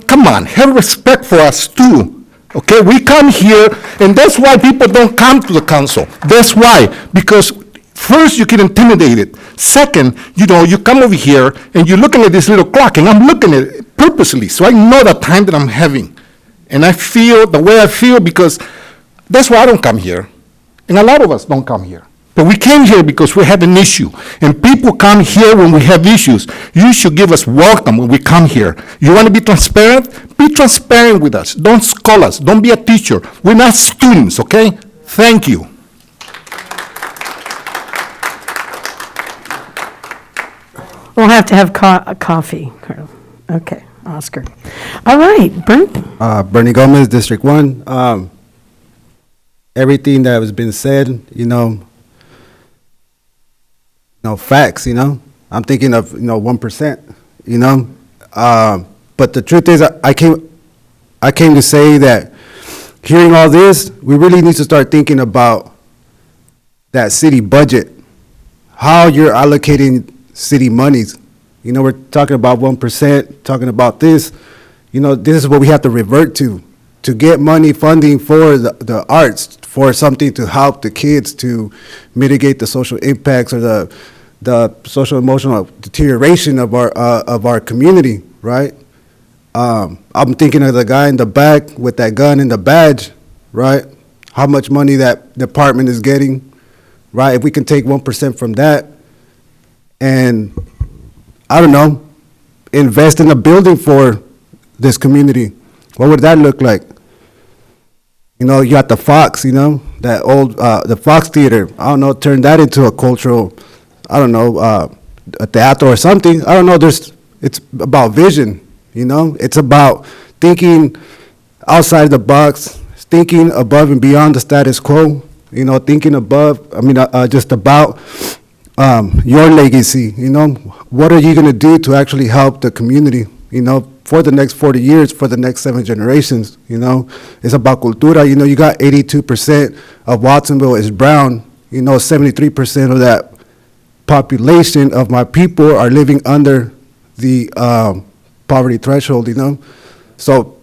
Come on, have respect for us too. Okay, we come here, and that's why people don't come to the council. That's why, because first you get intimidated. Second, you come over here and you're looking at this little clock, and I'm looking at it purposely, so I know the time that I'm having. And I feel the way I feel because that's why I don't come here. And a lot of us don't come here. But we came here because we have an issue. And people come here when we have issues. You should give us welcome when we come here. You want to be transparent? Be transparent with us. Don't scold us. Don't be a teacher. We're not students, okay? Thank you. We'll have to have coffee, Carl. Okay, Oscar. All right, Brent? Bernie Gomez, District 1. Everything that has been said, facts, I'm thinking of, 1%, but the truth is I came to say that hearing all this, we really need to start thinking about that city budget, how you're allocating city monies. We're talking about 1%, talking about this, this is what we have to revert to get money funding for the arts, for something to help the kids to mitigate the social impacts or the social emotional deterioration of our community, right? I'm thinking of the guy in the back with that gun and the badge, right? How much money that department is getting, right? If we can take 1% from that and, I don't know, invest in a building for this community, what would that look like? You got the Fox, that old, the Fox Theater, I don't know, turn that into a cultural, I don't know, a theater or something. I don't know, it's about vision, It's about thinking outside the box, thinking above and beyond the status quo, thinking above, just about your legacy, What are you going to do to actually help the community, for the next 40 years, for the next 7 generations, It's about cultura, you got 82% of Watsonville is brown, 73% of that population of my people are living under the poverty threshold, So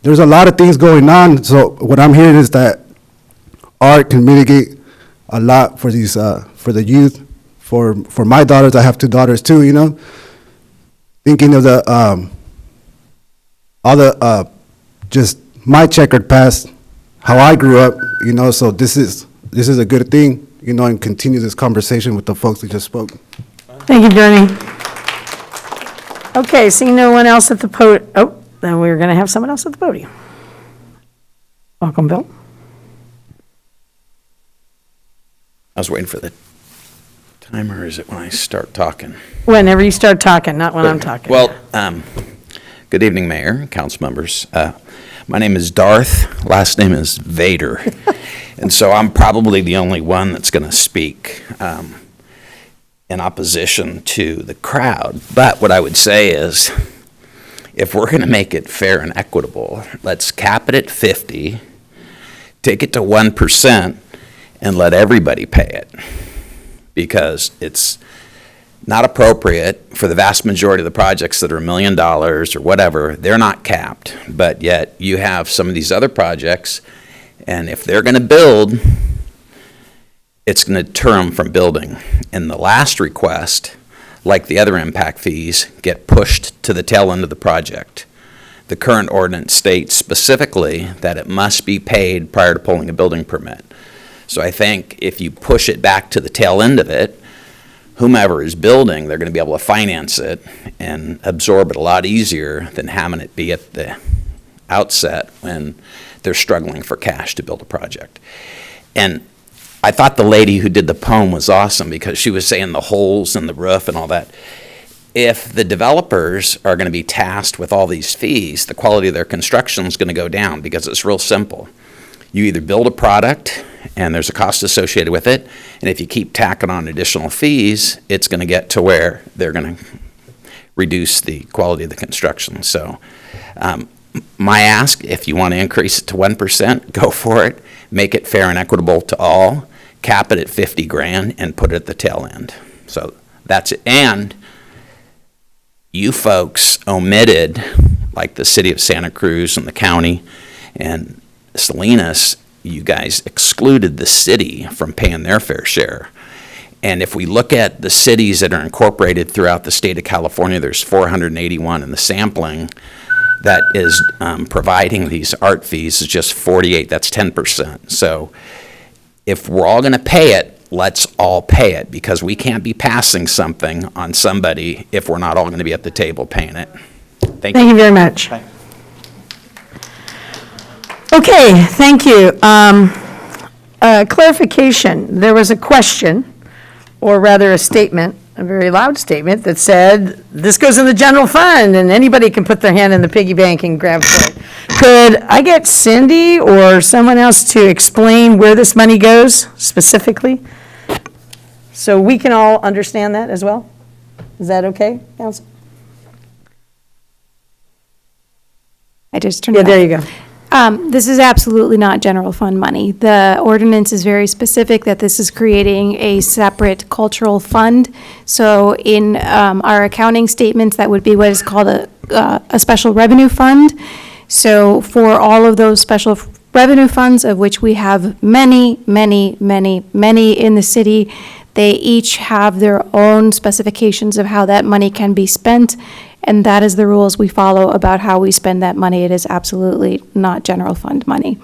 there's a lot of things going on. So what I'm hearing is that art can mitigate a lot for these, for the youth, for my daughters. I have 2 daughters too, Thinking of the, all the just my checkered past, how I grew up, you know, so this is a good thing, you know, and continue this conversation with the folks that just spoke. Thank you, Bernie. Okay, seeing no one else at the then we're going to have someone else at the podium. Welcome, Bill. I was waiting for the timer, or is it when I start talking? Whenever you start talking, not when I'm talking. Well, good evening, Mayor, council members. My name is Darth, last name is Vader, and so I'm probably the only one that's going to speak in opposition to the crowd. But what I would say is, if we're going to make it fair and equitable, let's cap it at 50, take it to 1%, and let everybody pay it. Because it's not appropriate for the vast majority of the projects that are $1 million or whatever, they're not capped. But yet you have some of these other projects, and if they're going to build, it's going to deter them from building. And the last request, like the other impact fees, get pushed to the tail end of the project. The current ordinance states specifically that it must be paid prior to pulling a building permit. So I think if you push it back to the tail end of it, whomever is building, they're going to be able to finance it and absorb it a lot easier than having it be at the outset when they're struggling for cash to build a project. And I thought the lady who did the poem was awesome because she was saying the holes in the roof and all that. If the developers are going to be tasked with all these fees, the quality of their construction is going to go down because it's real simple. You either build a product and there's a cost associated with it, and if you keep tacking on additional fees, it's going to get to where they're going to reduce the quality of the construction. So my ask, if you want to increase it to 1%, go for it. Make it fair and equitable to all. Cap it at 50 grand and put it at the tail end. So that's it. And you folks omitted, like the city of Santa Cruz and the county and Salinas, you guys excluded the city from paying their fair share. And if we look at the cities that are incorporated throughout the state of California, there's 481, and the sampling that is providing these art fees is just 48. That's 10%. So if we're all going to pay it, let's all pay it, because we can't be passing something on somebody if we're not all going to be at the table paying it. Thank you. Thank you very much. Bye. Okay, thank you. Clarification, there was a question, or rather a statement, a very loud statement that said, this goes in the general fund and anybody can put their hand in the piggy bank and grab for it. Could I get Cindy or someone else to explain where this money goes specifically? So we can all understand that as well? Is that okay, Council? I just turned it Yeah, off. there you go. This is absolutely not general fund money. The ordinance is very specific that this is creating a separate cultural fund. So in our accounting statements, that would be what is called a special revenue fund. So for all of those special revenue funds, of which we have many, many, many, many in the city, they each have their own specifications of how that money can be spent. And that is the rules we follow about how we spend that money. It is absolutely not general fund money.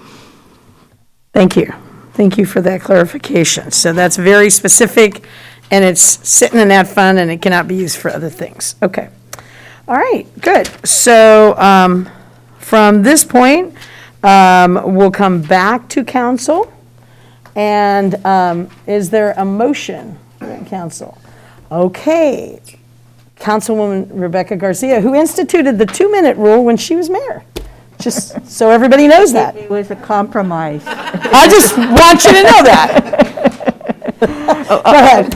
Thank you. Thank you for that clarification. So that's very specific, and it's sitting in that fund, and it cannot be used for other things. Okay. All right, good. So from this point, we'll come back to council. And is there a motion, council? Okay. Councilwoman Rebecca Garcia, who instituted the 2-minute rule when she was mayor. Just so everybody knows that. It was a compromise. I just want you to know that. Go ahead.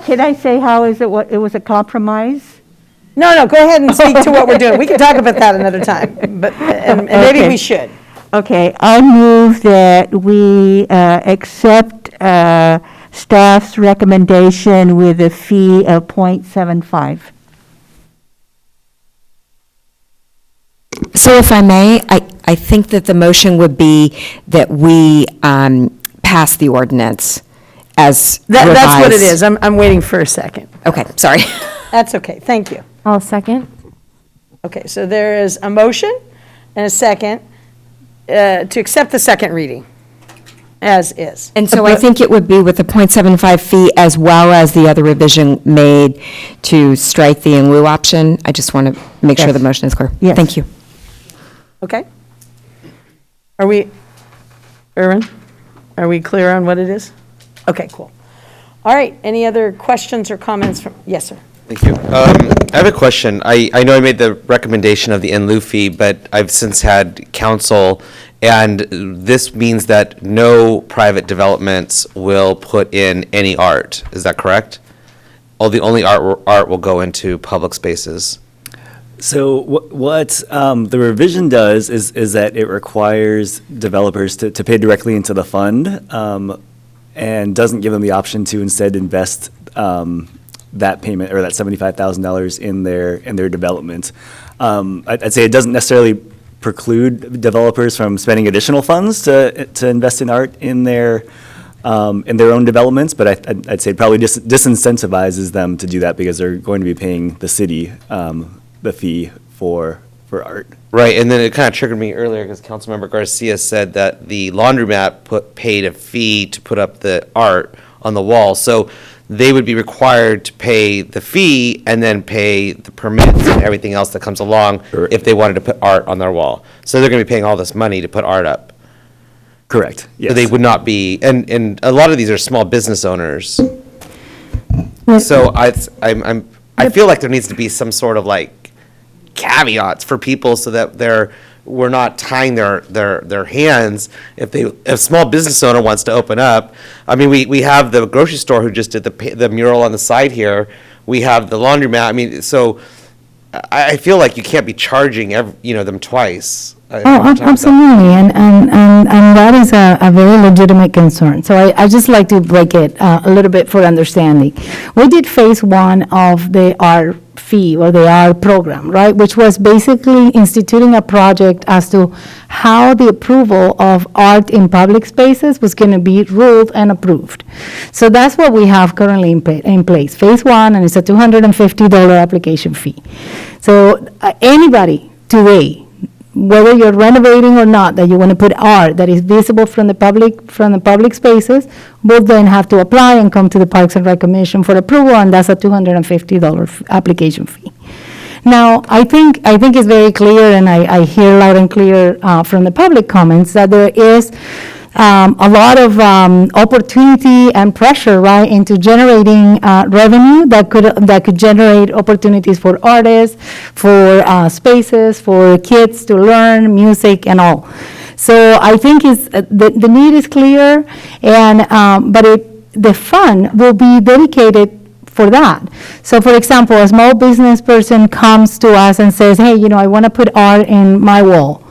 Can I say how is it, what, it was a compromise? No, go ahead and speak to what we're doing. We can talk about that another time, but and maybe we should. Okay, I move that we accept staff's recommendation with a fee of 0.75. So if I may, I think that the motion would be that we pass the ordinance as revised. That's what it is. I'm waiting for a second. Okay, sorry. That's okay. Thank you. I'll second. Okay, so there is a motion and a second. to accept the second reading as is. And so I think it would be with the .75 fee as well as the other revision made to strike the in lieu option. I just want to make sure the motion is clear. Yes. Thank you. Okay? Are we, Erwin, are we clear on what it is? Okay, cool. All right, any other questions or comments from, yes, sir. Thank you. I have a question. I know I made the recommendation of the in lieu fee, but I've since had counsel, and this means that no private developments will put in any art. Is that correct? The only art will go into public spaces. So what the revision does is that it requires developers to pay directly into the fund, and doesn't give them the option to instead invest that payment or that $75,000 in their development. I'd say it doesn't necessarily preclude developers from spending additional funds to invest in art in their own developments, but I'd say it probably disincentivizes them to do that because they're going to be paying the city the fee for art. Right, and then it kind of triggered me earlier because Councilmember Garcia said that the laundromat paid a fee to put up the art on the wall. So they would be required to pay the fee and then pay the permits and everything else that comes along if they wanted to put art on their wall. So they're going to be paying all this money to put art up. Correct, yes. So they would not be, and a lot of these are small business owners. So I feel like there needs to be some sort of like caveats for people so that we're not tying their hands if a small business owner wants to open up. I mean, we have the grocery store who just did the mural on the side here. We have the laundromat. I mean, so I feel like you can't be charging them twice. Absolutely, and that is a very legitimate concern. So I just like to break it a little bit for understanding. We did phase one of the art fee or the art program, right, which was basically instituting a project as to how the approval of art in public spaces was going to be ruled and approved. So that's what we have currently in place, phase one, and it's a $250 application fee. So anybody today, whether you're renovating or not, that you want to put art that is visible from the public spaces, will then have to apply and come to the Parks and Rec Commission for approval, and that's a $250 application fee. Now, I think it's very clear, and I hear loud and clear from the public comments that there is a lot of opportunity and pressure, right, into generating revenue that could generate opportunities for artists, for spaces, for kids to learn music and all. So I think the need is clear, and but the fund will be dedicated for that. So, for example, a small business person comes to us and says, "Hey, I want to put art in my wall."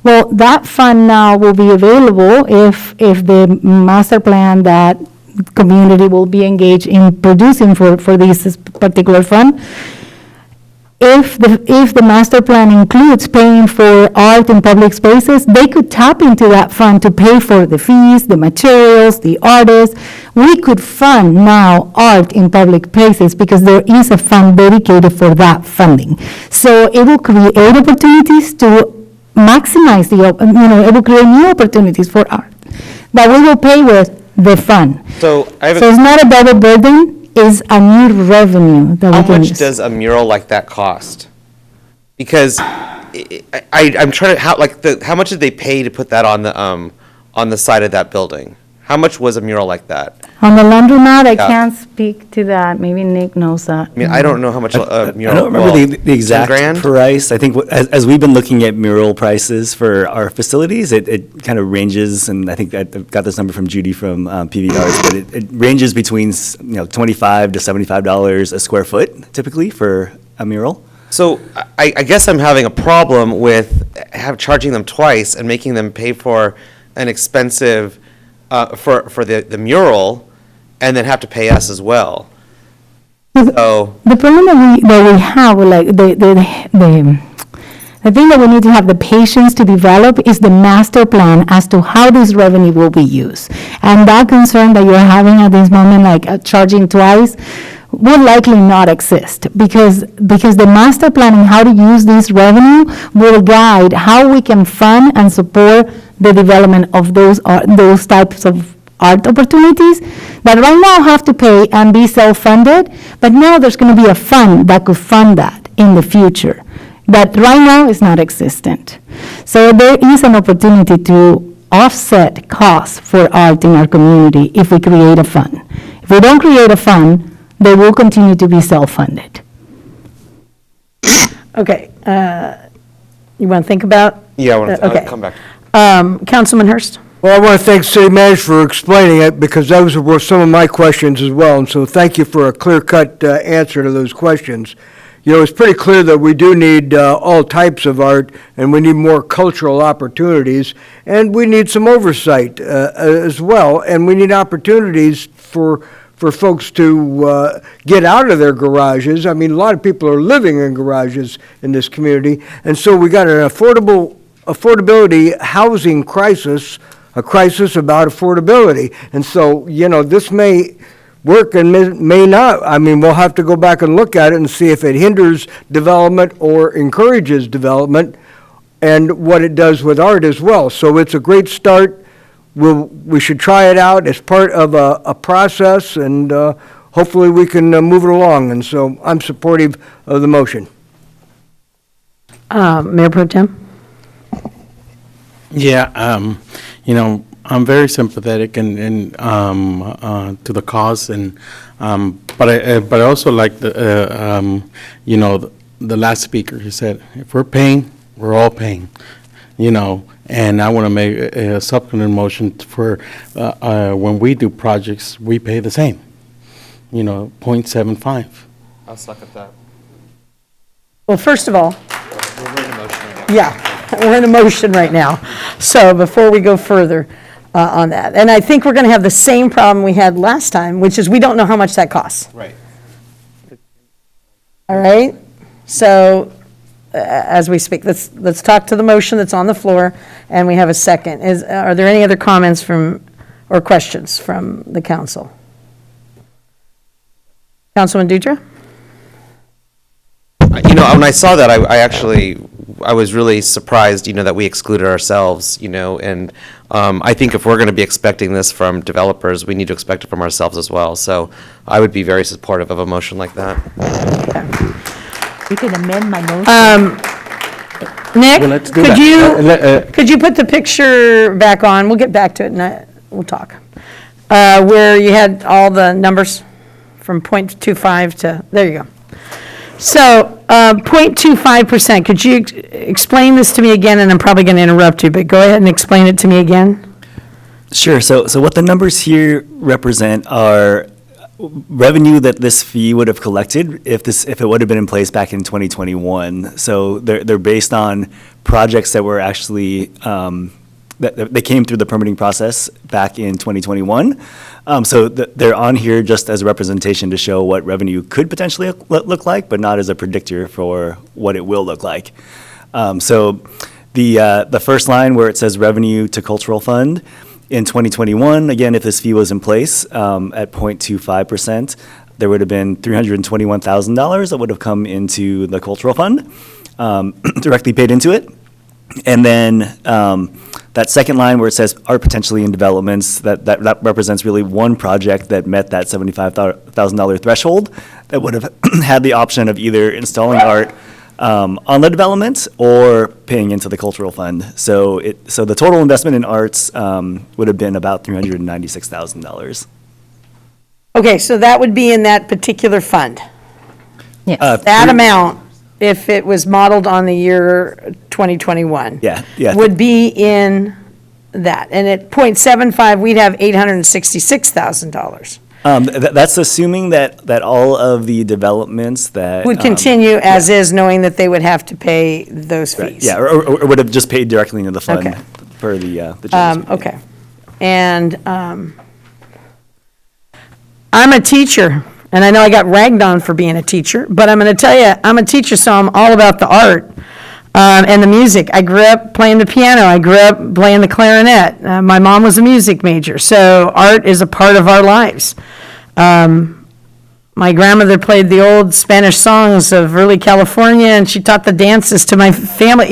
Well, that fund now will be available if the master plan that community will be engaged in producing for this particular fund, if the master plan includes paying for art in public spaces, they could tap into that fund to pay for the fees, the materials, the artists. We could fund now art in public spaces because there is a fund dedicated for that funding. So it will create opportunities to maximize it will create new opportunities for art that we will pay with the fund. So it's not a double burden, it's a new revenue that we can use. How much does a mural like that cost? Because I'm trying to, how much did they pay to put that on the side of that building? How much was a mural like that? On the laundromat, I can't speak to that. Maybe Nick knows that. I mean, I don't know how much a mural. I don't remember the exact price. I think as we've been looking at mural prices for our facilities, it kind of ranges, and I think I got this number from Judy from PV Arts, but it ranges between $25 to $75 a square foot typically for a mural. So I guess I'm having a problem with charging them twice and making them pay for an expensive for the mural, and then have to pay us as well. So the problem that we have, like the thing that we need to have the patience to develop is the master plan as to how this revenue will be used. And that concern that you're having at this moment, like charging twice, will likely not exist because the master planning, how to use this revenue, will guide how we can fund and support the development of those types of art opportunities that right now have to pay and be self-funded, but now there's going to be a fund that could fund that in the future that right now is not existent. So there is an opportunity to offset costs for art in our community if we create a fund. If we don't create a fund, they will continue to be self-funded. Okay, you want to think about? Yeah, I want to Okay. come back. Councilman Hurst? Well, I want to thank the city manager for explaining it, because those were some of my questions as well, and so thank you for a clear-cut answer to those questions. You know, it's pretty clear that we do need all types of art, and we need more cultural opportunities, and we need some oversight as well, and we need opportunities for folks to get out of their garages. I mean, a lot of people are living in garages in this community, and so we got an affordability housing crisis, a crisis about affordability. And so, you know, this may work and may not. I mean, we'll have to go back and look at it and see if it hinders development or encourages development, and what it does with art as well. So it's a great start. We should try it out as part of a process, and hopefully we can move it along. And so I'm supportive of the motion. Mayor Pro Tem? Yeah, you know, I'm very sympathetic and to the cause, and but I also like the you know, the last speaker, he said, if we're paying, we're all paying, you know. And I want to make a supplemental motion for when we do projects, we pay the same, you know, 0.75. I'll second that. Well, first of all, We're in a motion right now. yeah, we're in a motion right now. So before we go further on that, and I think we're going to have the same problem we had last time, which is we don't know how much that costs. Right. All right? So as we speak, let's talk to the motion that's on the floor, and we have a second. Are there any other comments from, or questions from the council? Councilman Dutra? You know, when I saw that, I was really surprised, you know, that we excluded ourselves, you know, and I think if we're going to be expecting this from developers, we need to expect it from ourselves as well. So I would be very supportive of a motion like that. You can amend my motion. Nick, Well, let's do could that. you, could you put the picture back on? We'll get back to it and we'll talk. Where you had all the numbers from 0.25 to, there you go. So, 0.25%, could you explain this to me again? And I'm probably going to interrupt you, but go ahead and explain it to me again. Sure. So what the numbers here represent are revenue that this fee would have collected if it would have been in place back in 2021. So they're based on projects that were actually that they came through the permitting process back in 2021. So they're on here just as a representation to show what revenue could potentially look like, but not as a predictor for what it will look like. So the first line where it says revenue to cultural fund, in 2021, again, if this fee was in place at 0.25%, there would have been $321,000 that would have come into the cultural fund, directly paid into it. And then that second line where it says art potentially in developments, that represents really one project that met that $75,000 threshold that would have had the option of either installing art on the development or paying into the cultural fund. So the total investment in arts would have been about $396,000. Okay, so that would be in that particular fund? Yes. That amount, if it was modeled on the year 2021? Yeah. Would be in that. And at 0.75, we'd have $866,000. That's assuming that all of the developments that Would continue as is, knowing that they would have to pay those fees? Yeah, or would have just paid directly into the fund Okay. for the changes. Okay. And I'm a teacher, and I know I got ragged on for being a teacher, but I'm going to tell you, I'm a teacher, so I'm all about the art and the music. I grew up playing the piano. I grew up playing the clarinet. My mom was a music major, so art is a part of our lives. my grandmother played the old Spanish songs of early California, and she taught the dances to my family,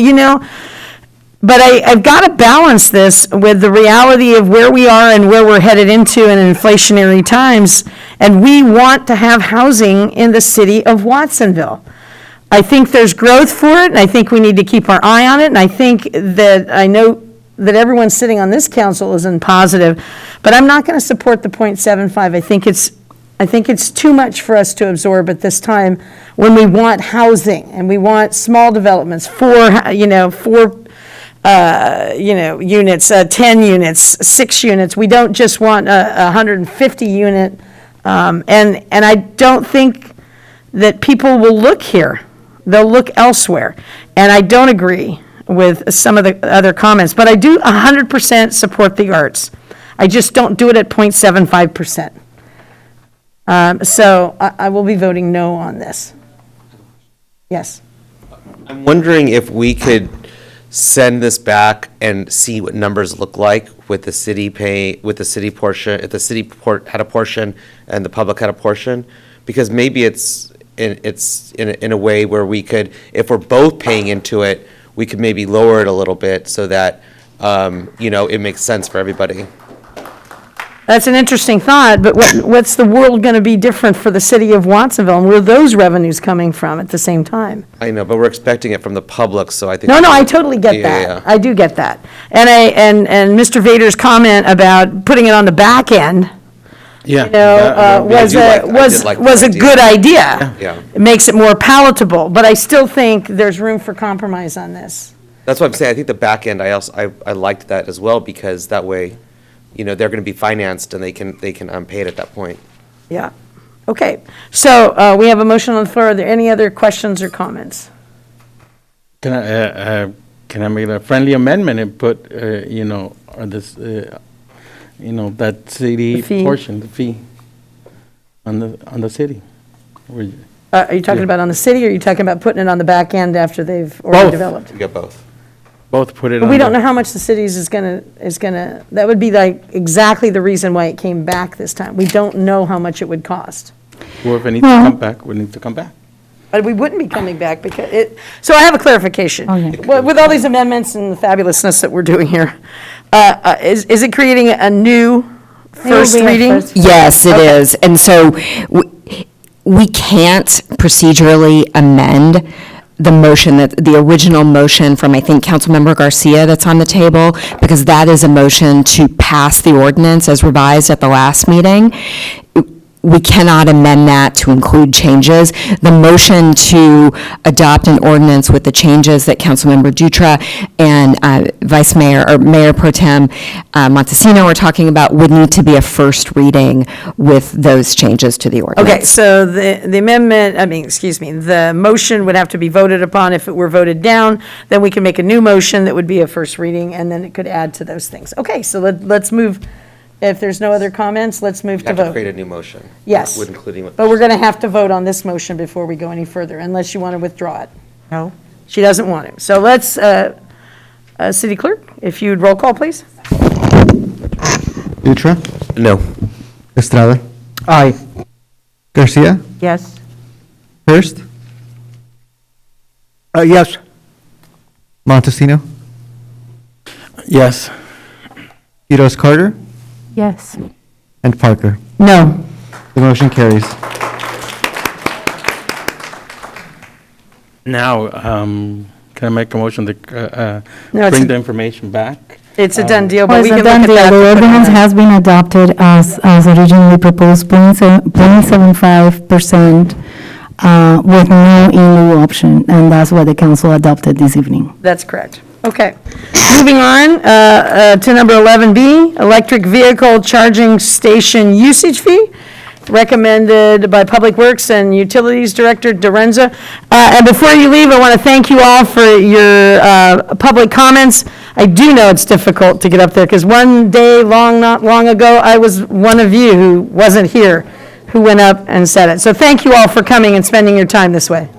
But I've got to balance this with the reality of where we are and where we're headed into in inflationary times, and we want to have housing in the city of Watsonville. I think there's growth for it, and I think we need to keep our eye on it, and I know that everyone sitting on this council is in positive, but I'm not going to support the 0.75. I think it's too much for us to absorb at this time when we want housing and we want small developments, four units, 10 units, 6 units. We don't just want a 150 unit. And I don't think that people will look here. They'll look elsewhere. And I don't agree with some of the other comments, but I do 100% support the arts. I just don't do it at 0.75%. So I will be voting no on this. Yes. I'm wondering if we could send this back and see what numbers look like with the city portion, if the city had a portion and the public had a portion, because maybe it's in a way where we could, if we're both paying into it, we could maybe lower it a little bit so that, it makes sense for everybody. That's an interesting thought, but what's the world going to be different for the city of Watsonville? And where are those revenues coming from at the same time? I know, but we're expecting it from the public, so I think. No, I totally get that. Yeah. I do get that. And Mr. Vader's comment about putting it on the back end, was a good idea. Yeah. It makes it more palatable, but I still think there's room for compromise on this. That's what I'm saying. I think the back end, I liked that as well, because that way, they're going to be financed and they can pay it at that point. Yeah. Okay. So we have a motion on the floor. Are there any other questions or comments? Can I make a friendly amendment and put, this, that city The fee. portion, the fee on the city? Are you talking about on the city, or are you talking about putting it on the back end after they've already developed? You get both. Both put it But on. we don't know how much the cities is gonna, that would be like exactly the reason why it came back this time. We don't know how much it would cost. Well, if it needs to come back, we need to come back. But we wouldn't be coming back because so I have a clarification. Well, with all these amendments and the fabulousness that we're doing here, is it creating a new first reading? Yes, it is. And so we can't procedurally amend the motion, the original motion from, I think, Councilmember Garcia that's on the table, because that is a motion to pass the ordinance as revised at the last meeting. We cannot amend that to include changes. The motion to adopt an ordinance with the changes that Councilmember Dutra and Vice Mayor or Mayor Pro Tem Montesino are talking about would need to be a first reading with those changes to the ordinance. Okay, so the amendment, the motion would have to be voted upon. If it were voted down, then we can make a new motion that would be a first reading, and then it could add to those things. Okay, so let's move. If there's no other comments, let's move You to have to vote. create a new motion. Yes. With including what. But we're going to have to vote on this motion before we go any further, unless you want to withdraw it. No. She doesn't want it. So let's, City Clerk, if you'd roll call, please. Dutra? No. Estrada? Aye. Garcia? Yes. Hurst? Yes. Montesino? Yes. Quiroz Carter? Yes. And Parker? No. The motion carries. Now, can I make a motion to No, it's bring a- the information back? It's a done deal, Well, but we it's a can look done at deal. that. The to put it ordinance on. has been adopted as originally proposed, 0.75%, with no in lieu option, and that's what the council adopted this evening. That's correct. Okay. Moving on to number 11B, electric vehicle charging station usage fee, recommended by Public Works and Utilities Director Durenzo. And before you leave, I want to thank you all for your public comments. I do know it's difficult to get up there, because one day, not long ago, I was one of you who wasn't here, who went up and said it. So thank you all for coming and spending your time this way.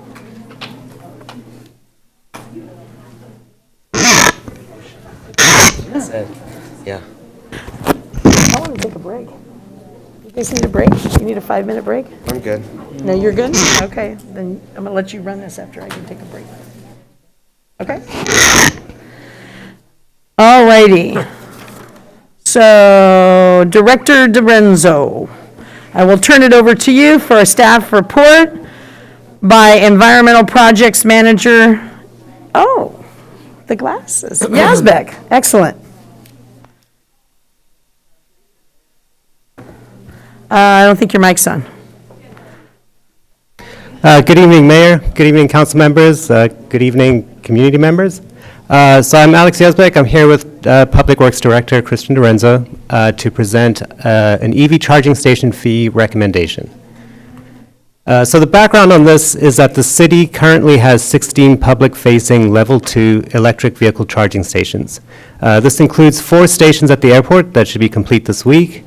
Yeah. I want to take a break. guys need a break? You need a 5-minute break? I'm good. No, you're good? Okay, then I'm gonna let you run this after I can take a break. Okay? All righty. So, Director Durenzo, I will turn it over to you for a staff report by Environmental Projects Manager. Oh, the glasses. Yazbek, excellent. I don't think your mic's on. Good evening, Mayor. Good evening, council members. Good evening, community members. So I'm Alex Yazbek. I'm here with Public Works Director Christian Durenzo to present an EV charging station fee recommendation. So the background on this is that the city currently has 16 public-facing Level 2 electric vehicle charging stations. This includes 4 stations at the airport that should be complete this week.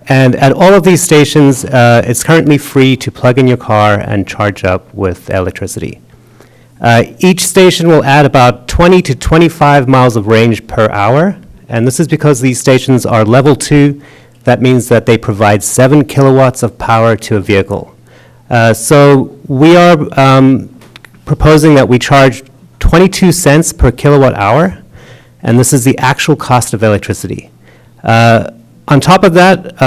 And at all of these stations, it's currently free to plug in your car and charge up with electricity. Each station will add about 20 to 25 miles of range per hour, and this is because these stations are level 2. That means that they provide 7 kilowatts of power to a vehicle. So we are proposing that we charge 22 cents per kilowatt hour, and this is the actual cost of electricity. On top of that,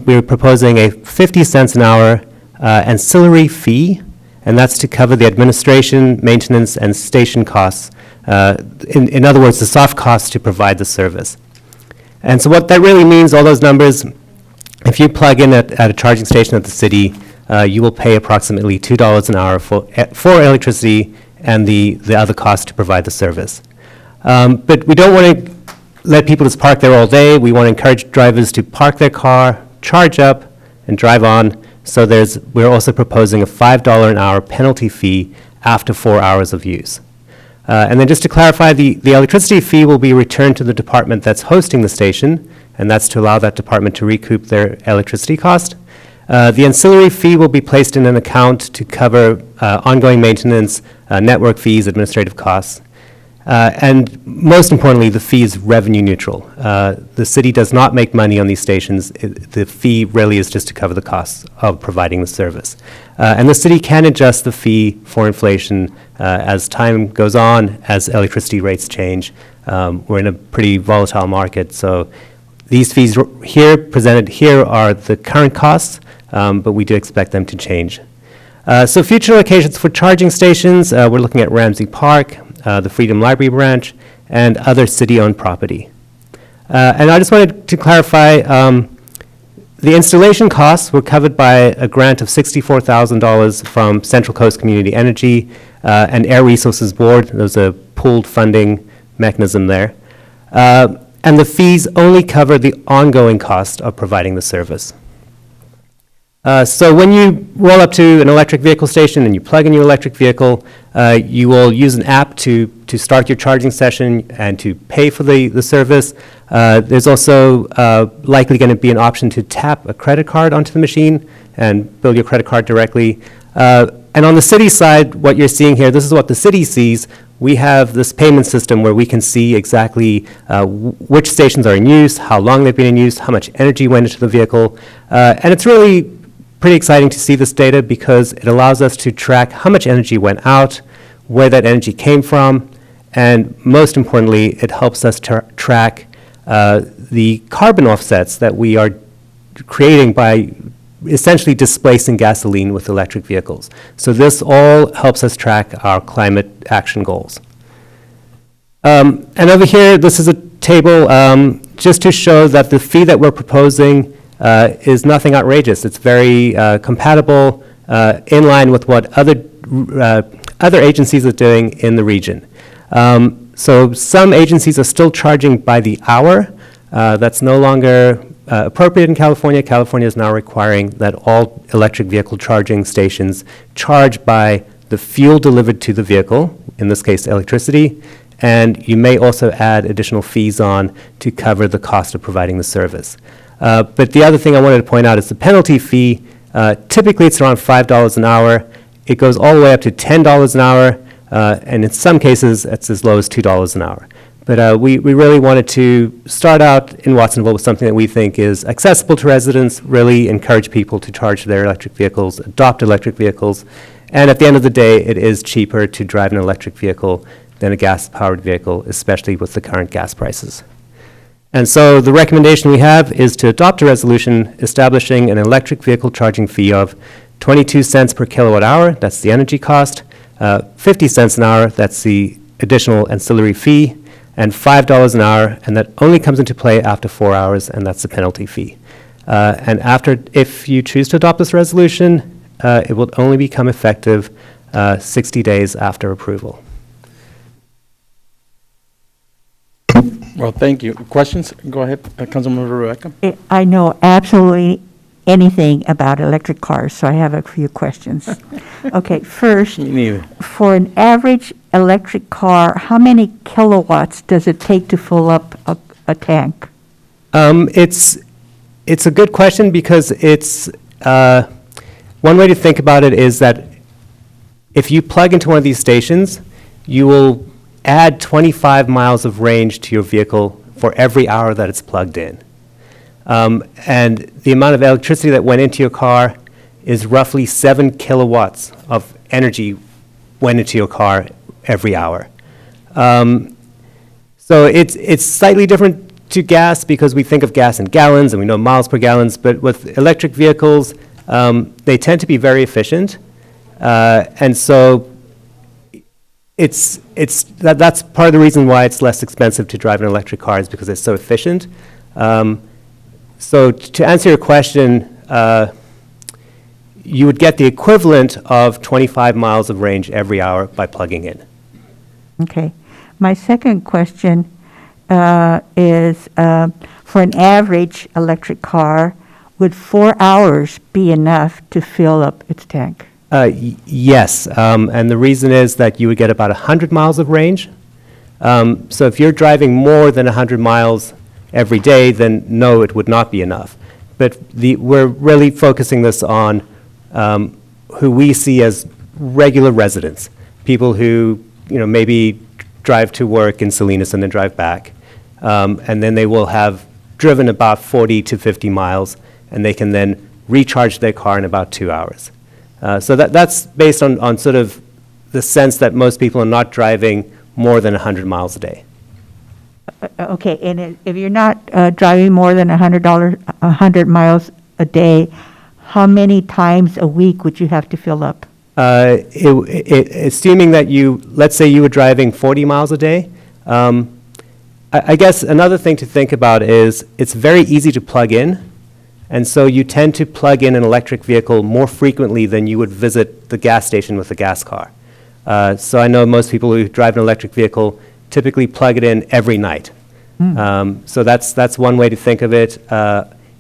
we're proposing a 50 cents an hour ancillary fee, and that's to cover the administration, maintenance, and station costs. In other words, the soft costs to provide the service. And so what that really means, all those numbers, if you plug in at a charging station at the city, you will pay approximately $2 an hour for electricity and the other costs to provide the service. But we don't want to let people just park there all day. We want to encourage drivers to park their car, charge up, and drive on. So we're also proposing a $5 an hour penalty fee after 4 hours of use. And then just to clarify, the electricity fee will be returned to the department that's hosting the station, and that's to allow that department to recoup their electricity cost. The ancillary fee will be placed in an account to cover ongoing maintenance, network fees, administrative costs. And most importantly, the fee is revenue neutral. The city does not make money on these stations. The fee really is just to cover the costs of providing the service. And the city can adjust the fee for inflation as time goes on, as electricity rates change. We're in a pretty volatile market, so these fees here, presented here, are the current costs, but we do expect them to change. So future locations for charging stations, we're looking at Ramsey Park, the Freedom Library branch, and other city-owned property. And I just wanted to clarify, the installation costs were covered by a grant of $64,000 from Central Coast Community Energy and Air Resources Board. There's a pooled funding mechanism there. And the fees only cover the ongoing cost of providing the service. So when you roll up to an electric vehicle station and you plug in your electric vehicle, you will use an app to start your charging session and to pay for the service. There's also likely going to be an option to tap a credit card onto the machine and bill your credit card directly. And on the city side, what you're seeing here, this is what the city sees. We have this payment system where we can see exactly which stations are in use, how long they've been in use, how much energy went into the vehicle. And it's really pretty exciting to see this data because it allows us to track how much energy went out, where that energy came from, and most importantly, it helps us track the carbon offsets that we are creating by essentially displacing gasoline with electric vehicles. So this all helps us track our climate action goals. And over here, this is a table just to show that the fee that we're proposing is nothing outrageous. It's very compatible, in line with what other agencies are doing in the region. So some agencies are still charging by the hour. That's no longer appropriate in California. California is now requiring that all electric vehicle charging stations charge by the fuel delivered to the vehicle, in this case electricity, and you may also add additional fees on to cover the cost of providing the service. But the other thing I wanted to point out is the penalty fee. Typically it's around $5 an hour. It goes all the way up to $10 an hour, and in some cases it's as low as $2 an hour. But we really wanted to start out in Watsonville with something that we think is accessible to residents, really encourage people to charge their electric vehicles, adopt electric vehicles, and at the end of the day, it is cheaper to drive an electric vehicle than a gas-powered vehicle, especially with the current gas prices. And so the recommendation we have is to adopt a resolution establishing an electric vehicle charging fee of 22 cents per kilowatt hour, that's the energy cost, 50 cents an hour, that's the additional ancillary fee, and $5 an hour, and that only comes into play after 4 hours, and that's the penalty fee. And if you choose to adopt this resolution, it will only become effective 60 days after approval. Well, thank you. Questions? Go ahead, Councilmember Rebecca. I know absolutely anything about electric cars, so I have a few questions. Okay, first, Me neither. for an average electric car, how many kilowatts does it take to fill up a tank? It's a good question because it's one way to think about it is that if you plug into one of these stations, you will add 25 miles of range to your vehicle for every hour that it's plugged in. And the amount of electricity that went into your car is roughly 7 kilowatts of energy went into your car every hour. So it's slightly different to gas because we think of gas in gallons and we know miles per gallons, but with electric vehicles, they tend to be very efficient. And so that's part of the reason why it's less expensive to drive an electric car is because it's so efficient. So to answer your question, you would get the equivalent of 25 miles of range every hour by plugging in. Okay. My second question is for an average electric car, would 4 hours be enough to fill up its tank? Yes, and the reason is that you would get about 100 miles of range. So if you're driving more than 100 miles every day, then no, it would not be enough. But we're really focusing this on who we see as regular residents, people who maybe drive to work in Salinas and then drive back, and then they will have driven about 40 to 50 miles, and they can then recharge their car in about 2 hours. So that's based on sort of the sense that most people are not driving more than 100 miles a day. Okay, and if you're not driving more than 100 miles a day, how many times a week would you have to fill up? Assuming that let's say you were driving 40 miles a day, I guess another thing to think about is it's very easy to plug in. And so you tend to plug in an electric vehicle more frequently than you would visit the gas station with a gas car. So I know most people who drive an electric vehicle typically plug it in every night. So that's one way to think of it.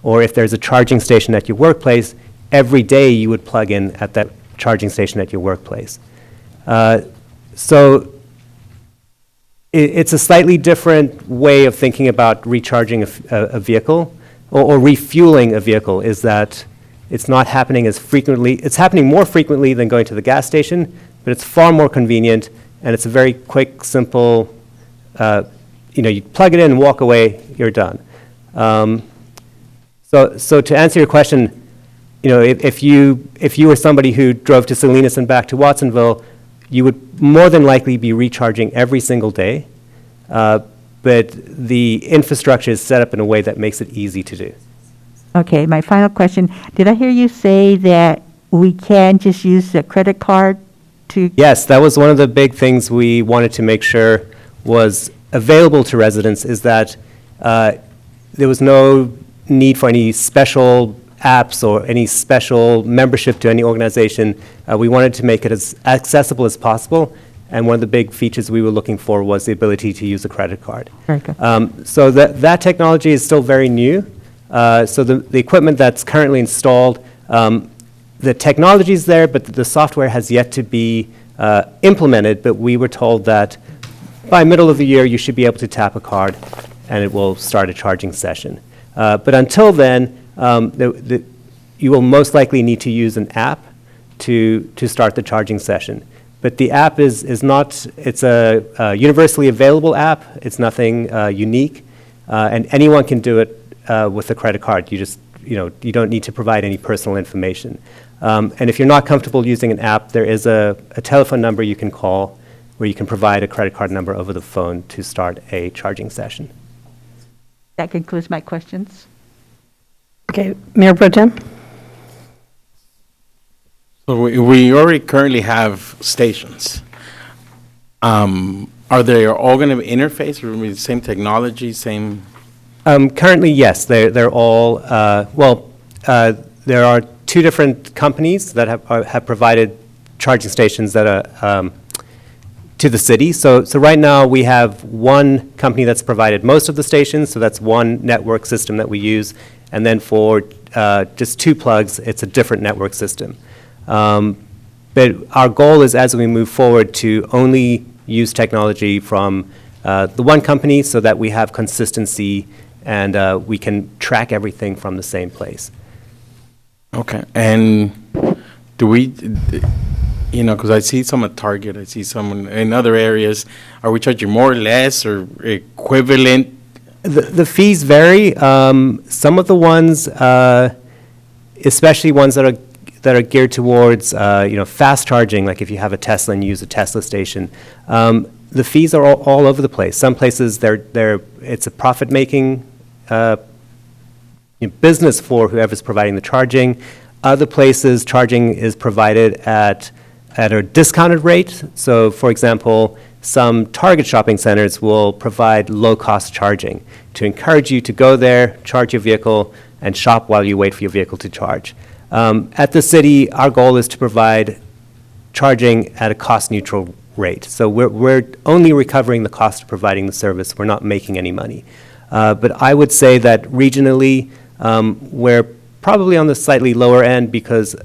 Or if there's a charging station at your workplace, every day you would plug in at that charging station at your workplace. So it's a slightly different way of thinking about recharging a vehicle. Or refueling a vehicle is that it's not happening as frequently. It's happening more frequently than going to the gas station, but it's far more convenient, and it's a very quick, simple, you plug it in and walk away, you're done. So to answer your question, if you were somebody who drove to Salinas and back to Watsonville, you would more than likely be recharging every single day. But the infrastructure is set up in a way that makes it easy to do. Okay, my final question. Did I hear you say that we can just use a credit card to? Yes, that was one of the big things we wanted to make sure was available to residents, is that there was no need for any special apps or any special membership to any organization. We wanted to make it as accessible as possible. And one of the big features we were looking for was the ability to use a credit card. Very good. So that technology is still very new. So the equipment that's currently installed, the technology is there, but the software has yet to be implemented. But we were told that by middle of the year, you should be able to tap a card, and it will start a charging session. But until then, you will most likely need to use an app to start the charging session. But the app is not, it's a universally available app. It's nothing unique. And anyone can do it with a credit card. You just, you don't need to provide any personal information. And if you're not comfortable using an app, there is a telephone number you can call where you can provide a credit card number over the phone to start a charging session. That concludes my questions. Okay, Mayor Pro Tem? So we already currently have stations. Are they all going to interface with the same technology, same? Currently, yes, they're all, there are two different companies that have provided charging stations that are to the city. So right now, we have one company that's provided most of the stations, so that's one network system that we use. And then for just two plugs, it's a different network system. But our goal is, as we move forward, to only use technology from the one company so that we have consistency and we can track everything from the same place. Okay, and do we, because I see some at Target, I see some in other areas, are we charging more or less or equivalent? The fees vary. Some of the ones, especially ones that are geared towards fast charging, like if you have a Tesla and you use a Tesla station, the fees are all over the place. Some places it's a profit-making business for whoever's providing the charging. Other places, charging is provided at a discounted rate. So, for example, some Target shopping centers will provide low-cost charging to encourage you to go there, charge your vehicle, and shop while you wait for your vehicle to charge. At the city, our goal is to provide charging at a cost-neutral rate. So we're only recovering the cost of providing the service. We're not making any money. But I would say that regionally, we're probably on the slightly lower end because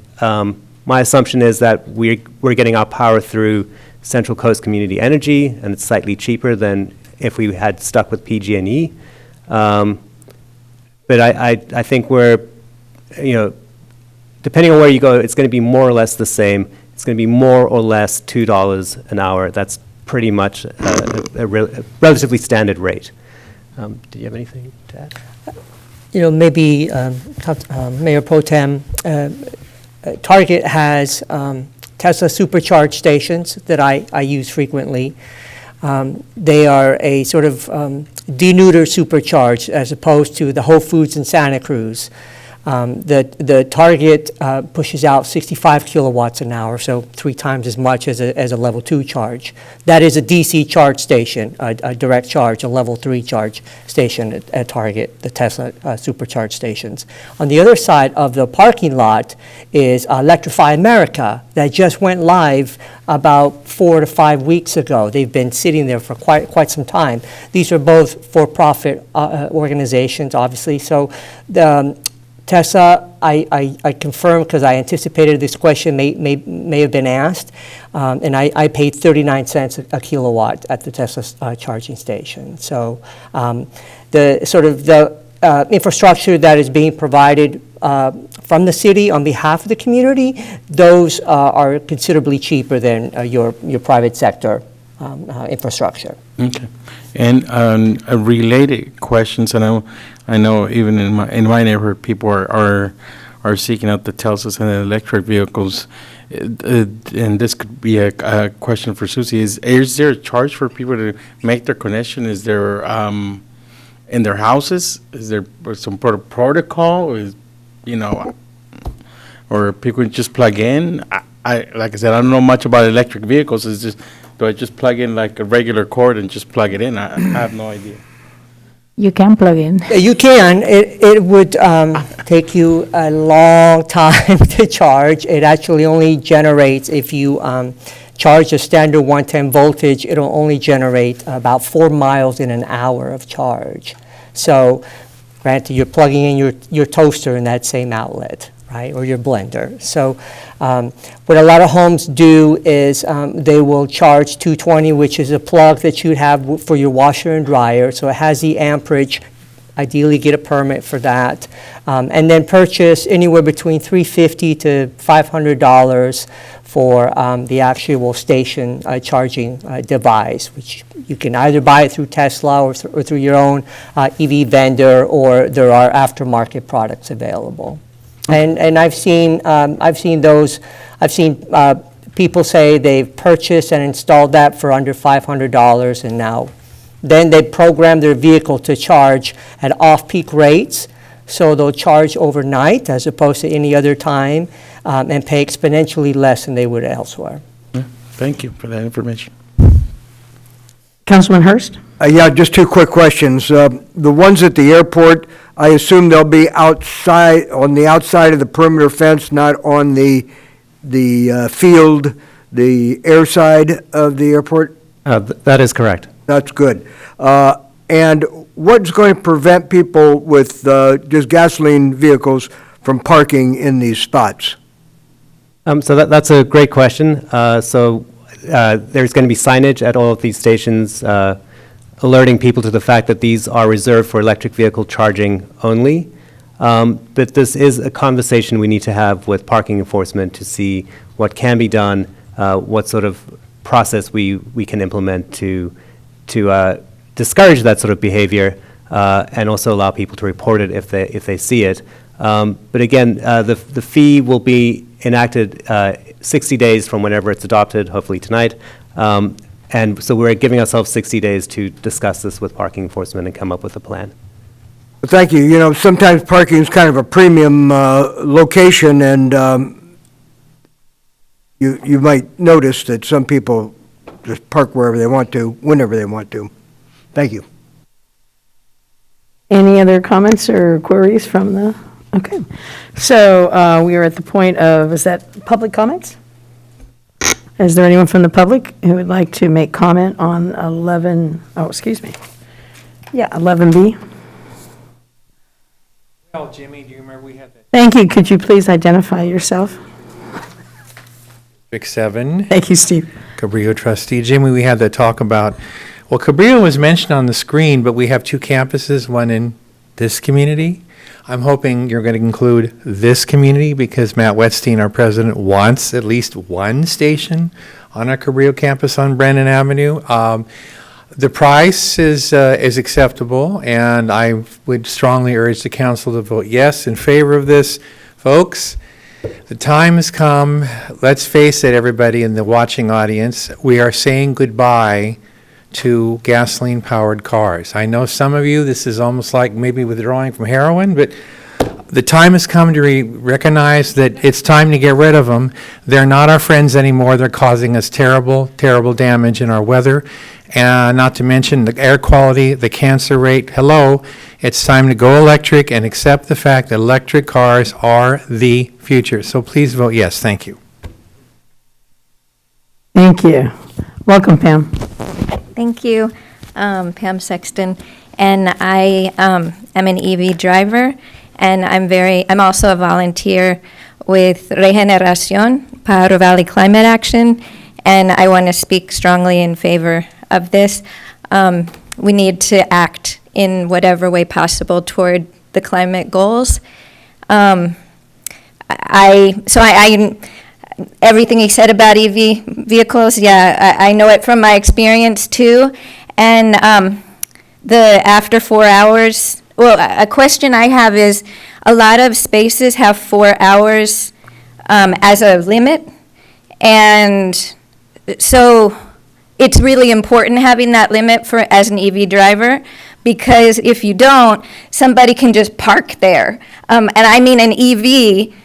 my assumption is that we're getting our power through Central Coast Community Energy, and it's slightly cheaper than if we had stuck with PG&E. But I think we're, depending on where you go, it's going to be more or less the same. It's going to be more or less $2 an hour. That's pretty much a relatively standard rate. Do you have anything to add? Maybe Mayor Pro Tem, Target has Tesla supercharge stations that I use frequently. They are a sort of denuder supercharge as opposed to the Whole Foods in Santa Cruz. The Target pushes out 65 kilowatts an hour, so 3 times as much as a level 2 charge. That is a DC charge station, a direct charge, a level 3 charge station at Target, the Tesla supercharge stations. On the other side of the parking lot is Electrify America that just went live about 4 to 5 weeks ago. They've been sitting there for quite some time. These are both for-profit organizations, obviously. So Tesla, I confirm because I anticipated this question may have been asked, and I paid 39 cents a kilowatt at the Tesla charging station. So the infrastructure that is being provided from the city on behalf of the community, those are considerably cheaper than your private sector infrastructure. Okay, and a related questions, and I know even in my neighborhood, people are seeking out the Teslas and the electric vehicles. And this could be a question for Susie. Is there a charge for people to make their connection? Is there in their houses? Is there some sort of protocol? Or people can just plug in? Like I said, I don't know much about electric vehicles. It's just, do I just plug in like a regular cord and just plug it in? I have no idea. You can plug in. You can. It would take you a long time to charge. It actually only generates, if you charge a standard 110 voltage, it'll only generate about 4 miles in an hour of charge. So granted, you're plugging in your toaster in that same outlet, right, or your blender. So what a lot of homes do is they will charge 220, which is a plug that you'd have for your washer and dryer. So it has the amperage ideally get a permit for that, and then purchase anywhere between $350 to $500 for the actual station charging device, which you can either buy it through Tesla or through your own EV vendor, or there are aftermarket products available. And I've seen those. I've seen people say they've purchased and installed that for under $500, and now then they program their vehicle to charge at off-peak rates, so they'll charge overnight as opposed to any other time, and pay exponentially less than they would elsewhere. Thank you for that information. Councilman Hurst? Yeah, just two quick questions. The ones at the airport, I assume they'll be outside, on the outside of the perimeter fence, not on the field, the air side of the airport? That is correct. That's good. And what's going to prevent people with just gasoline vehicles from parking in these spots? So that's a great question. So there's going to be signage at all of these stations alerting people to the fact that these are reserved for electric vehicle charging only. But this is a conversation we need to have with parking enforcement to see what can be done, what sort of process we can implement to discourage that sort of behavior, and also allow people to report it if they see it. But again, the fee will be enacted 60 days from whenever it's adopted, hopefully tonight. And so we're giving ourselves 60 days to discuss this with parking enforcement and come up with a plan. Thank you. You know, sometimes parking is kind of a premium location, and you might notice that some people just park wherever they want to, whenever they want to. Thank you. Any other comments or queries from the, okay. So we are at the point of, is that public comments? Is there anyone from the public who would like to make comment on 11B? Well, Jimmy, do you remember we had that? Thank you. Could you please identify yourself? District 7. Thank you, Steve. Cabrillo trustee. Jimmy, we had that talk about, well, Cabrillo was mentioned on the screen, but we have two campuses, one in this community. I'm hoping you're going to include this community because Matt Wetstein, our president, wants at least one station on our Cabrillo campus on Brennan Avenue. The price is acceptable, and I would strongly urge the council to vote yes in favor of this. Folks, the time has come. Let's face it, everybody in the watching audience, we are saying goodbye to gasoline-powered cars. I know some of you, this is almost like maybe withdrawing from heroin, but the time has come to recognize that it's time to get rid of them. They're not our friends anymore. They're causing us terrible, terrible damage in our weather, and not to mention the air quality, the cancer rate. Hello, it's time to go electric and accept the fact that electric cars are the future. So please vote yes. Thank you. Thank you. Welcome, Pam. Thank you, Pam Sexton, and I am an EV driver, and I'm also a volunteer with Regeneración, Pajaro Valley Climate Action, and I want to speak strongly in favor of this. We need to act in whatever way possible toward the climate goals. Everything he said about EV vehicles, yeah, I know it from my experience too. And the after 4 hours, well, a question I have is, a lot of spaces have 4 hours as a limit. And so it's really important having that limit as an EV driver, because if you don't, somebody can just park there. And I mean an EV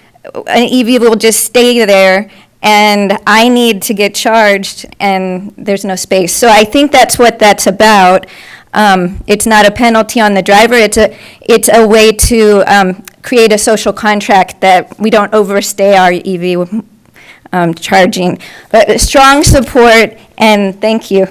will just stay there, and I need to get charged, and there's no space. So I think that's what that's about. It's not a penalty on the driver. It's a way to create a social contract that we don't overstay our EV charging. But strong support, and thank you.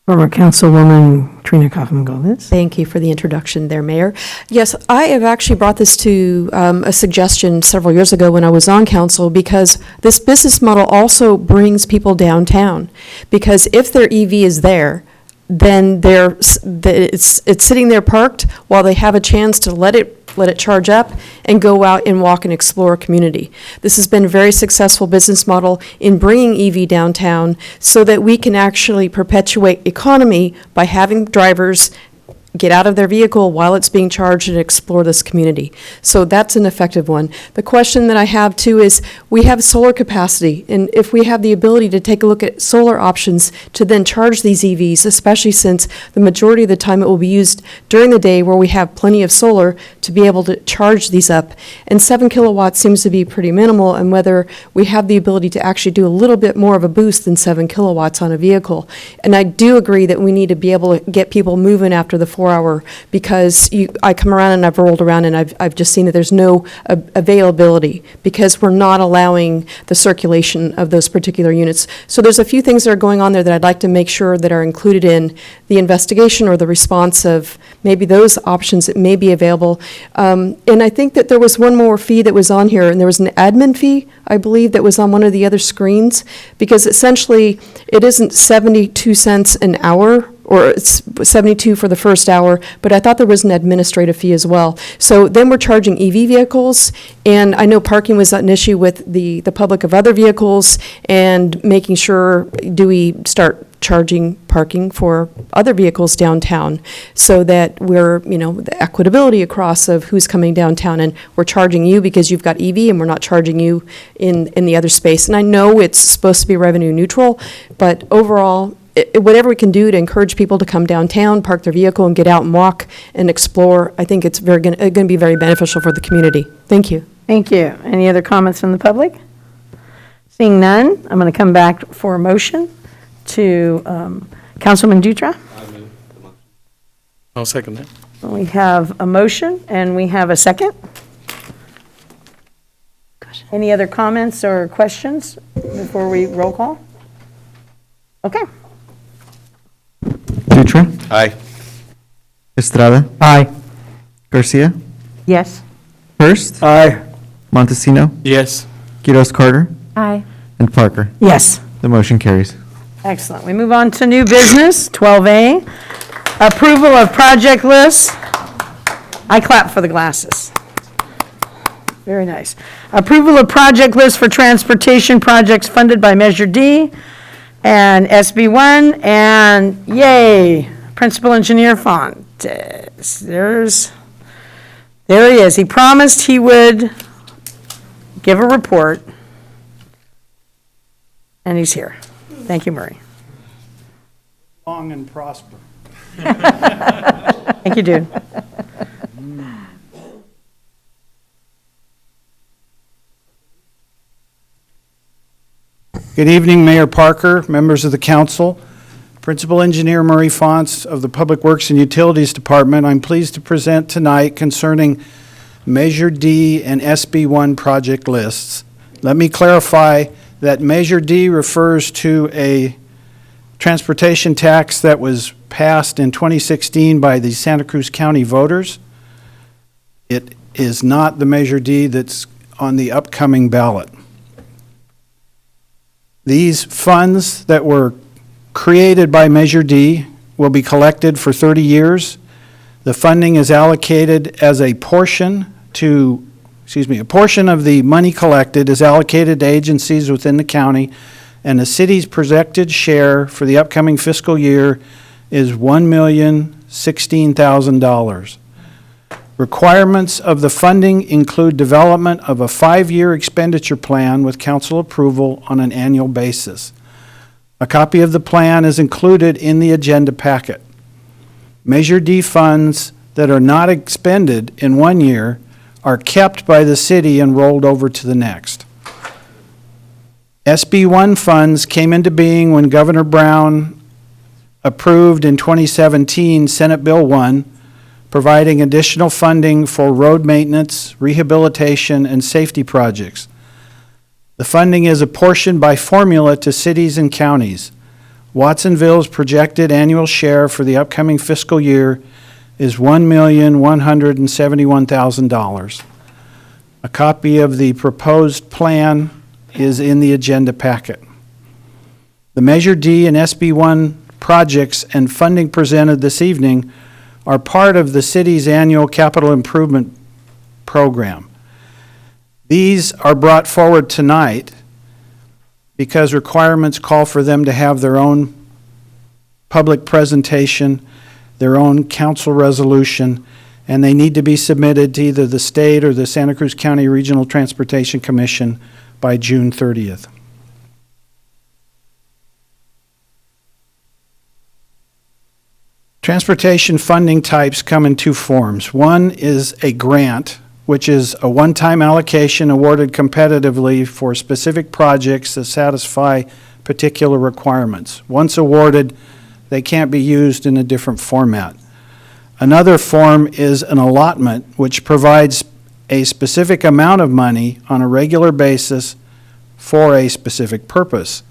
Former Councilwoman Trina Coffman-Gomez. Thank you for the introduction there, Mayor. Yes, I have actually brought this to a suggestion several years ago when I was on council, because this business model also brings people downtown. Because if their EV is there, then it's sitting there parked while they have a chance to let it charge up and go out and walk and explore a community. This has been a very successful business model in bringing EV downtown so that we can actually perpetuate economy by having drivers get out of their vehicle while it's being charged and explore this community. So that's an effective one. The question that I have too is, we have solar capacity, and if we have the ability to take a look at solar options to then charge these EVs, especially since the majority of the time it will be used during the day where we have plenty of solar to be able to charge these up. And 7 kilowatts seems to be pretty minimal, and whether we have the ability to actually do a little bit more of a boost than 7 kilowatts on a vehicle. And I do agree that we need to be able to get people moving after the 4-hour, because I come around and I've rolled around and I've just seen that there's no availability because we're not allowing the circulation of those particular units. So there's a few things that are going on there that I'd like to make sure that are included in the investigation or the response of maybe those options that may be available. And I think that there was one more fee that was on here, and there was an admin fee, I believe, that was on one of the other screens, because essentially it isn't 72 cents an hour, or it's 72 for the first hour, but I thought there was an administrative fee as well. So then we're charging EV vehicles, and I know parking was an issue with the public of other vehicles, and making sure, do we start charging parking for other vehicles downtown so that we're, the equitability across of who's coming downtown, and we're charging you because you've got EV and we're not charging you in the other space. And I know it's supposed to be revenue neutral, but overall, whatever we can do to encourage people to come downtown, park their vehicle, and get out and walk and explore, I think it's going to be very beneficial for the community. Thank you. Thank you. Any other comments from the public? Seeing none, I'm going to come back for a motion to Councilman Dutra. I'll second that. We have a motion and we have a second. Any other comments or questions before we roll call? Okay. Dutra, Aye. Estrada, Aye. Garcia, Yes. Hurst, Aye. Montesino, Yes. Quiroz Carter, Aye. and Parker. Yes. The motion carries. Excellent. We move on to new business, 12A, approval of project lists. I clap for the glasses. Very nice. Approval of project list for transportation projects funded by Measure D and SB1, and yay, Principal Engineer Fontes. There he is. He promised he would give a report, and he's here. Thank you, Murray. Long and prosper. Thank you, dude. Good evening, Mayor Parker, members of the council, Principal Engineer Murray Fontes of the Public Works and Utilities Department. I'm pleased to present tonight concerning Measure D and SB1 project lists. Let me clarify that Measure D refers to a transportation tax that was passed in 2016 by the Santa Cruz County voters. It is not the Measure D that's on the upcoming ballot. These funds that were created by Measure D will be collected for 30 years. The funding is allocated as a portion of the money collected is allocated to agencies within the county, and the city's projected share for the upcoming fiscal year is $1,016,000. Requirements of the funding include development of a 5-year expenditure plan with council approval on an annual basis. A copy of the plan is included in the agenda packet. Measure D funds that are not expended in 1 year are kept by the city and rolled over to the next. SB1 funds came into being when Governor Brown approved in 2017 Senate Bill 1, providing additional funding for road maintenance, rehabilitation, and safety projects. The funding is apportioned by formula to cities and counties. Watsonville's projected annual share for the upcoming fiscal year is $1,171,000. A copy of the proposed plan is in the agenda packet. The Measure D and SB1 projects and funding presented this evening are part of the city's annual capital improvement program. These are brought forward tonight because requirements call for them to have their own public presentation, their own council resolution, and they need to be submitted to either the state or the Santa Cruz County Regional Transportation Commission by June 30th. Transportation funding types come in two forms. One is a grant, which is a one-time allocation awarded competitively for specific projects that satisfy particular requirements. Once awarded, they can't be used in a different format. Another form is an allotment, which provides a specific amount of money on a regular basis for a specific purpose.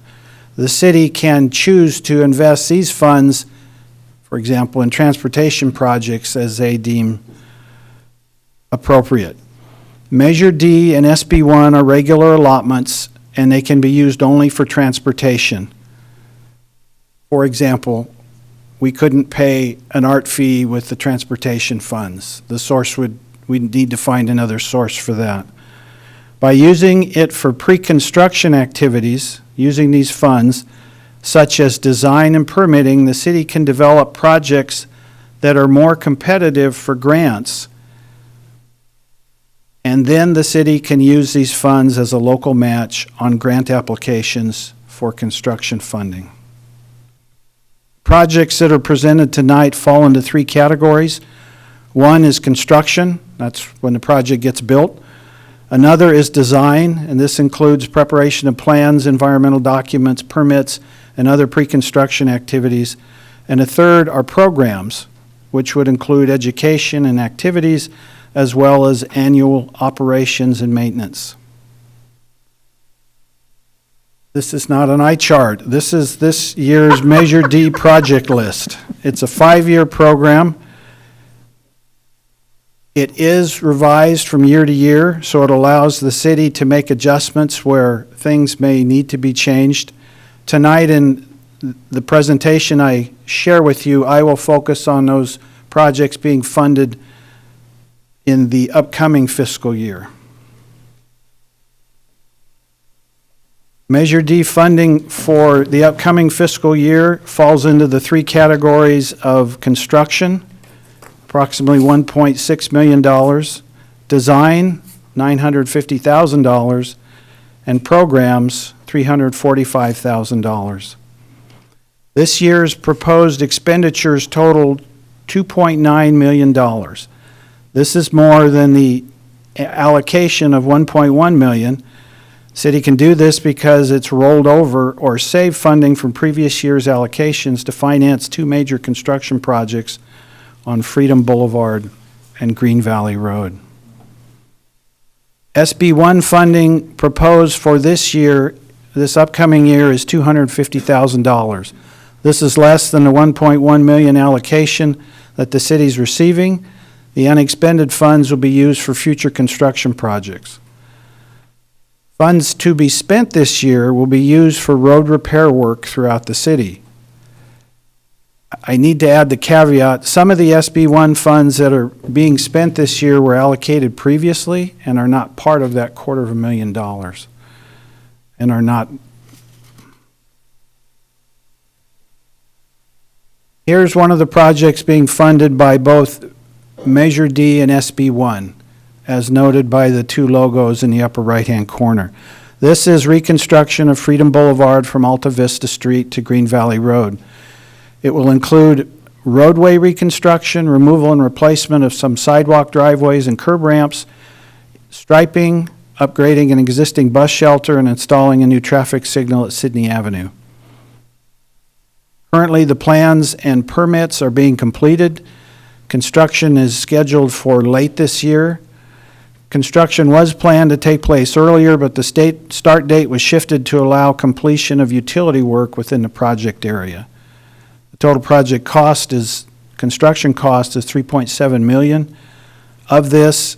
The city can choose to invest these funds, for example, in transportation projects as they deem appropriate. Measure D and SB1 are regular allotments, and they can be used only for transportation. For example, we couldn't pay an art fee with the transportation funds. We'd need to find another source for that. By using it for pre-construction activities, using these funds, such as design and permitting, the city can develop projects that are more competitive for grants. And then the city can use these funds as a local match on grant applications for construction funding. Projects that are presented tonight fall into three categories. One is construction, that's when the project gets built. Another is design, and this includes preparation of plans, environmental documents, permits, and other pre-construction activities. And a third are programs, which would include education and activities, as well as annual operations and maintenance. This is not an eye chart. This is this year's Measure D project list. It's a 5-year program. It is revised from year to year, so it allows the city to make adjustments where things may need to be changed. Tonight in the presentation I share with you, I will focus on those projects being funded in the upcoming fiscal year. Measure D funding for the upcoming fiscal year falls into the three categories of construction, approximately $1.6 million, design, $950,000, and programs, $345,000. This year's proposed expenditures totaled $2.9 million. This is more than the allocation of $1.1 million. City can do this because it's rolled over or saved funding from previous year's allocations to finance two major construction projects on Freedom Boulevard and Green Valley Road. SB1 funding proposed for this year, this upcoming year, is $250,000. This is less than the $1.1 million allocation that the city's receiving. The unexpended funds will be used for future construction projects. Funds to be spent this year will be used for road repair work throughout the city. I need to add the caveat, some of the SB1 funds that are being spent this year were allocated previously and are not part of that $250,000 and are not. Here's one of the projects being funded by both Measure D and SB1, as noted by the two logos in the upper right-hand corner. This is reconstruction of Freedom Boulevard from Alta Vista Street to Green Valley Road. It will include roadway reconstruction, removal and replacement of some sidewalk driveways and curb ramps, striping, upgrading an existing bus shelter, and installing a new traffic signal at Sydney Avenue. Currently, the plans and permits are being completed. Construction is scheduled for late this year. Construction was planned to take place earlier, but the state start date was shifted to allow completion of utility work within the project area. The total project cost is, construction cost is $3.7 million. Of this,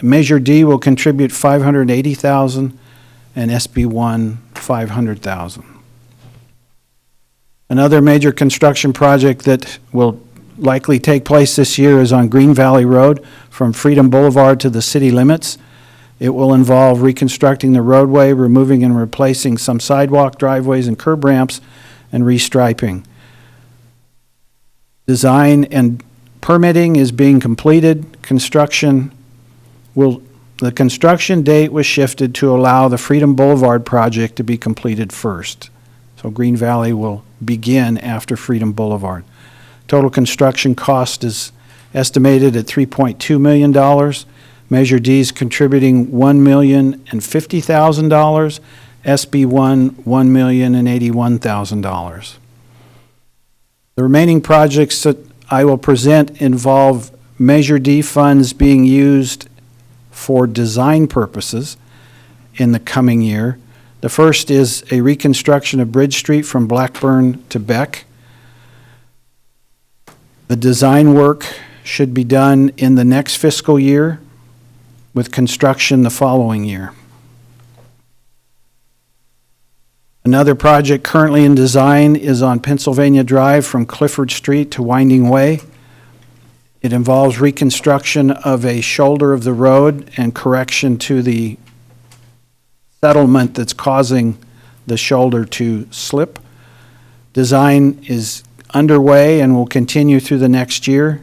Measure D will contribute $580,000 and SB1 $500,000. Another major construction project that will likely take place this year is on Green Valley Road from Freedom Boulevard to the city limits. It will involve reconstructing the roadway, removing and replacing some sidewalk, driveways, and curb ramps, and restriping. Design and permitting is being completed. The construction date was shifted to allow the Freedom Boulevard project to be completed first. So Green Valley will begin after Freedom Boulevard. Total construction cost is estimated at $3.2 million. Measure D is contributing $1,050,000. SB1, $1,081,000. The remaining projects that I will present involve Measure D funds being used for design purposes in the coming year. The first is a reconstruction of Bridge Street from Blackburn to Beck. The design work should be done in the next fiscal year, with construction the following year. Another project currently in design is on Pennsylvania Drive from Clifford Street to Winding Way. It involves reconstruction of a shoulder of the road and correction to the settlement that's causing the shoulder to slip. Design is underway and will continue through the next year.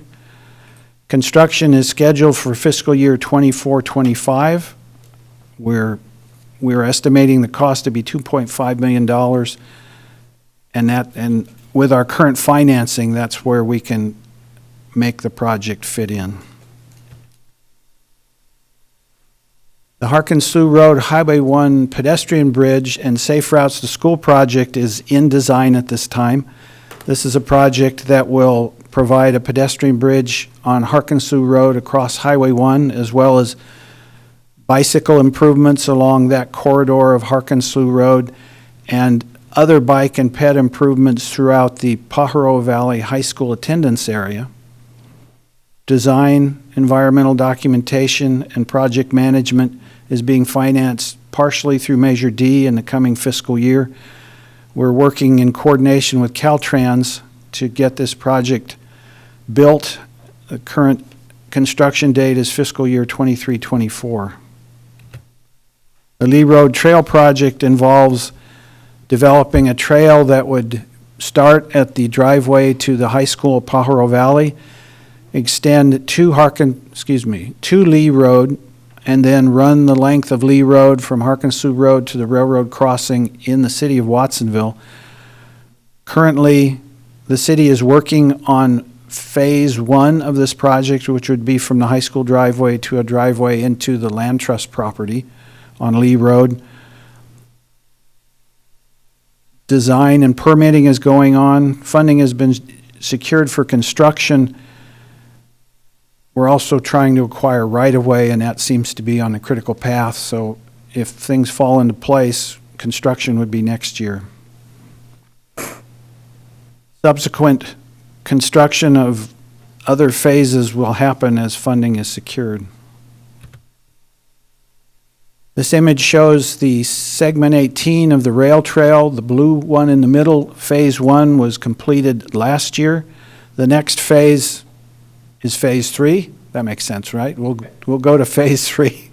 Construction is scheduled for fiscal year 24-25. We're estimating the cost to be $2.5 million, and with our current financing, that's where we can make the project fit in. The Harkin-Sioux Road Highway 1 pedestrian bridge and Safe Routes to School project is in design at this time. This is a project that will provide a pedestrian bridge on Harkin-Sioux Road across Highway 1, as well as bicycle improvements along that corridor of Harkin-Sioux Road, and other bike and ped improvements throughout the Pajaro Valley High School attendance area. Design, environmental documentation, and project management is being financed partially through Measure D in the coming fiscal year. We're working in coordination with Caltrans to get this project built. The current construction date is fiscal year 23-24. The Lee Road Trail project involves developing a trail that would start at the driveway to the high school of Pajaro Valley, extend to Lee Road, and then run the length of Lee Road from Harkin-Sioux Road to the railroad crossing in the city of Watsonville. Currently, the city is working on phase 1 of this project, which would be from the high school driveway to a driveway into the land trust property on Lee Road. Design and permitting is going on. Funding has been secured for construction. We're also trying to acquire right-of-way, and that seems to be on the critical path. So if things fall into place, construction would be next year. Subsequent construction of other phases will happen as funding is secured. This image shows the segment 18 of the rail trail. The blue one in the middle, phase 1, was completed last year. The next phase is phase 3. That makes sense, right? We'll go to phase 3,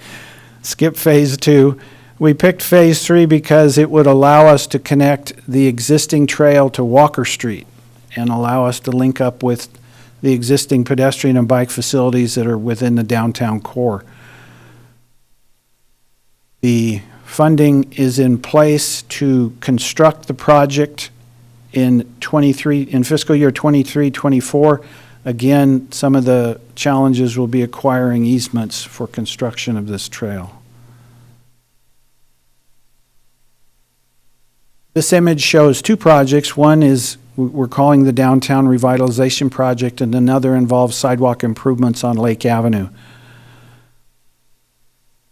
skip phase 2. We picked phase 3 because it would allow us to connect the existing trail to Walker Street and allow us to link up with the existing pedestrian and bike facilities that are within the downtown core. The funding is in place to construct the project in fiscal year 23-24. Again, some of the challenges will be acquiring easements for construction of this trail. This image shows 2 projects. One is we're calling the Downtown Revitalization Project, and another involves sidewalk improvements on Lake Avenue.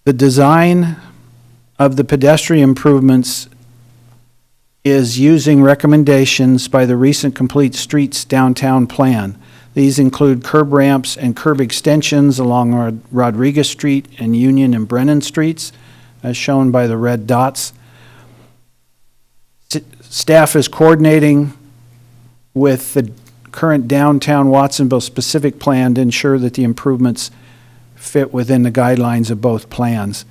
The design of the pedestrian improvements is using recommendations by the recent Complete Streets Downtown Plan. These include curb ramps and curb extensions along Rodriguez Street and Union and Brennan Streets, as shown by the red dots. Staff is coordinating with the current downtown Watsonville specific plan to ensure that the improvements fit within the guidelines of both plans.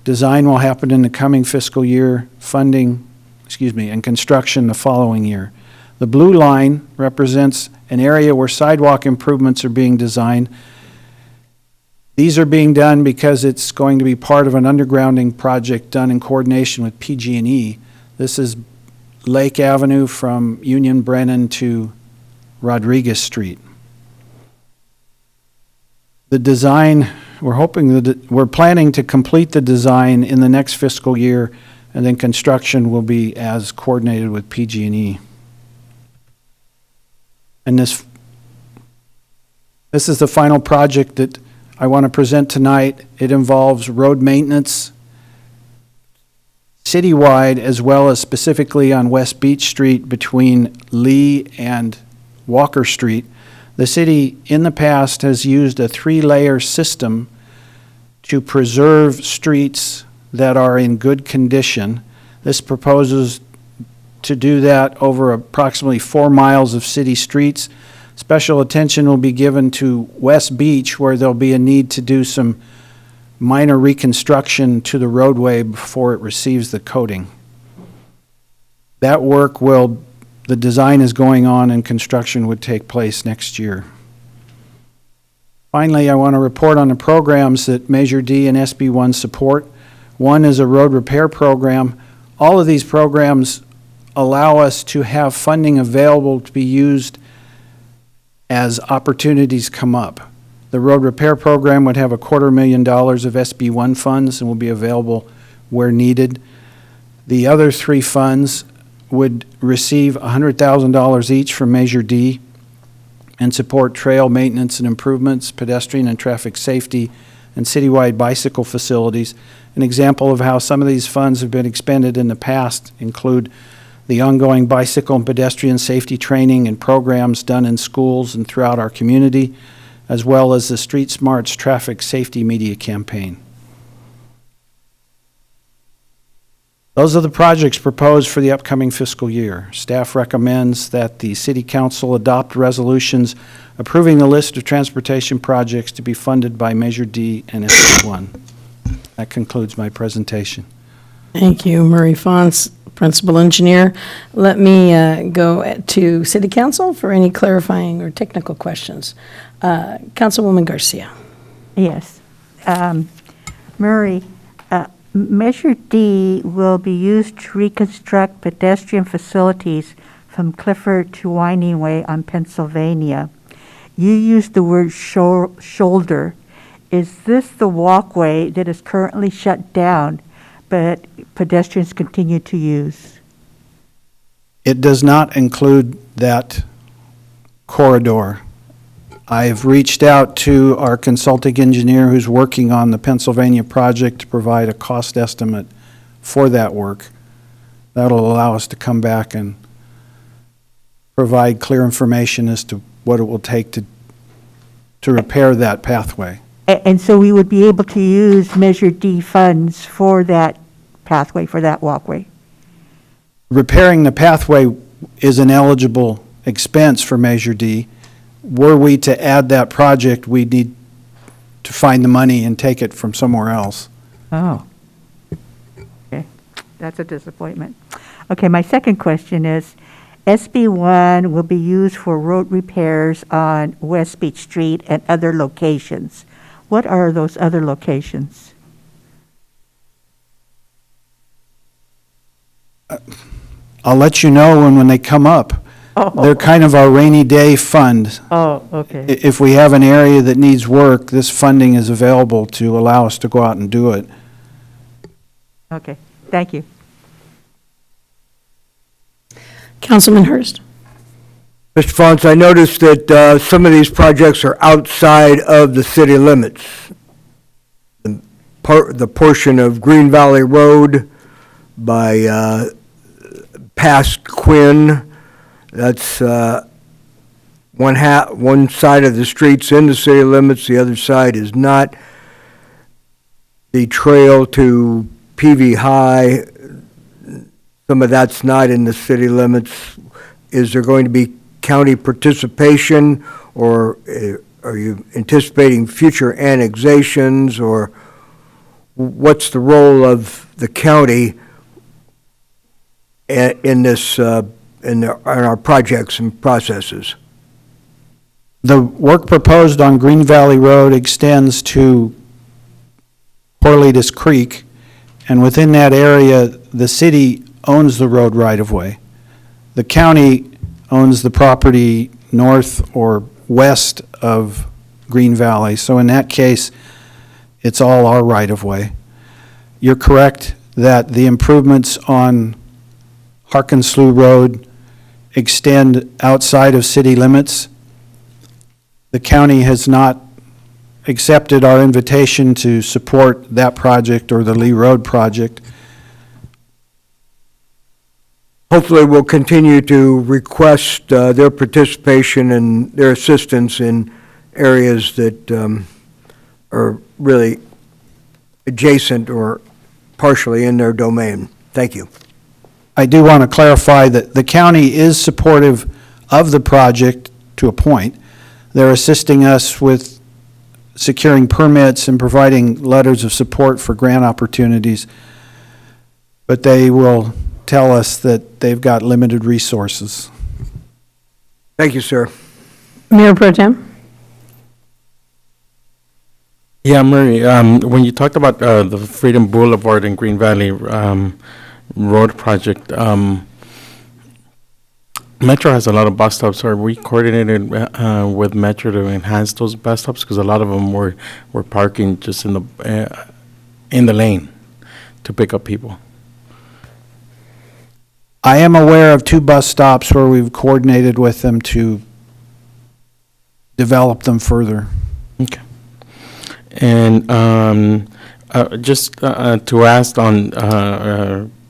Design will happen in the coming fiscal year, and construction the following year. The blue line represents an area where sidewalk improvements are being designed. These are being done because it's going to be part of an undergrounding project done in coordination with PG&E. This is Lake Avenue from Union Brennan to Rodriguez Street. The design, we're planning to complete the design in the next fiscal year, and then construction will be as coordinated with PG&E. And this is the final project that I want to present tonight. It involves road maintenance citywide, as well as specifically on West Beach Street between Lee and Walker Street. The city in the past has used a 3-layer system to preserve streets that are in good condition. This proposes to do that over approximately 4 miles of city streets. Special attention will be given to West Beach, where there'll be a need to do some minor reconstruction to the roadway before it receives the coating. That work the design is going on and construction would take place next year. Finally, I want to report on the programs that Measure D and SB1 support. One is a road repair program. All of these programs allow us to have funding available to be used as opportunities come up. The road repair program would have $250,000 of SB1 funds and will be available where needed. The other 3 funds would receive $100,000 each from Measure D and support trail maintenance and improvements, pedestrian and traffic safety, and citywide bicycle facilities. An example of how some of these funds have been expended in the past include the ongoing bicycle and pedestrian safety training and programs done in schools and throughout our community, as well as the Street Smarts traffic safety media campaign. Those are the projects proposed for the upcoming fiscal year. Staff recommends that the City Council adopt resolutions approving the list of transportation projects to be funded by Measure D and SB1. That concludes my presentation. Thank you, Murray Fonts, Principal Engineer. Let me go to City Council for any clarifying or technical questions. Councilwoman Garcia. Yes. Murray, Measure D will be used to reconstruct pedestrian facilities from Clifford to Winding Way on Pennsylvania. You used the word shoulder. Is this the walkway that is currently shut down, but pedestrians continue to use? It does not include that corridor. I've reached out to our consulting engineer who's working on the Pennsylvania project to provide a cost estimate for that work. That'll allow us to come back and provide clear information as to what it will take to repair that pathway. And so we would be able to use Measure D funds for that pathway, for that walkway? Repairing the pathway is an eligible expense for Measure D. Were we to add that project, we'd need to find the money and take it from somewhere else. Oh. Okay, that's a disappointment. Okay, my second question is, SB1 will be used for road repairs on West Beach Street and other locations. What are those other locations? I'll let you know when they come up. Oh. They're kind of our rainy day fund. Oh, okay. If we have an area that needs work, this funding is available to allow us to go out and do it. Okay, thank you. Councilman Hurst. Mr. Fonts, I noticed that some of these projects are outside of the city limits. The portion of Green Valley Road by past Quinn, that's one side of the street's in the city limits, the other side is not. The trail to PV High, some of that's not in the city limits. Is there going to be county participation, or are you anticipating future annexations, or what's the role of the county in this, in our projects and processes? The work proposed on Green Valley Road extends to Corlitas Creek, and within that area, the city owns the road right-of-way. The county owns the property north or west of Green Valley, so in that case, it's all our right-of-way. You're correct that the improvements on Harkenslew Road extend outside of city limits. The county has not accepted our invitation to support that project or the Lee Road project. Hopefully, we'll continue to request their participation and their assistance in areas that are really adjacent or partially in their domain. Thank you. I do want to clarify that the county is supportive of the project to a point. They're assisting us with securing permits and providing letters of support for grant opportunities, but they will tell us that they've got limited resources. Thank you, sir. Mayor Pro Tem? Yeah, Murray, when you talked about the Freedom Boulevard and Green Valley Road project, Metro has a lot of bus stops. Are we coordinated with Metro to enhance those bus stops? Because a lot of them were parking just in the lane to pick up people. I am aware of 2 bus stops where we've coordinated with them to develop them further. Okay. And just to ask on,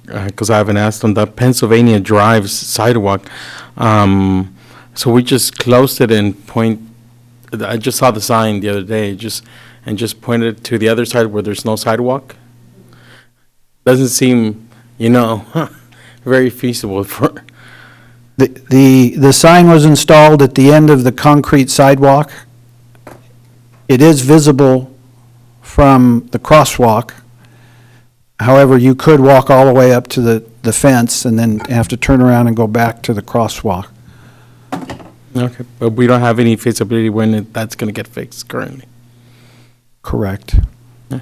because I haven't asked on the Pennsylvania Drive sidewalk, so we just closed it and I just saw the sign the other day, just pointed to the other side where there's no sidewalk. Doesn't seem, very feasible for. The sign was installed at the end of the concrete sidewalk. It is visible from the crosswalk. However, you could walk all the way up to the fence and then have to turn around and go back to the crosswalk. Okay, but we don't have any feasibility when that's going to get fixed currently. Correct. Yeah.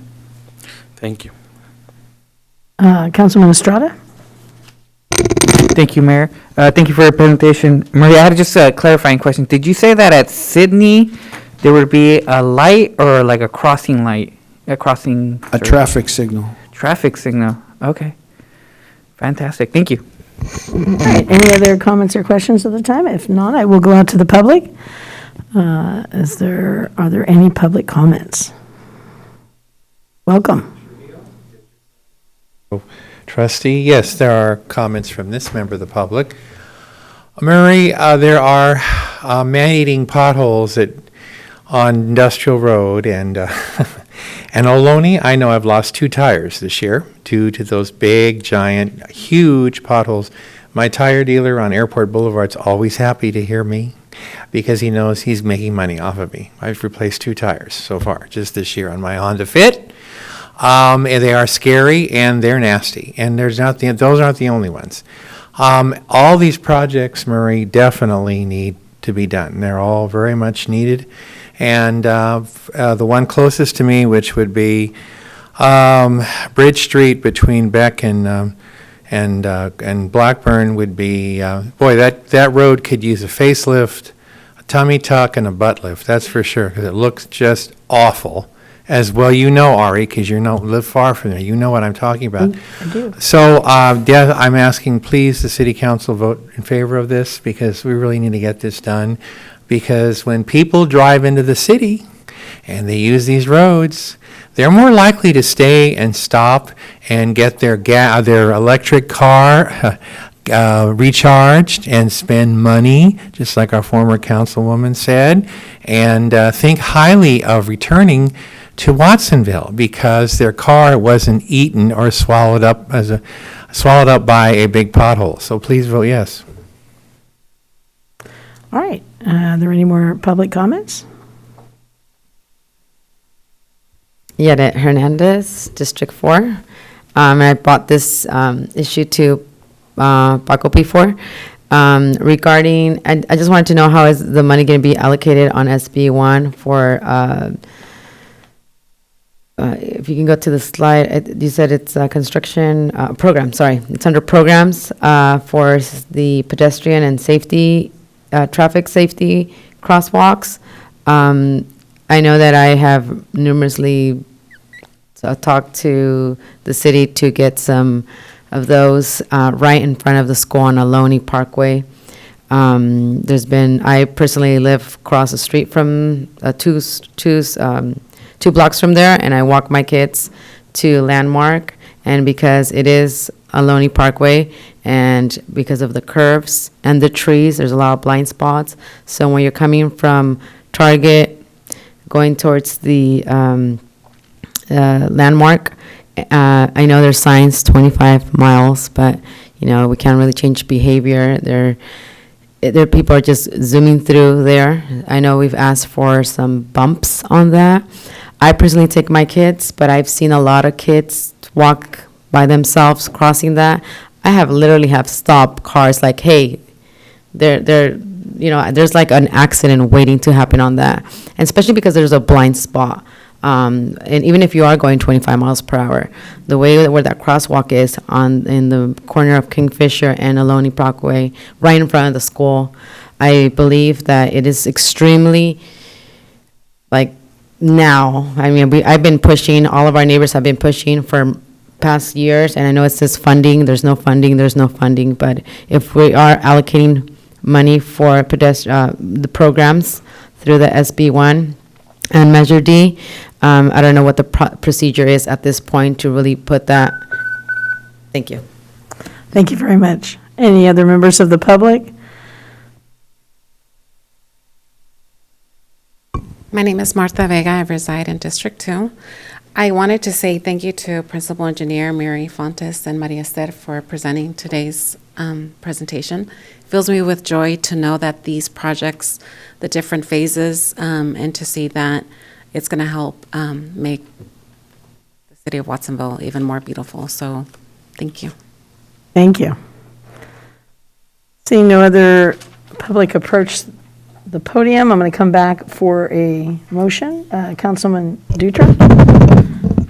Thank you. Councilman Estrada? Thank you, Mayor. Thank you for your presentation. Maria, I had just a clarifying question. Did you say that at Sydney, there would be a light or like a crossing light? A traffic signal. Traffic signal. Okay. Fantastic. Thank you. All right. Any other comments or questions at the time? If not, I will go out to the public. Are there any public comments? Welcome. Trustee, yes, there are comments from this member of the public. Murray, there are man-eating potholes on Industrial Road and Ohlone. I know I've lost 2 tires this year due to those big, giant, huge potholes. My tire dealer on Airport Boulevard's always happy to hear me because he knows he's making money off of me. I've replaced 2 tires so far just this year on my Honda Fit. And they are scary and they're nasty. And those aren't the only ones. All these projects, Murray, definitely need to be done. They're all very much needed. And the one closest to me, which would be Bridge Street between Beck and Blackburn, would be that road could use a facelift, a tummy tuck, and a butt lift. That's for sure, because it looks just awful. As well, Ari, because you live far from there. You know what I'm talking about. I do. So, I'm asking, please, the city council vote in favor of this, because we really need to get this done. Because when people drive into the city and they use these roads, they're more likely to stay and stop and get their electric car recharged and spend money, just like our former councilwoman said, and think highly of returning to Watsonville because their car wasn't eaten or swallowed up by a big pothole. So please vote yes. All right, are there any more public comments? Yadet Hernandez, District 4. I brought this issue to Paco before regarding, I just wanted to know how is the money going to be allocated on SB1 for, if you can go to the slide, you said it's a construction program, sorry. It's under programs for the pedestrian and safety, traffic safety crosswalks. I know that I have numerously talked to the city to get some of those right in front of the school on Ohlone Parkway. I personally live across the street from two blocks from there, and I walk my kids to Landmark. And because it is Ohlone Parkway, and because of the curves and the trees, there's a lot of blind spots. So when you're coming from Target, going towards the Landmark, I know there's signs 25 miles, but we can't really change behavior. There people are just zooming through there. I know we've asked for some bumps on that. I personally take my kids, but I've seen a lot of kids walk by themselves crossing that. I literally have stopped cars like, hey, there's like an accident waiting to happen on that, and especially because there's a blind spot. And even if you are going 25 miles per hour, the way where that crosswalk is in the corner of Kingfisher and Ohlone Parkway, right in front of the school, I believe that it is extremely, now. I mean, I've been pushing, all of our neighbors have been pushing for past years, and I know it says funding, there's no funding, but if we are allocating money for the programs through the SB1 and Measure D, I don't know what the procedure is at this point to really put that. Thank you. Thank you very much. Any other members of the public? My name is Martha Vega. I reside in District 2. I wanted to say thank you to Principal Engineer Mary Fontes and Maria Esther for presenting today's presentation. It fills me with joy to know that these projects, the different phases, and to see that it's going to help make the city of Watsonville even more beautiful. So thank you. Thank you. Seeing no other public approach the podium, I'm going to come back for a motion. Councilman Dutra?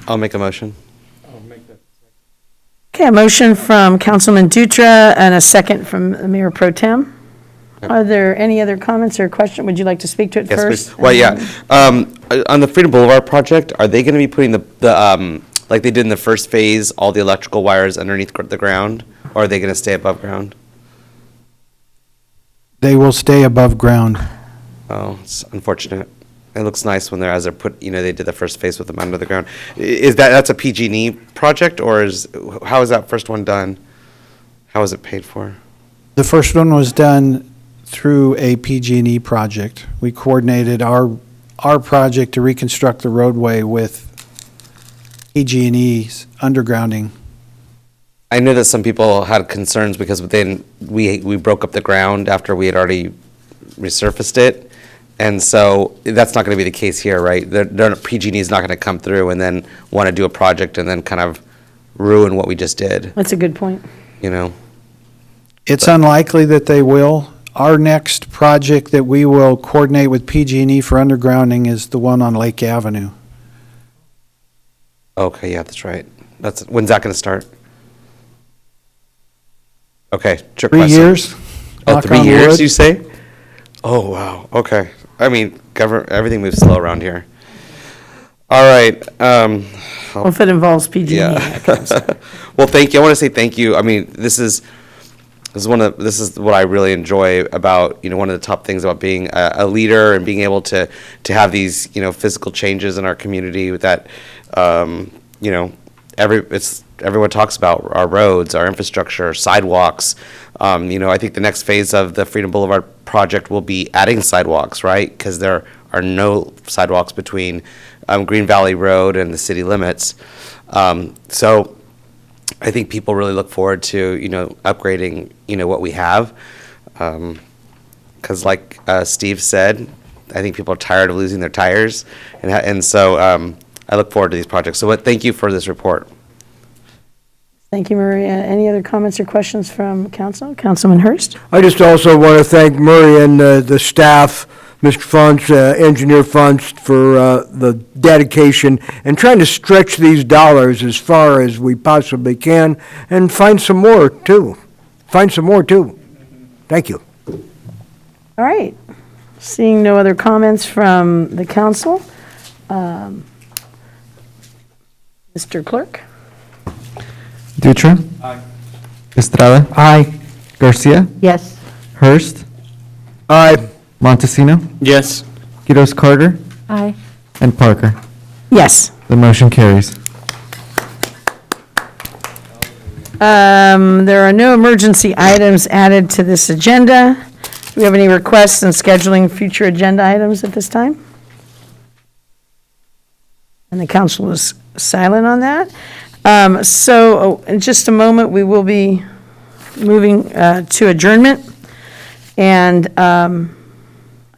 I'll make a motion. Okay, a motion from Councilman Dutra and a second from the Mayor Pro Tem. Are there any other comments or questions? Would you like to speak to it Yes, first? please. Well, yeah. On the Freedom Boulevard project, are they going to be putting the like they did in the first phase, all the electrical wires underneath the ground, or are they going to stay above ground? They will stay above ground. Oh, it's unfortunate. It looks nice when they're put, they did the first phase with them under the ground. That's a PG&E project, or how is that first one done? How is it paid for? The first one was done through a PG&E project. We coordinated our project to reconstruct the roadway with PG&E's undergrounding. I know that some people had concerns because then we broke up the ground after we had already resurfaced it. And so that's not going to be the case here, right? PG&E is not going to come through and then want to do a project and then kind of ruin what we just did. That's a good point. It's unlikely that they will. Our next project that we will coordinate with PG&E for undergrounding is the one on Lake Avenue. Okay, yeah, that's right. When's that going to start? Okay, trick 3 question. years. Oh, 3 years, wood. you say? Oh, wow. Okay. I mean, everything moves slow around here. All right. Well, if it involves PG&E. Yeah. Well, thank you. I want to say thank you. I mean, this is what I really enjoy about, one of the top things about being a leader and being able to have these, physical changes in our community that, everyone talks about our roads, our infrastructure, sidewalks. I think the next phase of the Freedom Boulevard project will be adding sidewalks, right? Because there are no sidewalks between Green Valley Road and the city limits. So I think people really look forward to, upgrading, what we have. because like Steve said, I think people are tired of losing their tires, and so I look forward to these projects. So thank you for this report. Thank you, Maria. Any other comments or questions from council? Councilman Hurst? I just also want to thank Murray and the staff, Mr. Funtz, Engineer Funtz, for the dedication and trying to stretch these dollars as far as we possibly can and find some more, too. Thank you. All right. Seeing no other comments from the council, Mr. Clerk? Dutra? Aye. Estrada? Aye. Garcia? Yes. Hurst? Aye. Montesino? Yes. Quiroz Carter? Aye. And Parker? Yes. The motion carries. There are no emergency items added to this agenda. Do we have any requests in scheduling future agenda items at this time? And the council is silent on that. So in just a moment, we will be moving to adjournment. And I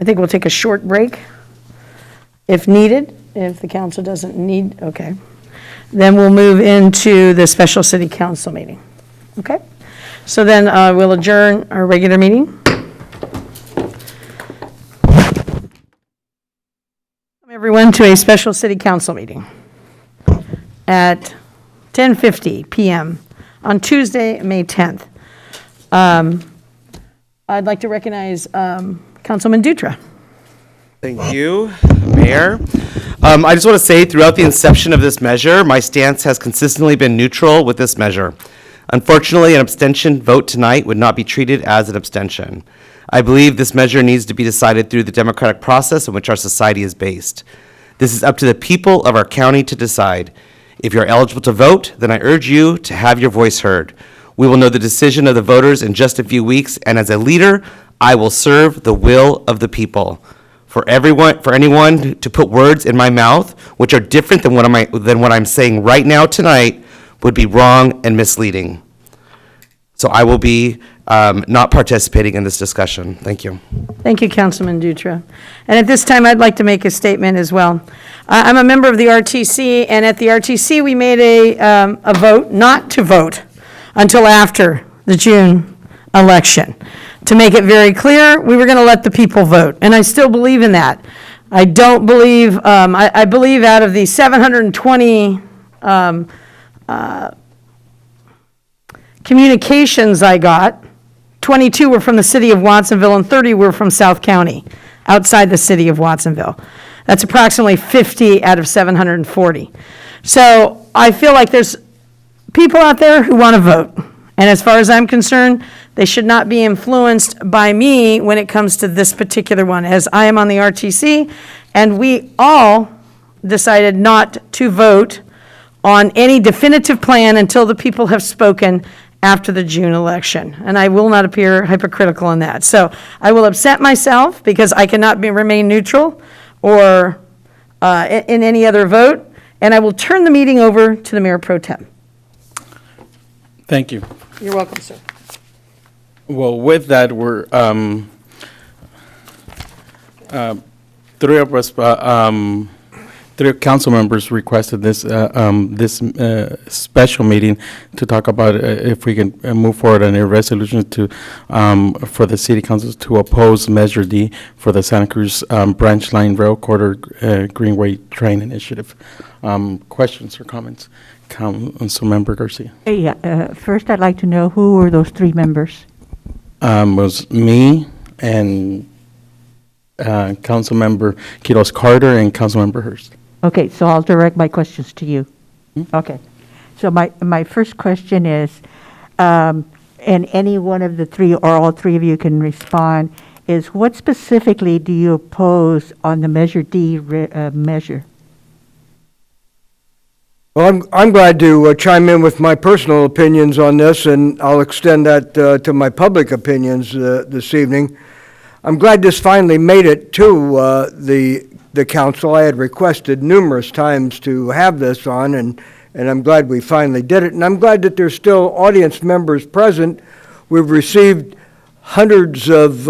think we'll take a short break if needed, if the council doesn't need, okay. Then we'll move into the special city council meeting. Okay? So then we'll adjourn our regular meeting. Welcome everyone to a special city council meeting at 10:50 p.m. on Tuesday, May 10th. I'd like to recognize Councilman Dutra. Thank you, Mayor. I just want to say throughout the inception of this measure, my stance has consistently been neutral with this measure. Unfortunately, an abstention vote tonight would not be treated as an abstention. I believe this measure needs to be decided through the democratic process in which our society is based. This is up to the people of our county to decide. If you're eligible to vote, then I urge you to have your voice heard. We will know the decision of the voters in just a few weeks, and as a leader, I will serve the will of the people. For anyone to put words in my mouth, which are different than what I'm saying right now tonight, would be wrong and misleading. So I will be not participating in this discussion. Thank you. Thank you, Councilman Dutra. And at this time, I'd like to make a statement as well. I'm a member of the RTC, and at the RTC, we made a vote not to vote until after the June election. To make it very clear, we were going to let the people vote, and I still believe in that. I don't believe, I believe out of the 720 communications I got, 22 were from the city of Watsonville and 30 were from South County, outside the city of Watsonville. That's approximately 50 out of 740. So I feel like there's people out there who want to vote. And as far as I'm concerned, they should not be influenced by me when it comes to this particular one, as I am on the RTC, and we all decided not to vote on any definitive plan until the people have spoken after the June election. And I will not appear hypocritical in that. So I will absent myself because I cannot remain neutral or in any other vote, and I will turn the meeting over to the Mayor Pro Tem. Thank you. You're welcome, sir. Well, with that, we're, three of us, three council members requested this, special meeting to talk about if we can move forward on a resolution to, for the city council to oppose Measure D for the Santa Cruz Branch Line Rail Corridor Greenway Train Initiative. Questions or comments? Councilmember Garcia. Yeah, first I'd like to know who were those three members? Was me and Councilmember Quiroz Carter and Councilmember Hurst. Okay, so I'll direct my questions to you. Okay. So my first question is, and any one of the three or all three of you can respond, is what specifically do you oppose on the Measure D measure? Well, I'm glad to chime in with my personal opinions on this, and I'll extend that to my public opinions this evening. I'm glad this finally made it to the council. I had requested numerous times to have this on, and I'm glad we finally did it. And I'm glad that there's still audience members present. We've received hundreds of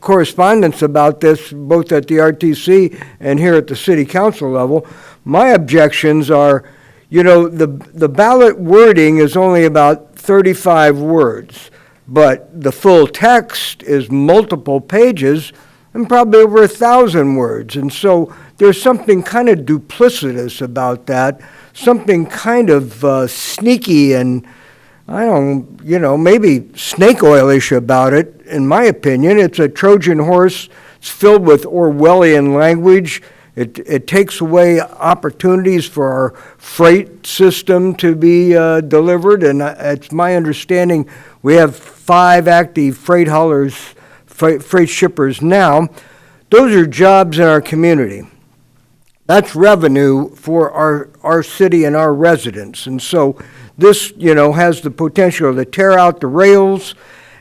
correspondence about this, both at the RTC and here at the city council level. My objections are, you know, the ballot wording is only about 35 words, but the full text is multiple pages and probably over 1,000 words. And so there's something kind of duplicitous about that, something kind of sneaky and, I don't, you know, maybe snake oilish about it, in my opinion. It's a Trojan horse. It's filled with Orwellian language. It takes away opportunities for our freight system to be delivered, and it's my understanding we have 5 active freight haulers, freight shippers now. Those are jobs in our community. That's revenue for our city and our residents. And so this, you know, has the potential to tear out the rails,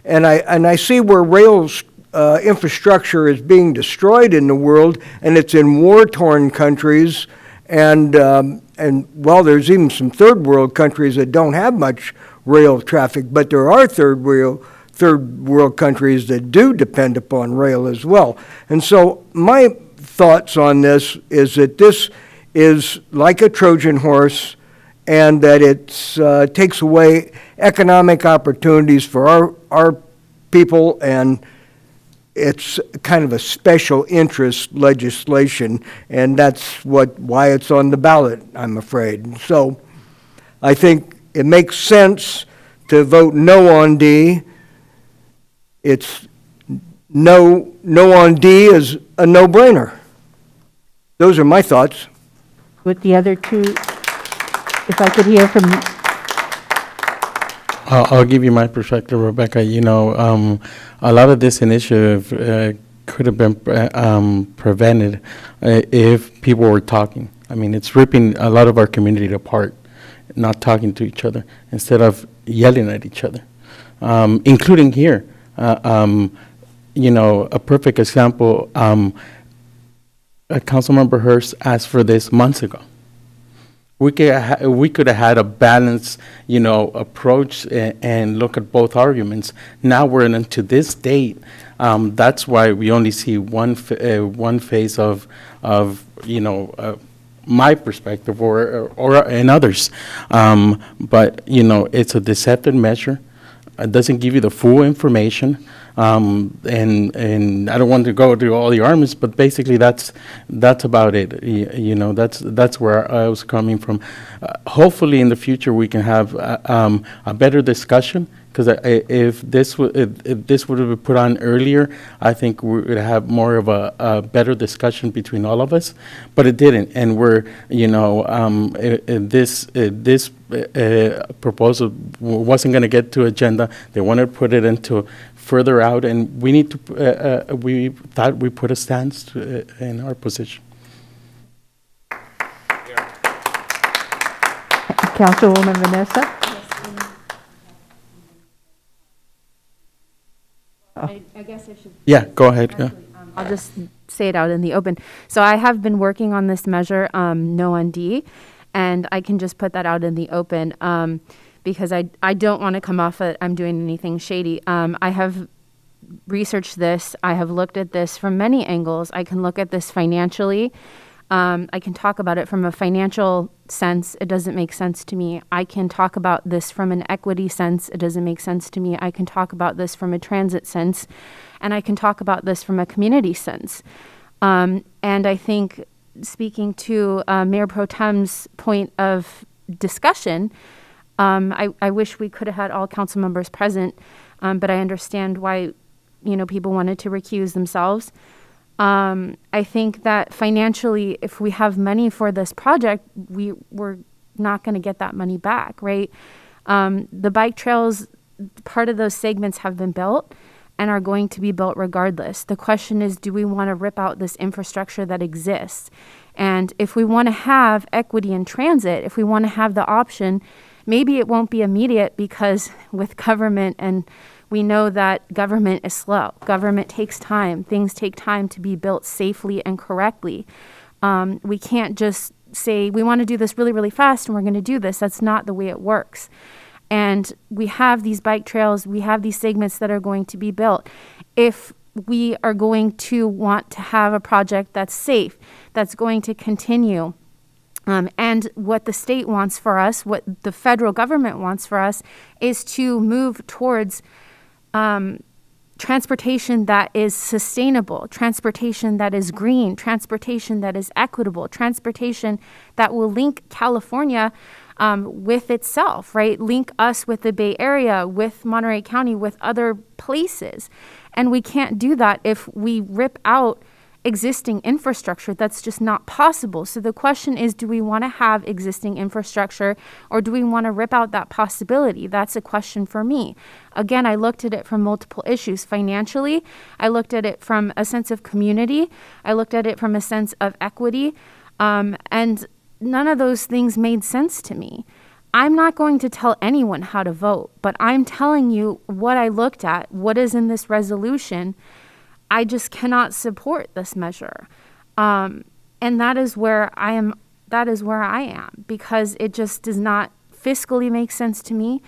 and I see where rails infrastructure is being destroyed in the world, and it's in war-torn countries, and well, there's even some third-world countries that don't have much rail traffic, but there are third world countries that do depend upon rail as well. And so my thoughts on this is that this is like a Trojan horse, and that it takes away economic opportunities for our people, and it's kind of a special interest legislation, and that's why it's on the ballot, I'm afraid. So I think it makes sense to vote no on D. It's no on D is a no-brainer. Those are my thoughts. With the other two, if I could hear from. I'll give you my perspective, Rebecca. You know, a lot of this initiative could have been prevented if people were talking. I mean, it's ripping a lot of our community apart, not talking to each other, instead of yelling at each other, including here. You know, a perfect example, Councilmember Hurst asked for this months ago. We could have had a balanced, you know, approach and look at both arguments. Now we're into this date. That's why we only see one phase of you know, my perspective or in others. But you know, it's a deceptive measure. It doesn't give you the full information. And I don't want to go through all the arguments, but basically that's about it. You know, that's where I was coming from. Hopefully in the future we can have a better discussion, because if this would have been put on earlier, I think we would have more of a better discussion between all of us. But it didn't, and we're, you know, this proposal wasn't going to get to agenda. They wanted to put it into further out, and we need to. We thought we put a stance in our position. Councilwoman Vanessa? I guess I should. Yeah, go ahead. Actually, I'll just say it out in the open. So I have been working on this measure, no on D, and I can just put that out in the open because I don't want to come off that I'm doing anything shady. I have researched this. I have looked at this from many angles. I can look at this financially. I can talk about it from a financial sense. It doesn't make sense to me. I can talk about this from an equity sense. It doesn't make sense to me. I can talk about this from a transit sense, and I can talk about this from a community sense. And I think, speaking to Mayor Pro Tem's point of discussion, I wish we could have had all council members present, but I understand why, you know, people wanted to recuse themselves. I think that financially, if we have money for this project, we're not going to get that money back, right? The bike trails, part of those segments have been built and are going to be built regardless. The question is, do we want to rip out this infrastructure that exists? And if we want to have equity in transit, if we want to have the option, maybe it won't be immediate, because with government, and we know that government is slow. Government takes time. Things take time to be built safely and correctly. We can't just say, we want to do this really, really fast and we're going to do this. That's not the way it works. And we have these bike trails, we have these segments that are going to be built. If we are going to want to have a project that's safe, that's going to continue, and what the state wants for us, what the federal government wants for us, is to move towards transportation that is sustainable, transportation that is green, transportation that is equitable, transportation that will link California with itself, right? Link us with the Bay Area, with Monterey County, with other places. And we can't do that if we rip out existing infrastructure. That's just not possible. So the question is, do we want to have existing infrastructure, or do we want to rip out that possibility? That's a question for me. Again, I looked at it from multiple issues. Financially, I looked at it from a sense of community. I looked at it from a sense of equity. And none of those things made sense to me. I'm not going to tell anyone how to vote, but I'm telling you what I looked at, what is in this resolution. I just cannot support this measure. And that is where I am. That is where I am, because it just does not fiscally make sense to me.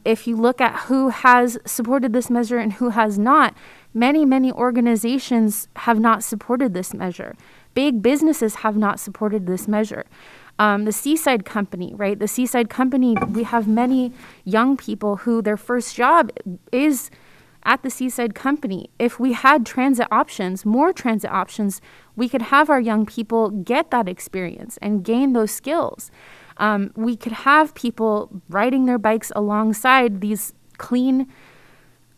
If you look at who has supported this measure and who has not, many organizations have not supported this measure. Big businesses have not supported this measure. The Seaside Company, right? The Seaside Company, we have many young people who their first job is at the Seaside Company. If we had transit options, more transit options, we could have our young people get that experience and gain those skills. We could have people riding their bikes alongside these clean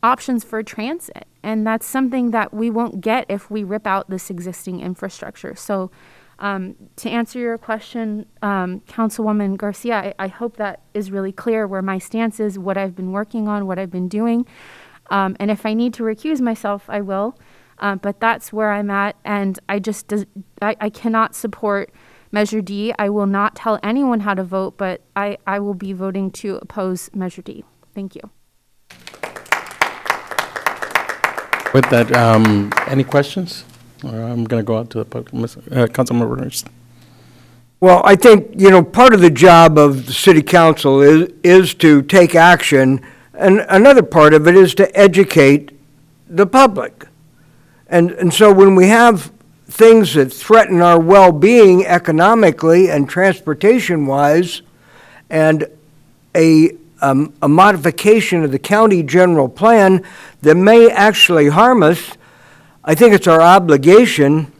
options for transit. And that's something that we won't get if we rip out this existing infrastructure. So to answer your question, Councilwoman Garcia, I hope that is really clear where my stance is, what I've been working on, what I've been doing. And if I need to recuse myself, I will. But that's where I'm at. And I cannot support Measure D. I will not tell anyone how to vote, but I will be voting to oppose Measure D. Thank you. With that, any questions? Or I'm going to go out to the public. Councilmember Ernst. Well, I think, part of the job of the city council is to take action, and another part of it is to educate the public. And so when we have things that threaten our well-being economically and transportation-wise, and a modification of the county general plan that may actually harm us, I think it's our obligation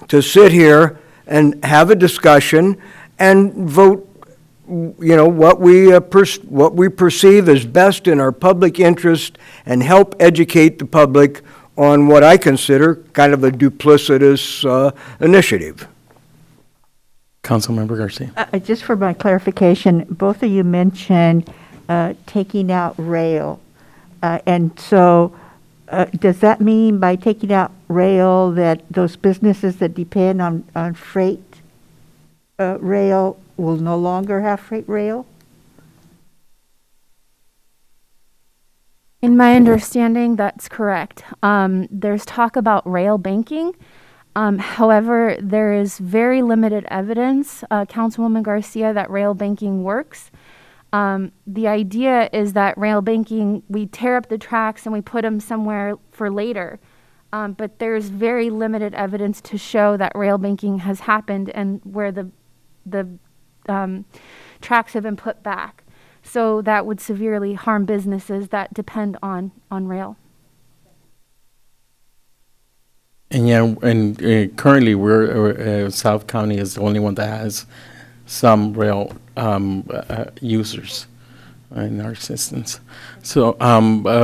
to sit here and have a discussion and vote, what we perceive as best in our public interest, and help educate the public on what I consider kind of a duplicitous initiative. Councilmember Garcia. Just for my clarification, both of you mentioned taking out rail. And so does that mean by taking out rail that those businesses that depend on freight rail will no longer have freight rail? In my understanding, that's correct. There's talk about rail banking. However, there is very limited evidence, Councilwoman Garcia, that rail banking works. The idea is that rail banking, we tear up the tracks and we put them somewhere for later. But there's very limited evidence to show that rail banking has happened and where the tracks have been put back. So that would severely harm businesses that depend on rail. And currently we're South County is the only one that has some rail users in our systems. So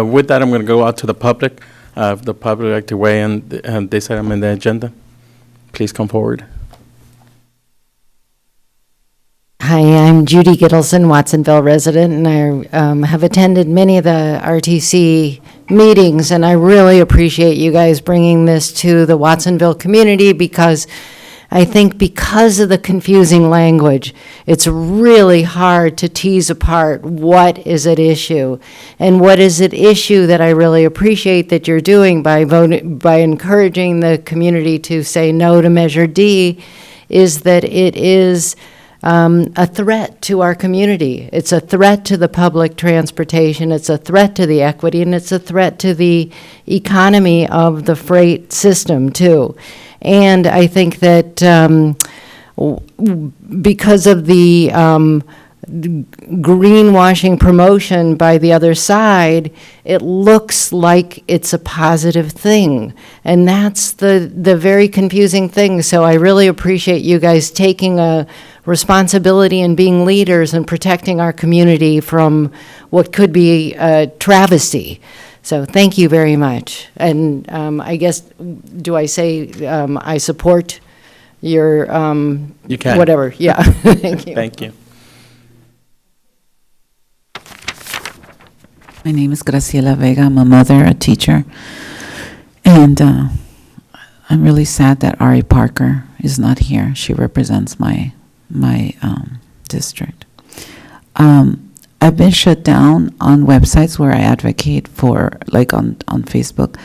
with that, I'm going to go out to the public. If the public would like to weigh in this item in the agenda, please come forward. Hi, I'm Judy Gittleson, Watsonville resident, and I have attended many of the RTC meetings, and I really appreciate you guys bringing this to the Watsonville community, because I think because of the confusing language, it's really hard to tease apart what is at issue. And what is at issue that I really appreciate that you're doing by encouraging the community to say no to Measure D is that it is a threat to our community. It's a threat to the public transportation, it's a threat to the equity, and it's a threat to the economy of the freight system, too. And I think that because of the greenwashing promotion by the other side, it looks like it's a positive thing. And that's the very confusing thing. So I really appreciate you guys taking a responsibility and being leaders and protecting our community from what could be a travesty. So thank you very much. And I guess, do I say I support your, You can. whatever? Yeah, thank you. Thank you. My name is Graciela Vega. I'm a mother, a teacher, and I'm really sad that Ari Parker is not here. She represents my district. I've been shut down on websites where I advocate for, like on Facebook.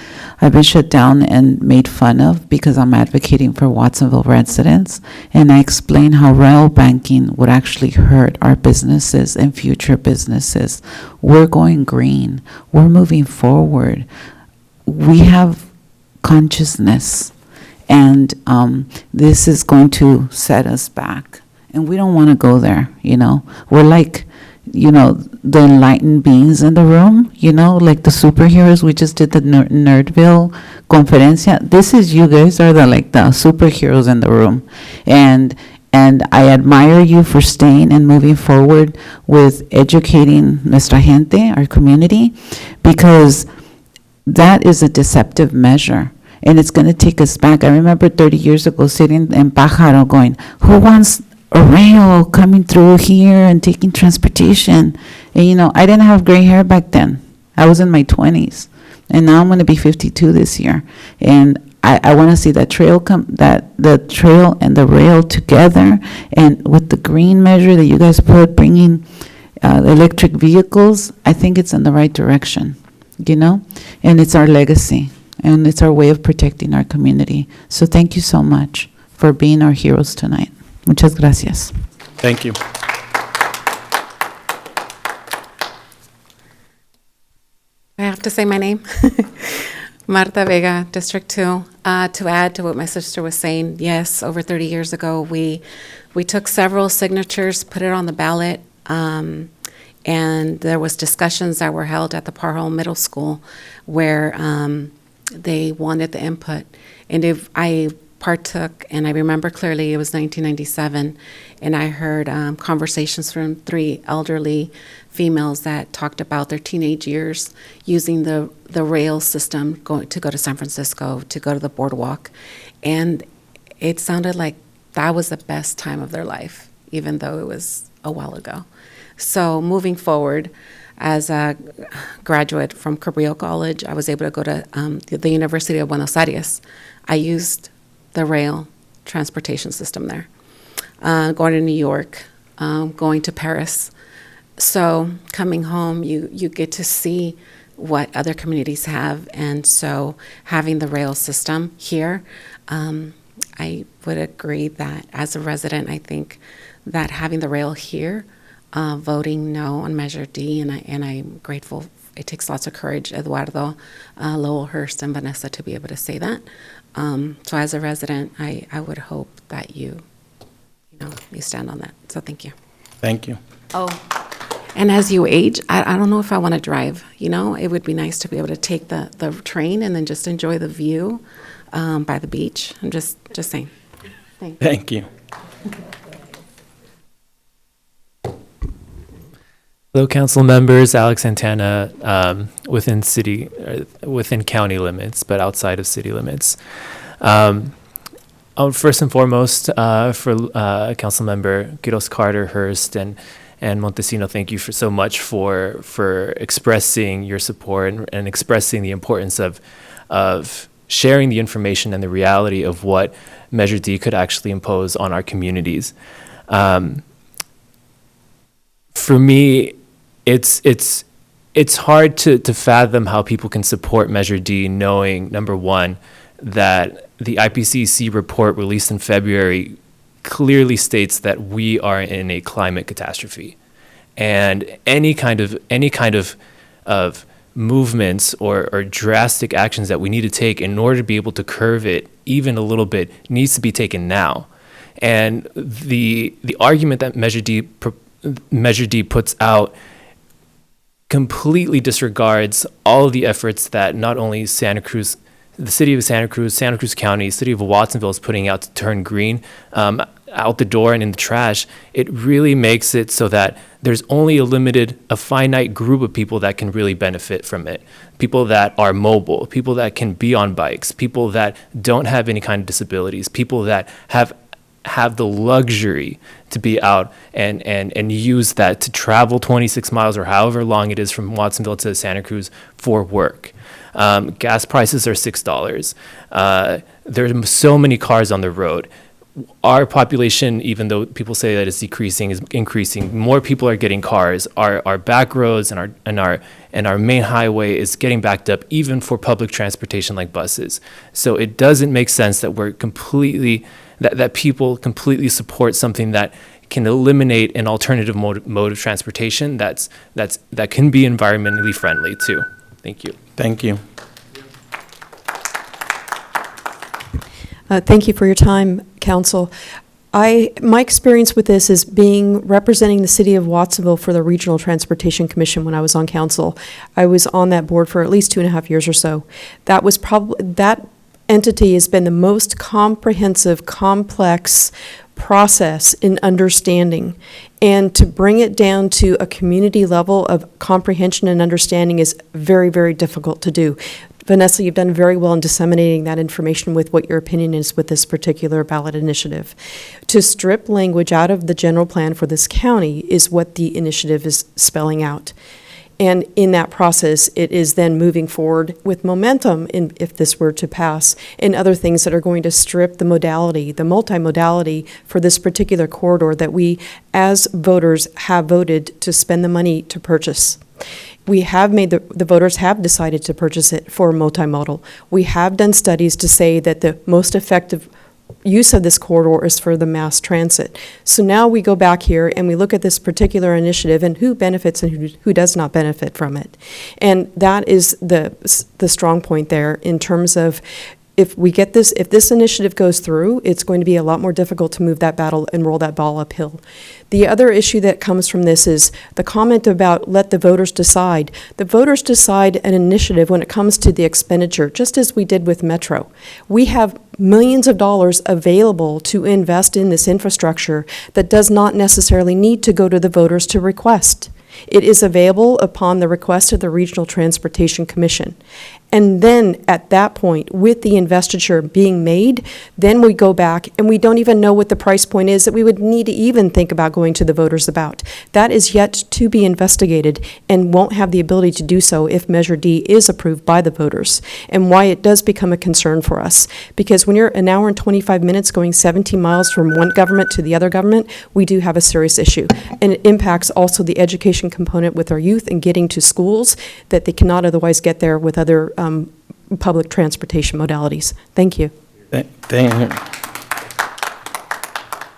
I've been shut down and made fun of because I'm advocating for Watsonville residents, and I explain how rail banking would actually hurt our businesses and future businesses. We're going green. We're moving forward. We have consciousness, and this is going to set us back. And we don't want to go there, you know. We're like, you know, the enlightened beings in the room, you know, like the superheroes. We just did the Nerdville conferencia. This is, you guys are the superheroes in the room. And I admire you for staying and moving forward with educating nuestra gente, our community, because that is a deceptive measure. And it's going to take us back. I remember 30 years ago sitting in Pájaro going, who wants a rail coming through here and taking transportation? And you know, I didn't have gray hair back then. I was in my 20s, and now I'm going to be 52 this year. And I want to see that trail the trail and the rail together, and with the green measure that you guys put, bringing electric vehicles. I think it's in the right direction, you know, and it's our legacy, and it's our way of protecting our community. So thank you so much for being our heroes tonight. Muchas gracias. Thank you. I have to say my name. Marta Vega, District 2. To add to what my sister was saying, yes, over 30 years ago, we took several signatures, put it on the ballot, and there was discussions that were held at the Parhole Middle School where they wanted the input. And if I partook, and I remember clearly it was 1997, and I heard conversations from 3 elderly females that talked about their teenage years using the rail system to go to San Francisco, to go to the boardwalk, and it sounded like that was the best time of their life, even though it was a while ago. So moving forward, as a graduate from Cabrillo College, I was able to go to the University of Buenos Aires. I used the rail transportation system there, going to New York, going to Paris. So coming home, you get to see what other communities have, and so having the rail system here, I would agree that as a resident, I think that having the rail here, voting no on Measure D, and I'm grateful. It takes lots of courage, Eduardo, Lowell Hurst, and Vanessa to be able to say that. So as a resident, I would hope that you stand on that. So thank you. Thank you. Oh, and as you age, I don't know if I want to drive. You know, it would be nice to be able to take the train and then just enjoy the view by the beach. I'm just saying. Thank you. Hello, council members. Alex Santana, within county limits, but outside of city limits. First and foremost, for council member Quiroz Carter, Hurst, and Montesino, thank you so much for expressing your support and expressing the importance of sharing the information and the reality of what Measure D could actually impose on our communities. For me, it's hard to fathom how people can support Measure D knowing, number one, that the IPCC report released in February clearly states that we are in a climate catastrophe, and any kind of movements or drastic actions that we need to take in order to be able to curb it even a little bit needs to be taken now. And the argument that Measure D puts out completely disregards all of the efforts that not only Santa Cruz, the city of Santa Cruz County, city of Watsonville is putting out to turn green out the door and in the trash. It really makes it so that there's only a finite group of people that can really benefit from it. People that are mobile, people that can be on bikes, people that don't have any kind of disabilities, people that have the luxury to be out and use that to travel 26 miles or however long it is from Watsonville to Santa Cruz for work. Gas prices are $6. There are so many cars on the road. Our population, even though people say that it's decreasing, is increasing. More people are getting cars. Our back roads and our main highway is getting backed up, even for public transportation like buses. So it doesn't make sense that that people completely support something that can eliminate an alternative mode of transportation that can be environmentally friendly too. Thank you. Thank you. Thank you for your time, Council. My experience with this is representing the city of Watsonville for the Regional Transportation Commission when I was on council. I was on that board for at least 2.5 years or so. That entity has been the most comprehensive, complex process in understanding. And to bring it down to a community level of comprehension and understanding is very, very difficult to do. Vanessa, you've done very well in disseminating that information with what your opinion is with this particular ballot initiative. To strip language out of the general plan for this county is what the initiative is spelling out. And in that process, it is then moving forward with momentum, if this were to pass, and other things that are going to strip the multimodality for this particular corridor that we, as voters, have voted to spend the money to purchase. We have made the voters have decided to purchase it for multimodal. We have done studies to say that the most effective use of this corridor is for the mass transit. So now we go back here and we look at this particular initiative and who benefits and who does not benefit from it. And that is the strong point there in terms of if this initiative goes through, it's going to be a lot more difficult to move that battle and roll that ball uphill. The other issue that comes from this is the comment about let the voters decide. The voters decide an initiative when it comes to the expenditure, just as we did with Metro. We have millions of dollars available to invest in this infrastructure that does not necessarily need to go to the voters to request. It is available upon the request of the Regional Transportation Commission. And then at that point, with the investiture being made, then we go back and we don't even know what the price point is that we would need to even think about going to the voters about. That is yet to be investigated and won't have the ability to do so if Measure D is approved by the voters, and why it does become a concern for us. Because when you're an hour and 25 minutes going 17 miles from one government to the other government, we do have a serious issue. And it impacts also the education component with our youth and getting to schools that they cannot otherwise get there with other public transportation modalities. Thank you.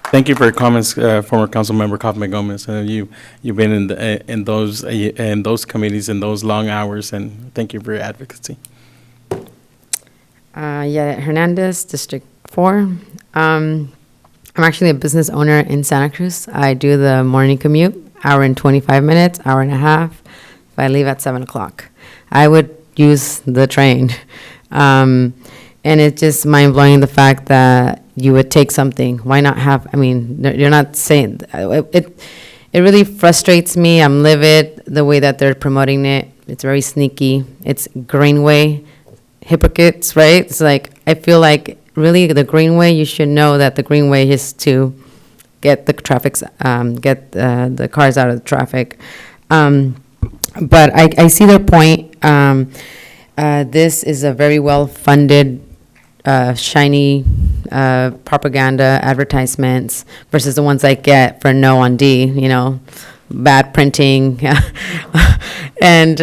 Thank you for your comments, former Councilmember Kaufman Gomez. You've been in those committees in those long hours, and thank you for your advocacy. Hernandez, District 4. I'm actually a business owner in Santa Cruz. I do the morning commute, hour and 25 minutes, hour and a half. If I leave at 7 o'clock, I would use the train. And it's just mind-blowing the fact that you would take something. Why not have, you're not saying, it really frustrates me. I'm livid the way that they're promoting it. It's very sneaky. It's Greenway hypocrites, right? It's like, I feel like really the Greenway, you should know that the Greenway is to get the the cars out of the traffic. But I see their point. This is a very well-funded, shiny propaganda advertisements versus the ones I get for no on D, bad printing, and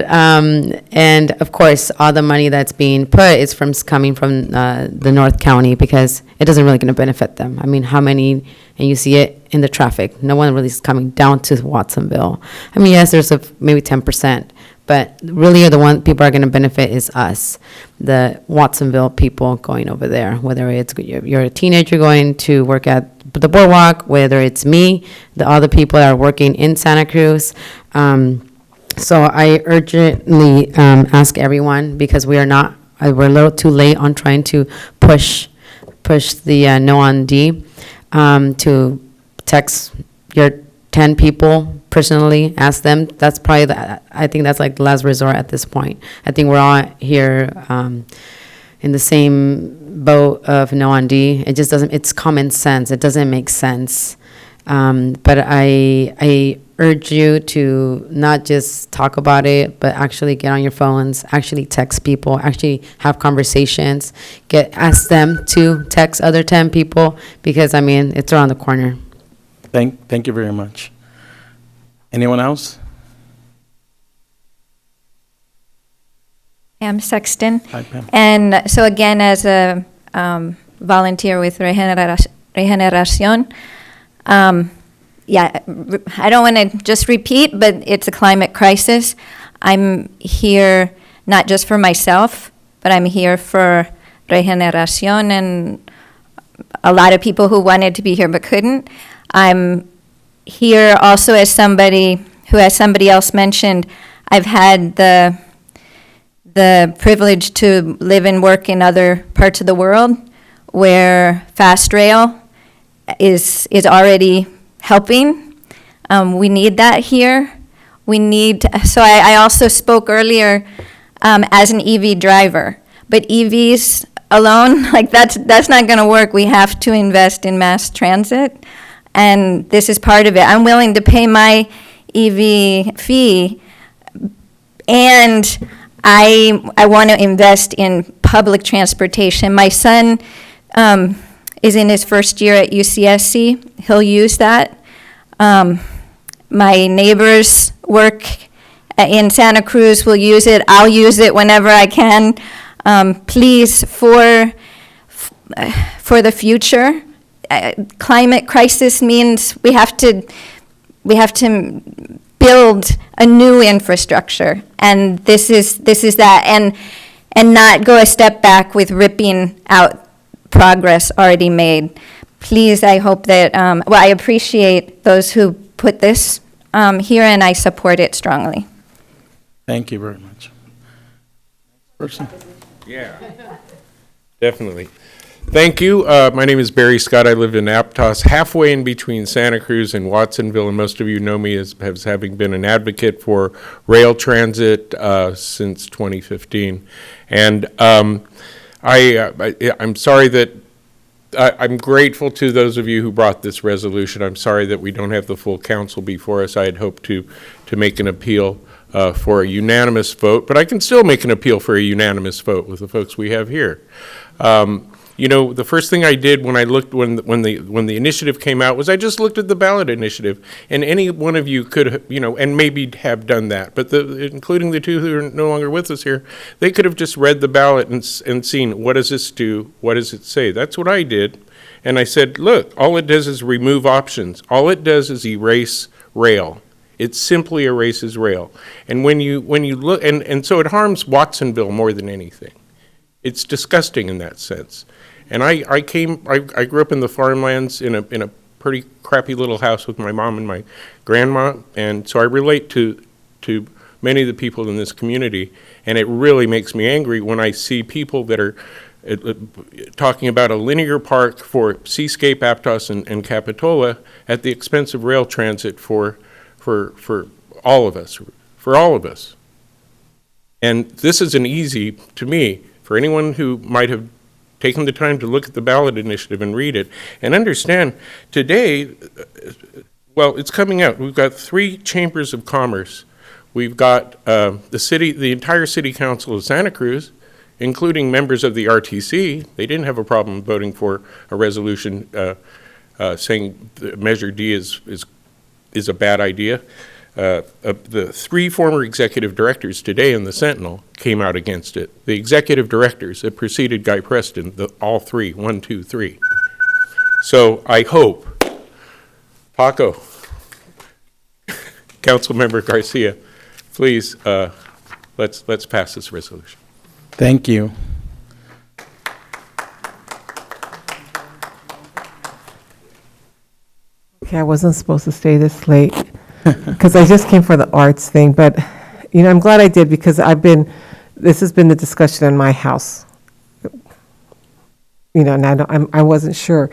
of course, all the money that's being put is coming from the North County, because it doesn't really going to benefit them. I mean, how many, and you see it in the traffic, no one really is coming down to Watsonville. I mean, yes, there's maybe 10%, but really the one people are going to benefit is us, the Watsonville people going over there, whether it's you're a teenager going to work at the boardwalk, whether it's me, the other people that are working in Santa Cruz. So I urgently ask everyone, because we're a little too late on trying to push the no on D, to text your 10 people personally, ask them. That's probably I think that's like the last resort at this point. I think we're all here in the same boat of no on D. It just doesn't, it's common sense. It doesn't make sense. But I urge you to not just talk about it, but actually get on your phones, actually text people, actually have conversations, ask them to text other 10 people, because I mean, it's around the corner. Thank you very much. Anyone else? Pam Sexton. Hi, Pam. And so again, as a volunteer with Regeneración, yeah, I don't want to just repeat, but it's a climate crisis. I'm here not just for myself, but I'm here for Regeneración and a lot of people who wanted to be here but couldn't. I'm here also as somebody who, as somebody else mentioned, I've had the privilege to live and work in other parts of the world where fast rail is already helping. We need that here. So I also spoke earlier as an EV driver, but EVs alone, like that's not going to work. We have to invest in mass transit, and this is part of it. I'm willing to pay my EV fee, and I want to invest in public transportation. My son is in his first year at UCSC. He'll use that. My neighbors work in Santa Cruz will use it. I'll use it whenever I can. Please, for the future, climate crisis means we have to build a new infrastructure, and this is that, and not go a step back with ripping out progress already made. Please, I hope that, I appreciate those who put this here, and I support it strongly. Thank you very much. Person? Yeah, definitely. Thank you. My name is Barry Scott. I live in Aptos, halfway in between Santa Cruz and Watsonville, and most of you know me as having been an advocate for rail transit since 2015. And I'm sorry that I'm grateful to those of you who brought this resolution. I'm sorry that we don't have the full council before us. I had hoped to make an appeal for a unanimous vote, but I can still make an appeal for a unanimous vote with the folks we have here. You know, the first thing I did when I looked when the initiative came out was I just looked at the ballot initiative, and any one of you could, you know, and maybe have done that, but including the two who are no longer with us here, they could have just read the ballot and seen, what does this do? What does it say? That's what I did, and I said, look, all it does is remove options. All it does is erase rail. It simply erases rail. And when you look, and so it harms Watsonville more than anything. It's disgusting in that sense. And I grew up in the farmlands in a pretty crappy little house with my mom and my grandma, and so I relate to many of the people in this community, and it really makes me angry when I see people that are talking about a linear park for Seascape, Aptos, and Capitola at the expense of rail transit for all of us. And this isn't easy to me, for anyone who might have taken the time to look at the ballot initiative and read it and understand today, well, it's coming out. We've got 3 chambers of commerce. We've got the entire city council of Santa Cruz, including members of the RTC. They didn't have a problem voting for a resolution saying Measure D is a bad idea. The 3 former executive directors today in the Sentinel came out against it. The executive directors that preceded Guy Preston, all 3, 1, 2, 3. So I hope, Paco, Councilmember Garcia, please, let's pass this resolution. Thank you. Okay, I wasn't supposed to stay this late because I just came for the arts thing, but, you know, I'm glad I did because this has been the discussion in my house. You know, and I wasn't sure.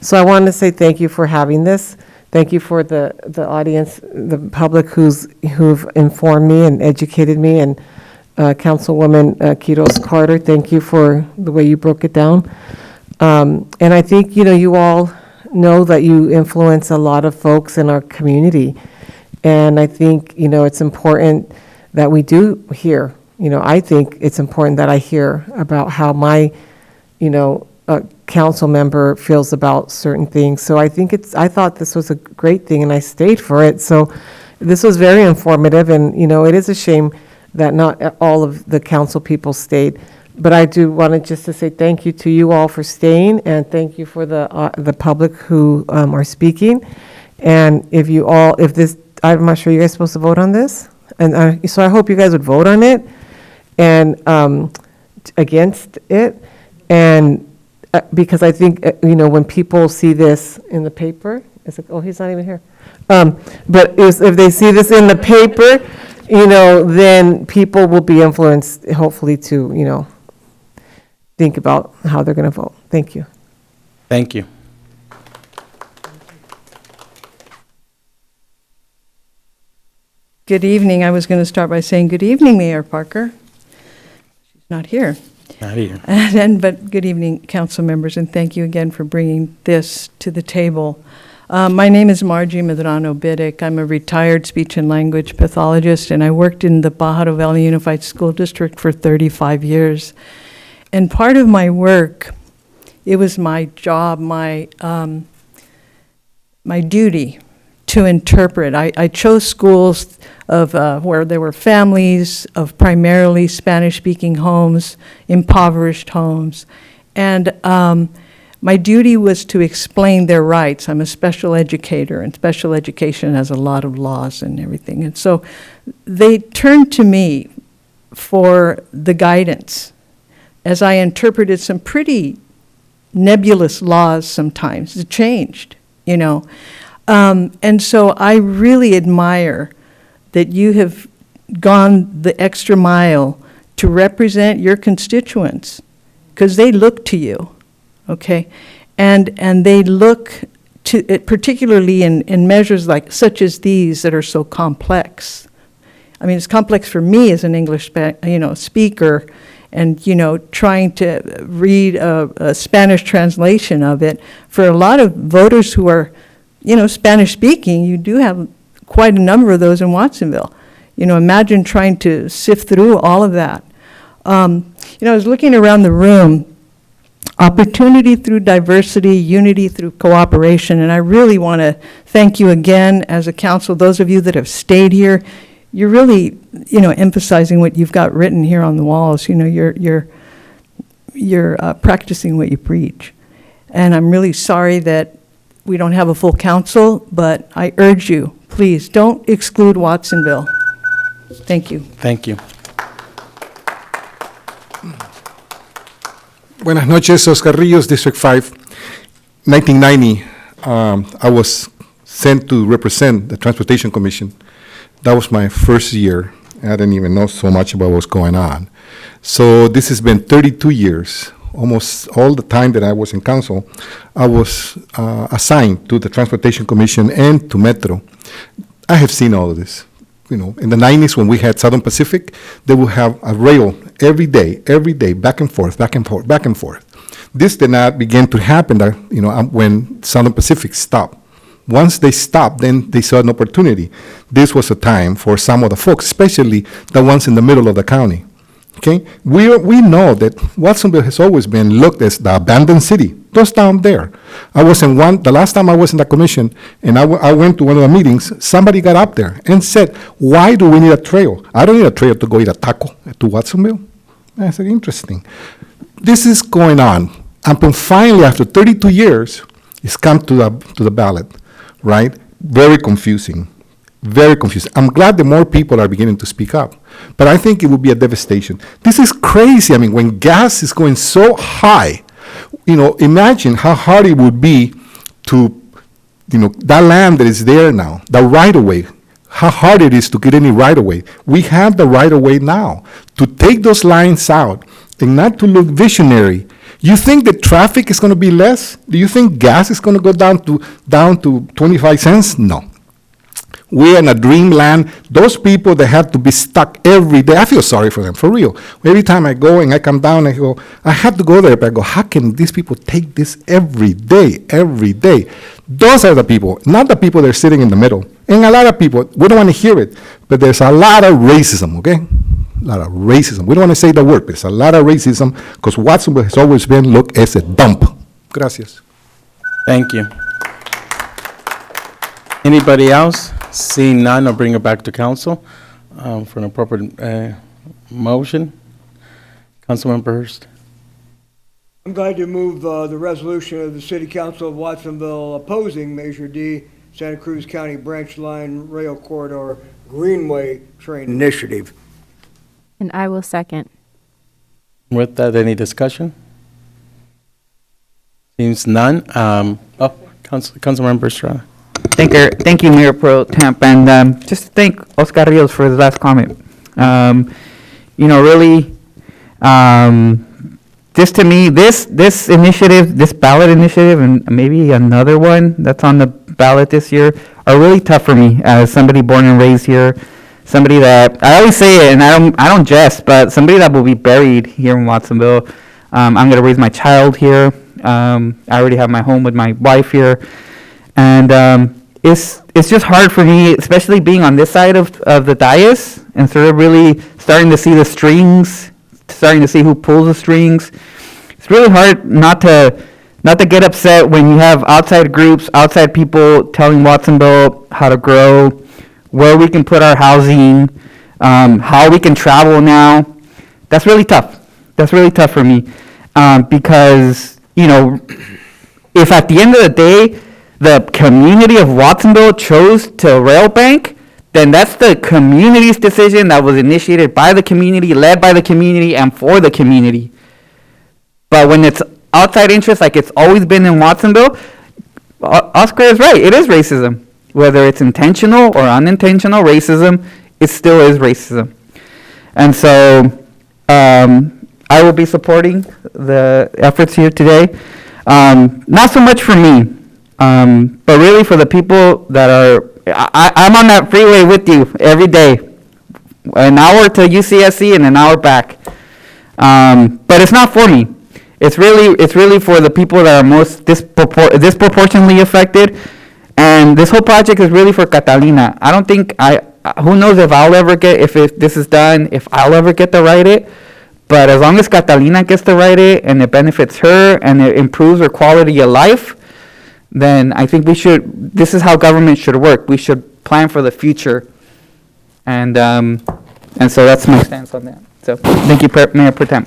So I wanted to say thank you for having this. Thank you for the audience, the public who've informed me and educated me, and Councilwoman Quiroz Carter, thank you for the way you broke it down. And I think, you know, you all know that you influence a lot of folks in our community. And I think, you know, it's important that we do hear, you know, I think it's important that I hear about how my, you know, council member feels about certain things. So I thought this was a great thing and I stayed for it. So this was very informative, and, you know, it is a shame that not all of the council people stayed. But I do want to say thank you to you all for staying, and thank you for the public who are speaking. And I'm not sure you guys are supposed to vote on this. And so I hope you guys would vote on it and against it. And because I think, you know, when people see this in the paper, it's like, oh, he's not even here. But if they see this in the paper, you know, then people will be influenced, hopefully, to, you know, think about how they're going to vote. Thank you. Thank you. Good evening. I was going to start by saying good evening, Mayor Parker. She's not here. Not here. But good evening, council members, and thank you again for bringing this to the table. My name is Margie Medrano-Biddick. I'm a retired speech and language pathologist, and I worked in the Pajaro Valley Unified School District for 35 years. And part of my work, it was my job, my duty to interpret. I chose schools of where there were families of primarily Spanish-speaking homes, impoverished homes, and my duty was to explain their rights. I'm a special educator, and special education has a lot of laws and everything. And so they turned to me for the guidance as I interpreted some pretty nebulous laws sometimes. It changed, you know. And so I really admire that you have gone the extra mile to represent your constituents, because they look to you, okay? And they look to it, particularly in measures like such as these that are so complex. I mean, it's complex for me as an English speaker, and, you know, trying to read a Spanish translation of it. For a lot of voters who are, you know, Spanish speaking, you do have quite a number of those in Watsonville. You know, imagine trying to sift through all of that. You know, I was looking around the room, opportunity through diversity, unity through cooperation, and I really want to thank you again as a council. Those of you that have stayed here, you're really, you know, emphasizing what you've got written here on the walls. You know, you're practicing what you preach. And I'm really sorry that we don't have a full council, but I urge you, please, don't exclude Watsonville. Thank you. Thank you. Buenas noches, Oscar Rios, District 5. 1990, I was sent to represent the Transportation Commission. That was my first year. I didn't even know so much about what was going on. So this has been 32 years. Almost all the time that I was in council, I was assigned to the Transportation Commission and to Metro. I have seen all of this. You know, in the 90s when we had Southern Pacific, they would have a rail every day, back and forth, back and forth, back and forth. This did not begin to happen, you know, when Southern Pacific stopped. Once they stopped, then they saw an opportunity. This was a time for some of the folks, especially the ones in the middle of the county, Okay? We know that Watsonville has always been looked as the abandoned city, just down there. The last time I was in the commission, and I went to one of the meetings, somebody got up there and said, why do we need a trail? I don't need a trail to go eat a taco to Watsonville. I said, interesting. This is going on. And finally, after 32 years, it's come to the ballot, right? Very confusing. Very confusing. I'm glad that more people are beginning to speak up, but I think it would be a devastation. This is crazy. I mean, when gas is going so high, imagine how hard it would be to, that land that is there now, the right-of-way, how hard it is to get any right-of-way. We have the right-of-way now to take those lines out and not to look visionary. You think the traffic is going to be less? Do you think gas is going to go down to 25 cents? No. We're in a dreamland. Those people that have to be stuck every day, I feel sorry for them, for real. Every time I go and I come down, I go, I have to go there, but I go, how can these people take this every day, every day? Those are the people, not the people that are sitting in the middle. And a lot of people, we don't want to hear it, but there's a lot of racism, okay? A lot of racism. We don't want to say the word, but there's a lot of racism because Watsonville has always been looked as a dump. Gracias. Thank you. Anybody else? Seeing none, I'll bring it back to council for an appropriate motion. Councilmember Hurst. I'm glad to move the resolution of the City Council of Watsonville opposing Measure D, Santa Cruz County Branch Line Rail Corridor Greenway Train Initiative. And I will second. With that, any discussion? Seems none. Councilmember Estrada. Thank you, Mayor Pro Temp, and just thank Oscar Rios for his last comment. Really, just to me, this initiative, this ballot initiative, and maybe another one that's on the ballot this year, are really tough for me as somebody born and raised here. Somebody that, I always say it, and I don't jest, but somebody that will be buried here in Watsonville. I'm going to raise my child here. I already have my home with my wife here. And it's just hard for me, especially being on this side of the dais, and sort of really starting to see the strings, starting to see who pulls the strings. It's really hard not to get upset when you have outside groups, outside people telling Watsonville how to grow, where we can put our housing, how we can travel now. That's really tough. That's really tough for me because, if at the end of the day, the community of Watsonville chose to rail bank, then that's the community's decision that was initiated by the community, led by the community, and for the community. But when it's outside interest, like it's always been in Watsonville, Oscar is right. It is racism. Whether it's intentional or unintentional racism, it still is racism. And so I will be supporting the efforts here today. Not so much for me, but really for the people that are, I'm on that freeway with you every day, an hour to UCSC and an hour back. But it's not for me. It's really for the people that are most disproportionately affected. And this whole project is really for Catalina. I don't think who knows if I'll ever get, if this is done, if I'll ever get to write it. But as long as Catalina gets to write it and it benefits her and it improves her quality of life, then I think this is how government should work. We should plan for the future. And so that's my stance on that. So thank you, Mayor Pro Tem.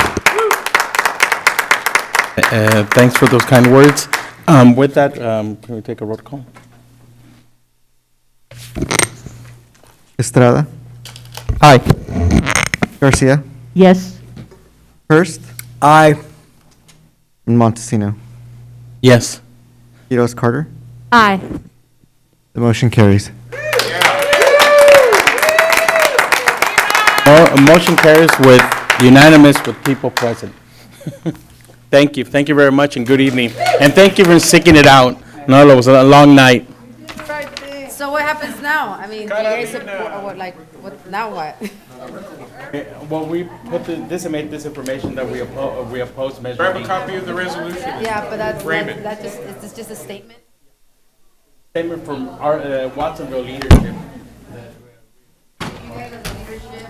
Thanks for those kind words. With that, can we take a roll call? Estrada. Aye. Garcia. Yes. Hurst. Aye. And Montesino. Yes. Quiroz Carter. Aye. The motion carries. Motion carries with unanimous with people present. Thank you. Thank you very much and good evening. And thank you for sticking it out. No, it was a long night. So what happens now? I mean, do you guys support, or what, now what? Well, we put this information that we oppose Measure Grab D. a copy of the resolution. Yeah, but Frame is just a statement? Statement from our Watsonville leadership. You guys as leadership